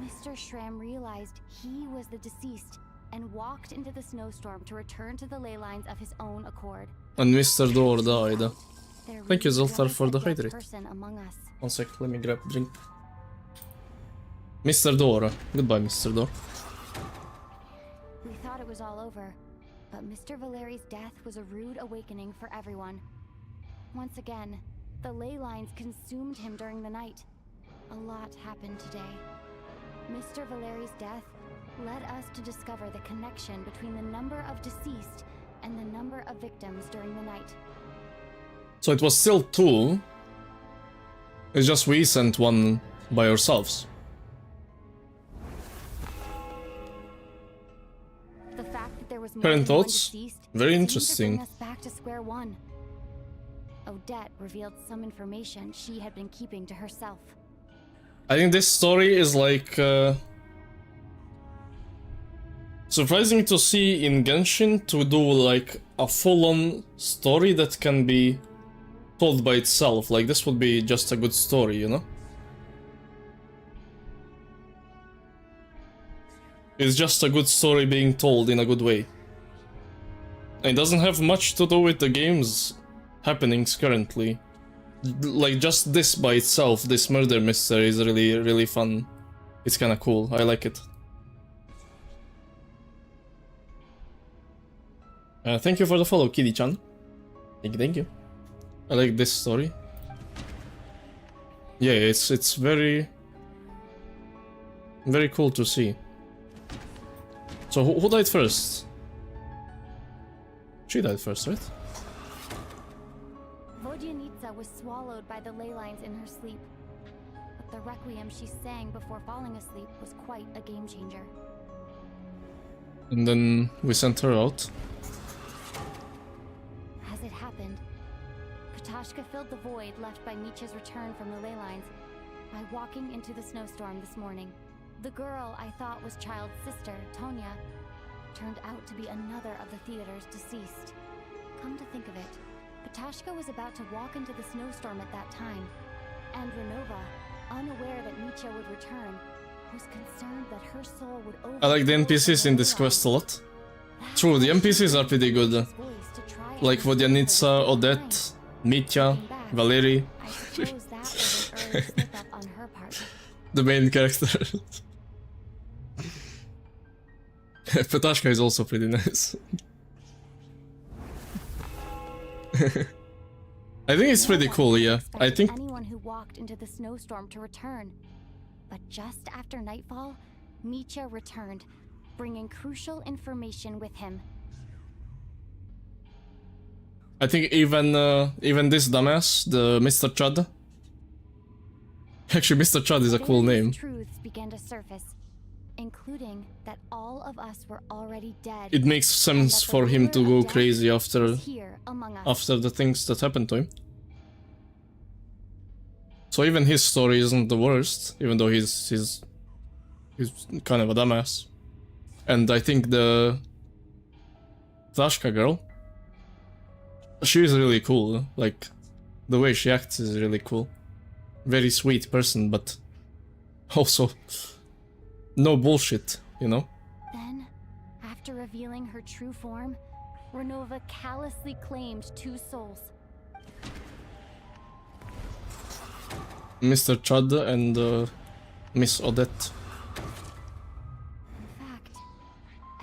Mr. Schramm realized he was the deceased and walked into the snowstorm to return to the ley lines of his own accord. And Mr. Door died. There Thank you, really Zoltar, was for the a dead hydrate. person among us. 1 sec, let me grab a drink. Mr. Door. Goodbye, Mr. Door. We thought it was all over, but Mr. Valeri's death was a rude awakening for everyone. Once again, the ley lines consumed him during the night. A lot happened today. Mr. Valeri's death led us to discover the connection between the number of deceased and the number of victims during the night. So it was still 2. It's just we sent one by ourselves. The fact that there was more Current than one thoughts? deceased Very seemed to interesting. bring us back to square one. Odette revealed some information she had been keeping to herself. I think this story is like surprising to see in Genshin to do like a full-on story that can be told by itself. Like this would be just a good story, you know? It's just a good story being told in a good way. It doesn't have much to do with the game's happenings currently. Like just this by itself, this murder mystery is really fun. It's kinda cool, I like it. Thank you for the follow, Kitty-chan. Thank you. I like this story. Yeah, it's very cool to see. So who died first? She died first, right? Vodyanitsa was swallowed by the ley lines in her sleep. But the requiem she sang before falling asleep was quite a game changer. And then we sent her out. As it happened, Katashka filled the void left by Nietzsche's return from the ley lines by walking into the snowstorm this morning. The girl I thought was Child's sister, Tonya, turned out to be another of the theater's deceased. Come to think of it, Katashka was about to walk into the snowstorm at that time, and Renova, unaware that Nietzsche would return, was concerned that her soul would I like the NPCs in this quest a lot. True, the NPCs are pretty good. Like Vodyanitsa, Odette, Mitya, Valeri. The main character. Petashka is also pretty nice. I think it's pretty cool, yeah. I think anyone who walked into the snowstorm to return. But just after nightfall, Nietzsche returned, bringing crucial information with him. I think even this dumbass, the Mr. Chud. Actually, Mr. Chud is a cool name. Truths began to surface, including that all of us were already dead. It makes sense for him to go crazy after the things that happened to him. So even his story isn't the worst, even though he's kind of a dumbass. And I think the Tashka girl, she's really cool. Like the way she acts is really cool. Very sweet person, but also no bullshit, you know? Then, after revealing her true form, Renova callously claimed 2 souls. Mr. Chud and Miss Odette. In fact,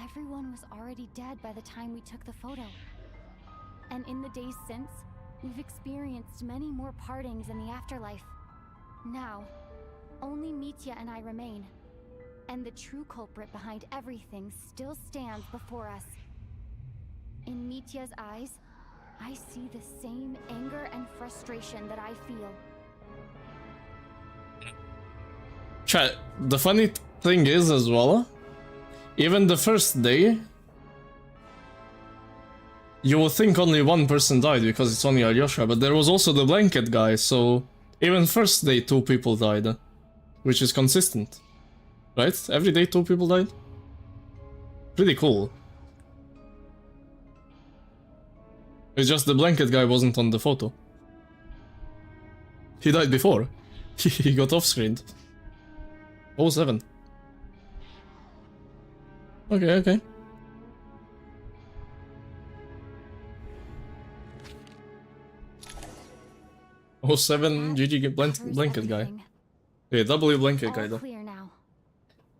everyone was already dead by the time we took the photo. And in the days since, we've experienced many more partings in the afterlife. Now, only Mitya and I remain. And the true culprit behind everything still stands before us. In Mitya's eyes, I see the same anger and frustration that I feel. Chat, the funny thing is as well, even the first day, you would think only one person died because it's only Alyosha, but there was also the blanket guy, so even first day 2 people died, which is consistent, right? Every day 2 people died? Pretty cool. It's just the blanket guy wasn't on the photo. He died before. He got off-screened. 07. Okay, okay. Oh, 07 GG blanket guy. Yeah, W blanket guy though. Clear now.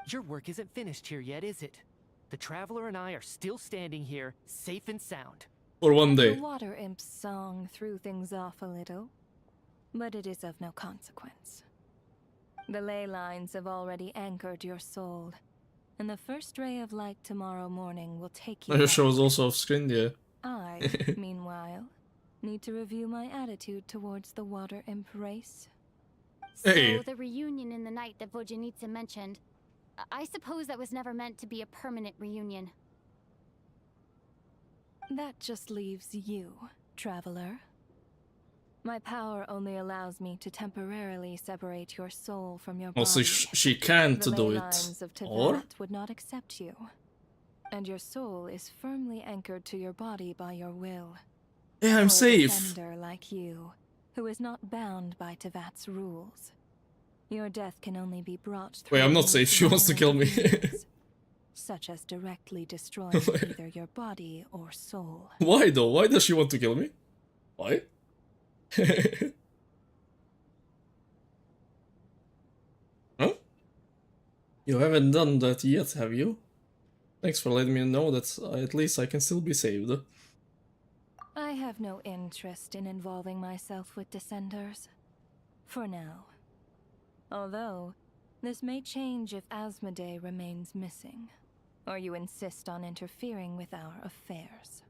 Your work isn't finished here yet, is it? The Traveler and I are still standing here, safe and sound. For one day. The water imp's song threw things off a little, but it is of no consequence. The ley lines have already anchored your soul, and the first ray of light tomorrow morning will take you. Your show is also off screen, yeah. I, meanwhile, need to review my attitude towards the water imp race. So Hey. the reunion in the night that Vojanitsa mentioned, I suppose that was never meant to be a permanent reunion. That just leaves you, Traveler. My power only allows me to temporarily separate your soul from your body. Also, she can't The do ley it. lines of Or? Teyvat would not accept you. And your soul is firmly anchored to your body by your will. Yeah, I'm For a safe. defender like you, who is not bound by Teyvat's rules. Your death can only be brought through. Wait, I'm not the safe. She wants to kill me. means, such as directly destroying either your body or soul. Why though? Why does she want to kill me? Why? Huh? You haven't done that yet, have you? Thanks for letting me know that at least I can still be saved. I have no interest in involving myself with Descenders. For now. Although, this may change if Asmodee remains missing. Or you insist on interfering with our affairs.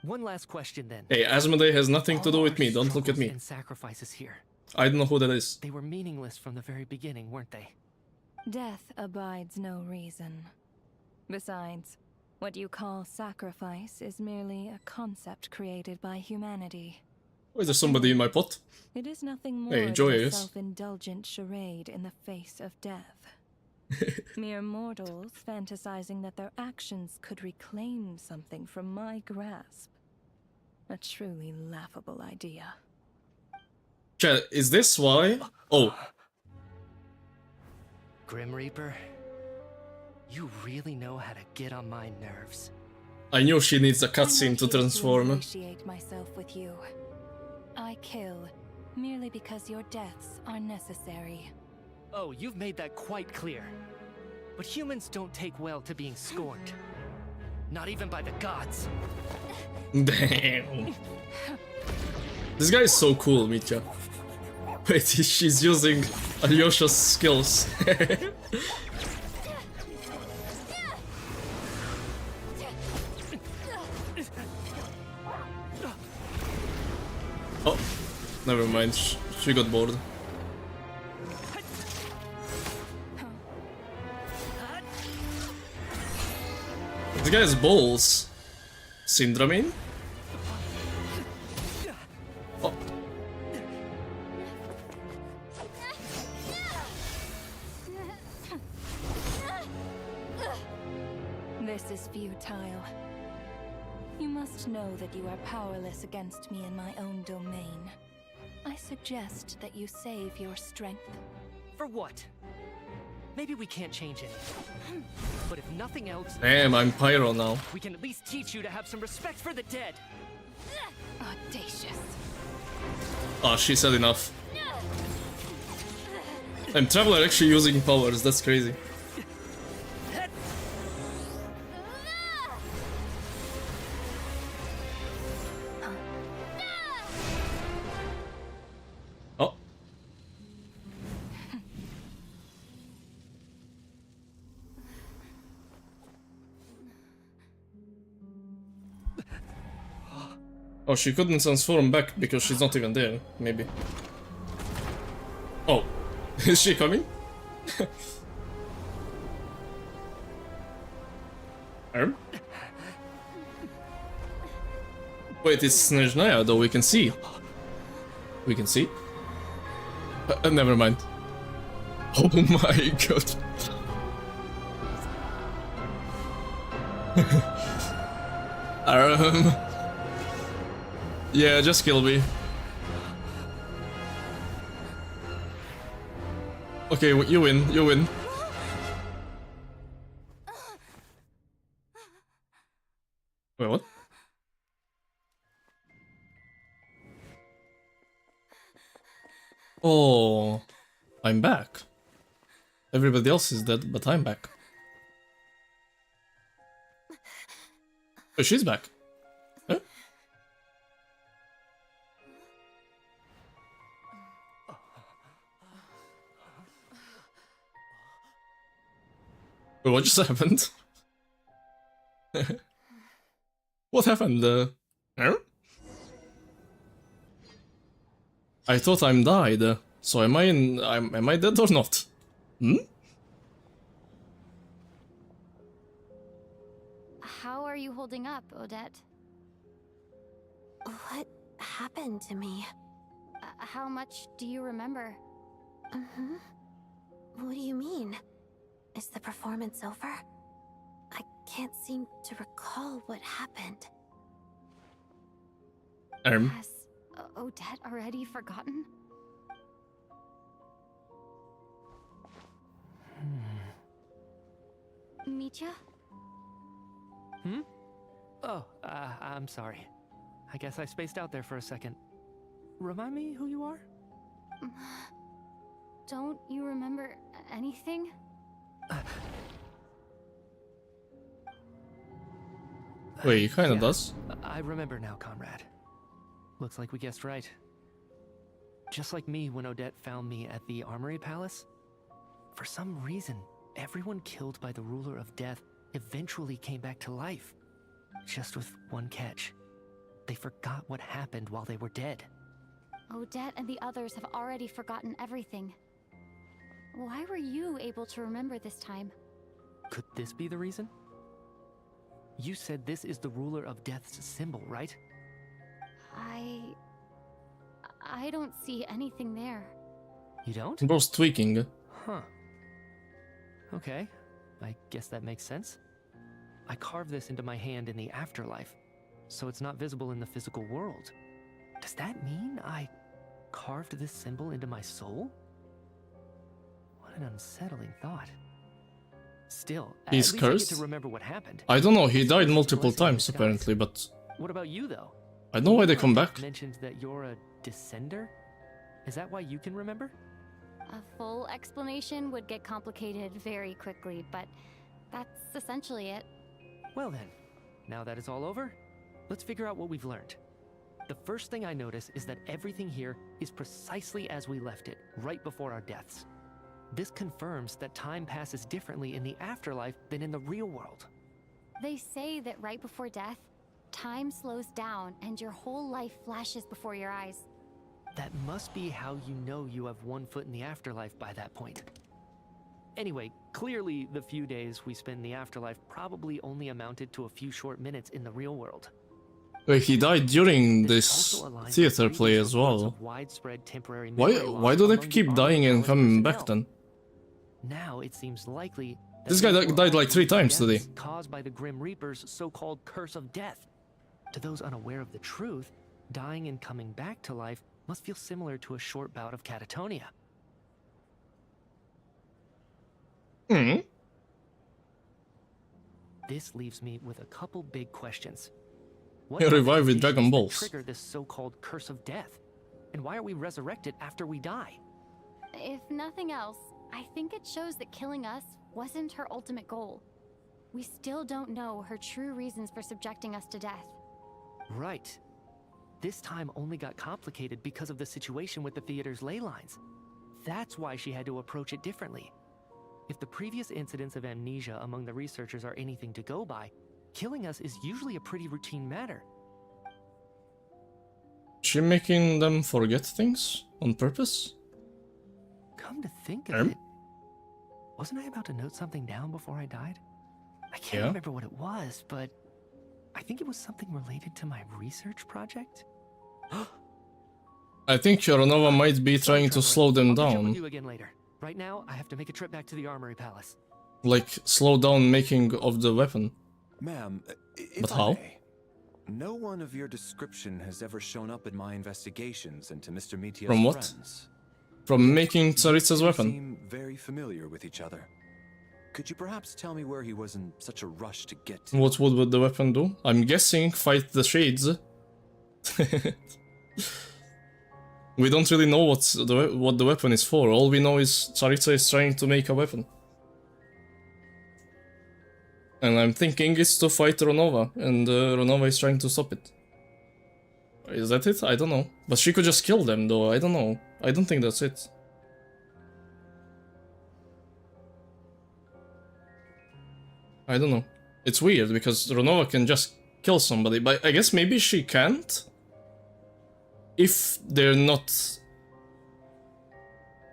One last question then. Hey, Asmodee has nothing to do All with me, our don't look at struggles me. and sacrifices here. I don't know who that is. They were meaningless from the very beginning, weren't they? Death abides no reason. Besides, what you call sacrifice is merely a concept created by humanity. Why is there somebody in my pot? It is nothing more Hey, enjoy than a it. self-indulgent charade in the face of death. Mere mortals fantasizing that their actions could reclaim something from my grasp. A truly laughable idea. Chat, is this why? Oh, Grim Reaper, you really know how to get on my nerves. I knew she needs a I'm cutscene not to here transform. ingratiate myself with you. I kill merely because your deaths are necessary. Oh, you've made that quite clear. But humans don't take well to being scorned. Not even by the gods. Damn. This guy is so cool, Mitya. Wait, she's using Alyosha's skills. Oh, never mind. She got bored. This guy has balls. Syndramine? Oh. This is futile. You must know that you are powerless against me in my own domain. I suggest that you save your strength. For what? Maybe we can't change anything. But if nothing else, Damn, I'm Pyro now. we can at least teach you to have some respect for the dead. Audacious. Ah, she said enough. I'm Traveler actually using powers, that's crazy. Oh. Oh, she couldn't transform back because she's not even there, maybe. Oh, is she coming? Herb? Wait, it's Snezhnaya though, we can see. We can see? Never mind. Oh my god. Yeah, just kill me. Okay, you win, you win. Wait, what? Oh, I'm back. Everybody else is dead, but I'm back. Oh, she's back. Huh? Wait, what just happened? What happened? Huh? I thought I'm died. So am I am I dead or not? Hmm? How are you holding up, Odette? What happened to me? How much do you remember? What do you mean? Is the performance over? I can't seem to recall what happened. Has Odette already forgotten? Mitya? Oh, I'm sorry. I guess I spaced out there for a second. Remind me who you are? Don't you remember anything? Wait, he kinda does. I remember now, comrade. Looks like we guessed right. Just like me when Odette found me at the Armory Palace. For some reason, everyone killed by the Ruler of Death eventually came back to life. Just with one catch. They forgot what happened while they were dead. Odette and the others have already forgotten everything. Why were you able to remember this time? Could this be the reason? You said this is the Ruler of Death's symbol, right? I don't see anything there. You don't? Bro's tweaking. Huh. Okay, I guess that makes sense. I carved this into my hand in the afterlife, so it's not visible in the physical world. Does that mean I carved this symbol into my soul? What an unsettling thought. Still, He's at least cursed? I get to remember what happened. I don't know, he died multiple times apparently, but What about you, though? I don't know why they come back. Mentioned that you're a descender? Is that why you can remember? A full explanation would get complicated very quickly, but that's essentially it. Well then, now that it's all over, let's figure out what we've learned. The first thing I notice is that everything here is precisely as we left it, right before our deaths. This confirms that time passes differently in the afterlife than in the real world. They say that right before death, time slows down and your whole life flashes before your eyes. That must be how you know you have one foot in the afterlife by that point. Anyway, clearly the few days we spend in the afterlife probably only amounted to a few short minutes in the real world. Wait, he died during this theater play as well. Why do they keep dying and coming back then? Now it seems likely that This guy died like 3 times today. caused by the Grim Reaper's so-called curse of death. To those unaware of the truth, dying and coming back to life must feel similar to a short bout of catatonia. This leaves me with a couple big questions. What Revive with modifications Dragon Balls. trigger this so-called curse of death? And why are we resurrected after we die? If nothing else, I think it shows that killing us wasn't her ultimate goal. We still don't know her true reasons for subjecting us to death. Right. This time only got complicated because of the situation with the theater's ley lines. That's why she had to approach it differently. If the previous incidents of amnesia among the researchers are anything to go by, killing us is usually a pretty routine matter. She making them forget things on purpose? Come to think of it, wasn't I about to note something down before I died? I can't remember what it was, but I think it was something related to my research project. I think Sharonova might be trying to slow them I'll catch up with down. you again later. Right now, I have to make a trip back to the Armory Palace. Like, slow down making of the weapon. Ma'am, But if I how? may, no one of your description has ever shown up in my investigations into Mr. Mitia's From what? friends. From making You Tsaritsa's two weapon. seem very familiar with each other. Could you perhaps tell me where he was in such a rush to get to? What would the weapon do? I'm guessing fight the shades. We don't really know what the weapon is for. All we know is Tsaritsa is trying to make a weapon. And I'm thinking it's to fight Ronova, and Ronova is trying to stop it. Is that it? I don't know. But she could just kill them, though. I don't know. I don't think that's it. I don't know. It's weird, because Ronova can just kill somebody, but I guess maybe she can't? If they're not...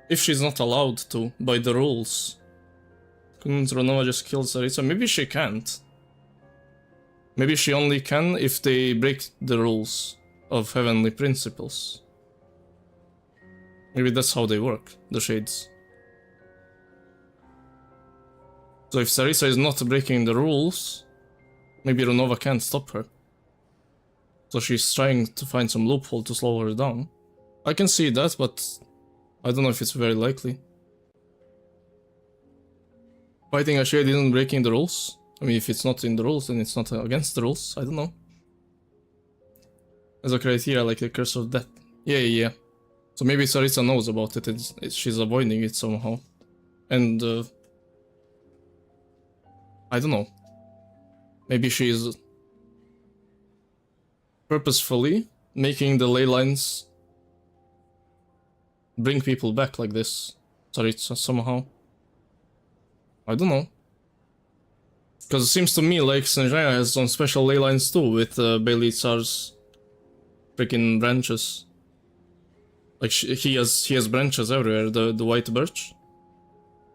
If she's not allowed to, by the rules. Couldn't Ronova just kill Tsaritsa? Maybe she can't. Maybe she only can if they break the rules of heavenly principles. Maybe that's how they work, the shades. So if Tsaritsa is not breaking the rules, maybe Ronova can't stop her. So she's trying to find some loophole to slow her down. I can see that, but I don't know if it's very likely. Fighting a shade isn't breaking the rules. I mean, if it's not in the rules, then it's not against the rules. I don't know. As a criteria, like the curse of death. Yeah. So maybe Tsaritsa knows about it. She's avoiding it somehow. And I don't know. Maybe she's purposefully making the ley lines bring people back like this. Tsaritsa somehow. I don't know. Because it seems to me like Snezhnaya has some special ley lines too with Bailey Tsar's freaking branches. Like he has branches everywhere. The white birch,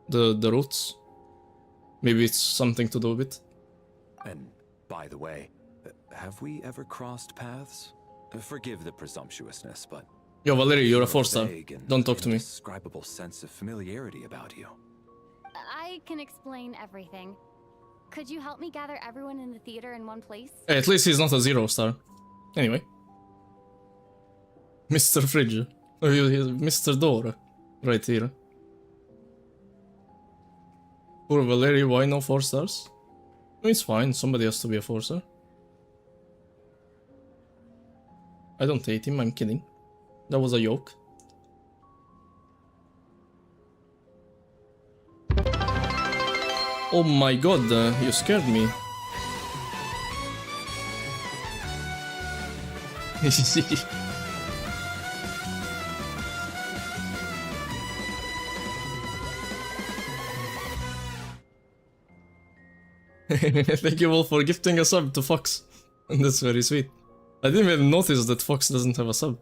the roots. Maybe it's something to do with it. And by the way, have we ever crossed paths? Forgive the presumptuousness, but Yo, Valerie, you're a I feel 4-star. vague and Don't talk to me. indescribable sense of familiarity about you. I can explain everything. Could you help me gather everyone in the theater in one place? Hey, at least he's not a 0-star. Anyway. Mr. Fridge. Oh, Mr. Door. Right here. Poor Valerie, why no 4 stars? It's fine, somebody has to be a 4-star. I don't hate him, I'm kidding. That was a joke. Oh my god, you scared me. Thank you all for gifting a sub to Fox. That's very sweet. I didn't even notice that Fox doesn't have a sub.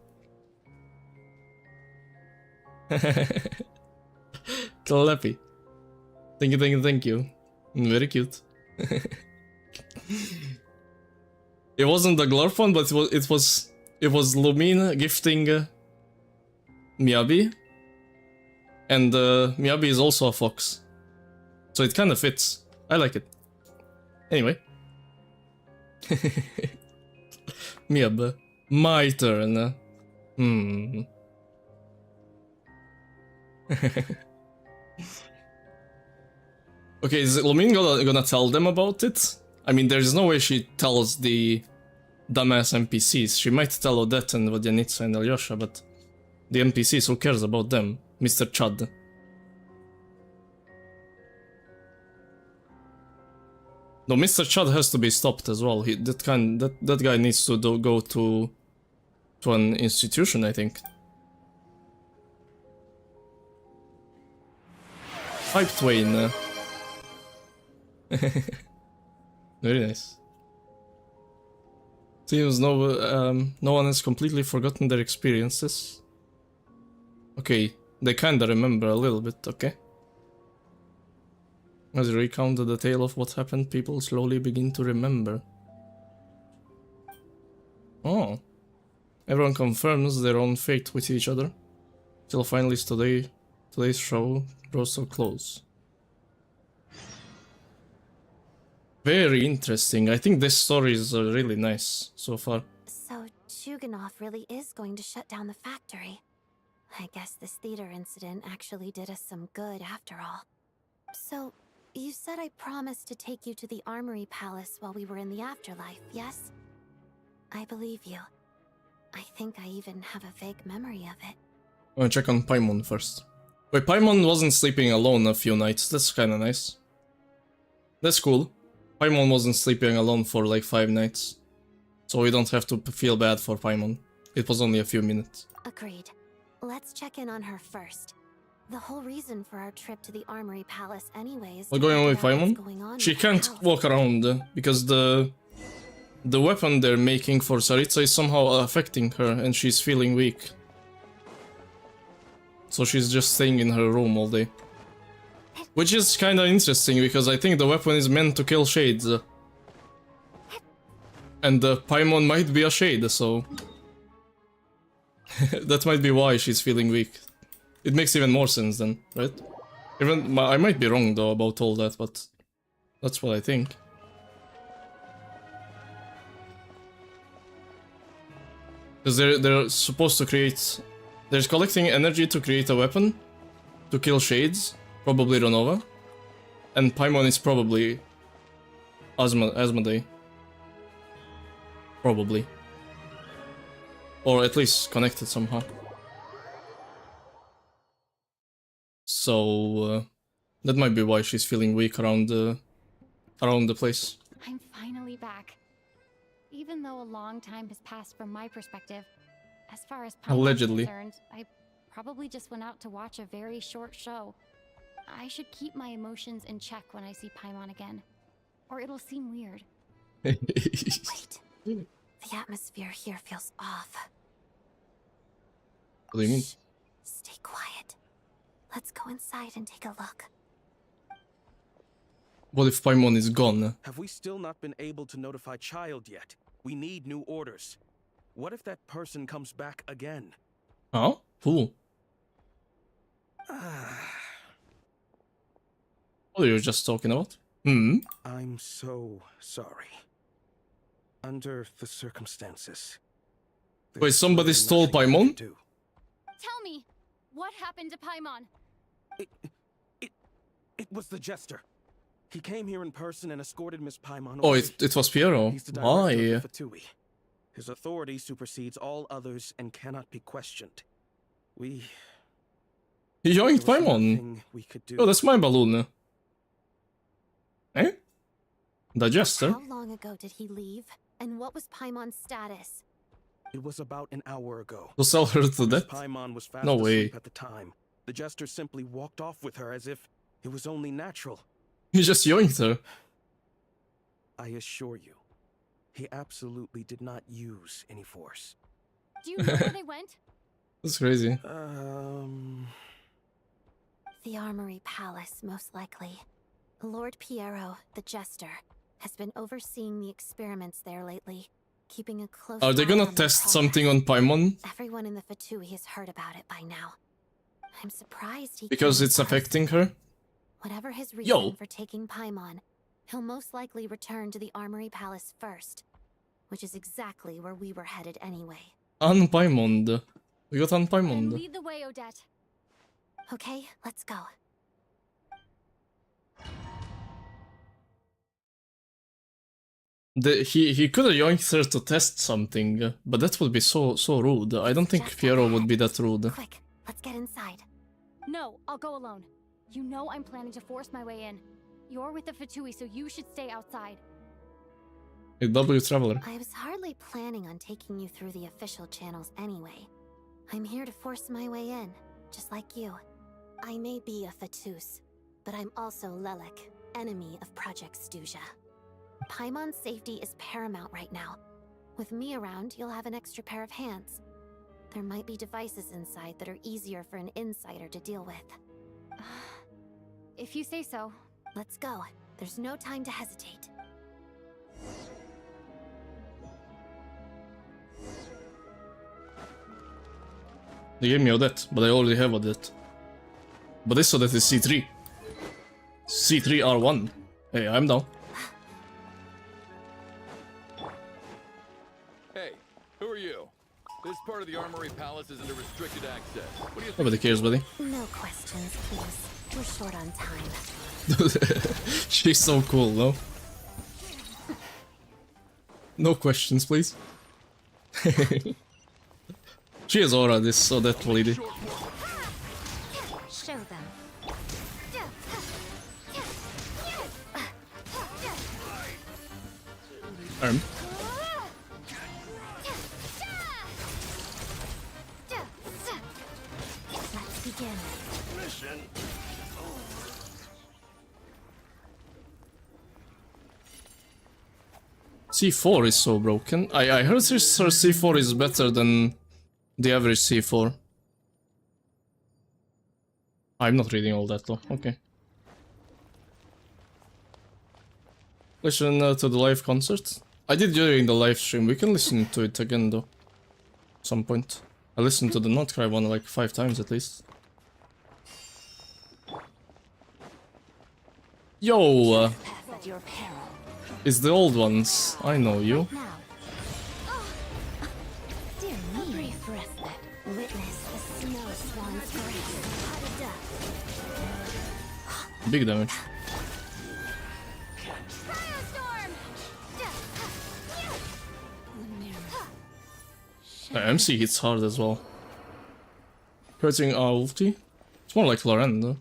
Clappy. Thank you. Very cute. It wasn't the Glorf one, but it was Lumine gifting Miyabi. And Miyabi is also a fox. So it kind of fits. I like it. Anyway. Miyab. My turn. Okay, is Lumine gonna tell them about it? I mean, there's no way she tells the dumbass NPCs. She might tell Odette and Vodyanitsa and Alyosha, but the NPCs, who cares about them? Mr. Chud. No, Mr. Chud has to be stopped as well. That guy needs to go to an institution, I think. Pipe Twain. Very nice. Seems no one has completely forgotten their experiences. Okay, they kinda remember a little bit, okay? As you recount the tale of what happened, people slowly begin to remember. Oh. Everyone confirms their own fate with each other. Till finally today's show draws to a close. Very interesting. I think this story is really nice so far. So Chuganov really is going to shut down the factory. I guess this theater incident actually did us some good after all. So, you said I promised to take you to the Armory Palace while we were in the afterlife, yes? I believe you. I think I even have a vague memory of it. I'm gonna check on Paimon first. Wait, Paimon wasn't sleeping alone a few nights. That's kinda nice. That's cool. Paimon wasn't sleeping alone for like 5 nights. So we don't have to feel bad for Paimon. It was only a few minutes. Agreed. Let's check in on her first. The whole reason for our trip to the Armory Palace anyway is What's going on with Paimon? She can't walk around because the weapon they're making for Saritsa is somehow affecting her and she's feeling weak. So she's just staying in her room all day. Which is kinda interesting because I think the weapon is meant to kill shades. And Paimon might be a shade, so... that might be why she's feeling weak. It makes even more sense then, right? Even I might be wrong though about all that, but that's what I think. Because they're supposed to create... They're collecting energy to create a weapon to kill shades, probably Renova. And Paimon is probably Asmodee. Probably. Or at least connected somehow. So that might be why she's feeling weak around the place. I'm finally back. Even though a long time has passed from my perspective, as far as Paimon's Allegedly. concerned, I probably just went out to watch a very short show. I should keep my emotions in check when I see Paimon again, or it'll seem weird. Wait. The atmosphere here feels off. What do you mean? Shh. Stay quiet. Let's go inside and take a look. What if Paimon is gone? Have we still not been able to notify Child yet? We need new orders. What if that person comes back again? Huh? Who? What are you just talking about? I'm so sorry. Under the circumstances. Wait, somebody stole Paimon? Tell me, what happened to Paimon? It was the Jester. He came here in person and escorted Miss Paimon Oh, away. it was Piero. He's the director Why? of the Fatui. His authority supersedes all others and cannot be questioned. He joined Paimon. Oh, that's my balloon. Eh? The Jester? How long ago did he leave? And what was Paimon's status? It was about an hour ago. To sell her to Miss death? Paimon was fast No way. asleep at the time. The Jester simply walked off with her as if it was only natural. He just yoinked her. I assure you, he absolutely did not use any force. Do you know where they went? That's crazy. The Armory Palace, most likely. Lord Piero, the Jester, has been overseeing the experiments there lately, keeping a close Are they eye gonna on their test progress. something on Paimon? Everyone in the Fatui has heard about it by now. I'm surprised he Because came it's first. affecting her? Whatever his reason Yo. for taking Paimon, he'll most likely return to the Armory Palace first, which is exactly where we were headed anyway. Unpaimond. We got Then Unpaimond. lead the way, Odette. Okay, let's go. He could have yoinked her to test something, but that would be so rude. I don't think Piero would be that rude. Quick, let's get inside. No, I'll go alone. You know I'm planning to force my way in. You're with the Fatui, so you should stay outside. A W Traveler. I was hardly planning on taking you through the official channels anyway. I'm here to force my way in, just like you. I may be a Fatus, but I'm also Lelek, enemy of Project Stuja. Paimon's safety is paramount right now. With me around, you'll have an extra pair of hands. There might be devices inside that are easier for an insider to deal with. If you say so. Let's go. There's no time to hesitate. They gave me Odette, but I already have Odette. But this Odette is C3. C3R1. Hey, I'm down. palace isn't a restricted access. What do you think? Nobody cares, buddy. No questions, please. We're short on time. She's so cool, though. No questions, please. She has aura, this so that lady. Show them. Arm. Let's begin. Mission. C4 is so broken. I heard C4 is better than the average C4. I'm not reading all that though. Okay. Listen to the live concert. I did during the live stream. We can listen to it again though. Some point. I listened to the Not Cry one like 5 times at least. Yo! At your peril. It's the old ones. I know you. Now. Dear me. Brief respite. Witness the snow swan's grace. Big damage. The MC hits hard as well. Cutting ulti. It's more like Loren though.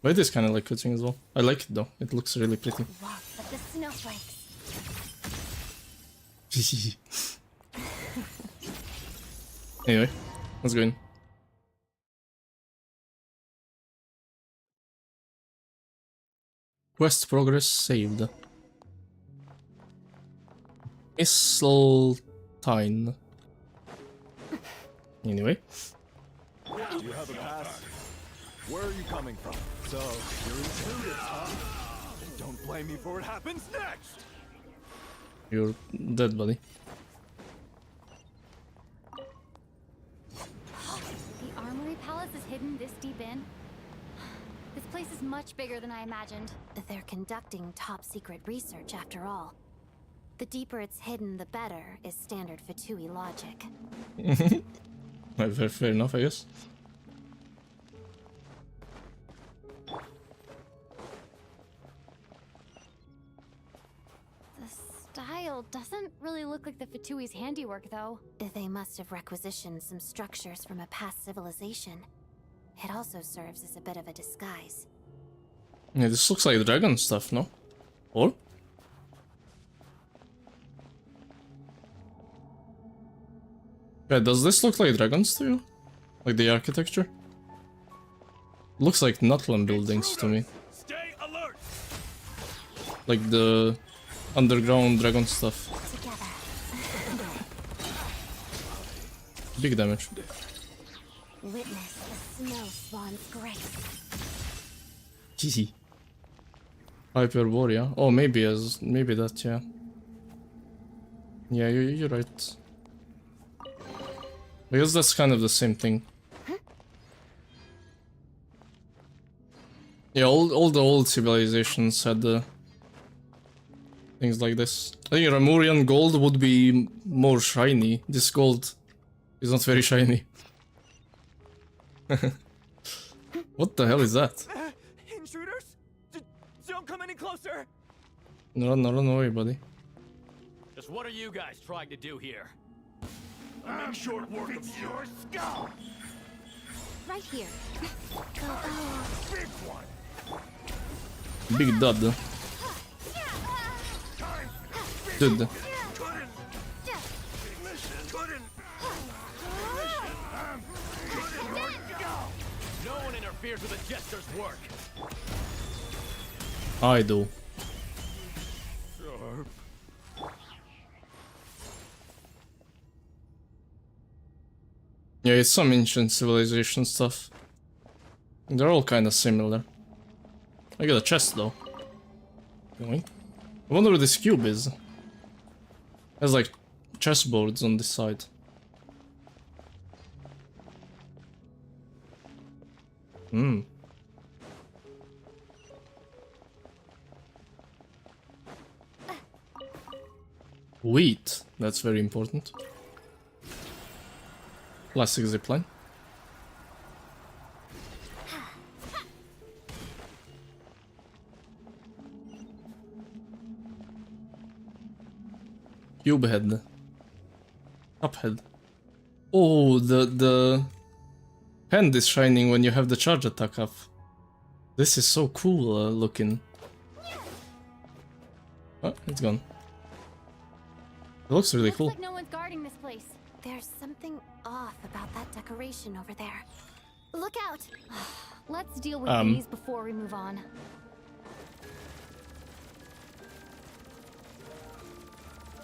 But it is kind of like cutting as well. I like it though. It looks really pretty. Walks of the snowflakes. Anyway, let's go in. Quest progress saved. Mistletoe. Anyway. You have a pass? Where are you coming from? So, you're intruders, huh? Don't blame me for what happens next! You're dead, buddy. The Armory Palace is hidden this deep in? This place is much bigger than I imagined. They're conducting top secret research after all. The deeper it's hidden, the better, is standard Fatui logic. Fair enough, I guess. The style doesn't really look like the Fatui's handiwork, though. They must have requisitioned some structures from a past civilization. It also serves as a bit of a disguise. Yeah, this looks like dragon stuff, no? Or? Yeah, does this look like dragons to you? Like the architecture? Looks like Nutland buildings to me. Stay alert. Like the underground dragon stuff. Big damage. Witness the snow swan's grace. Gee. Hyper warrior. Oh, maybe that, yeah. Yeah, you're right. I guess that's kind of the same thing. Yeah, all the old civilizations had things like this. I think Ramurian gold would be more shiny. This gold is not very shiny. What the hell is that? Intruders? Don't come any closer! Run away, buddy. Just what are you guys trying to do here? Make short work of your skull. Right here. Big one. Big dud. Dude. No one interferes with a jester's work. I do. Yeah, it's some ancient civilization stuff. They're all kind of similar. I got a chest though. I wonder where this cube is. There's like chessboards on this side. Hmm. Wheat. That's very important. Classic zipline. Cube head. Up head. Oh, the hand is shining when you have the charge attack up. This is so cool looking. Oh, it's gone. It looks really cool. Like no one's guarding this place. There's something off about that decoration over there. Look out! Let's deal with these before we move on.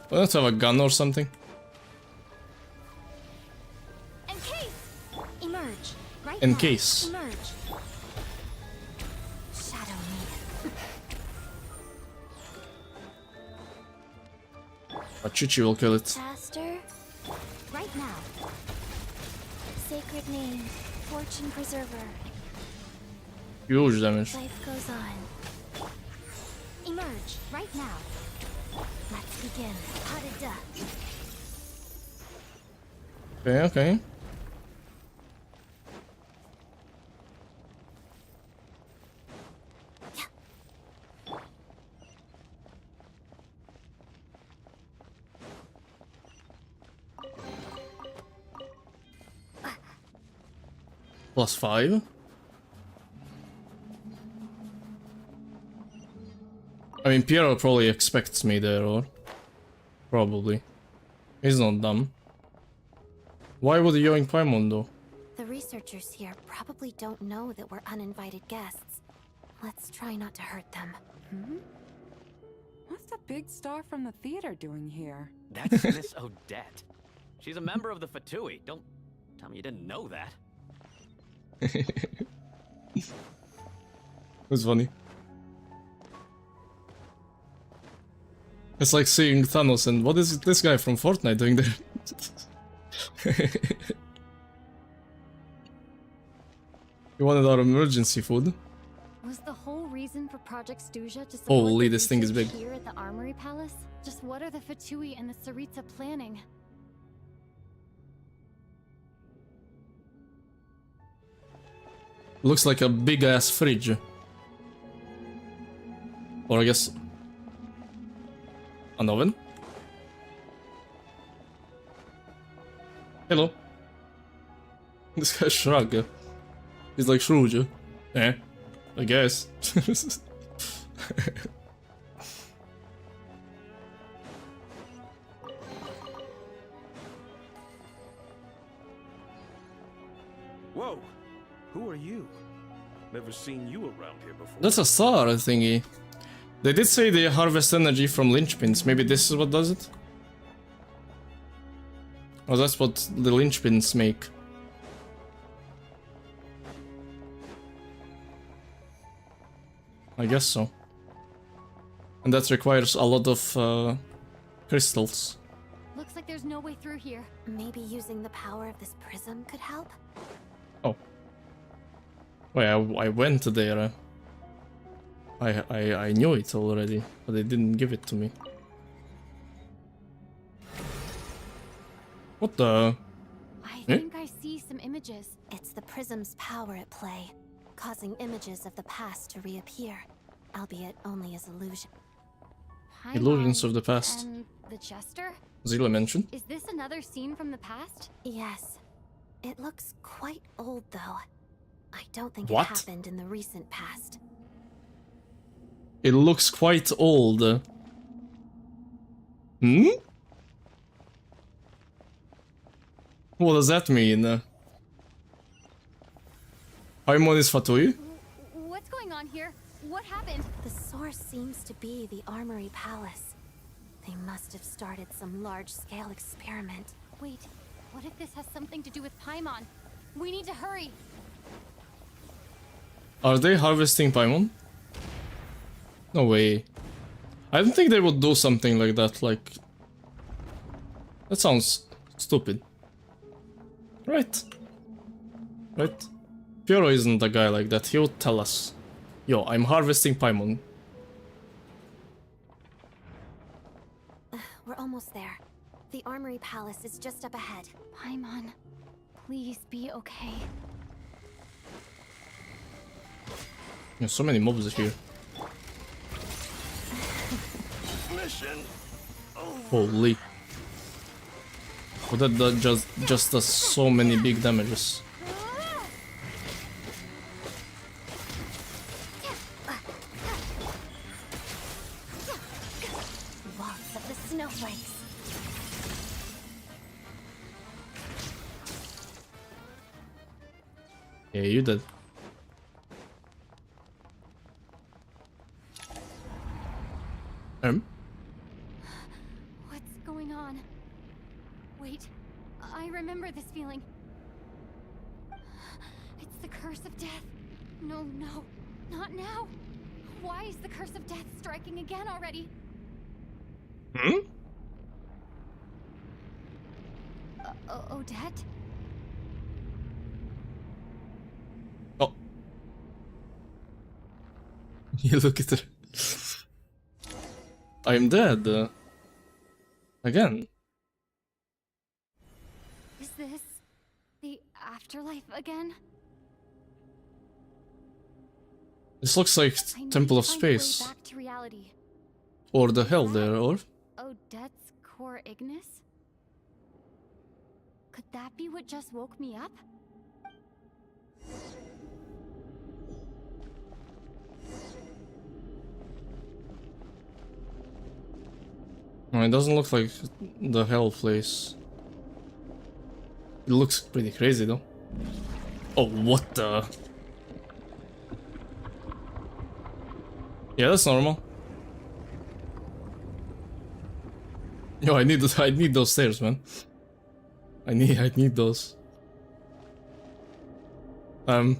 Why don't you have a gun or something? Emerge. Right In now. case. Emerge. Shadow me. But Chichi will kill it. Faster. Right now. Sacred name. Fortune preserver. Huge damage. Life goes on. Emerge. Right now. Let's begin. Harada. Okay, okay. +5. I mean, Piero probably expects me there, or probably. He's not dumb. Why would you yoink Paimon though? The researchers here probably don't know that we're uninvited guests. Let's try not to hurt them. Hmm? What's the big star from the theater doing here? That's Miss Odette. She's a member of the Fatui. Don't tell me you didn't know that. It was funny. It's like seeing Thanos and what is this guy from Fortnite doing there? You wanted our emergency food? Was the whole reason for Project Stuja to support Holy, the this thing is research big. here at the Armory Palace? Just what are the Fatui and the Saritsa planning? Looks like a big ass fridge. Or I guess an oven? Hello. This guy shrug. He's like Scrooge. Eh, I guess. Whoa! Who are you? Never seen you around here before. That's a star thingy. They did say they harvest energy from linchpins. Maybe this is what does it? Oh, that's what the linchpins make. I guess so. And that requires a lot of crystals. Looks like there's no way through here. Maybe using the power of this prism could help? Oh. Wait, I went there. I knew it already, but they didn't give it to me. What the? I think I see some images. It's the prism's power at play, causing images of the past to reappear, albeit only as illusion. Illusions of the past. And the Jester? Zila mentioned. Is this another scene from the past? Yes. It looks quite old, though. I don't think What? it happened in the recent past. It looks quite old. Hmm? What does that mean? Paimon is Fatui? What's going on here? What happened? The source seems to be the Armory Palace. They must have started some large-scale experiment. Wait, what if this has something to do with Paimon? We need to hurry. Are they harvesting Paimon? No way. I don't think they would do something like that, like... That sounds stupid. Right. Right. Piero isn't a guy like that, he would tell us. Yo, I'm harvesting Paimon. We're almost there. The Armory Palace is just up ahead. Paimon, Please be okay. There's so many mobs here. Mission. Holy. Oh, that just does so many big damages. Walls of the snowflakes. Yeah, you did. What's going on? Wait, I remember this feeling. It's the curse of death. No, no, not now. Why is the curse of death striking again already? Hmm? Odette? Oh. You look at her. I'm dead. Again. Is this the afterlife again? This looks like I Temple need of to find a way Space. back to reality. Or the hell there, or? Odette's core Ignis? Could that be what just woke me up? No, it doesn't look like the hell place. It looks pretty crazy though. Oh, what the? Yeah, that's normal. Yo, I need those stairs, man. I need those. Can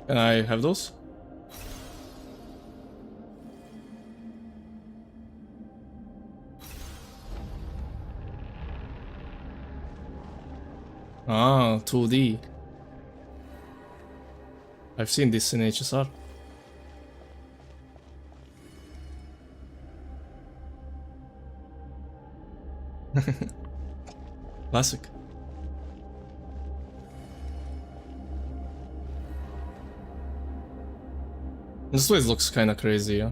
I have those? Ah, 2D. I've seen this in HSR. Classic. This place looks kinda crazy, yeah.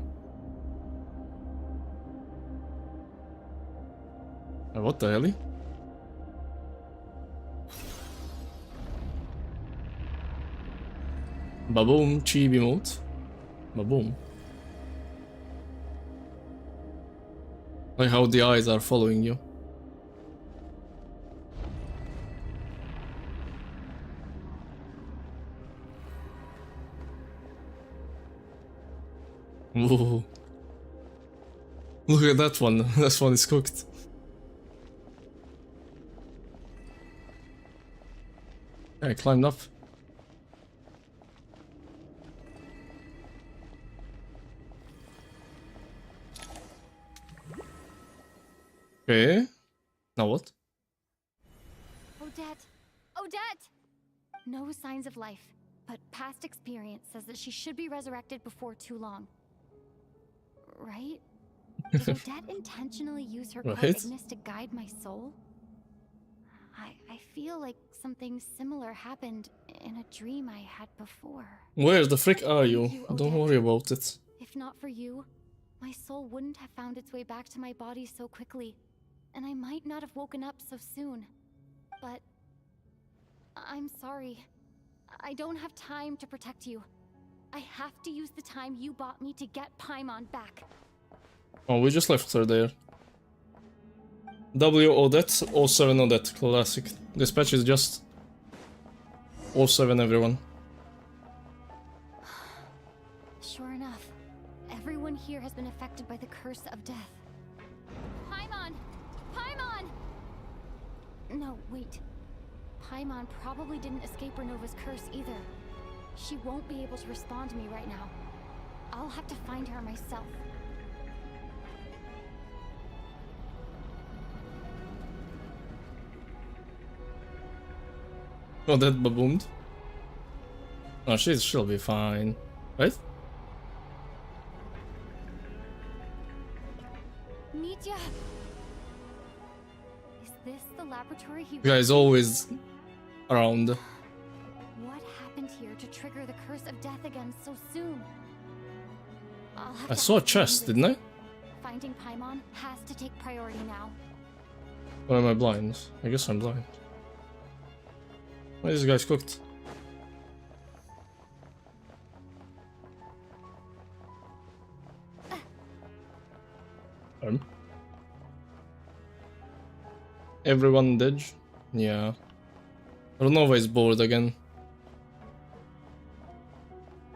What the hell? Baboom, chibi mode. Baboom. Like how the eyes are following you. Whoa. Look at that one. That one is cooked. I climbed up. Okay. Now what? Odette! Odette! No signs of life, but past experience says that she should be resurrected before too long. Right? Did Odette intentionally use her core Right. Ignis to guide my soul? I feel like something similar happened in a dream I had before. Where the frick are you? Thank Don't Odette. worry about it. If not for you, my soul wouldn't have found its way back to my body so quickly, and I might not have woken up so soon. But I'm sorry. I don't have time to protect you. I have to use the time you bought me to get Paimon back. Oh, we just left her there. W Odette, 07 Odette, classic. This patch is just 07 everyone. Sure enough, everyone here has been affected by the curse of death. Paimon! Paimon! No, wait. Paimon probably didn't escape Renova's curse either. She won't be able to respond to me right now. I'll have to find her myself. Oh, that baboomed. Oh, she'll be fine, right? Mitya! Is this the laboratory he You guys worked in? always around. What happened here to trigger the curse of death again so soon? I'll have I to saw a ask chest, Moses. didn't I? Finding Paimon has to take priority now. Or am I blind? I guess I'm blind. Why is this guy's cooked? Everyone dead? Yeah. Renova is bored again.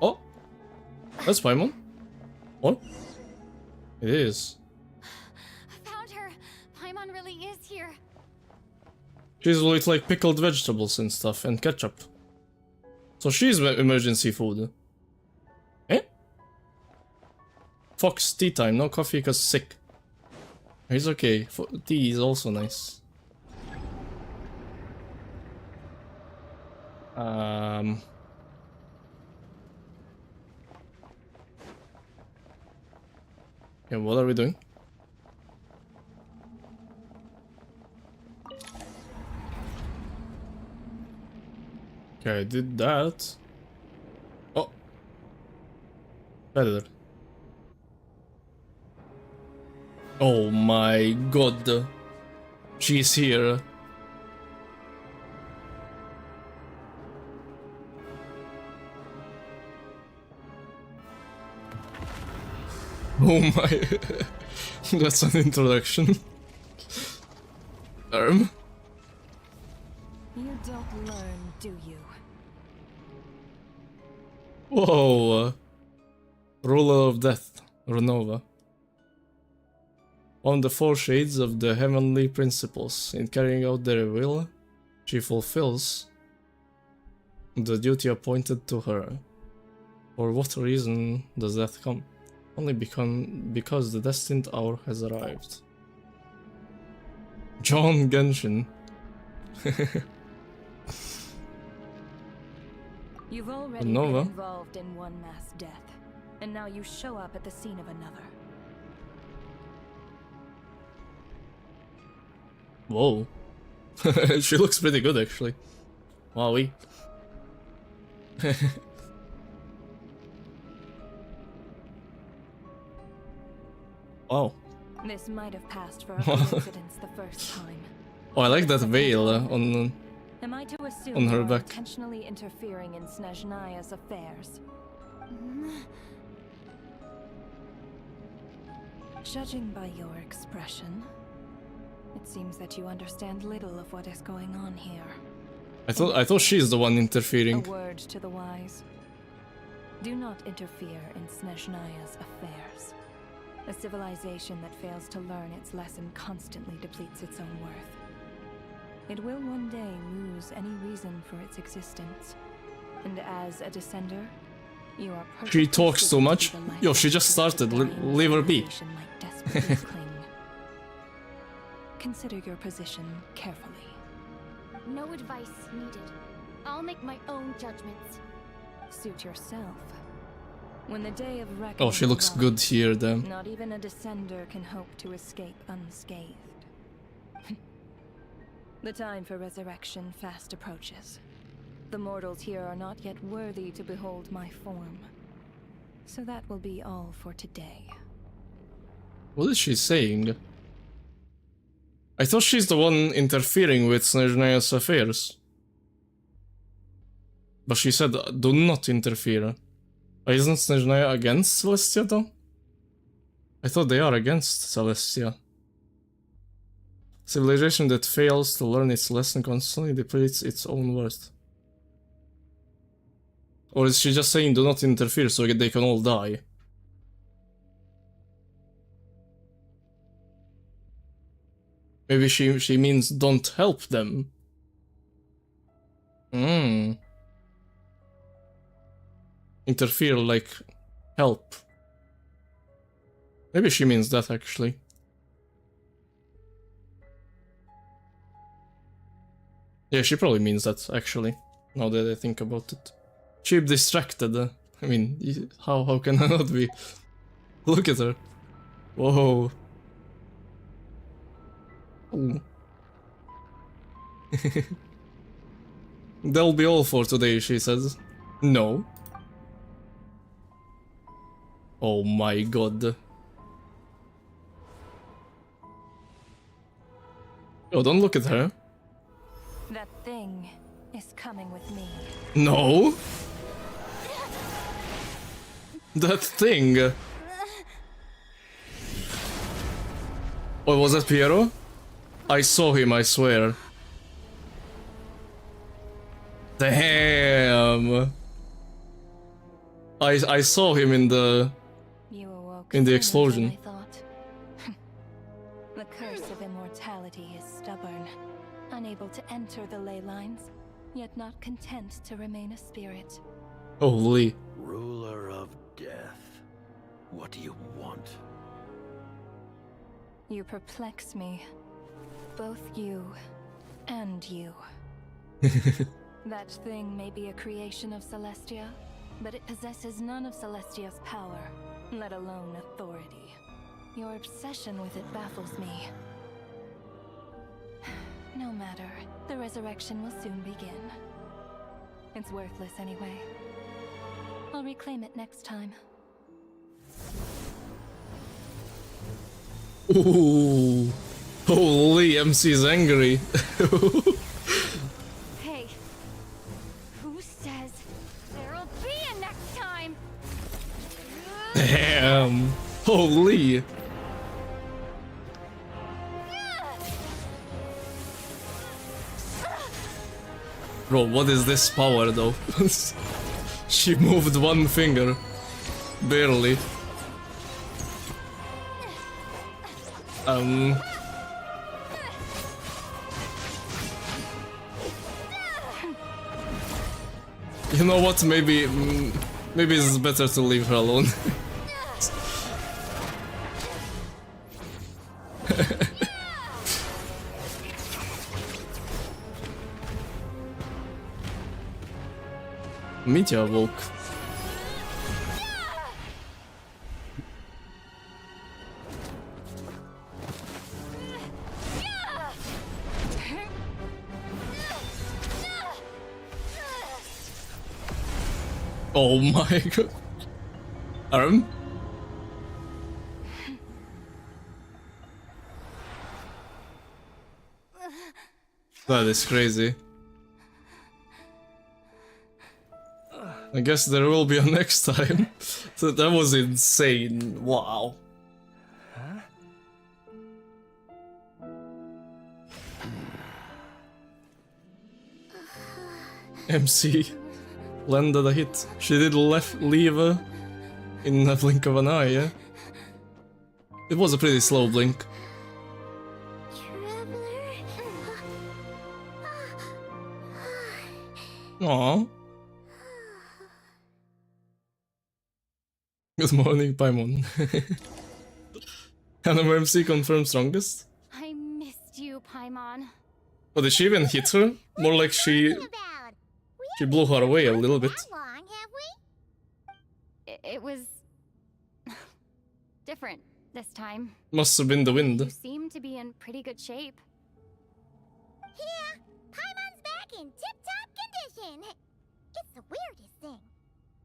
Oh! That's Paimon? What? It is. Found her! Paimon really is here. She's with like pickled vegetables and stuff and ketchup. So she's emergency food. Eh? Fox, tea time, no coffee cause sick. He's okay. Tea is also nice. Yeah, what are we doing? Okay, I did that. Oh. Better. Oh my god. She's here. Oh my. That's an introduction. You don't learn, do you? Whoa. Ruler of Death, Renova. One of the four shades of the heavenly principles. In carrying out their will, she fulfills the duty appointed to her. For what reason does death come? Only because the destined hour has arrived. John Genshin. You've already Nova. been involved in one mass death, and now you show up at the scene of another. Whoa. She looks pretty good actually. Wowie. Wow. This might have passed for a coincidence the first time. Oh, I like that veil on Am I to assume on her you are back. intentionally interfering in Snezhnaya's affairs? Judging by your expression, it seems that you understand little of what is going on here. I thought she's the one interfering. A word to the wise. Do not interfere in Snezhnaya's affairs. A civilization that fails to learn its lesson constantly depletes its own worth. It will one day lose any reason for its existence. And as a descender, you are She talks too much. Yo, she just started. Leave her be. might desperately cling. Consider your position carefully. No advice needed. I'll make my own judgments. Suit yourself. When the day of reckoning Oh, she looks arrives, good here then. Not even a descender can hope to escape unscathed. The time for resurrection fast approaches. The mortals here are not yet worthy to behold my form. So that will be all for today. What is she saying? I thought she's the one interfering with Snezhnaya's affairs. But she said, do not interfere. Isn't Snezhnaya against Celestia though? I thought they are against Celestia. Civilization that fails to learn its lesson constantly depletes its own worth. Or is she just saying do not interfere so they can all die? Maybe she means don't help them. Interfere like help. Maybe she means that actually. Yeah, she probably means that actually, now that I think about it. Cheap distracted. I mean, how can I not be? Look at her. Whoa. Ooh. That'll be all for today, she says. No. Oh my god. Oh, don't look at her. That thing is coming with me. No. That thing. Oh, was that Piero? I saw him, I swear. Damn. I saw him in the explosion. I thought. The curse of immortality is stubborn, unable to enter the ley lines, yet not content to remain a spirit. Holy. Ruler of death. What do you want? You perplex me. Both you and you. That thing may be a creation of Celestia, but it possesses none of Celestia's power, let alone authority. Your obsession with it baffles me. No matter, the resurrection will soon begin. It's worthless anyway. I'll reclaim it next time. Ooh. Holy, MC's angry. Hey, who says there'll be a next time? Damn. Holy. Bro, what is this power though? She moved one finger. Barely. You know what? Maybe it's better to leave her alone. Meteor woke. Oh my god. Arm? That is crazy. I guess there will be a next time. So that was insane. Wow. MC landed a hit. She did leave in a blink of an eye, yeah? It was a pretty slow blink. Aww. Good morning, Paimon. Anime MC confirmed strongest? I missed you, Paimon. Oh, did she even hit her? More like she blew her away a little bit. It was different this time. Must have been the wind. You seem to be in pretty good shape. Yeah, Paimon's back in tip-top condition. It's the weirdest thing.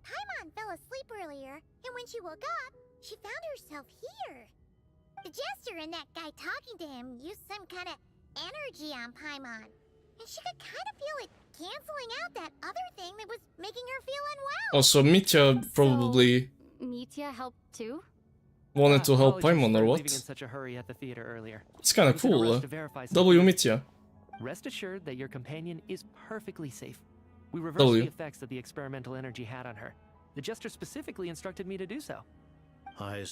Paimon fell asleep earlier, and when she woke up, she found herself here. The Jester and that guy talking to him used some kind of energy on Paimon, and she could kind of feel it canceling out that other thing that was making her feel unwell. Oh, so Mitya probably Mitya helped too? wanted to help Apologies Paimon for or leaving in what? such a hurry at the theater earlier. It's kinda I was in a cool. rush to verify W something. Mitya. Rest assured that your companion is perfectly safe. We reversed W. the effects that the experimental energy had on her. The Jester specifically instructed me to do so.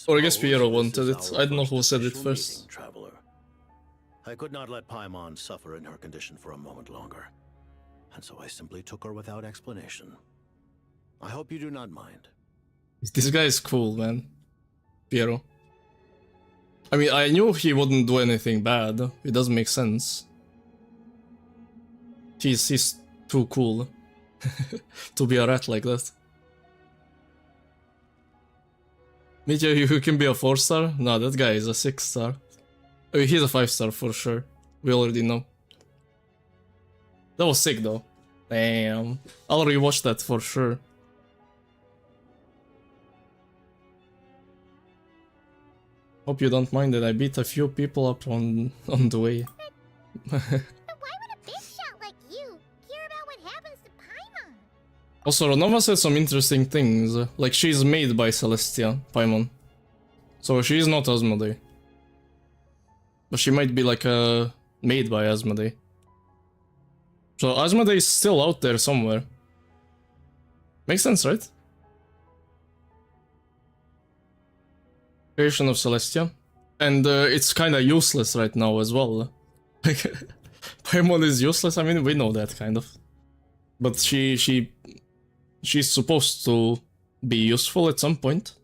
Or I guess Piero wanted it. I don't know who said it first. Traveler. I could not let Paimon suffer in her condition for a moment longer, and so I simply took her without explanation. I hope you do not mind. This guy is cool, man. Piero. I mean, I knew he wouldn't do anything bad. It doesn't make sense. He's too cool to be a rat like that. Mitya, you can be a 4-star? No, that guy is a 6-star. I mean, he's a 5-star for sure. We already know. That was sick though. Damn. I'll rewatch that for sure. Hope you don't mind that I beat a few people up on the way. Also, Ronova said some interesting things, like she's made by Celestia, Paimon. So she is not Asmodee. But she might be like made by Asmodee. So Asmodee is still out there somewhere. Makes sense, right? Creation of Celestia. And it's kinda useless right now as well. Like, Paimon is useless, I mean, we know that kind of. But she's supposed to be useful at some point.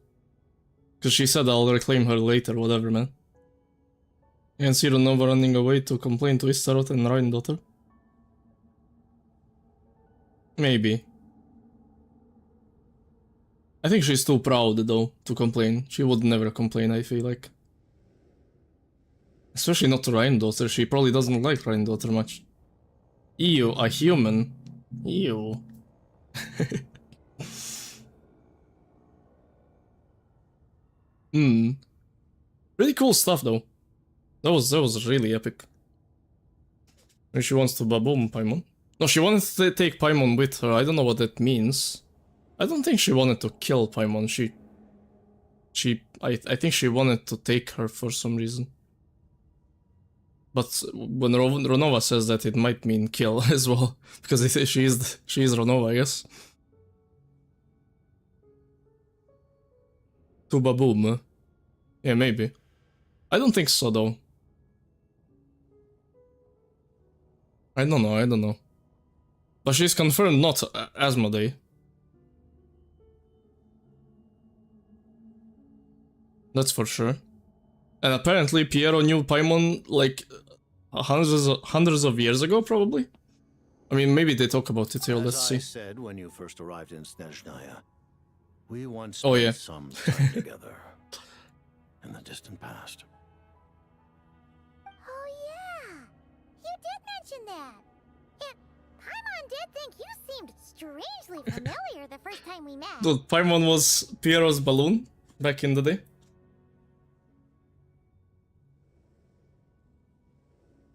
Because she said I'll reclaim her later, whatever, man. You can see Renova running away to complain to Istarot and Rhine-daughter. Maybe. I think she's too proud, though, to complain. She would never complain, I feel like. Especially not to Rhine-daughter, she probably doesn't like Rhine-daughter much. Ew, a human. Ew. Really cool stuff though. That was really epic. And she wants to baboom Paimon. No, she wanted to take Paimon with her. I don't know what that means. I don't think she wanted to kill Paimon. I think she wanted to take her for some reason. But when Ronova says that, it might mean kill as well, because she is Ronova, I guess. To baboom. Yeah, maybe. I don't think so, though. I don't know. But she's confirmed not Asmodee. That's for sure. And apparently Piero knew Paimon like hundreds of years ago, probably. I mean, maybe they talk about it here. Let's see. As I said when you first arrived in Snezhnaya, we once spent some time together in the distant past. Oh yeah, you did mention that. Paimon did think you seemed strangely familiar the first time we met. Dude, Paimon was Piero's balloon back in the day.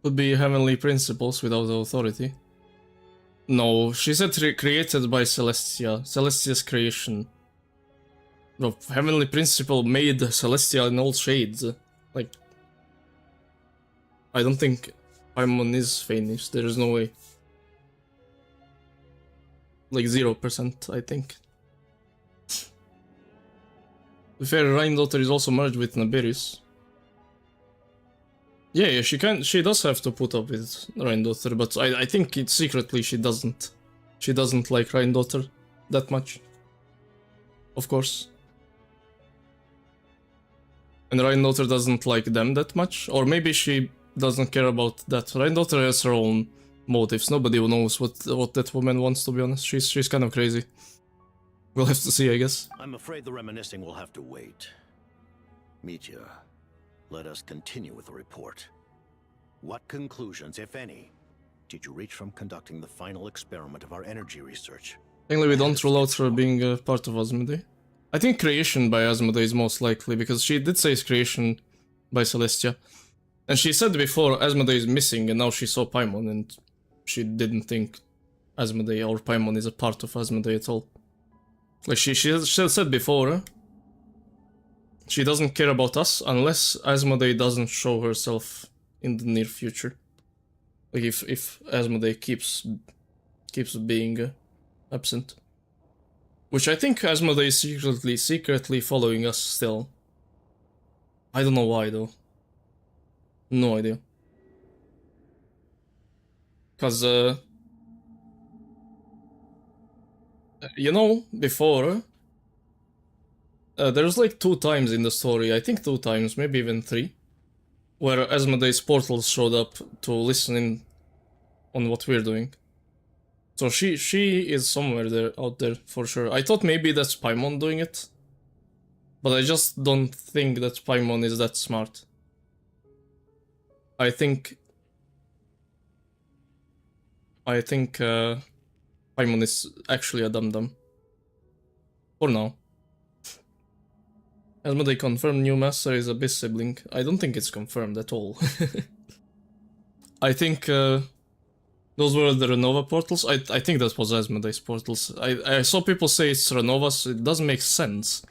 Would be heavenly principles without authority. No, she said created by Celestia. Celestia's creation. No, heavenly principle made Celestia in all shades. Like, I don't think Paimon is Phoenix. There is no way. Like 0%, I think. To be fair, Rhine-daughter is also merged with Naberius. Yeah, she does have to put up with Rhine-daughter, but I think secretly she doesn't. She doesn't like Rhine-daughter that much. Of course. And Rhine-daughter doesn't like them that much, or maybe she doesn't care about that. Rhine-daughter has her own motives. Nobody knows what that woman wants, to be honest. She's kind of crazy. We'll have to see, I guess. I'm afraid the reminiscing will have to wait. Mitya, let us continue with the report. What conclusions, if any, did you reach from conducting the final experiment of our energy research? Mainly we don't rule out her being part of Asmodee. I think creation by Asmodee is most likely, because she did say it's creation by Celestia. And she said before Asmodee is missing, and now she saw Paimon, and she didn't think Asmodee or Paimon is a part of Asmodee at all. Like she said before, she doesn't care about us unless Asmodee doesn't show herself in the near future. Like if Asmodee keeps being absent. Which I think Asmodee is secretly following us still. I don't know why though. No idea. Cause you know, before there's like 2 times in the story, I think 2 times, maybe even 3, where Asmodee's portals showed up to listen in on what we're doing. So she is somewhere out there for sure. I thought maybe that's Paimon doing it, but I just don't think that Paimon is that smart. I think I think Paimon is actually a dum-dum. For now. Asmodee confirmed new master is Abyss sibling. I don't think it's confirmed at all. I think those were the Renova portals. I think that was Asmodee's portals. I saw people say it's Renova's. It doesn't make sense.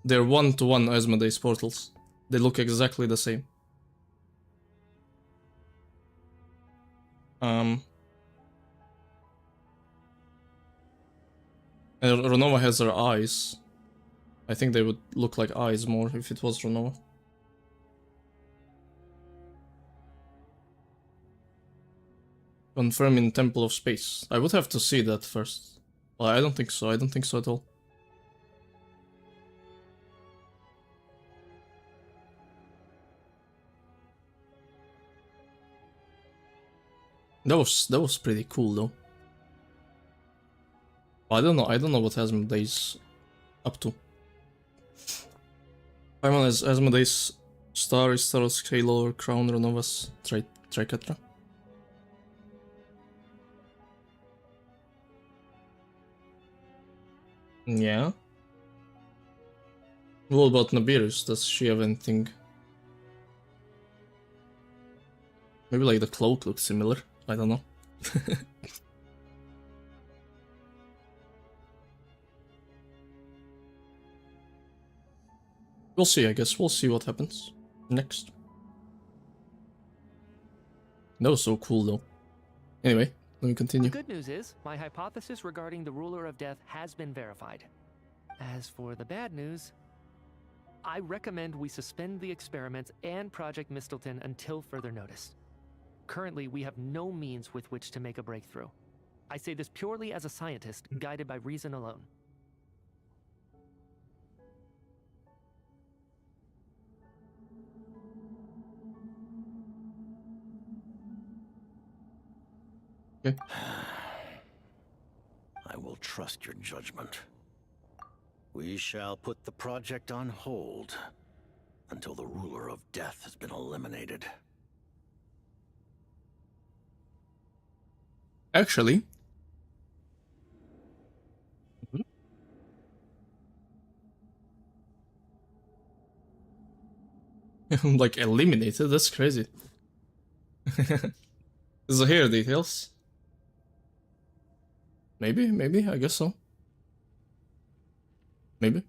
They're one-to-one Asmodee's portals. They look exactly the same. And Renova has her eyes. I think they would look like eyes more if it was Renova. Confirm in Temple of Space. I would have to see that first. Well, I don't think so. I don't think so at all. That was pretty cool though. I don't know what Asmodee's up to. Paimon has Asmodee's Star, Staros, Halo, Crown, Renova's Triquetra. Yeah. What about Nabirus? Does she have anything? Maybe like the cloak looks similar. I don't know. We'll see, I guess. We'll see what happens next. That was so cool though. Anyway, let me continue. The good news is, my hypothesis regarding the Ruler of Death has been verified. As for the bad news, I recommend we suspend the experiments and Project Mistelton until further notice. Currently, we have no means with which to make a breakthrough. I say this purely as a scientist, guided by reason alone. Okay. I will trust your judgment. We shall put the project on hold until the Ruler of Death has been eliminated. Actually, like eliminated, that's crazy. So here details. Maybe, I guess so. Maybe.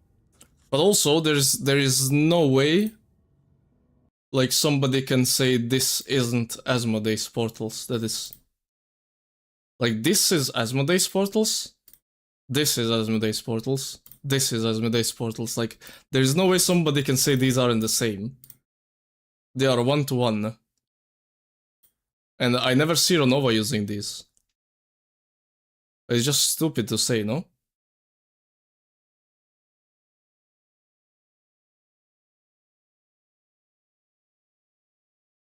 But also there is no way like somebody can say this isn't Asmodee's portals. That is like this is Asmodee's portals. This is Asmodee's portals. This is Asmodee's portals. Like there's no way somebody can say these aren't the same. They are one-to-one. And I never see Renova using these. It's just stupid to say, no?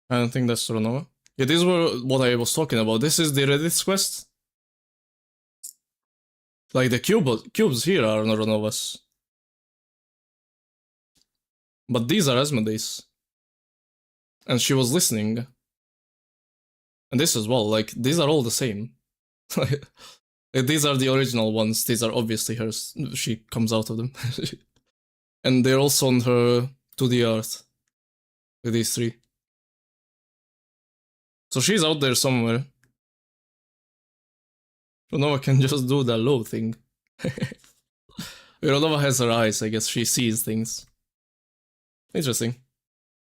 I don't think that's Renova. Yeah, these were what I was talking about. This is the Reddit's quest. Like the cubes here are not Renovas. But these are Asmodee's. And she was listening. And this as well, like, these are all the same. These are the original ones, these are obviously hers. She comes out of them. And they're also on her 2D art. With these three. So she's out there somewhere. Renova can just do the low thing. Renova has her eyes, I guess she sees things. Interesting.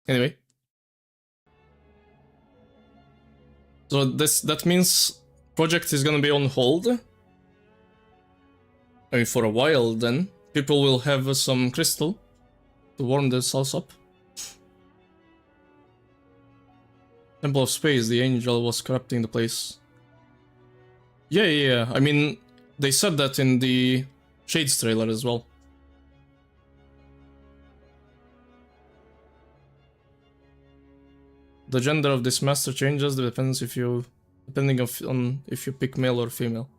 Anyway. So that means project is gonna be on hold. I mean, for a while then. People will have some crystal to warm themselves up. Temple of Space, the angel was corrupting the place. Yeah. I mean, they said that in the Shades trailer as well. The gender of this master changes depending on if you pick male or female.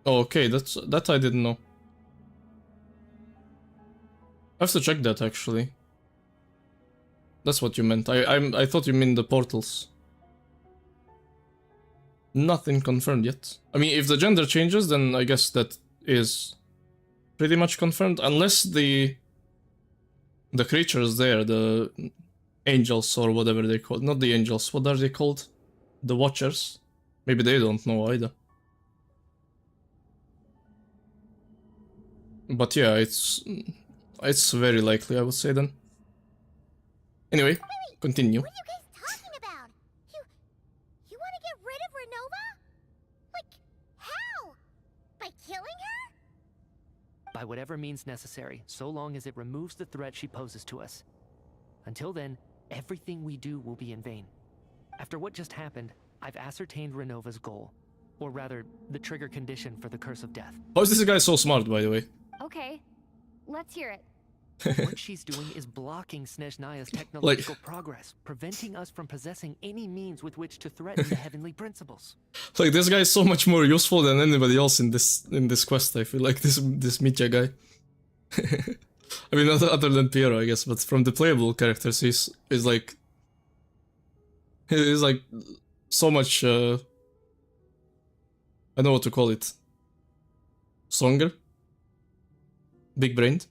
Oh, okay, that I didn't know. I have to check that actually. That's what you meant. I thought you meant the portals. Nothing confirmed yet. I mean, if the gender changes, then I guess that is pretty much confirmed, unless the creatures there, the angels or whatever they call, not the angels, what are they called? The Watchers. Maybe they don't know either. But yeah, it's very likely, I would say then. Anyway, continue. What are you guys talking about? You want to get rid of Renova? Like, how? By killing her? By whatever means necessary, so long as it removes the threat she poses to us. Until then, everything we do will be in vain. After what just happened, I've ascertained Renova's goal. Or rather, the trigger condition for the Curse of Death. How is this guy so smart, by the way? Okay, let's hear it. What she's doing is blocking Snezhnaya's technological progress, preventing us from possessing any means with which to threaten the heavenly principles. Like, this guy is so much more useful than anybody else in this quest, I feel like, this Mitya guy. I mean, other than Piero, I guess, but from the playable characters, he's like so much, I don't know what to call it. Stronger? Big-brained?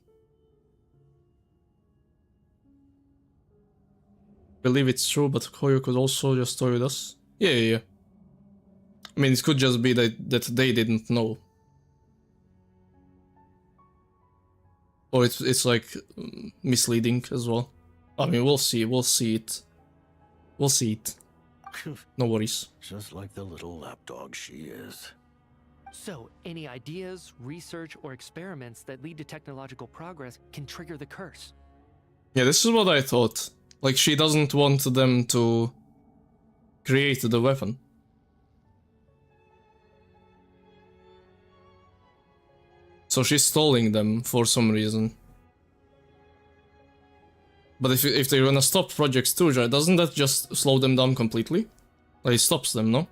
Believe it's true, but Koyo could also just toy with us. Yeah. I mean, it could just be that they didn't know. Or it's like misleading as well. I mean, we'll see it. We'll see it. No worries. Just like the little lapdog she is. So, any ideas, research, or experiments that lead to technological progress can trigger the curse. Yeah, this is what I thought. Like, she doesn't want them to create the weapon. So she's stalling them for some reason. But if they're gonna stop Project Stooja, doesn't that just slow them down completely? Like, it stops them, no?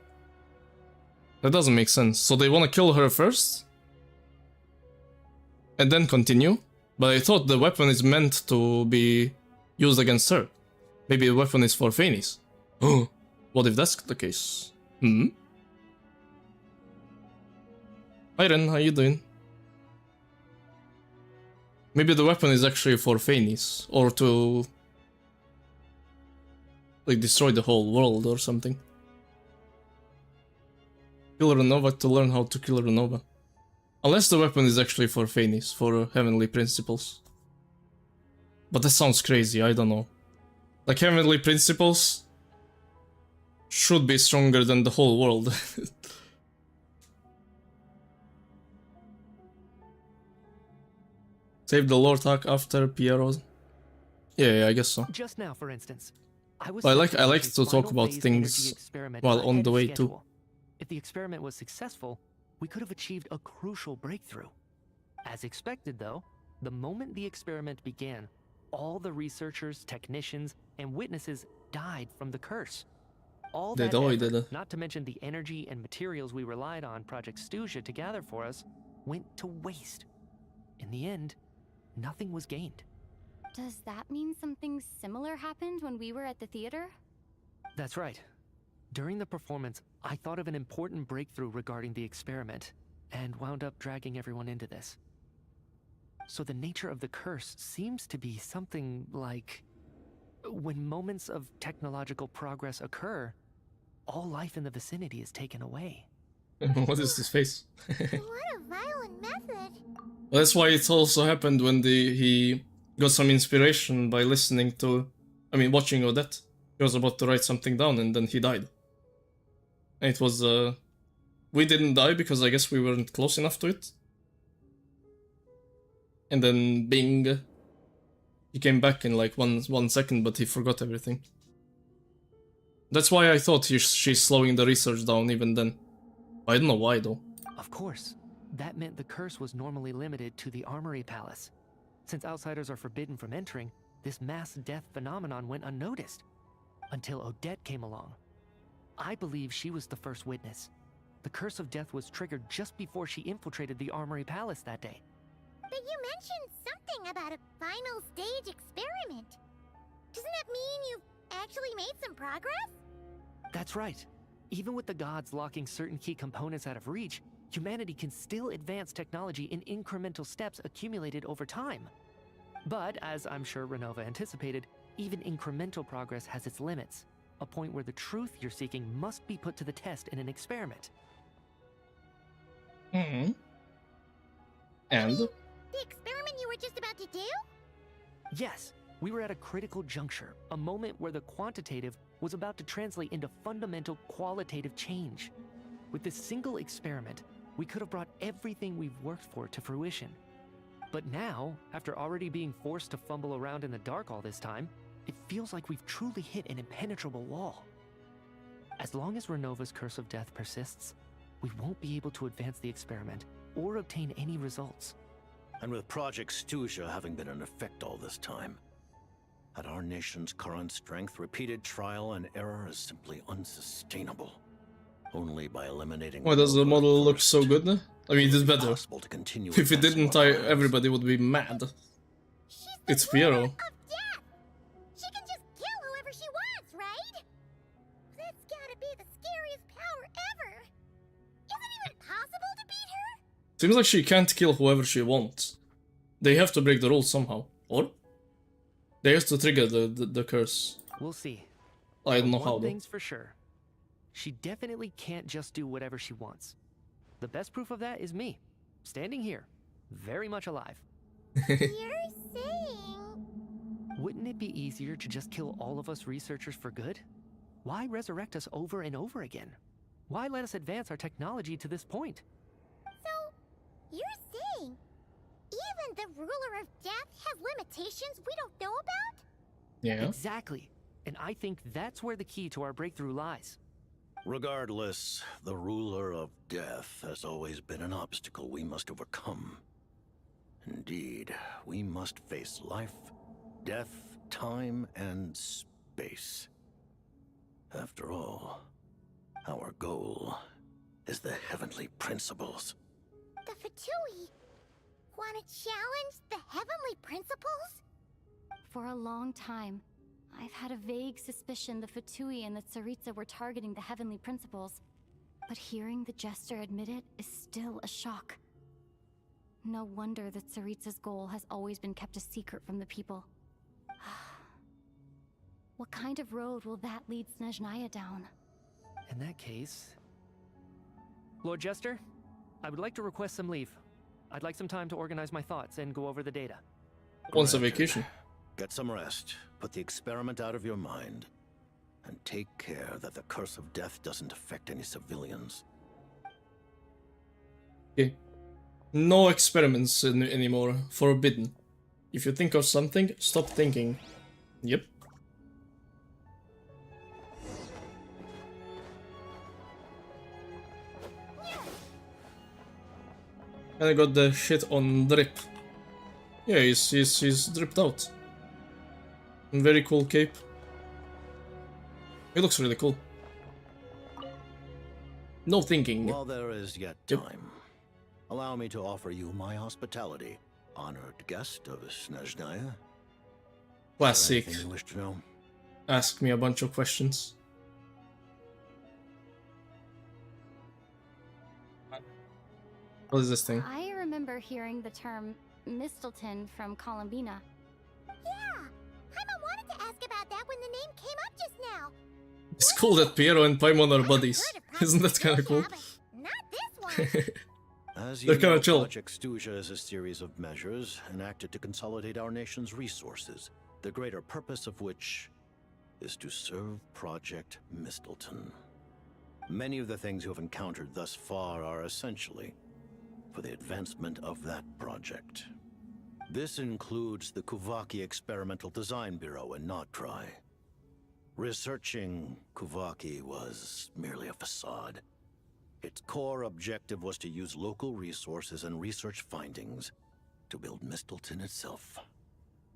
That doesn't make sense. So they wanna kill her first? And then continue? But I thought the weapon is meant to be used against her. Maybe the weapon is for Phanis. Oh, what if that's the case? Hi Ren, how you doing? Maybe the weapon is actually for Phanis, or to like destroy the whole world or something. Kill Renova to learn how to kill Renova. Unless the weapon is actually for Phanis, for heavenly principles. But that sounds crazy, I don't know. Like, heavenly principles should be stronger than the whole world. Save the Lord Talk after Piero. Yeah, I guess so. Just now, for instance, I like to talk about things while on the way too. If the experiment was successful, we could have achieved a crucial breakthrough. As expected, though, the moment the experiment began, all the researchers, technicians, and witnesses died from the curse. All that effort, not to mention the energy and materials we relied on Project Stooja to gather for us, went to waste. In the end, nothing was gained. Does that mean something similar happened when we were at the theater? That's right. During the performance, I thought of an important breakthrough regarding the experiment, and wound up dragging everyone into this. So the nature of the curse seems to be something like, when moments of technological progress occur, all life in the vicinity is taken away. What is this face? What a violent method. Well, that's why it also happened when he got some inspiration by listening to, watching Odette. He was about to write something down and then he died. And it was, we didn't die because I guess we weren't close enough to it. And then bing, he came back in like one second, but he forgot everything. That's why I thought she's slowing the research down even then. I don't know why though. Of course, that meant the curse was normally limited to the Armory Palace. Since outsiders are forbidden from entering, this mass death phenomenon went unnoticed. Until Odette came along. I believe she was the first witness. The Curse of Death was triggered just before she infiltrated the Armory Palace that day. But you mentioned something about a final stage experiment. Doesn't that mean you've actually made some progress? That's right. Even with the gods locking certain key components out of reach, humanity can still advance technology in incremental steps accumulated over time. But, as I'm sure Renova anticipated, even incremental progress has its limits, a point where the truth you're seeking must be put to the test in an experiment. Hmm. And? The experiment you were just about to do? Yes, we were at a critical juncture, a moment where the quantitative was about to translate into fundamental qualitative change. With this single experiment, we could have brought everything we've worked for to fruition. But now, after already being forced to fumble around in the dark all this time, it feels like we've truly hit an impenetrable wall. As long as Renova's curse of death persists, we won't be able to advance the experiment or obtain any results. And with Project Stuja having been in effect all this time, at our nation's current strength, repeated trial and error is simply unsustainable. Only by eliminating... Why does the model look so good? I mean, it's better. To continue If it didn't, everybody would be mad. It's Piero. She can just kill whoever she wants, right? That's gotta be the scariest power ever. Is it even possible to beat her? Seems like she can't kill whoever she wants. They have to break the rules somehow. Or? They have to trigger the curse. We'll see. I don't know One how though. thing's for sure. She definitely can't just do whatever she wants. The best proof of that is me, standing here, very much alive. You're saying... Wouldn't it be easier to just kill all of us researchers for good? Why resurrect us over and over again? Why let us advance our technology to this point? So, you're saying even the ruler of death has limitations we don't know about? Yeah. Exactly. And I think that's where the key to our breakthrough lies. Regardless, the ruler of death has always been an obstacle we must overcome. Indeed, we must face life, death, time, and space. After all, our goal is the heavenly principles. The Fatui want to challenge the heavenly principles? For a long time, I've had a vague suspicion the Fatui and the Tsaritsa were targeting the heavenly principles. But hearing the Jester admit it is still a shock. No wonder that Tsaritsa's goal has always been kept a secret from the people. What kind of road will that lead Snezhnaya down? In that case... Lord Jester, I would like to request some leave. I'd like some time to organize my thoughts and go over the data. Once a vacation. Get some rest, put the experiment out of your mind, and take care that the curse of death doesn't affect any civilians. Okay. No experiments anymore. Forbidden. If you think of something, stop thinking. Yep. And I got the shit on drip. Yeah, he's dripped out. Very cool cape. It looks really cool. No thinking. While there is yet time, allow me to offer you my hospitality, honored guest of Snezhnaya. Classic. Anything you wish to know? Ask me a bunch of questions. What is this thing? I remember hearing the term Mistelton from Columbina. Yeah, Paimon wanted to ask about that when the name came up just now. It's cool that Piero and Paimon are buddies. Isn't that kind of cool? Not this one. As you They're kind know, of chill. Project Stuja is a series of measures enacted to consolidate our nation's resources, the greater purpose of which is to serve Project Mistelton. Many of the things you have encountered thus far are essentially for the advancement of that project. This includes the Kuvaki Experimental Design Bureau in Notdry. Researching Kuvaki was merely a facade. Its core objective was to use local resources and research findings to build Mistelton itself.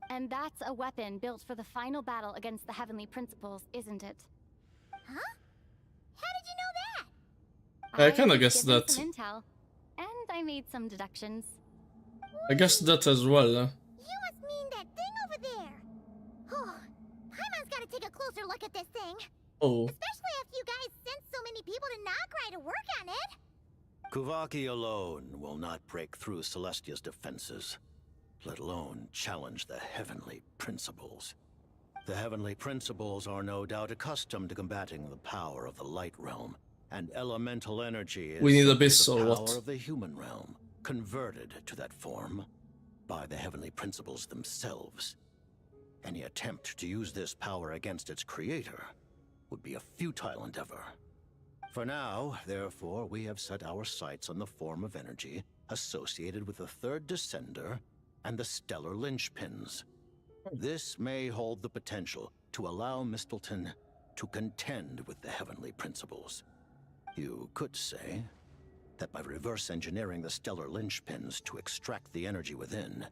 And that's a weapon built for the final battle against the Heavenly Principles, isn't it? Huh? How did you know that? I kinda was guessed given that. some intel, and I made some deductions. I guess that as well. You must mean that thing over there. Oh, Paimon's gotta take a closer look at this thing. Oh. Especially if you guys sent so many people to Nagrai to work on it. Kuvaki alone will not break through Celestia's defenses, let alone challenge the heavenly principles. The heavenly principles are no doubt accustomed to combating the power of the light realm, and elemental energy is We need simply abyss the or power what? of the human realm, converted to that form by the heavenly principles themselves. Any attempt to use this power against its creator would be a futile endeavor. For now, therefore, we have set our sights on the form of energy associated with the third descender and the stellar linchpins. This may hold the potential to allow Mistleton to contend with the heavenly principles. You could say that by reverse engineering the stellar linchpins to extract the energy within,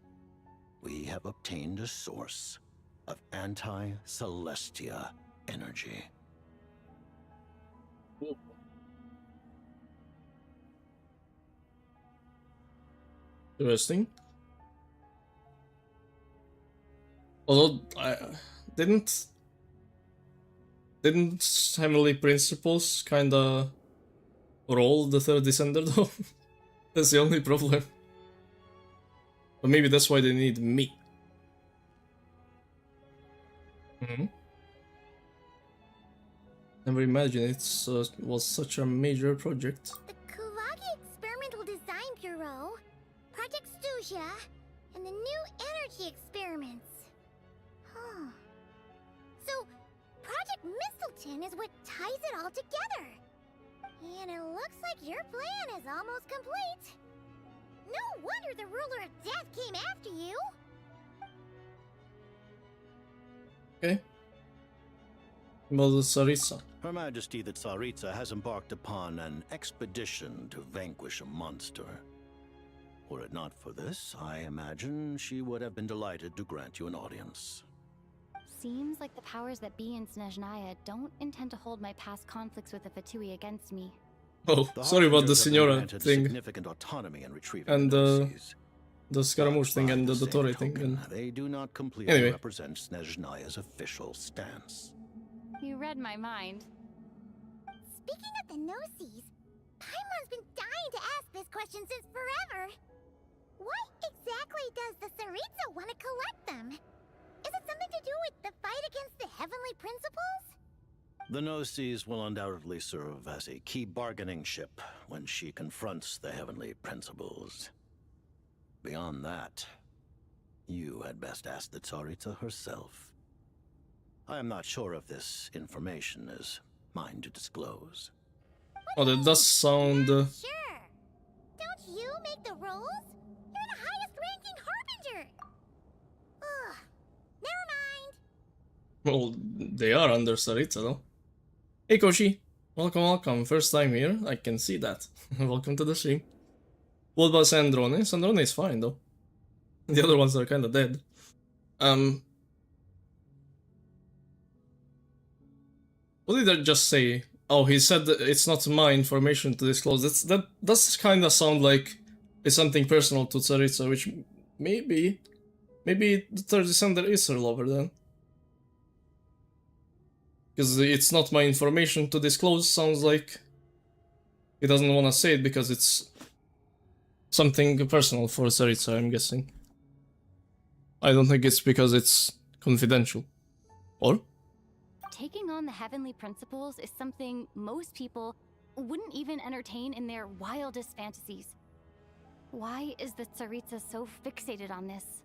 we have obtained a source of anti-Celestia energy. Interesting. Although I didn't Heavenly Principles kinda roll the third descender though? That's the only problem. But maybe that's why they need me. Never imagined it was such a major project. The Kuvaki Experimental Design Bureau, Project Stuja, and the new energy experiments. Huh. So, Project Mistleton is what ties it all together. And it looks like your plan is almost complete. No wonder the Ruler of Death came after you. Okay. Well, the Tsaritsa. Her Majesty the Tsaritsa has embarked upon an expedition to vanquish a monster. Were it not for this, I imagine she would have been delighted to grant you an audience. Seems like the powers that be in Snezhnaya don't intend to hold my past conflicts with the Fatui against me. Oh, sorry about the Signora thing. Significant autonomy in retrieving And the the Scaramouche thing and the Torre thing. And... They do not completely anyway. represent Snezhnaya's official stance. You read my mind. Speaking of the Gnosis, Paimon's been dying to ask this question since forever. What exactly does the Tsaritsa want to collect them? Is it something to do with the fight against the heavenly principles? The Gnosis will undoubtedly serve as a key bargaining chip when she confronts the heavenly principles. Beyond that, you had best ask the Tsaritsa herself. I am not sure if this information is mine to disclose. Oh, that does sound... Sure. Don't you make the rules? You're the highest-ranking Harbinger. Ugh. Never mind. Well, they are under Tsaritsa though. Hey Koshi, welcome. First time here, I can see that. Welcome to the stream. What about Sandrone? Sandrone is fine though. The other ones are kinda dead. What did I just say? Oh, he said that it's not my information to disclose. That does kinda sound like it's something personal to Tsaritsa, which maybe the third descender is her lover then. Because it's not my information to disclose sounds like he doesn't want to say it because it's something personal for Tsaritsa, I'm guessing. I don't think it's because it's confidential. Or? Taking on the heavenly principles is something most people wouldn't even entertain in their wildest fantasies. Why is the Tsaritsa so fixated on this?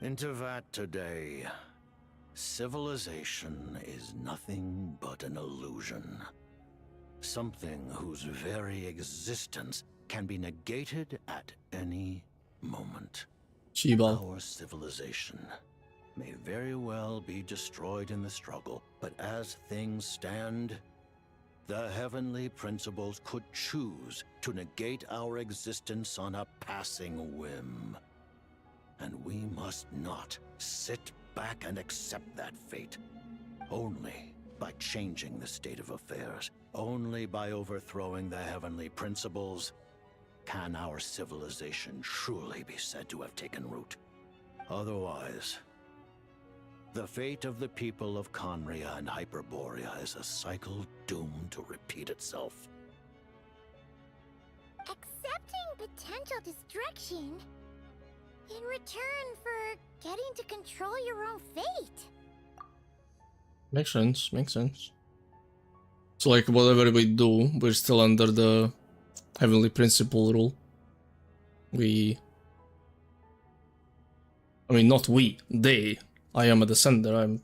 Into that today, civilization is nothing but an illusion. Something whose very existence can be negated at any moment. Chiba. Our civilization may very well be destroyed in the struggle, but as things stand, the heavenly principles could choose to negate our existence on a passing whim. And we must not sit back and accept that fate. Only by changing the state of affairs, only by overthrowing the heavenly principles, can our civilization truly be said to have taken root. Otherwise, The fate of the people of Conria and Hyperborea is a cycle doomed to repeat itself. Accepting potential destruction in return for getting to control your own fate. Makes sense, makes sense. So like whatever we do, we're still under the Heavenly Principle rule. I mean, not we, they. I am a descender,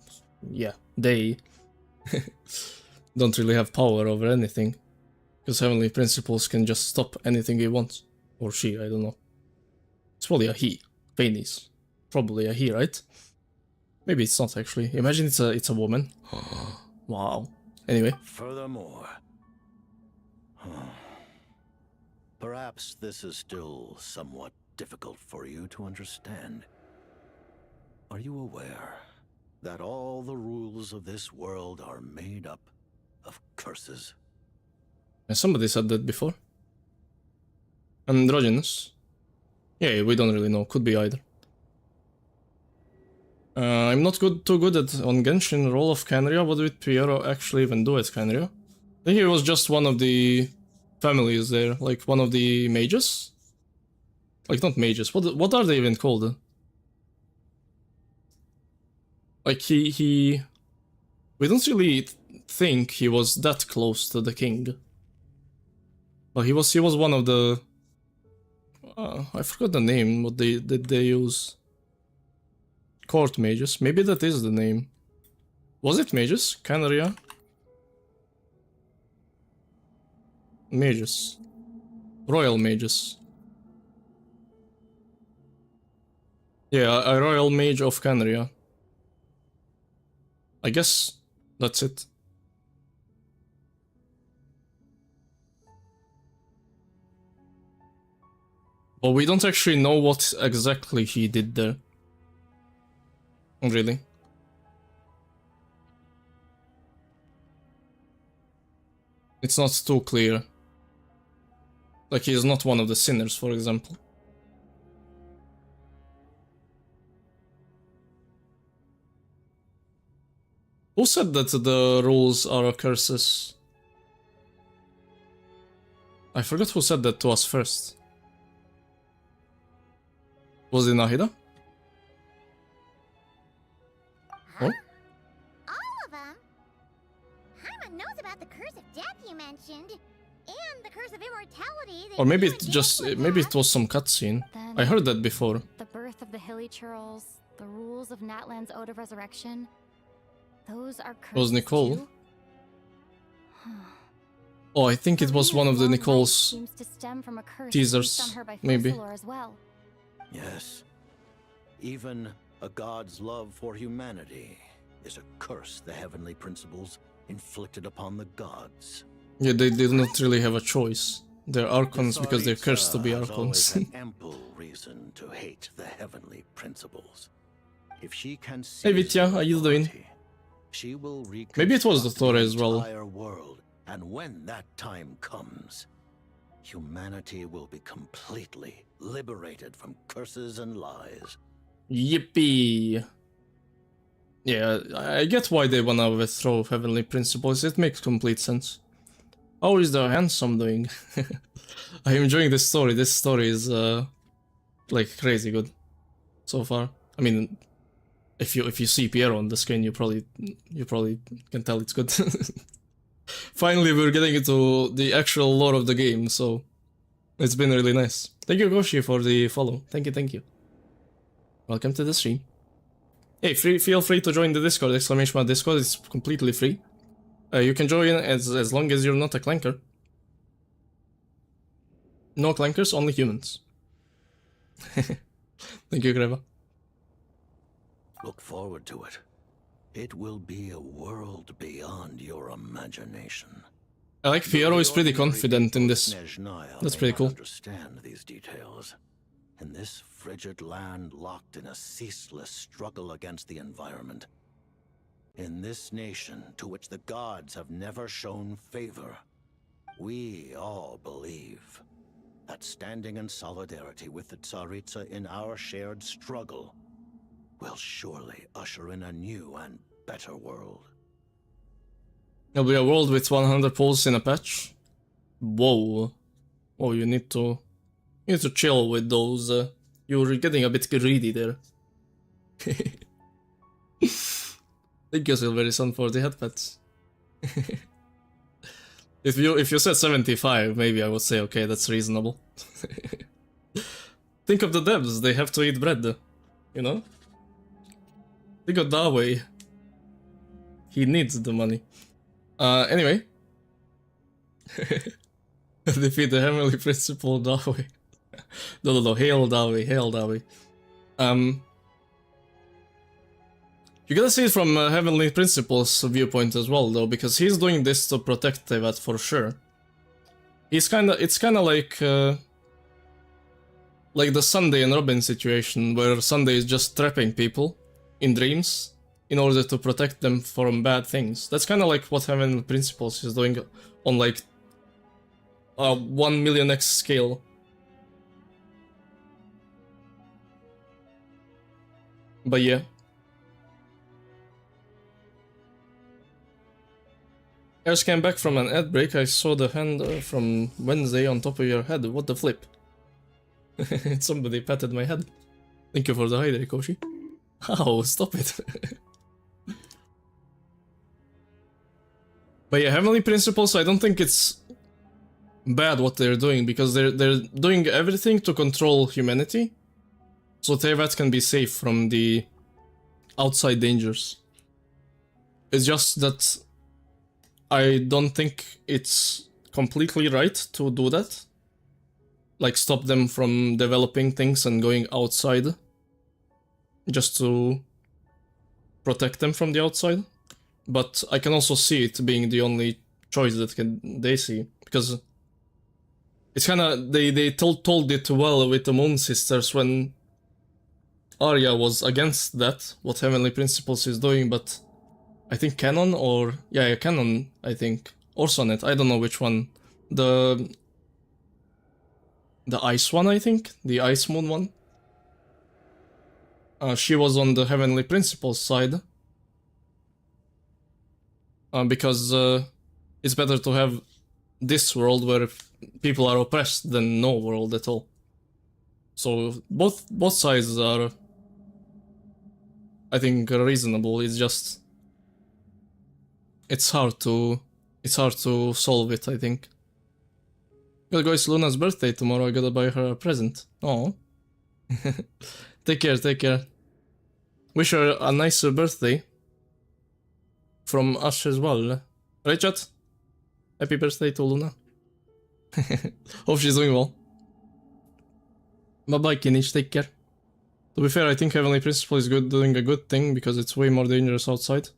yeah, they don't really have power over anything. Because Heavenly Principles can just stop anything he wants. Or she, I don't know. It's probably a he. Phanes. Probably a he, right? Maybe it's not actually. Imagine it's a woman. Wow. Anyway. Furthermore, perhaps this is still somewhat difficult for you to understand. Are you aware that all the rules of this world are made up of curses? And somebody said that before. Androgynous. Yeah, we don't really know. Could be either. I'm not too good on Genshin role of Canria. What did Piero actually even do at Canria? I think he was just one of the families there, like one of the mages? Like not mages, what are they even called? Like we don't really think he was that close to the king. But he was one of the I forgot the name, what did they use? Court mages, maybe that is the name. Was it mages? Canaria? Mages. Royal mages. Yeah, a royal mage of Canaria. I guess that's it. But we don't actually know what exactly he did there. Really? It's not too clear. Like he is not one of the sinners, for example. Who said that the rules are curses? I forgot who said that to us first. Was it Nahida? Huh? All of them? Paimon knows about the curse of death you mentioned, and the curse of immortality. Or maybe it was some cutscene. I heard that before. The birth of the Hilly Churls, the rules of Natlan's Ode of Resurrection. Those are curses. Was Nicole? Too? Oh, I think it was one of the Nicole's teasers, maybe. As well. Yes. Even a god's love for humanity is a curse the heavenly principles inflicted upon the gods. Yeah, they did not really have a choice. They're Archons because they're cursed to be Archons. An ample reason to hate the heavenly principles. If she can Hey Vitya, how you doing? She will maybe it was the Torah as well. World, and when that time comes, humanity will be completely liberated from curses and lies. Yippee! Yeah, I get why they wanna overthrow heavenly principles. It makes complete sense. How is the handsome doing? I'm enjoying this story. This story is like crazy good so far. I mean, if you see Piero on the screen, you probably can tell it's good. Finally, we're getting into the actual lore of the game, so it's been really nice. Thank you, Goshi, for the follow. Thank you. Welcome to the stream. Hey, feel free to join the Discord, !Discord, it's completely free. You can join as long as you're not a clanker. No clankers, only humans. Thank you, Greva. Look forward to it. It will be a world beyond your imagination. I like Piero is pretty confident in this. That's pretty cool. Understand these details. In this frigid land locked in a ceaseless struggle against the environment. In this nation to which the gods have never shown favor, we all believe that standing in solidarity with the Tsaritsa in our shared struggle will surely usher in a new and better world. It'll be a world with 100 poles in a patch. Whoa. Oh, you need to chill with those. You're getting a bit greedy there. Thank you, Silvery-san, for the headpats. If you said 75, maybe I would say, okay, that's reasonable. Think of the devs, they have to eat bread, you know? Think of that way. He needs the money. Anyway. Defeat the heavenly principle that way. No, hail that way, hail that way. You gotta see it from Heavenly Principle's viewpoint as well, though, because he's doing this to protect Tevat for sure. It's kinda like the Sunday and Robin situation, where Sunday is just trapping people in dreams in order to protect them from bad things. That's kinda like what Heavenly Principles is doing on like a 1 million X scale. But yeah. I just came back from an ad break. I saw the hand from Wednesday on top of your head. What the flip? Somebody patted my head. Thank you for the hide, Rikoshi. Ow, stop it. But yeah, Heavenly Principles, I don't think it's bad what they're doing, because they're doing everything to control humanity, so Tevat can be safe from the outside dangers. It's just that I don't think it's completely right to do that. Like, stop them from developing things and going outside just to protect them from the outside. But I can also see it being the only choice that they see, because it's kinda, they told it well with the Moon Sisters when Arya was against that, what Heavenly Principles is doing, but I think Canon, or yeah, Canon, I think, or Sonnet, I don't know which one. The Ice one, I think, the Ice Moon one. She was on the Heavenly Principles side, because it's better to have this world where people are oppressed than no world at all. So both sides are, I think, reasonable. It's just it's hard to solve it, I think. Gotta go, it's Luna's birthday tomorrow. I gotta buy her a present. Oh. Take care, take care. Wish her a nicer birthday from us as well. Right, chat? Happy birthday to Luna. Hope she's doing well. Bye-bye, Kinish. Take care. To be fair, I think Heavenly Principle is doing a good thing, because it's way more dangerous outside.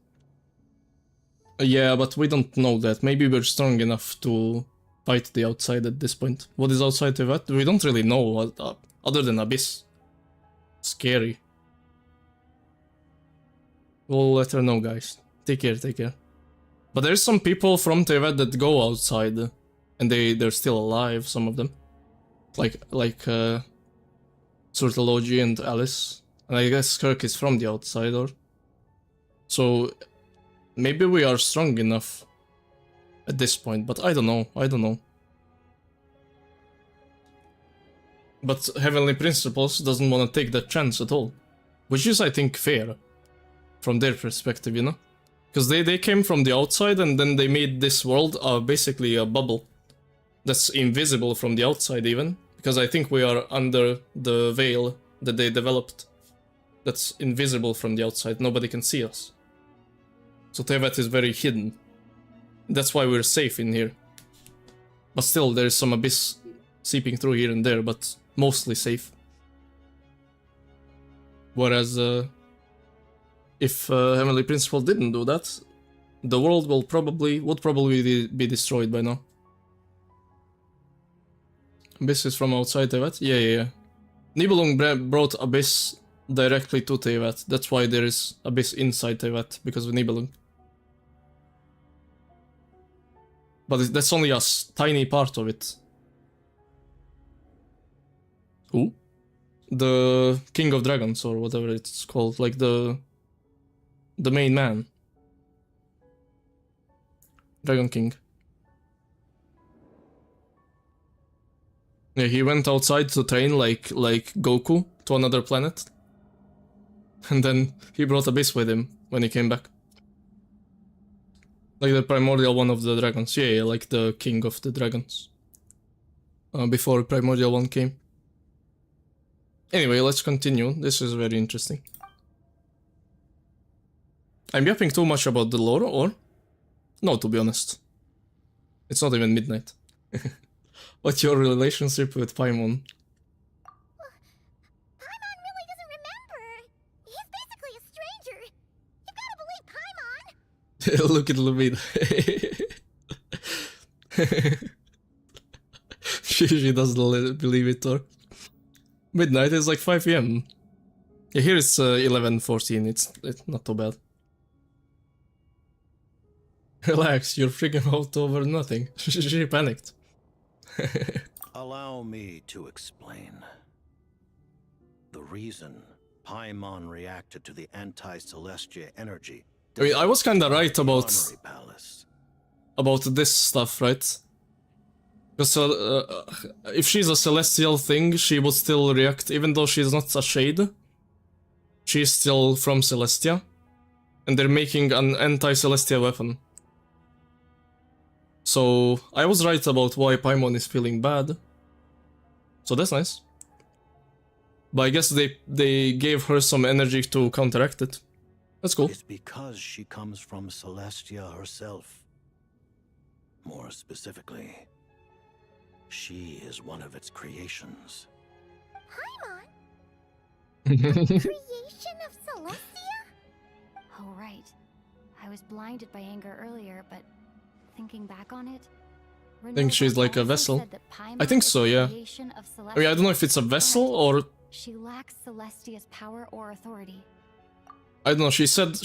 Yeah, but we don't know that. Maybe we're strong enough to fight the outside at this point. What is outside Tevat? We don't really know, other than Abyss. Scary. We'll let her know, guys. Take care, take care. But there's some people from Tevat that go outside, and they're still alive, some of them. Like Surtology and Alice. And I guess Kirk is from the outsider. So maybe we are strong enough at this point, but I don't know, But Heavenly Principles doesn't want to take that chance at all. Which is, I think, fair. From their perspective, you know? Because they came from the outside, and then they made this world basically a bubble. That's invisible from the outside even. Because I think we are under the veil that they developed. That's invisible from the outside, nobody can see us. So Tevat is very hidden. That's why we're safe in here. But still, there is some abyss seeping through here and there, but mostly safe. Whereas, if Heavenly Principle didn't do that, the world would probably be destroyed by now. Abyss is from outside Tevat? Yeah. Nibelung brought Abyss directly to Tevat. That's why there is Abyss inside Tevat, because of Nibelung. But that's only a tiny part of it. Who? the King of Dragons or whatever it's called, like the main man. Dragon King. Yeah, he went outside to train like Goku to another planet. And then he brought Abyss with him when he came back. Like the primordial one of the dragons. Yeah, like the king of the dragons. Before primordial one came. Anyway, let's continue. This is very interesting. I'm yapping too much about the lore, or? No, to be honest. It's not even midnight. What's your relationship with Paimon? Paimon really doesn't remember. He's basically a stranger. You've gotta believe Paimon. Look at Lumina. she doesn't believe it, or? Midnight is like 5 PM. Yeah, here it's 11:14. It's not too bad. Relax, you're freaking out over nothing. She panicked. Allow me to explain. The reason Paimon reacted to the anti-Celestia energy. I mean, I was kinda right about this stuff, right? Because if she's a celestial thing, she would still react, even though she's not a shade. She's still from Celestia. And they're making an anti-Celestia weapon. So, I was right about why Paimon is feeling bad. So that's nice. But I guess they gave her some energy to counteract it. That's cool. It's because she comes from Celestia herself. More specifically, she is one of its creations. Paimon? Creation of Celestia? Oh, right. I was blinded by anger earlier, but thinking back on it, I think she's like a vessel. I think so, yeah. I mean, I don't know if it's a vessel or... She lacks Celestia's power or authority. I don't know, she said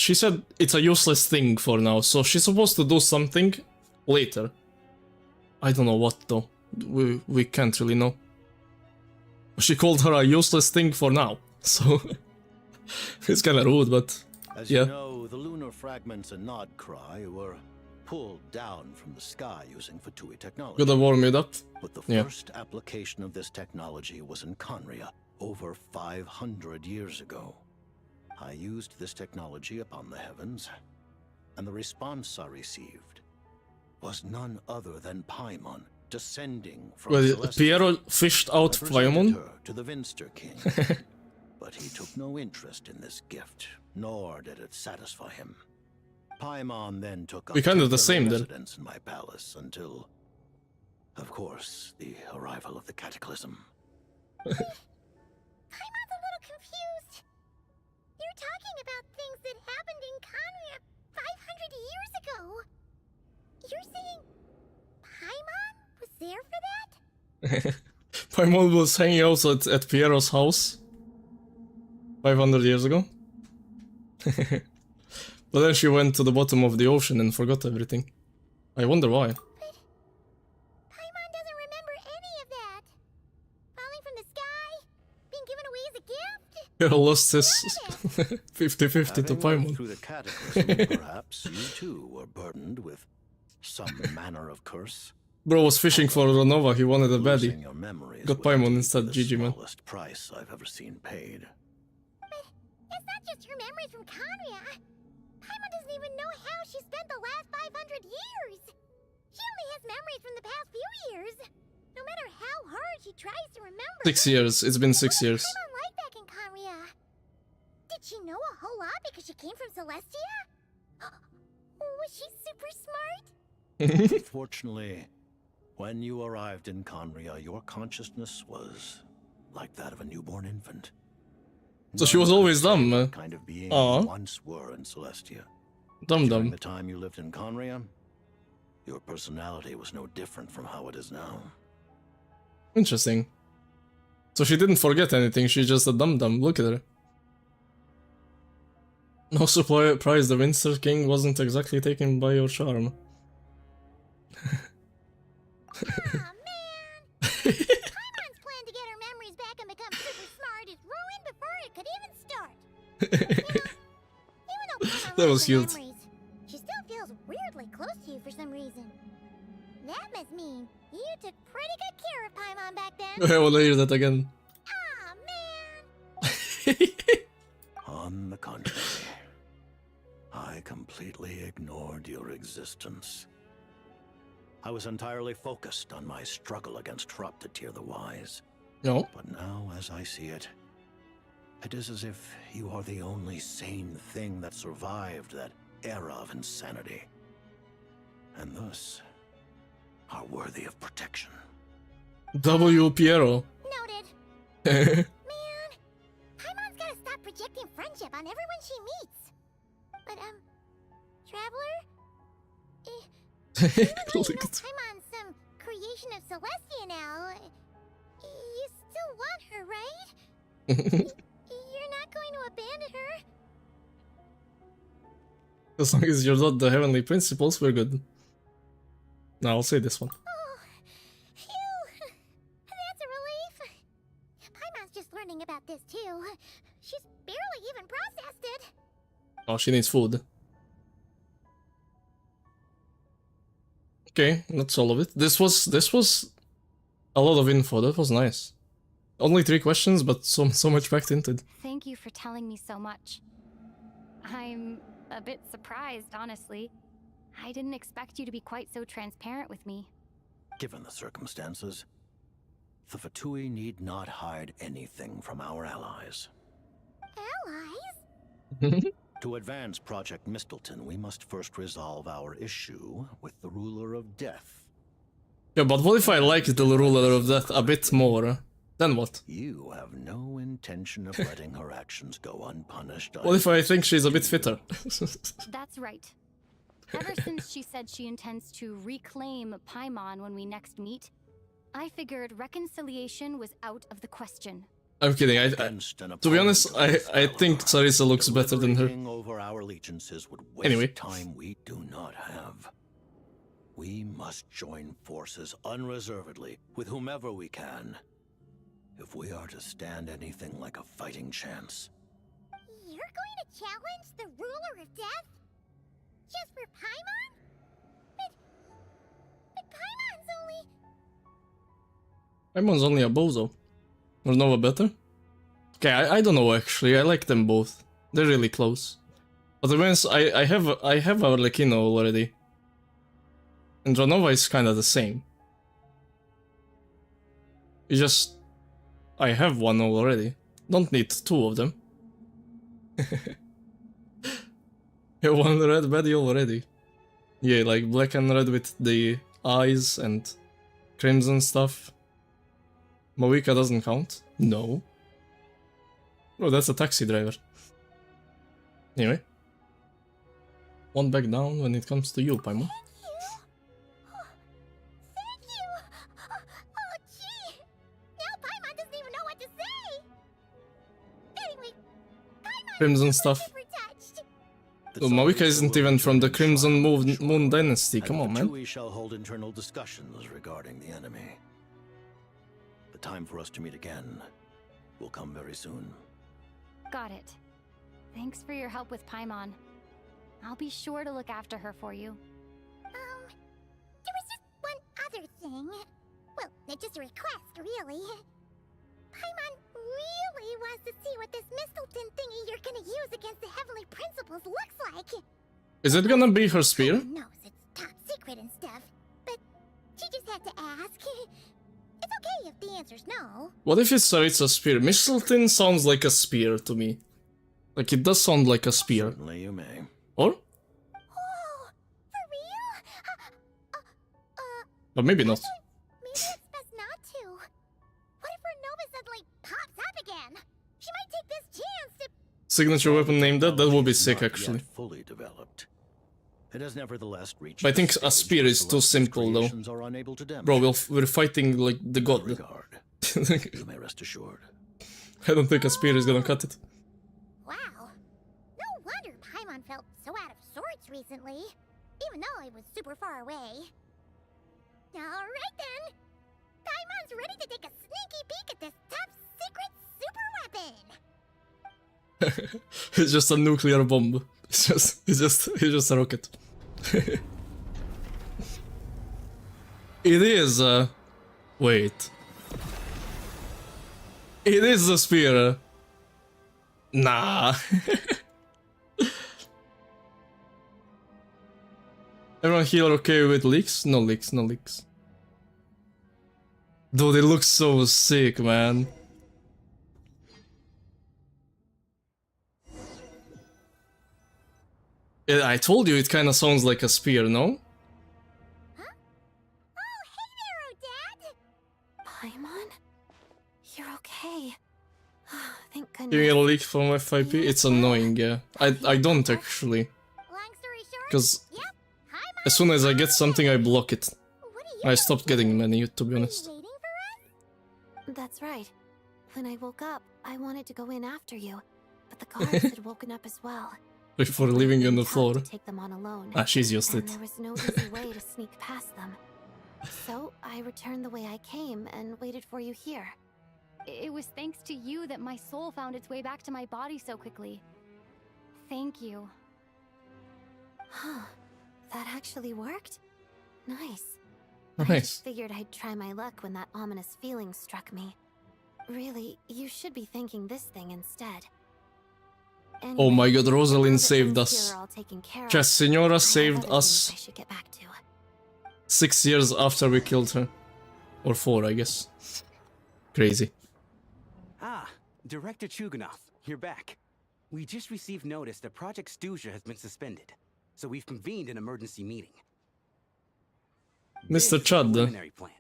it's a useless thing for now, so she's supposed to do something later. I don't know what though. We can't really know. She called her a useless thing for now, so... it's kinda rude, but... As yeah. you know, the lunar fragments in Nodcry were pulled down from the sky using Fatui technology. Gotta warm it up. But the Yeah. first application of this technology was in Conria over 500 years ago. I used this technology upon the heavens, and the response I received was none other than Paimon descending from Well, Celestia. Piero fished out I presented Paimon? her to the Vinster King, but he took no interest in this gift, nor did it satisfy him. Paimon then took up We kind of the same then. residence in my palace until, of course, the arrival of the cataclysm. Paimon's a little confused. You're talking about things that happened in Conria 500 years ago. You're saying Paimon was there for that? Paimon was hanging out at Piero's house 500 years ago. But then she went to the bottom of the ocean and forgot everything. I wonder why. Paimon doesn't remember any of that. Falling from the sky, being given away as a gift. Piero lost his 50-50 to Having lived Paimon. through the cataclysm, perhaps you too were burdened with some manner of curse. Bro was fishing for Ronova, he wanted a Losing baddie. your memories Got would Paimon instead, the GG man. smallest price I've ever seen paid. It's not just her memories from Conria. Paimon doesn't even know how she spent the last 500 years. She only has memories from the past few years. No matter how hard she tries to remember. 6 years, it's been 6 years. Paimon like back in Conria? Did she know a whole lot because she came from Celestia? Was she super smart? Unfortunately, when you arrived in Conria, your consciousness was like that of a newborn infant. So she was always dumb. What kind of being Aw. you once were in Celestia. Dumb During dumb. the time you lived in Conria, your personality was no different from how it is now. Interesting. So she didn't forget anything, she's just a dum-dum. Look at her. No surprise the Winter King wasn't exactly taken by your charm. Paimon's plan to get her memories back and become super smart is could even start. Even though Paimon That was lost her cute. memories, she still feels weirdly close to you for some reason. That must mean you took pretty good care of Paimon back then. I wanna hear that again. On the contrary, I completely ignored your existence. I was entirely focused on my struggle against Troptatir the Wise. No. But now, as I see it, it is as if you are the only sane thing that survived that era of insanity. And thus, are worthy of protection. W. Piero. Noted. Paimon's gotta stop projecting friendship on everyone she meets. But, Traveler? Even though you know Paimon's some creation of Celestia now, you still want her, right? You're not going to abandon her? As long as you're not the heavenly principles, we're good. Now I'll say this one. Oh, phew! That's a relief. Paimon's just learning about this too. She's barely even processed it. Oh, she needs food. Okay, that's all of it. This was a lot of info. That was nice. Only 3 questions, but so much packed into it. Thank you for telling me so much. I'm a bit surprised, honestly. I didn't expect you to be quite so transparent with me. Given the circumstances, the Fatui need not hide anything from our allies. Allies? To advance Project Mistleton, we must first resolve our issue with the Ruler of Death. Yeah, but what if I like the Ruler of Death a bit more? Then what? You have no intention of letting her actions go unpunished. What if I think she's a bit fitter? That's right. Ever since she said she intends to reclaim Paimon when we next meet, I figured reconciliation was out of the question. I'm kidding. To be honest, I think Sarisa looks better than her. Over our allegiances would waste Anyway. time we do not have. We must join forces unreservedly with whomever we can, if we are to stand anything like a fighting chance. You're going to challenge the Ruler of Death? Just for Paimon? But Paimon's only... Paimon's only a bozo. There's Nova better? Okay, I don't know actually. I like them both. They're really close. But to be honest, I have Arlecchino already. And Dranova is kinda the same. It's just... I have one already. Don't need 2 of them. You have one red baddie already. Yeah, like black and red with the eyes and crimson stuff. Moika doesn't count? No. Oh, that's a taxi driver. Anyway. 1 back down when it comes to you, Paimon. Thank you! Oh, gee! Now Paimon doesn't even know what to say! Anyway, Paimon Crimson stuff. Oh, Moika isn't even from the Crimson Moon Dynasty, come on, man. We shall hold internal discussions regarding the enemy. The time for us to meet again will come very soon. Got it. Thanks for your help with Paimon. I'll be sure to look after her for you. There was just one other thing. Well, it's just a request, really. Paimon really wants to see what this Mistleton thingy you're gonna use against the Heavenly Principles looks like. Is it gonna be her spear? Paimon knows it's top secret and stuff, but she just had to ask. It's okay if the answer's no. What if it's Saritsa's spear? Mistleton sounds like a spear to me. Like, it does sound like a spear. Certainly you may. Or? Oh, for real? But maybe not. Maybe it's best not to. What if her Nova suddenly pops up again? She might take this chance to... Signature weapon named that? That would be sick, actually. Fully developed. It has nevertheless reached. But I think a spear is too simple, though. Bro, we're fighting like the god. You may rest assured. I don't think a spear is gonna cut it. Wow. No wonder Paimon felt so out of sorts recently. Even though I was super far away. Alright then. Paimon's ready to take a sneaky peek at this top secret super weapon. It's just a nuclear bomb. It's just a rocket. It is wait. It is the spear. Nah. Everyone here okay with leaks? No leaks, no leaks. Dude, it looks so sick, man. I told you it kind of sounds like a spear, no? Paimon? You're okay. Thank You goodness. get a leak from FIP? It's annoying, yeah. I don't actually. Because as soon as I get something, I block it. I stopped getting many, to be honest. That's right. When I woke up, I wanted to go in after you, but the guards had woken up as well. Before leaving on the floor. To take them on alone. Ah, she's used to And it. there was no easy way to sneak past them. So I returned the way I came and waited for you here. It was thanks to you that my soul found its way back to my body so quickly. Thank you. Huh. That actually worked? Nice. Nice. I just figured I'd try my luck when that ominous feeling struck me. Really, you should be thanking this thing instead. Oh my god, Rosalind now that saved things us. here are all taken care of, Chess Senora I have saved other things us I should get back to. 6 years after we killed her. Or 4, I guess. Crazy. Ah, Director Chuganov, you're back. We just received notice that Project Stuja has been suspended, so we've convened an emergency meeting. Mr. This is the Chad. preliminary plan.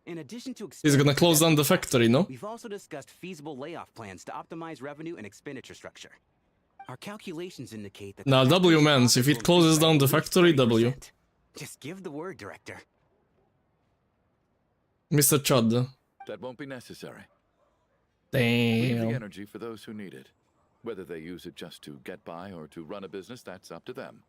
In addition to He's gonna close down the factory, no? We've also discussed feasible layoff plans to optimize revenue and expenditure structure. Our calculations indicate that Now W mans, if it closes down the factory, W. Just give the word, Director. Mr. Chad. That won't be necessary. Leave the Damn. energy for those who need it. Whether they use it just to get by or to run a business, that's up to them.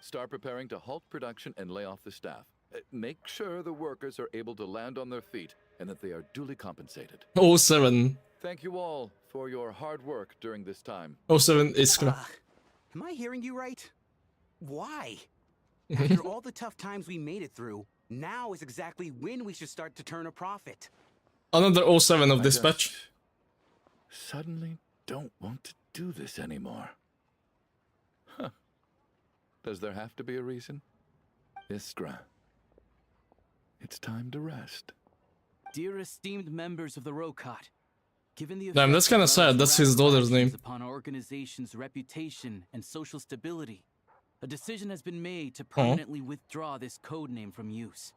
Start preparing to halt production and lay off the staff. Make sure the workers are able to land on their feet and that they are duly compensated. 07. Thank you all for your hard work during this time. 07 Iskra. Am I hearing you right? Why? After all the tough times we made it through, now is exactly when we should start to turn a profit. Another 07 of dispatch. Suddenly don't want to do this anymore. Huh. Does there have to be a reason? Iskra. It's time to rest. Dear esteemed members of the Rokot, given the Damn, that's effect kinda of sad. That's his daughter's name. upon our organization's reputation and social stability, a decision has been made to Oh. permanently withdraw this code name from use.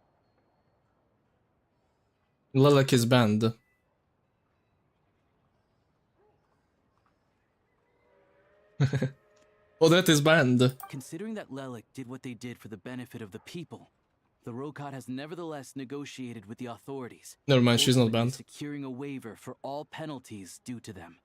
Lilac is banned. Oh, that is banned. Considering that Lelik did what they did for the benefit of the people, the Rokot has nevertheless negotiated with the authorities. Never mind, she's not ultimately banned. Securing a waiver for all penalties due to them.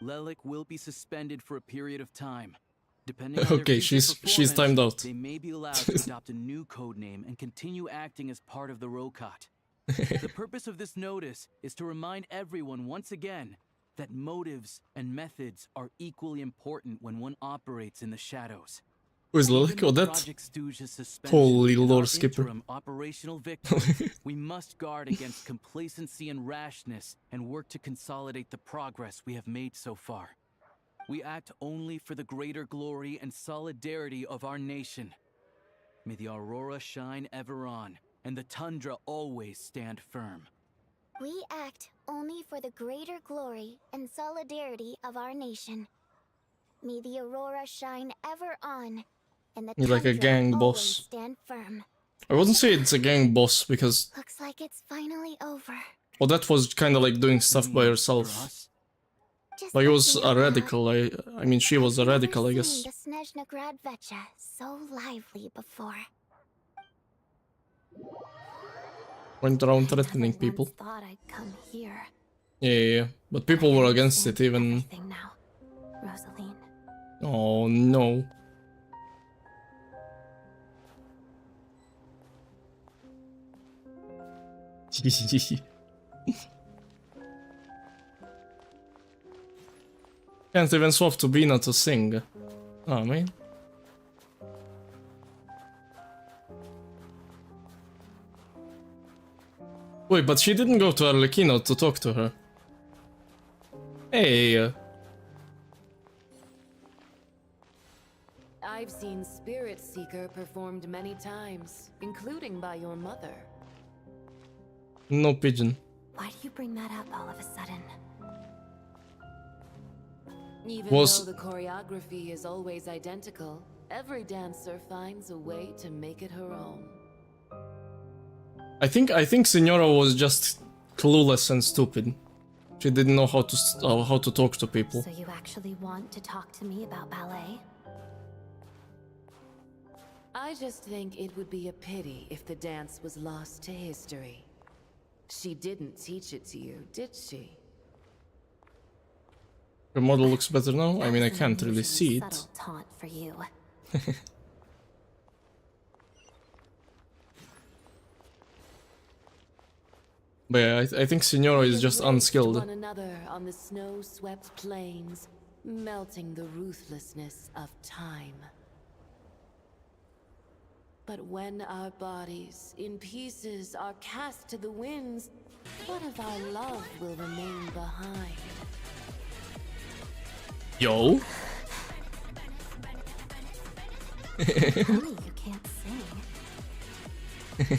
Lelik will be suspended for a period of time. Depending on their Okay, future she's timed out. They may be allowed to adopt a new code name and continue acting as part of the Rokot. The purpose of this notice is to remind everyone once again that motives and methods are equally important when one operates in the shadows. Who is Lilac? Oh, that? Project Stuja's suspension Holy and lore our skipper. interim operational victory, we must guard against complacency and rashness and work to consolidate the progress we have made so far. We act only for the greater glory and solidarity of our nation. May the aurora shine ever on, and the tundra always stand firm. We act only for the greater glory and solidarity of our nation. May the aurora shine ever on, and the He's like a tundra gang always boss. stand firm. I wouldn't say it's a gang boss because, Looks like it's finally over. well, that was kind of like doing stuff by herself. Like, it was a radical. I mean, she was a radical, I guess. Seen the Snezhna Grad Vecha so lively before. Went around threatening people. Thought I'd come here. Yeah. But people were against it even. Thing now, Rosaline. Oh no. Can't even swap to Bina to sing. Oh man. Wait, but she didn't go to Arlecchino to talk to her. Hey. I've seen Spirit Seeker performed many times, including by your mother. No pigeon. Why do you bring that up all of a sudden? Even Was- though the choreography is always identical, every dancer finds a way to make it her own. I think Signora was just clueless and stupid. She didn't know how to talk to people. So you actually want to talk to me about ballet? I just think it would be a pity if the dance was lost to history. She didn't teach it to you, did she? Your model looks better now? I mean, I can't really see it. Subtle taunt for you. But yeah, I think Signora is just unskilled. One another on the snow-swept plains, melting the ruthlessness of time. But when our bodies, in pieces, are cast to the winds, what of our love will remain behind? Yo. Honey, you can't sing.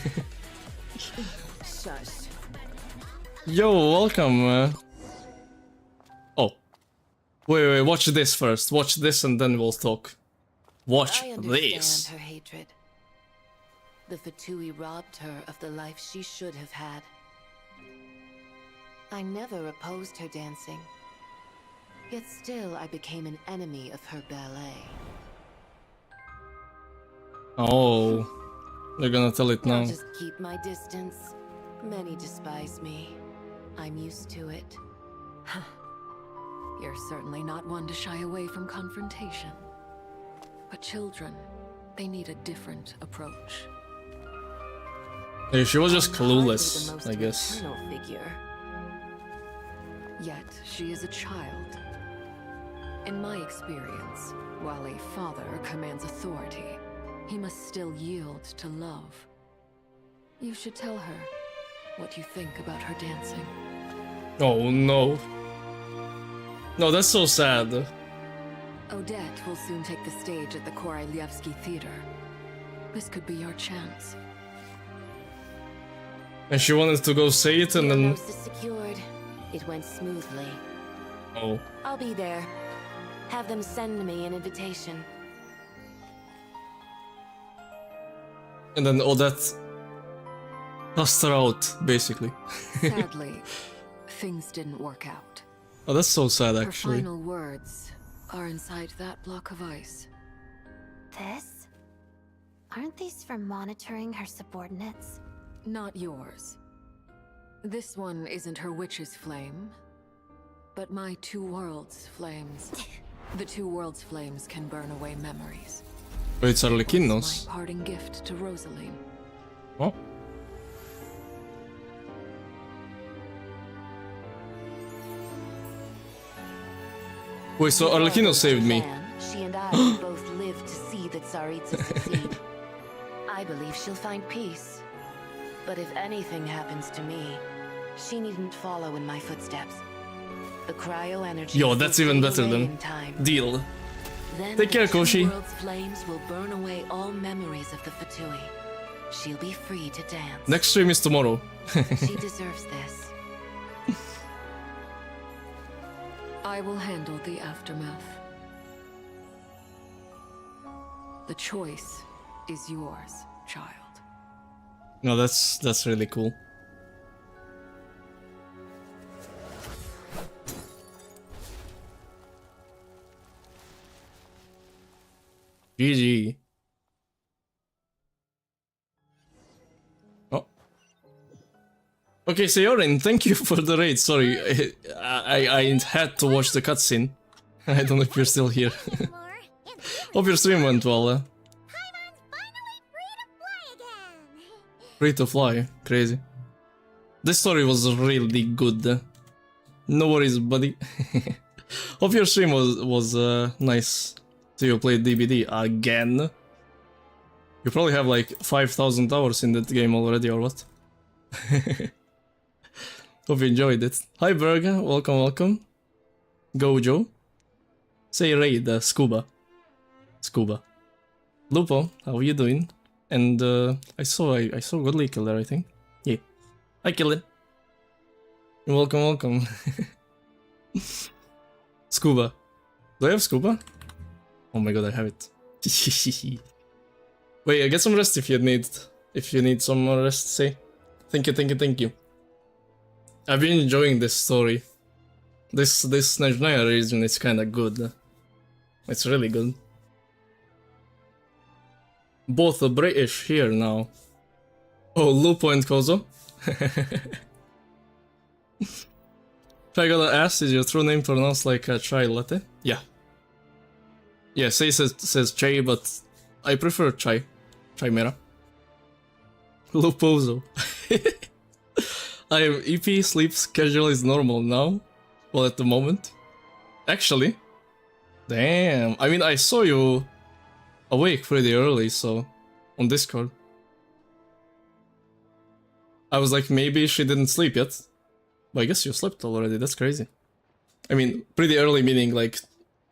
Shush. Yo, welcome. Oh. Wait, watch this first. Watch this and then we'll talk. Watch I understand this. her hatred. The Fatui robbed her of the life she should have had. I never opposed her dancing. Yet still I became an enemy of her ballet. Oh. They're gonna tell it now. I'll just keep my distance. Many despise me. I'm used to it. You're certainly not one to shy away from confrontation. But children, they need a different approach. Yeah, she was just I'm hardly the clueless, most I guess. maternal figure. Yet, she is a child. In my experience, while a father commands authority, he must still yield to love. You should tell her what you think about her dancing. Oh no. No, that's so sad. Odette will soon take the stage at the Koralyevsky Theater. This could be your chance. And she wanted to go say it and then... Most is secured. It went smoothly. Oh. I'll be there. Have them send me an invitation. And then Odette cast her out, basically. Sadly, things didn't work out. Oh, that's so sad, Her actually. final words are inside that block of ice. This? Aren't these for monitoring her subordinates? Not yours. This one isn't her witch's flame, but my two worlds' flames. The two worlds' flames can burn away memories. Oh, it's Arlecchino's. My parting gift to Rosaline. Oh. Wait, so Arlecchino saved me. She and I both live to see the Tsaritsa succeed. I believe she'll find peace. But if anything happens to me, she needn't follow in my footsteps. The cryo energy. Yo, that's even better away than in time. deal. Then Take care, the two Koshi. world's flames will burn away all memories of the Fatui. She'll be free to dance. Next stream is tomorrow. She deserves this. I will handle the aftermath. The choice is yours, child. No, that's really cool. GG. Oh. Okay, Seorin, thank you for the raid. Sorry, I had to watch the cutscene. I don't know if you're still here. Hope your stream went well. Free to fly, crazy. This story was really good. No worries, buddy. Hope your stream was nice. So you played DBD again. You probably have like 5,000 hours in that game already, or what? Hope you enjoyed it. Hi Berga, welcome, welcome. Gojo. Say raid, Scuba. Scuba. Lupo, how are you doing? And I saw Godly Killer, I think. Yeah. Hi Killer. Welcome, welcome. Scuba. Do I have Scuba? Oh my god, I have it. Wait, get some rest if you need some more rest, say. Thank you, thank you, thank you. I've been enjoying this story. This Snezhnaya region is kinda good. It's really good. Both are British here now. Oh, Lupo and Kozo. I gotta ask, is your true name pronounced like a chai latte? Yeah. Yeah, Say says chai, but I prefer chai. Chimera. Lupozo. I am EP, sleep schedule is normal now. Well, at the moment. Actually. Damn. I mean, I saw you awake pretty early, so... on Discord. I was like, maybe she didn't sleep yet. But I guess you slept already, that's crazy. I mean, pretty early meaning like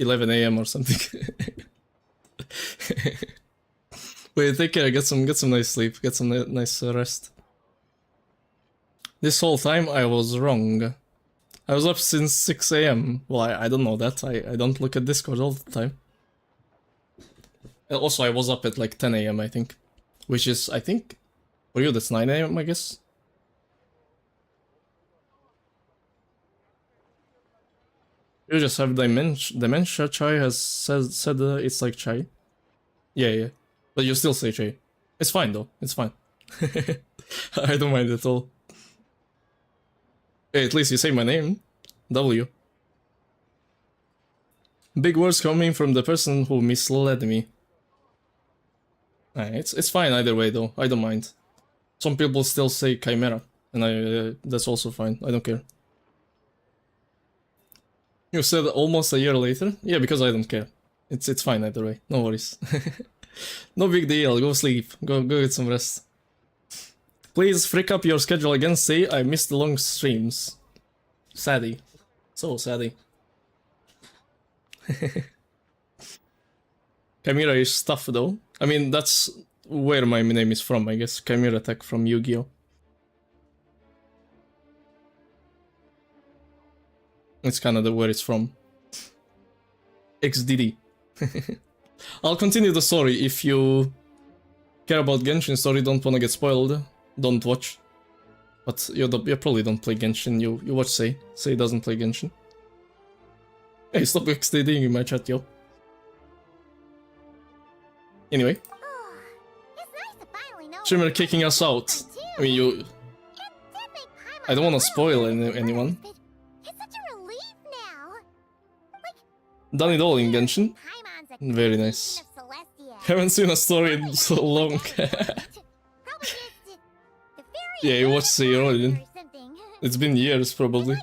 11 AM or something. Wait, take care, get some nice sleep, get some nice rest. This whole time I was wrong. I was up since 6 AM. Well, I don't know that, I don't look at Discord all the time. Also, I was up at like 10 AM, I think. Which is, I think, for you that's 9 AM, I guess? You just have dementia. Chai has said it's like chai. Yeah. But you still say chai. It's fine though, it's fine. I don't mind at all. Hey, at least you say my name. W. Big words coming from the person who misled me. It's fine either way though, I don't mind. Some people still say chimera, and that's also fine, I don't care. You said almost a year later? Yeah, because I don't care. It's fine either way, no worries. No big deal, go sleep, go get some rest. Please freak up your schedule again, say I missed the long streams. Saddy. So saddy. Chimera is stuff though. I mean, that's where my name is from, I guess. Chimera Tech from Yu-Gi-Oh! It's kind of where it's from. XDD. I'll continue the story. If you care about Genshin story, don't wanna get spoiled, don't watch. But you probably don't play Genshin, you watch Say. Say doesn't play Genshin. Hey, stop XDDing in my chat, yo. Anyway. Shimmer kicking us out. I mean, I don't wanna spoil anyone. Done it all in Genshin. Very nice. Haven't seen a story in so long. Yeah, you watched Say already. It's been years, probably.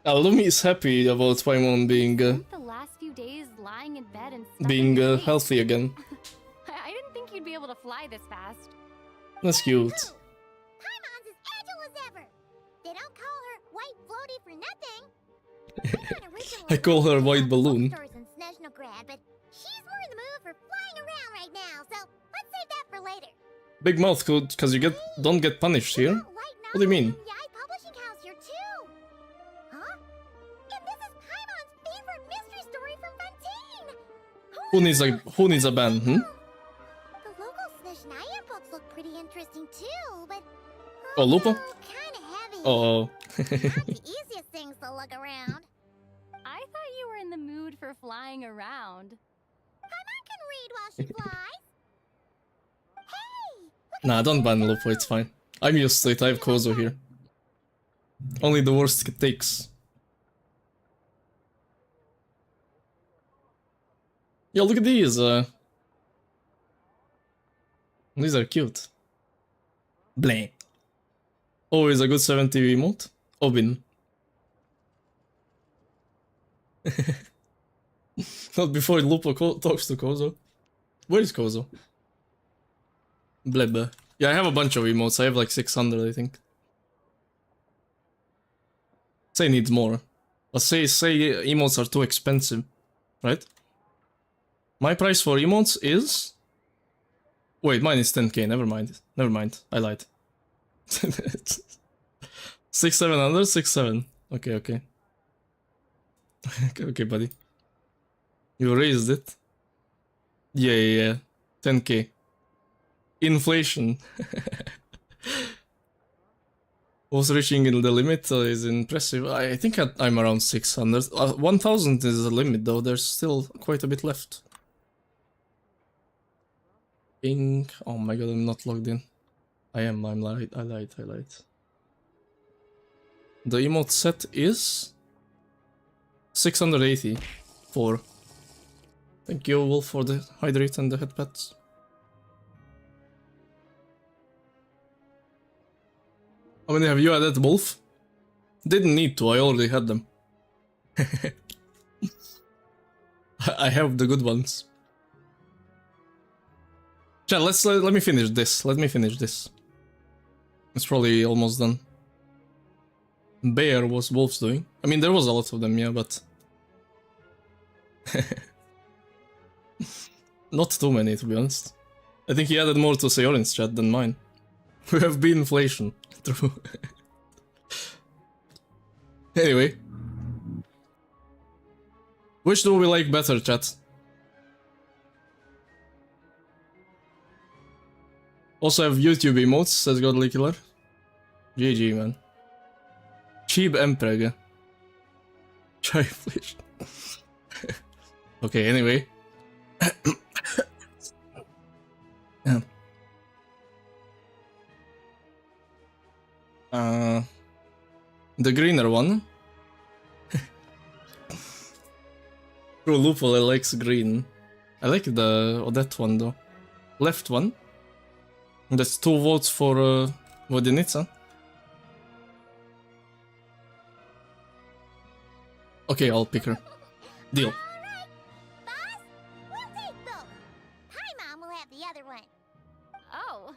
Lumi is happy about Paimon being The last few days lying in bed and being healthy again. I didn't think you'd be able to fly this fast. That's cute. Paimon's as agile as ever. They don't call her White Floaty for nothing. I call her White Balloon. Stores in Snezhnograd, but she's more in the mood for flying around right now, so let's save that for later. Big mouth code, cause you don't get punished here? What do you mean? Publishing house here too. Huh? And this is Paimon's favorite mystery story from Fontaine. Who needs a ban, hmm? The local Snezhnaya books look pretty interesting too, but Oh, Lupo? kind of heavy. Oh. Not the easiest things to look around. I thought you were in the mood for flying around. Paimon can read while she flies. Nah, don't ban Lupo, it's fine. I'm used to it, I have Kozo here. Only the worst it takes. Yo, look at these! These are cute. Blank. Always a good 70 emote. Obin. Not before Lupo talks to Kozo. Where is Kozo? Bleb. Yeah, I have a bunch of emotes. I have like 600, I think. Say needs more. But say emotes are too expensive, right? My price for emotes is... Wait, mine is 10k, never mind. Never mind, I lied. 6,700, 6,700. Okay, okay. Okay, buddy. You raised it. Yeah. 10k. Inflation. Was reaching in the limit is impressive. I think I'm around 600. 1,000 is the limit though, there's still quite a bit left. Ping. Oh my god, I'm not logged in. I'm lied. I lied. The emote set is 684. Thank you, Wolf, for the hydrate and the headpats. How many have you added, Wolf? Didn't need to, I already had them. I have the good ones. Chat, let me finish this. It's probably almost done. Bear was Wolf's doing. I mean, there was a lot of them, yeah, but... Not too many, to be honest. I think he added more to Seorin's chat than mine. We have been inflation. True. Anyway. Which do we like better, chat? Also have YouTube emotes, says Godly Killer. GG, man. Cheap Empreg. Chai fish. Okay, anyway. The greener one. True Loophole likes green. I like the Odette one though. Left one. That's 2 votes for Vodyanica. Okay, I'll pick her. Deal. Paimon will have the other one. Oh,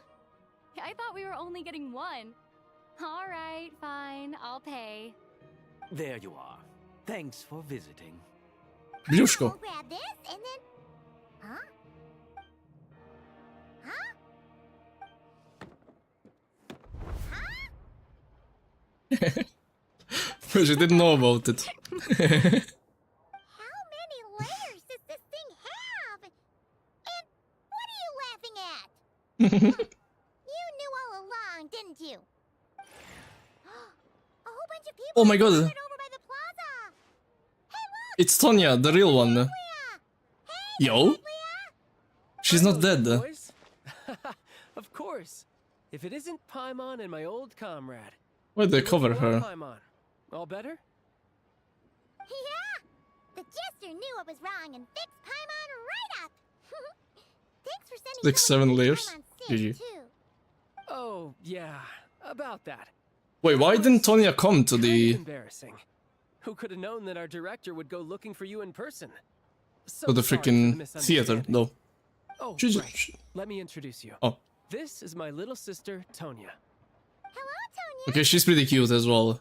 I thought we were only getting one. All right, fine, I'll pay. There you are. Thanks for visiting. Blushko. We'll grab this and then... Huh? She didn't know about it. How many layers does this thing have? And what are you laughing at? Look, you knew all along, didn't you? A whole bunch of people Oh my god. over by the plaza. Hey, look! It's Tonya, the real one. Yo? She's not dead. Boys? Of course. If it isn't Paimon and my old comrade. Why'd they cover her? Paimon. All better? Yeah! The Jester knew what was wrong and fixed Paimon right up! Thanks for sending 6-7 layers. GG. GG. Oh, yeah. About that. Wait, why didn't Tonya come to the... Embarrassing. Who could have known that our director would go looking for you in person? to the freaking theater, though? Oh, right. Let me introduce you. Oh. This is my little sister, Tonya. Okay, she's pretty cute as well.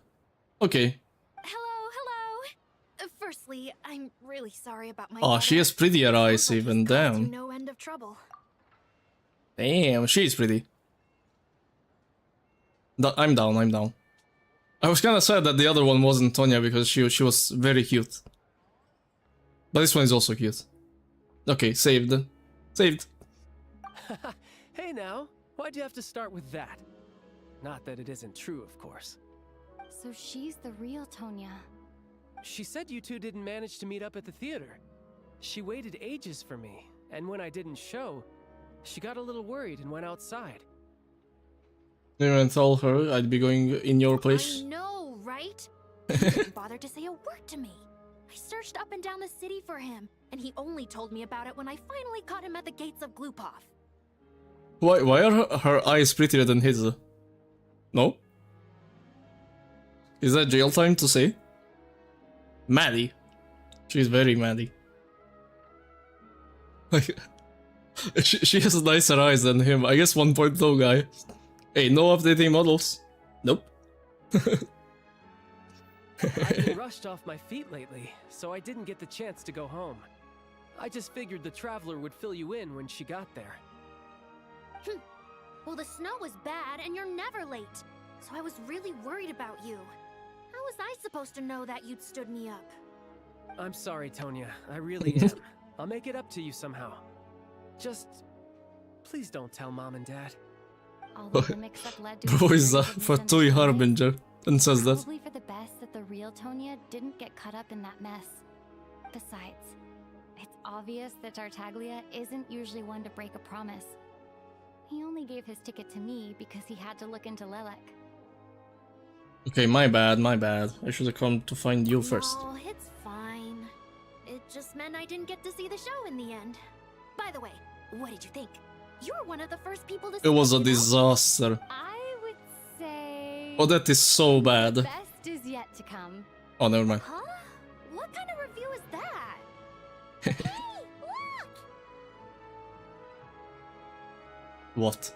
Okay. Hello. Firstly, I'm really sorry about my Oh, she has prettier eyes even, damn. no end of trouble. Damn, she's pretty. I'm down. I was kinda sad that the other one wasn't Tonya because she was very cute. But this one is also cute. Okay, saved. Hey now, why'd you have to start with that? Not that it isn't true, of course. So she's the real Tonya. She said you two didn't manage to meet up at the theater. She waited ages for me, and when I didn't show, she got a little worried and went outside. Didn't tell her I'd be going in your place. I know, right? He didn't bother to say a word to me. I searched up and down the city for him, and he only told me about it when I finally caught him at the gates of Glupov. Why are her eyes prettier than his? No? Is that jail time to say? Maddie. She's very Maddie. she has nicer eyes than him. I guess 1.0 guy. Hey, no updating models. Nope. I've been rushed off my feet lately, so I didn't get the chance to go home. I just figured the Traveler would fill you in when she got there. Well, the snow was bad and you're never late. So I was really worried about you. How was I supposed to know that you'd stood me up? I'm sorry, Tonya. I really am. I'll make it up to you somehow. Just... please don't tell Mom and Dad. Although the mix-up led to Bro is a Fatui Harbinger and says that. Probably for the best that the real Tonya didn't get caught up in that mess. Besides, it's obvious that Tartaglia isn't usually one to break a promise. He only gave his ticket to me because he had to look into Lelek. Okay, my bad, my bad. I should have come to find you first. No, it's fine. It just meant I didn't get to see the show in the end. By the way, what did you think? You were one of the first people to see It was a you know? disaster. I would say... Oh, that is so bad. Best is yet to come. Oh, never mind. Huh? What kind of review is that? Hey, look! What?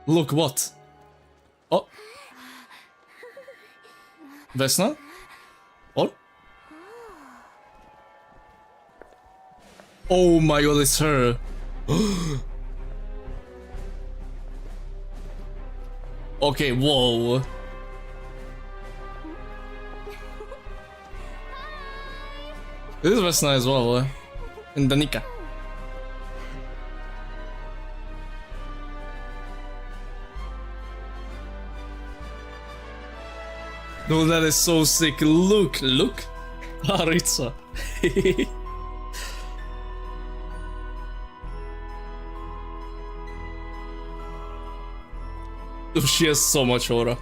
Look what? Oh. Vesna? Or? Oh my god, it's her. Okay, whoa. This is Vesna as well, and Danica. No, that is so sick. Look, look. Haritsa. Oh, she has so much aura.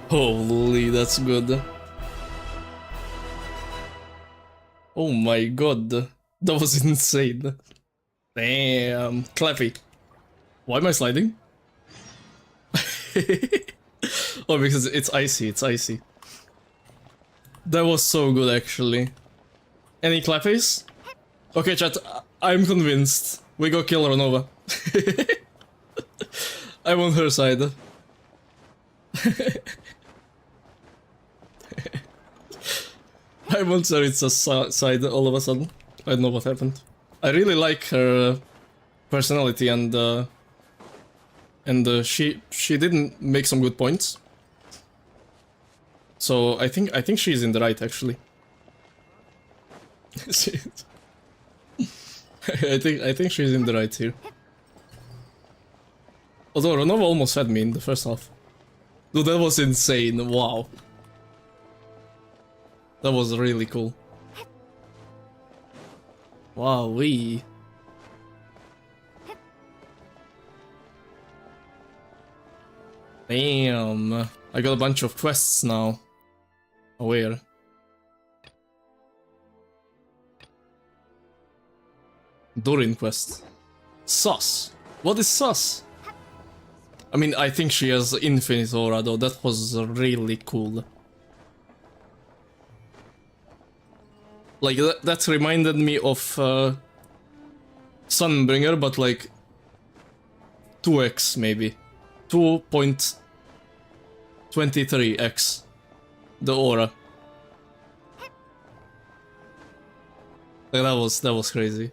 Holy, that's good. Oh my god, that was insane. Damn, Clappy. Why am I sliding? Oh, because it's icy, it's icy. That was so good, actually. Any Clappies? Okay, chat, I'm convinced. We go kill Renova. I'm on her side. I'm on Saritsa's side all of a sudden. I don't know what happened. I really like her personality and she didn't make some good points. So I think she's in the right actually. I think she's in the right here. Although Renova almost had me in the first half. Dude, that was insane. Wow. That was really cool. Wow-wee. Damn. I got a bunch of quests now. Where? Durin quest. Sus. What is sus? I mean, I think she has infinite aura though. That was really cool. Like, that reminded me of Sunbringer, but like 2x maybe. 2.23x. The aura. Like, that was crazy.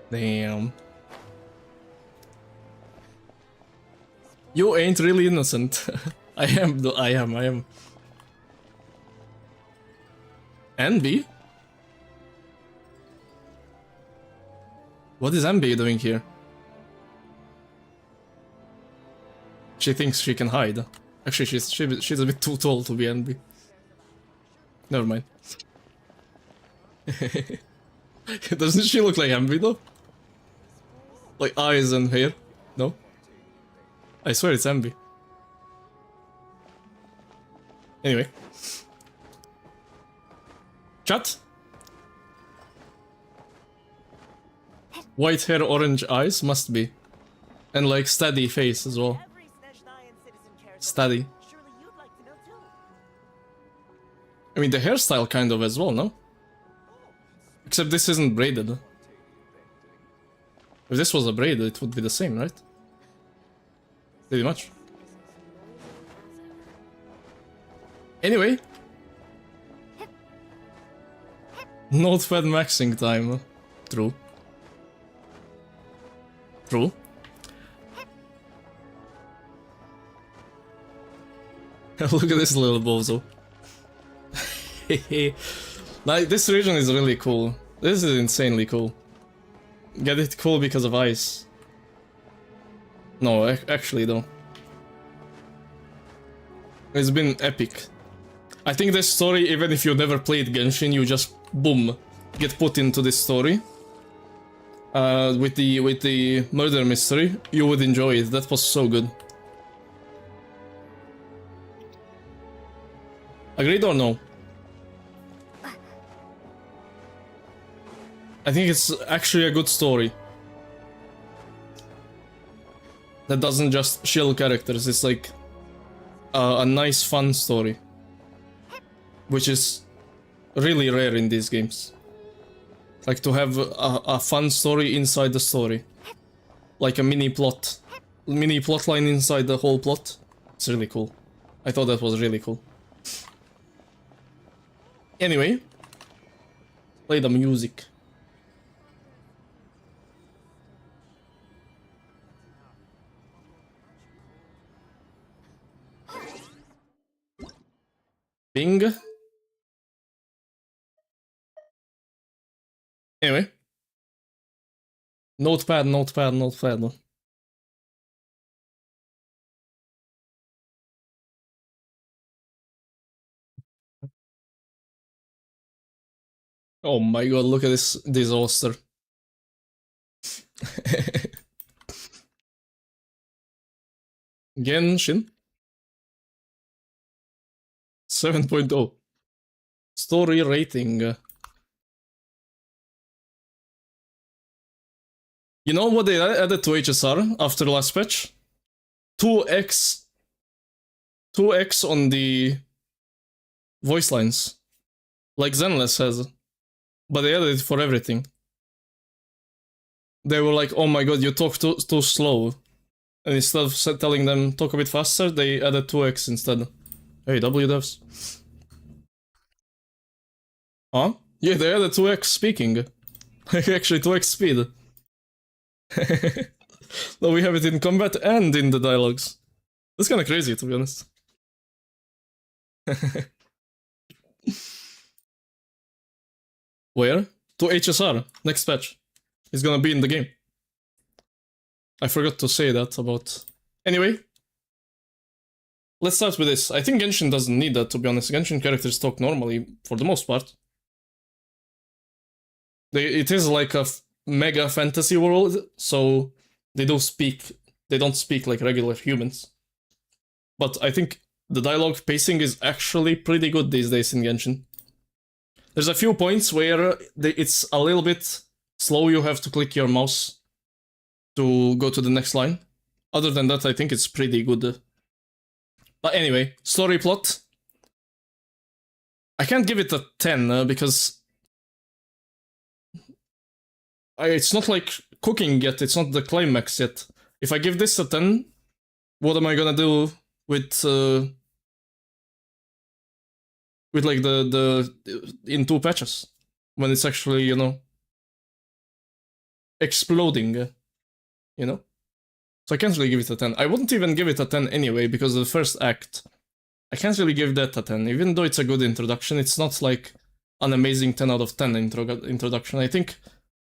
Damn. You ain't really innocent. I am though, I am. Envy? What is Envy doing here? She thinks she can hide. Actually, she's a bit too tall to be Envy. Never mind. Doesn't she look like Envy though? Like eyes and hair? No? I swear it's Envy. Anyway. Chat? White hair, orange eyes? Must be. And like steady face as well. Steady. I mean the hairstyle kind of as well, no? Except this isn't braided. If this was a braid, it would be the same, right? Pretty much. Anyway. Notepad maxing time. True. True. Look at this little bozo. Like, this region is really cool. This is insanely cool. Get it cool because of ice. No, actually though. It's been epic. I think this story, even if you never played Genshin, you just, boom, get put into this story. With the murder mystery, you would enjoy it. That was so good. Agreed or no? I think it's actually a good story. That doesn't just shill characters, it's like a nice fun story. Which is really rare in these games. Like to have a fun story inside the story. Like a mini plot. Mini plot line inside the whole plot. It's really cool. I thought that was really cool. Anyway. Play the music. Bing. Anyway. Notepad. Oh my god, look at this disaster. Genshin 7.0 story rating. You know what they added to HSR after last patch? 2x on the voice lines, like Zenless has, but they added it for everything. They were like, oh my god, you talk too slow. And instead of telling them talk a bit faster, they added 2x instead. Hey, W devs. Huh? Yeah, they added 2x speaking. Actually, 2x speed. No, we have it in combat and in the dialogues. That's kind of crazy, to be honest. Where? To HSR, next patch. It's gonna be in the game. I forgot to say that about... Anyway. Let's start with this. I think Genshin doesn't need that, to be honest. Genshin characters talk normally, for the most part. It is like a mega fantasy world, so they don't speak like regular humans. But I think the dialogue pacing is actually pretty good these days in Genshin. There's a few points where it's a little bit slow, you have to click your mouse to go to the next line. Other than that, I think it's pretty good. But anyway, story plot. I can't give it a 10 because it's not like cooking yet, it's not the climax yet. If I give this a 10, what am I gonna do with like the in 2 patches? When it's actually, you know, exploding, you know? So I can't really give it a 10. I wouldn't even give it a 10 anyway, because the first act, I can't really give that a 10. Even though it's a good introduction, it's not like an amazing 10 out of 10 introduction. I think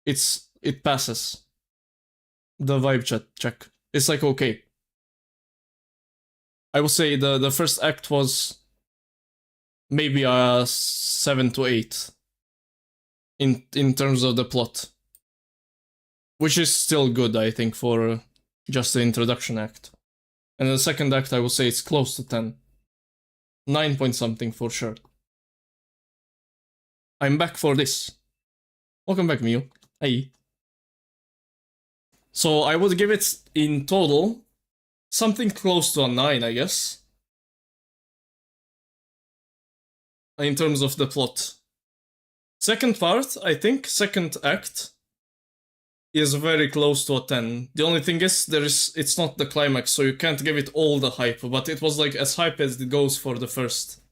it passes the vibe check. It's like okay. I would say the first act was maybe a 7 to 8 in terms of the plot, which is still good, I think, for just the introduction act. And the second act, I would say it's close to 10. 9 point something for sure. I'm back for this. Welcome back, Mew. Hey. So I would give it in total something close to a 9, I guess. In terms of the plot. Second part, I think, second act is very close to a 10. The only thing is, it's not the climax, so you can't give it all the hype, but it was like as hype as it goes for the first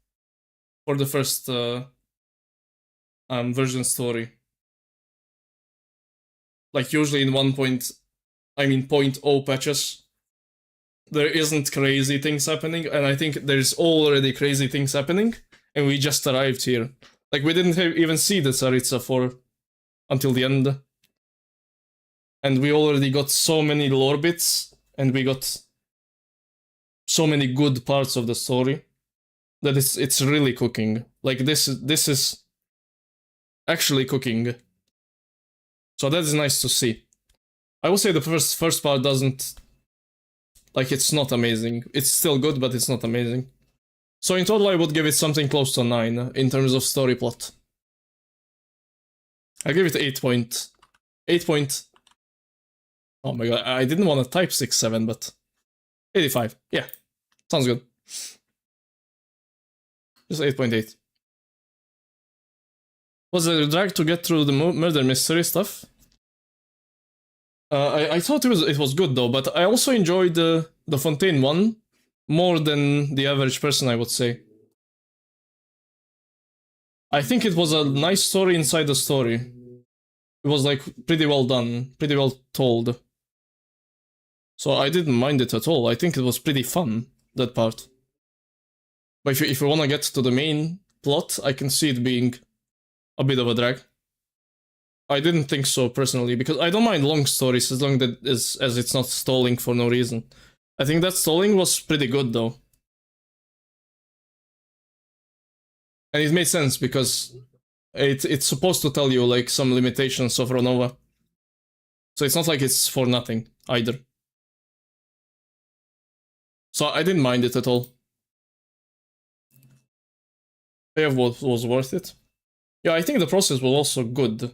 version story. Like usually in 0.0 patches, there isn't crazy things happening, and I think there's already crazy things happening, and we just arrived here. Like, we didn't even see the Tsaritsa until the end. And we already got so many lore bits, and we got so many good parts of the story, that it's really cooking. Like, this is actually cooking. So that is nice to see. I will say the first part doesn't... Like, it's not amazing. It's still good, but it's not amazing. So in total, I would give it something close to 9 in terms of story plot. I give it 8 point... Oh my god, I didn't want to type 6-7, but... 85. Yeah, sounds good. Just 8.8. Was it a drag to get through the murder mystery stuff? I thought it was good though, but I also enjoyed the Fontaine one more than the average person, I would say. I think it was a nice story inside the story. It was like pretty well done, pretty well told. So I didn't mind it at all. I think it was pretty fun, that part. But if you want to get to the main plot, I can see it being a bit of a drag. I didn't think so personally, because I don't mind long stories as long as it's not stalling for no reason. I think that stalling was pretty good though. And it made sense because it's supposed to tell you like some limitations of Ronova. So it's not like it's for nothing either. So I didn't mind it at all. Payoff was worth it. Yeah, I think the process was also good.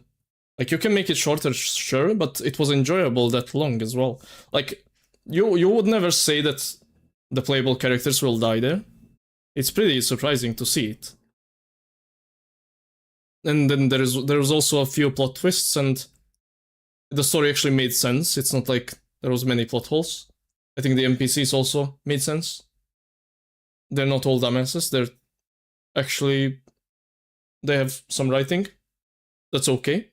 Like, you can make it shorter, sure, but it was enjoyable that long as well. Like, you would never say that the playable characters will die there. It's pretty surprising to see it. And then there's also a few plot twists, and the story actually made sense. It's not like there was many plot holes. I think the NPCs also made sense. They're not all dumbasses. They're actually... They have some writing. That's okay.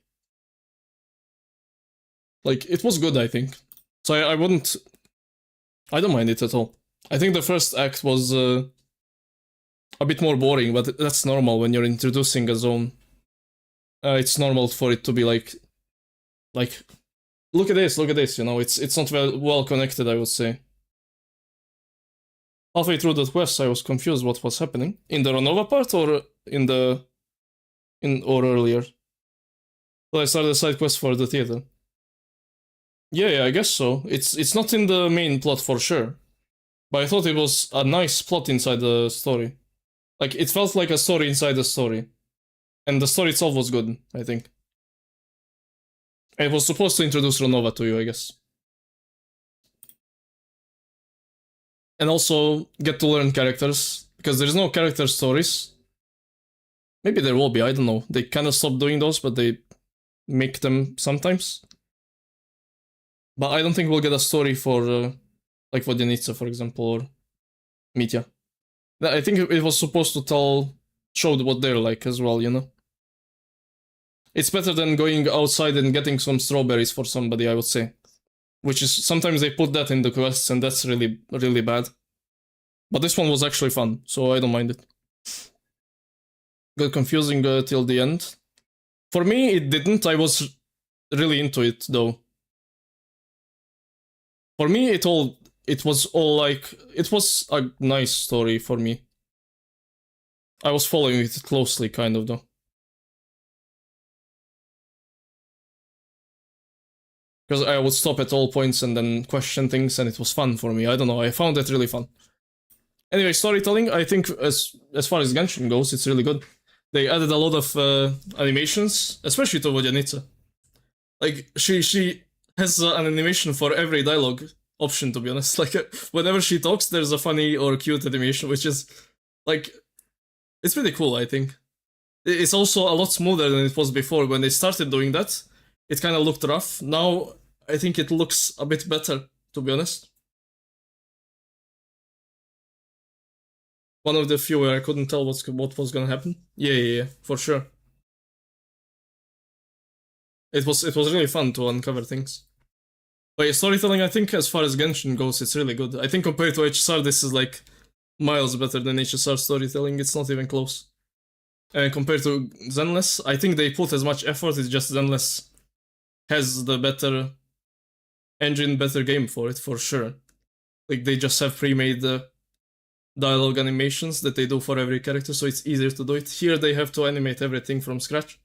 Like, it was good, I think. So I don't mind it at all. I think the first act was a bit more boring, but that's normal when you're introducing a zone. It's normal for it to be like, look at this, you know, it's not well connected, I would say. Halfway through the quest, I was confused what was happening. In the Ronova part or or earlier? So I started a side quest for the theater. Yeah, I guess so. It's not in the main plot for sure. But I thought it was a nice plot inside the story. Like, it felt like a story inside the story. And the story itself was good, I think. It was supposed to introduce Ronova to you, I guess. And also get to learn characters, because there's no character stories. Maybe there will be, I don't know. They kind of stopped doing those, but they make them sometimes. But I don't think we'll get a story for, like, Vodyanica, for example, or Mitya. I think it was supposed to show what they're like as well, you know? It's better than going outside and getting some strawberries for somebody, I would say. Which is, sometimes they put that in the quests, and that's really, really bad. But this one was actually fun, so I don't mind it. Got confusing till the end. For me, it didn't. I was really into it, though. For me, it all it was all like, it was a nice story for me. I was following it closely, kind of, though. Because I would stop at all points and then question things, and it was fun for me. I don't know, I found it really fun. Anyway, storytelling, I think as far as Genshin goes, it's really good. They added a lot of animations, especially to Vodyanitsa. Like, she has an animation for every dialogue option, to be honest. Like, whenever she talks, there's a funny or cute animation, which is, like, it's pretty cool, I think. It's also a lot smoother than it was before. When they started doing that, it kind of looked rough. Now, I think it looks a bit better, to be honest. One of the few where I couldn't tell what was gonna happen. Yeah, for sure. It was really fun to uncover things. But yeah, storytelling, I think, as far as Genshin goes, it's really good. I think compared to HSR, this is like miles better than HSR storytelling. It's not even close. And compared to Zenless, I think they put as much effort. It's just Zenless has the better engine, better game for it, for sure. Like, they just have pre-made dialogue animations that they do for every character, so it's easier to do it. Here they have to animate everything from scratch.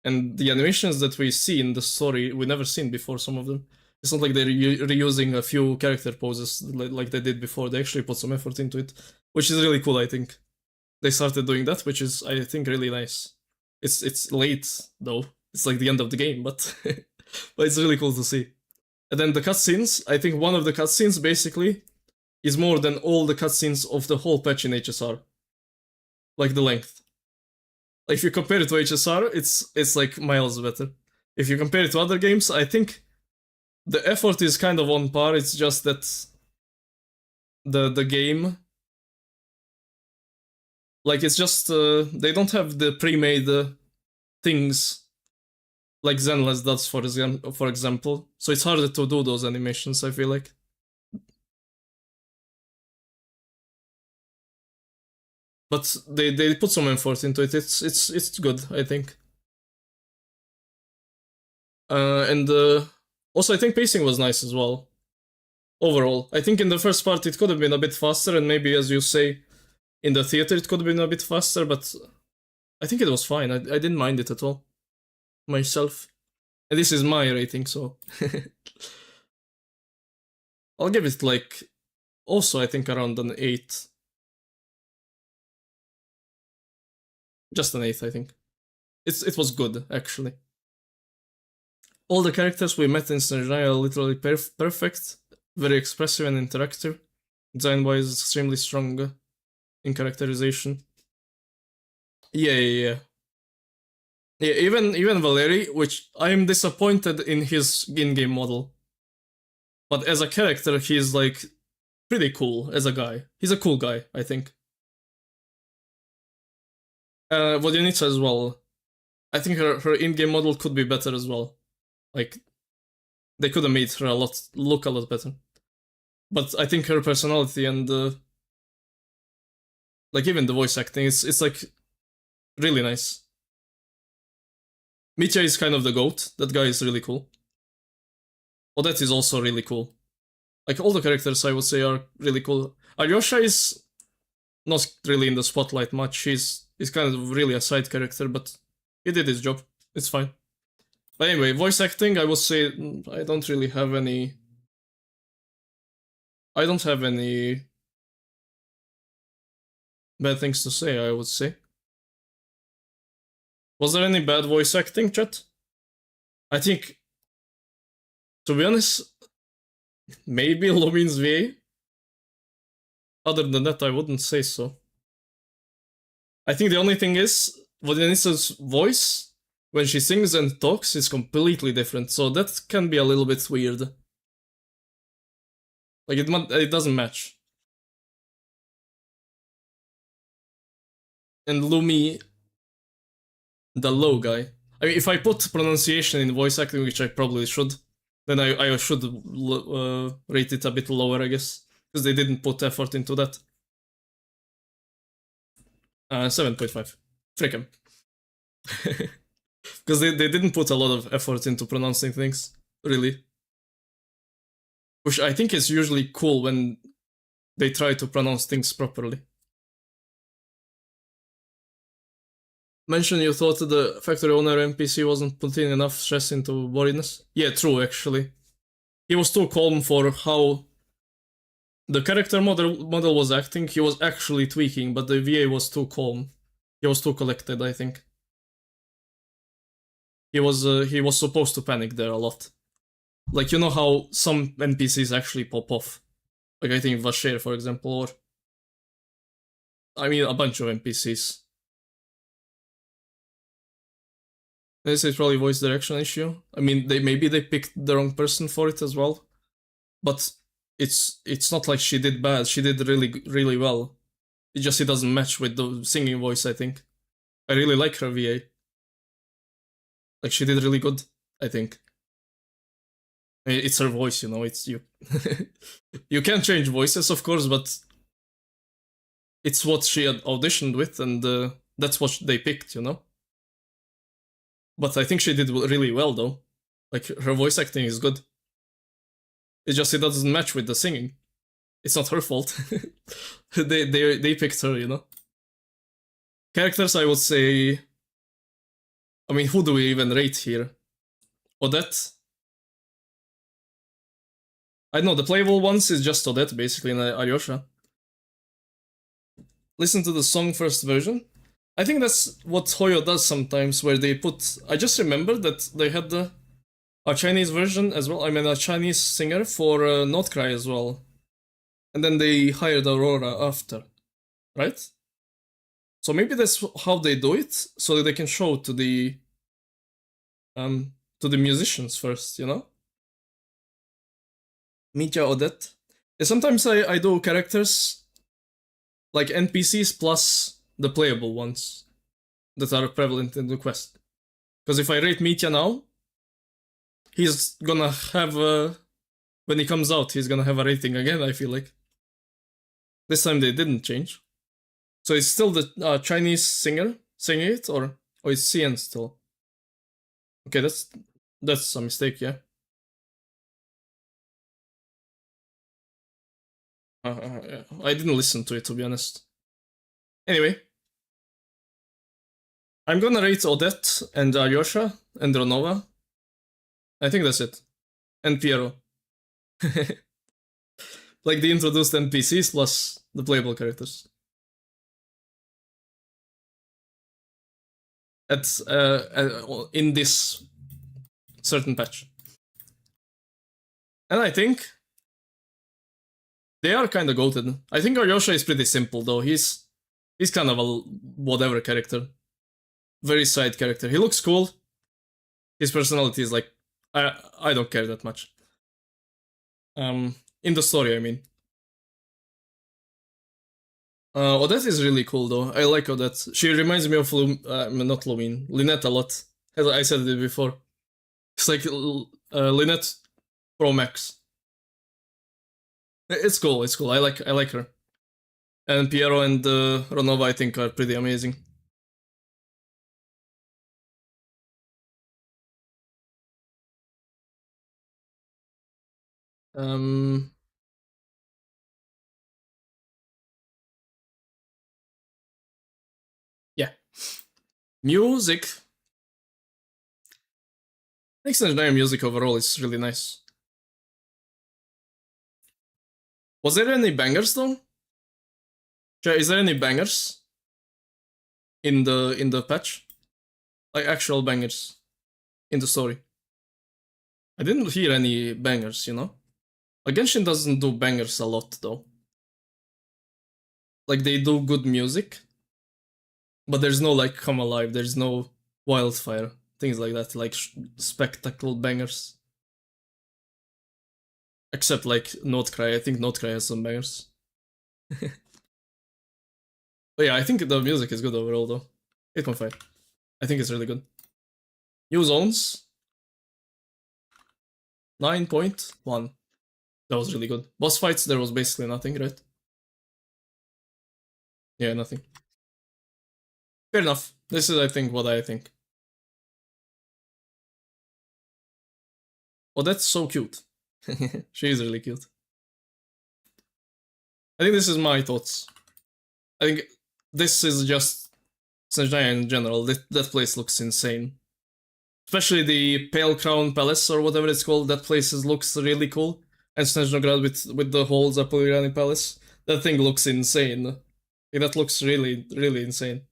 And the animations that we see in the story, we never seen before, some of them. It's not like they're reusing a few character poses like they did before. They actually put some effort into it, which is really cool, I think. They started doing that, which is, I think, really nice. It's late, though. It's like the end of the game, but but it's really cool to see. And then the cutscenes, I think one of the cutscenes, basically, is more than all the cutscenes of the whole patch in HSR. Like, the length. Like, if you compare it to HSR, it's like miles better. If you compare it to other games, I think the effort is kind of on par. It's just that the game, like, it's just they don't have the pre-made things like Zenless does, for example. So it's harder to do those animations, I feel like. But they put some effort into it. It's good, I think. And also, I think pacing was nice as well. Overall, I think in the first part it could have been a bit faster, and maybe, as you say, in the theater it could have been a bit faster, but I think it was fine. I didn't mind it at all, myself. And this is my rating, so I'll give it, like, also I think around an 8. Just an 8, I think. It was good, actually. All the characters we met in Snezhnaya are literally perfect, very expressive and interactive. Design-wise, extremely strong in characterization. Yeah, even Valeri, which I am disappointed in his in-game model. But as a character, he's, like, pretty cool as a guy. He's a cool guy, I think. Vodyanitsa as well. I think her in-game model could be better as well. Like, they could have made her look a lot better. But I think her personality and like, even the voice acting, it's like really nice. Mitya is kind of the GOAT. That guy is really cool. Odette is also really cool. Like, all the characters, I would say, are really cool. Alyosha is not really in the spotlight much. He's kind of really a side character, but he did his job. It's fine. But anyway, voice acting, I would say I don't really have any... I don't have any bad things to say, I would say. Was there any bad voice acting, chat? I think, to be honest, maybe Lumin's VA. Other than that, I wouldn't say so. I think the only thing is, Vodyanitsa's voice, when she sings and talks, is completely different, so that can be a little bit weird. Like, it doesn't match. And Lumi, the low guy. I mean, if I put pronunciation in voice acting, which I probably should, then I should rate it a bit lower, I guess. Because they didn't put effort into that. 7.5. Frick 'em. Because they didn't put a lot of effort into pronouncing things, really. which I think is usually cool when they try to pronounce things properly. Mention you thought the factory owner NPC wasn't putting enough stress into boringness. Yeah, true, actually. He was too calm for how the character model was acting. He was actually tweaking, but the VA was too calm. He was too collected, I think. He was supposed to panic there a lot. Like, you know how some NPCs actually pop off? Like, I think Vasher, for example, or... I mean, a bunch of NPCs. This is probably voice direction issue. I mean, maybe they picked the wrong person for it as well. But it's not like she did bad. She did really well. It doesn't match with the singing voice, I think. I really like her VA. Like, she did really good, I think. It's her voice, you know, it's you. You can change voices, of course, but it's what she had auditioned with, and that's what they picked, you know? But I think she did really well, though. Like, her voice acting is good. It doesn't match with the singing. It's not her fault. they picked her, you know? Characters, I would say... I mean, who do we even rate here? Odette? I don't know, the playable ones is just Odette, basically, and Alyosha. Listen to the song first version. I think that's what Hoyo does sometimes, where they put... I just remember that they had a Chinese version as well. I mean, a Chinese singer for Notcry as well. And then they hired Aurora after, right? So maybe that's how they do it, so that they can show to the musicians first, you know? Mitya Odette. Yeah, sometimes I do characters like NPCs plus the playable ones that are prevalent in the quest. Because if I rate Mitya now, he's gonna have when he comes out, he's gonna have a rating again, I feel like. This time they didn't change. So it's still the Chinese singer singing it, or it's Cian still? Okay, that's a mistake, yeah. I didn't listen to it, to be honest. Anyway. I'm gonna rate Odette and Alyosha and Ronova. I think that's it. And Piero. Like the introduced NPCs plus the playable characters. In this certain patch. And I think they are kind of goated. I think Alyosha is pretty simple though. He's kind of a whatever character. Very side character. He looks cool. His personality is like, I don't care that much. In the story, I mean. Odette is really cool though. I like Odette. She reminds me of not Lumine, Lynette a lot. As I said it before. It's like Lynette Pro Max. It's cool. It's cool. I like her. And Piero and Ronova, I think, are pretty amazing. Yeah. Music. Next Legendary music overall is really nice. Was there any bangers though? Is there any bangers in the patch? Like actual bangers in the story? I didn't hear any bangers, you know? Like Genshin doesn't do bangers a lot though. Like they do good music, but there's no like Come Alive, there's no Wildfire, things like that, like spectacle bangers. Except like Notcry, I think Notcry has some bangers. But yeah, I think the music is good overall though. 8.5. I think it's really good. New zones. 9.1. That was really good. Boss fights, there was basically nothing, right? Yeah, nothing. Fair enough. This is, I think, what I think. Oh, that's so cute. She is really cute. I think this is my thoughts. I think this is just Snezhnaya in general. That place looks insane. Especially the Pale Crown Palace or whatever it's called. That place looks really cool. And Snezhnograd with the whole Zapolyriani Palace. That thing looks insane. Like, that looks really, really insane.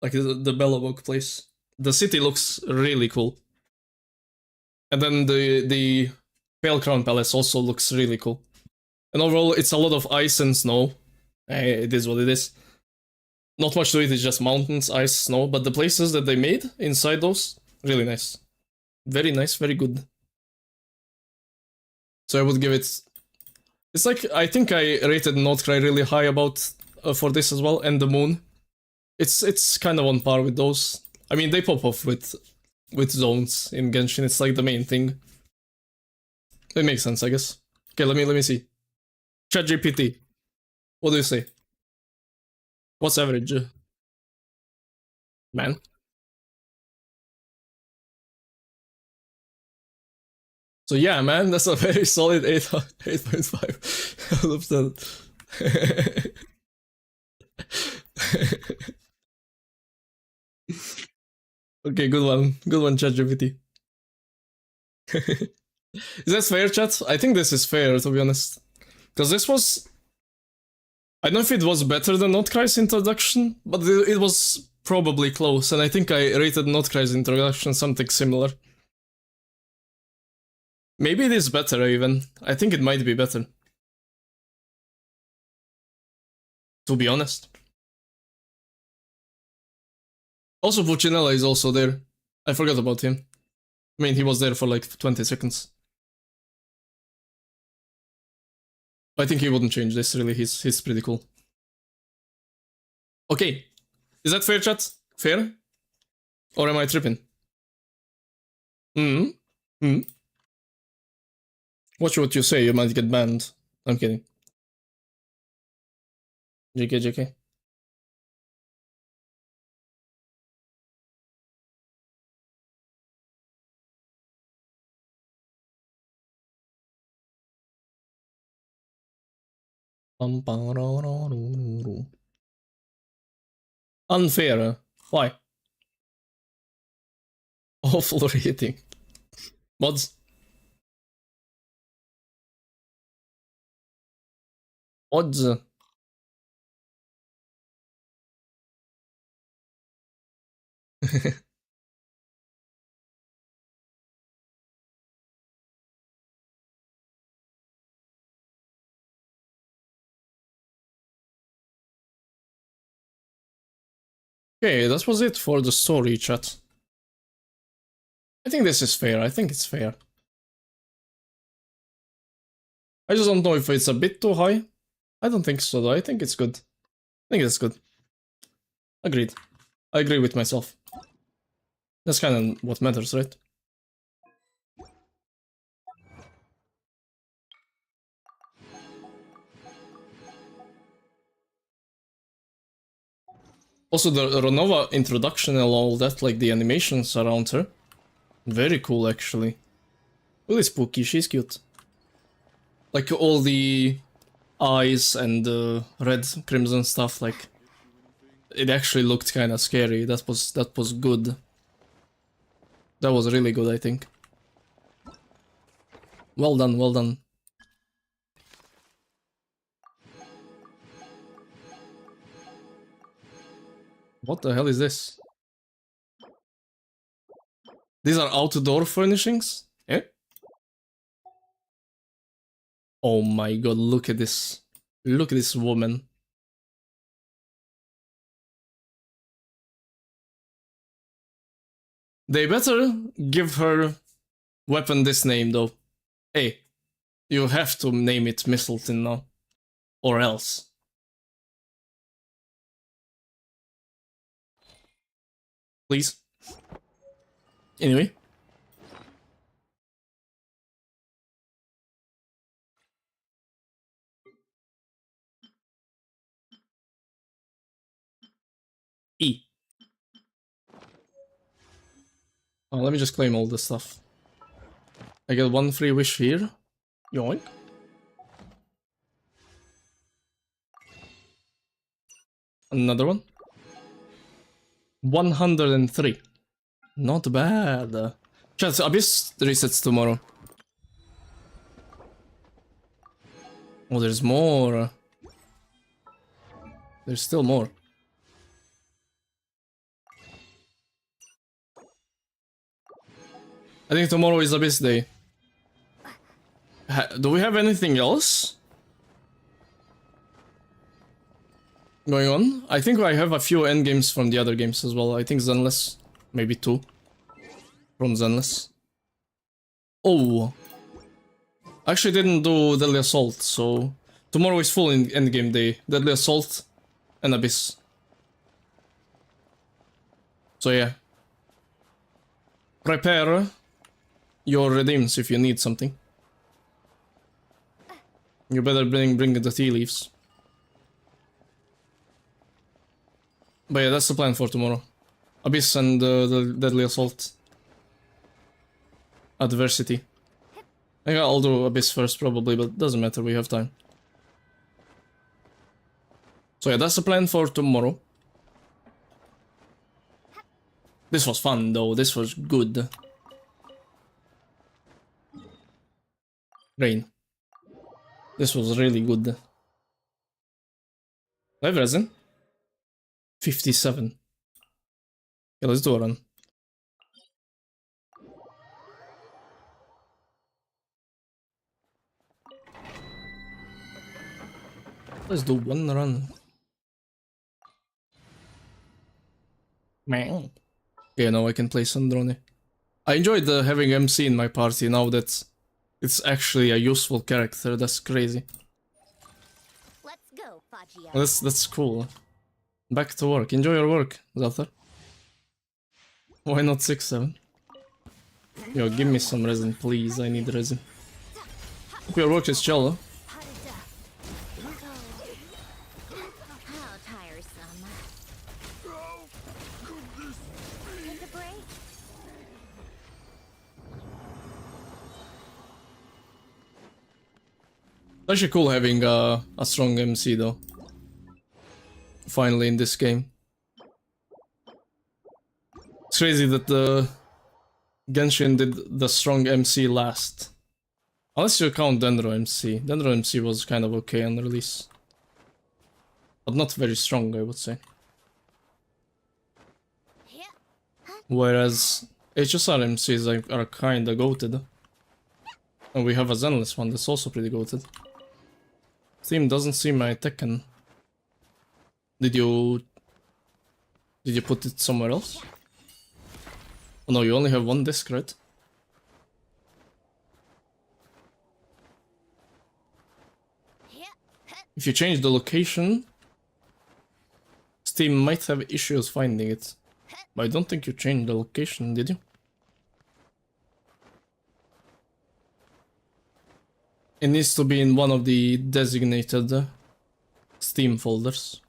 Like the Belobog place. The city looks really cool. And then the Pale Crown Palace also looks really cool. And overall, it's a lot of ice and snow. It is what it is. Not much to it, it's just mountains, ice, snow. But the places that they made inside those, really nice. Very nice, very good. So I would give it... It's like, I think I rated Notcry really high about for this as well, and the moon. It's kind of on par with those. I mean, they pop off with zones in Genshin. It's like the main thing. It makes sense, I guess. Okay, let me see. ChatGPT. What do you say? What's average? Man. So yeah, man, that's a very solid 8.5 out of 10. Okay, good one, ChatGPT. Is that fair, chat? I think this is fair, to be honest. Because this was... I don't know if it was better than Notcry's introduction, but it was probably close, and I think I rated Notcry's introduction something similar. Maybe it is better, even. I think it might be better. To be honest. Also, Puccinella is also there. I forgot about him. I mean, he was there for like 20 seconds. I think he wouldn't change this, really. He's pretty cool. Okay. Is that fair, chat? Fair? Or am I tripping? Watch what you say, you might get banned. I'm kidding. JK. Unfair. Why? Awful rating. Mods. Odds. Okay, that was it for the story, chat. I think this is fair. I think it's fair. I just don't know if it's a bit too high. I don't think so, though. I think it's good. I think it's good. Agreed. I agree with myself. That's kind of what matters, right? Also, the Renova introduction and all that, like the animations around her. Very cool, actually. Really spooky, she's cute. Like all the eyes and the red crimson stuff, like it actually looked kind of scary. That was good. That was really good, I think. Well done, well done. What the hell is this? These are outdoor furnishings? Eh? Oh my god, look at this. Look at this woman. They better give her weapon this name, though. Hey, you have to name it Mistleton now. Or else. Please. Anyway. E. Oh, let me just claim all this stuff. I get one free wish here. Yoink. Another one. 103. Not bad. Chance, Abyss resets tomorrow. Oh, there's more. There's still more. I think tomorrow is Abyss Day. Do we have anything else going on? I think I have a few endgames from the other games as well. I think Zenless. Maybe 2 from Zenless. Oh. Actually didn't do Deadly Assault, so tomorrow is full in endgame day. Deadly Assault and Abyss. So yeah. Prepare your redeems if you need something. You better bring the tea leaves. But yeah, that's the plan for tomorrow. Abyss and the Deadly Assault. Adversity. I think I'll do Abyss first probably, but doesn't matter, we have time. So yeah, that's the plan for tomorrow. This was fun though, this was good. Rain. This was really good. I have resin. 57. Yeah, let's do a run. Let's do one run. Man. Yeah, now I can play Sandrone. I enjoyed having MC in my party now that it's actually a useful character. That's crazy. Let's go, Fagio. That's cool. Back to work. Enjoy your work, Zalthar. Why not 6-7? Yo, give me some resin, please. I need resin. Hope your work is chill, huh? It's actually cool having a strong MC though. Finally in this game. It's crazy that Genshin did the strong MC last. Unless you count Dendro MC. Dendro MC was kind of okay on release. But not very strong, I would say. Whereas HSR MCs are kinda goated. And we have a Zenless one that's also pretty goated. Steam doesn't see my Tekken. Did you put it somewhere else? Oh no, you only have one disc, right? If you change the location, Steam might have issues finding it. But I don't think you changed the location, did you? It needs to be in one of the designated Steam folders.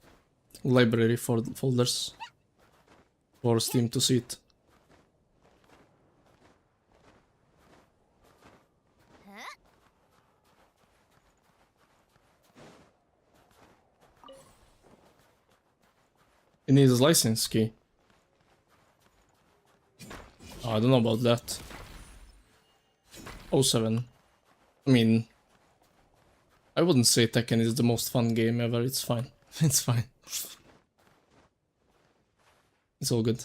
Library folders. For Steam to see it. It needs a license key. Oh, I don't know about that. 07. I mean, I wouldn't say Tekken is the most fun game ever. It's fine. It's fine. It's all good.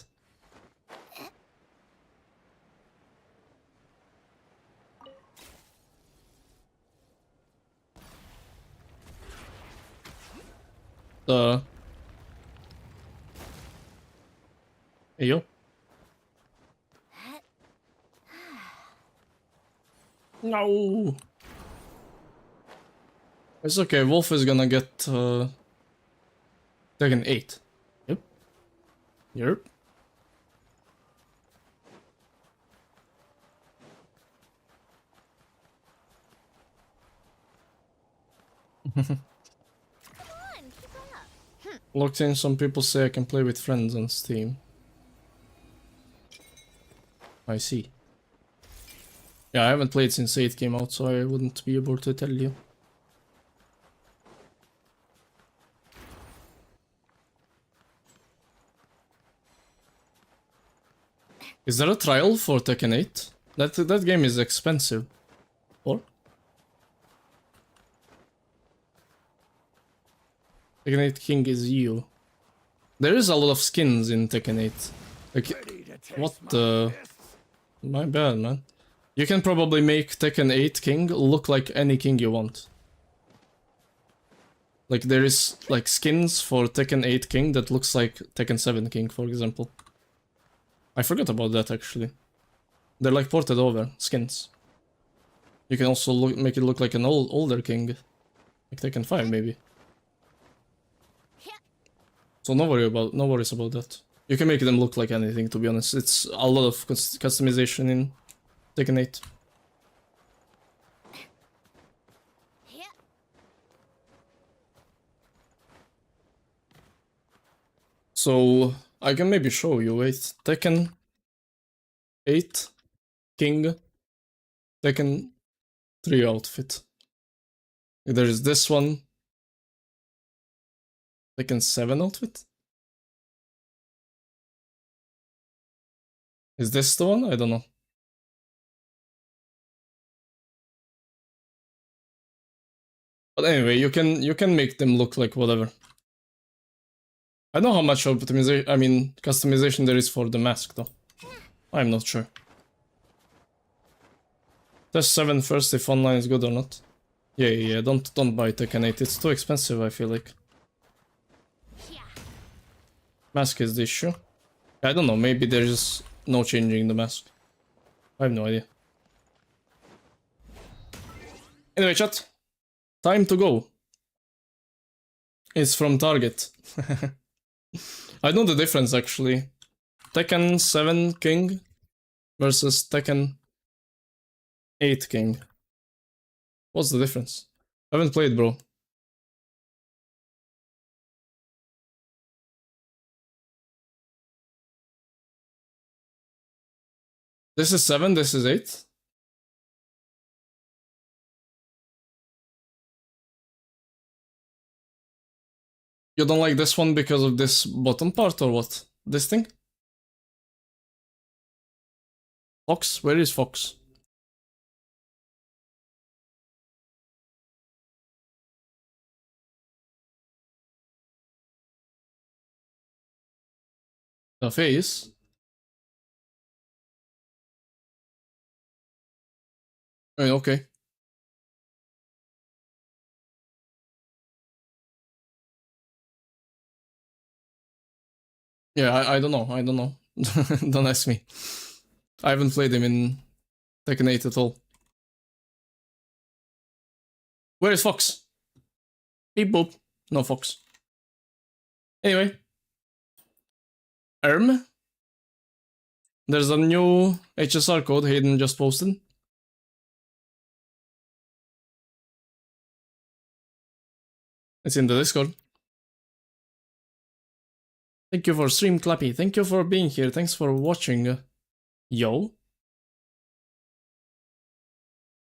Hey yo. No. It's okay. Wolf is gonna get Tekken 8. Yep. Yep. Locked in, some people say I can play with friends on Steam. I see. Yeah, I haven't played since 8 came out, so I wouldn't be able to tell you. Is there a trial for Tekken 8? That game is expensive. Or? Tekken 8 King is you. There is a lot of skins in Tekken 8. Like, what the... My bad, man. You can probably make Tekken 8 King look like any king you want. Like, there is, like, skins for Tekken 8 King that looks like Tekken 7 King, for example. I forgot about that, actually. They're, like, ported over, skins. You can also make it look like an older king. Like Tekken 5, maybe. So no worries about that. You can make them look like anything, to be honest. It's a lot of customization in Tekken 8. So I can maybe show you. Wait, Tekken 8 King Tekken 3 outfit. There is this one. Tekken 7 outfit. Is this the one? I don't know. But anyway, you can make them look like whatever. I know how much customization there is for the mask though. I'm not sure. Test 7 first if online is good or not. Yeah, don't buy Tekken 8, it's too expensive, I feel like. Mask is the issue. I don't know, maybe there's no changing the mask. I have no idea. Anyway, chat. Time to go. It's from Target. I know the difference actually. Tekken 7 King versus Tekken 8 King. What's the difference? I haven't played, bro. This is 7, this is 8. You don't like this one because of this bottom part or what? This thing? Fox? Where is Fox? The face? Okay. Yeah, I don't know. Don't ask me. I haven't played him in Tekken 8 at all. Where is Fox? Beep boop. No Fox. Anyway. There's a new HSR code Hayden just posted. It's in the Discord. Thank you for stream, Clappy. Thank you for being here. Thanks for watching. Yo.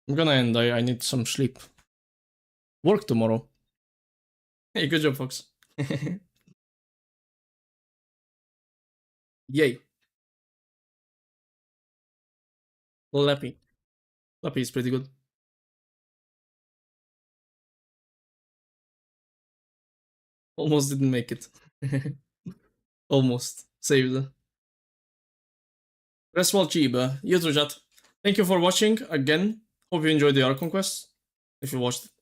I'm gonna end. I need some sleep. Work tomorrow. Hey, good job, Fox. Yay. Lappy. Lappy is pretty good. Almost didn't make it. Almost. Saved. Reswell Chiba. You too, chat. Thank you for watching again. Hope you enjoyed the Archon quest. If you watched it.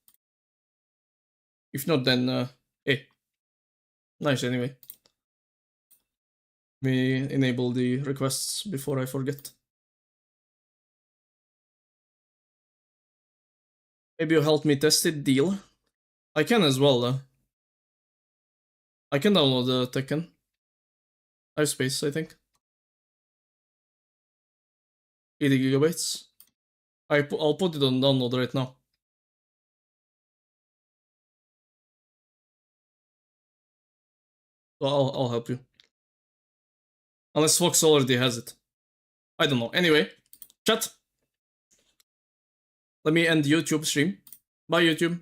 If not, then, nice anyway. Let me enable the requests before I forget. Maybe you'll help me test it, deal. I can as well, I can download the Tekken. I have space, I think. 80 gigabytes. I'll put it on download right now. So I'll help you. Unless Fox already has it. I don't know. Anyway, chat. Let me end YouTube stream. Bye, YouTube.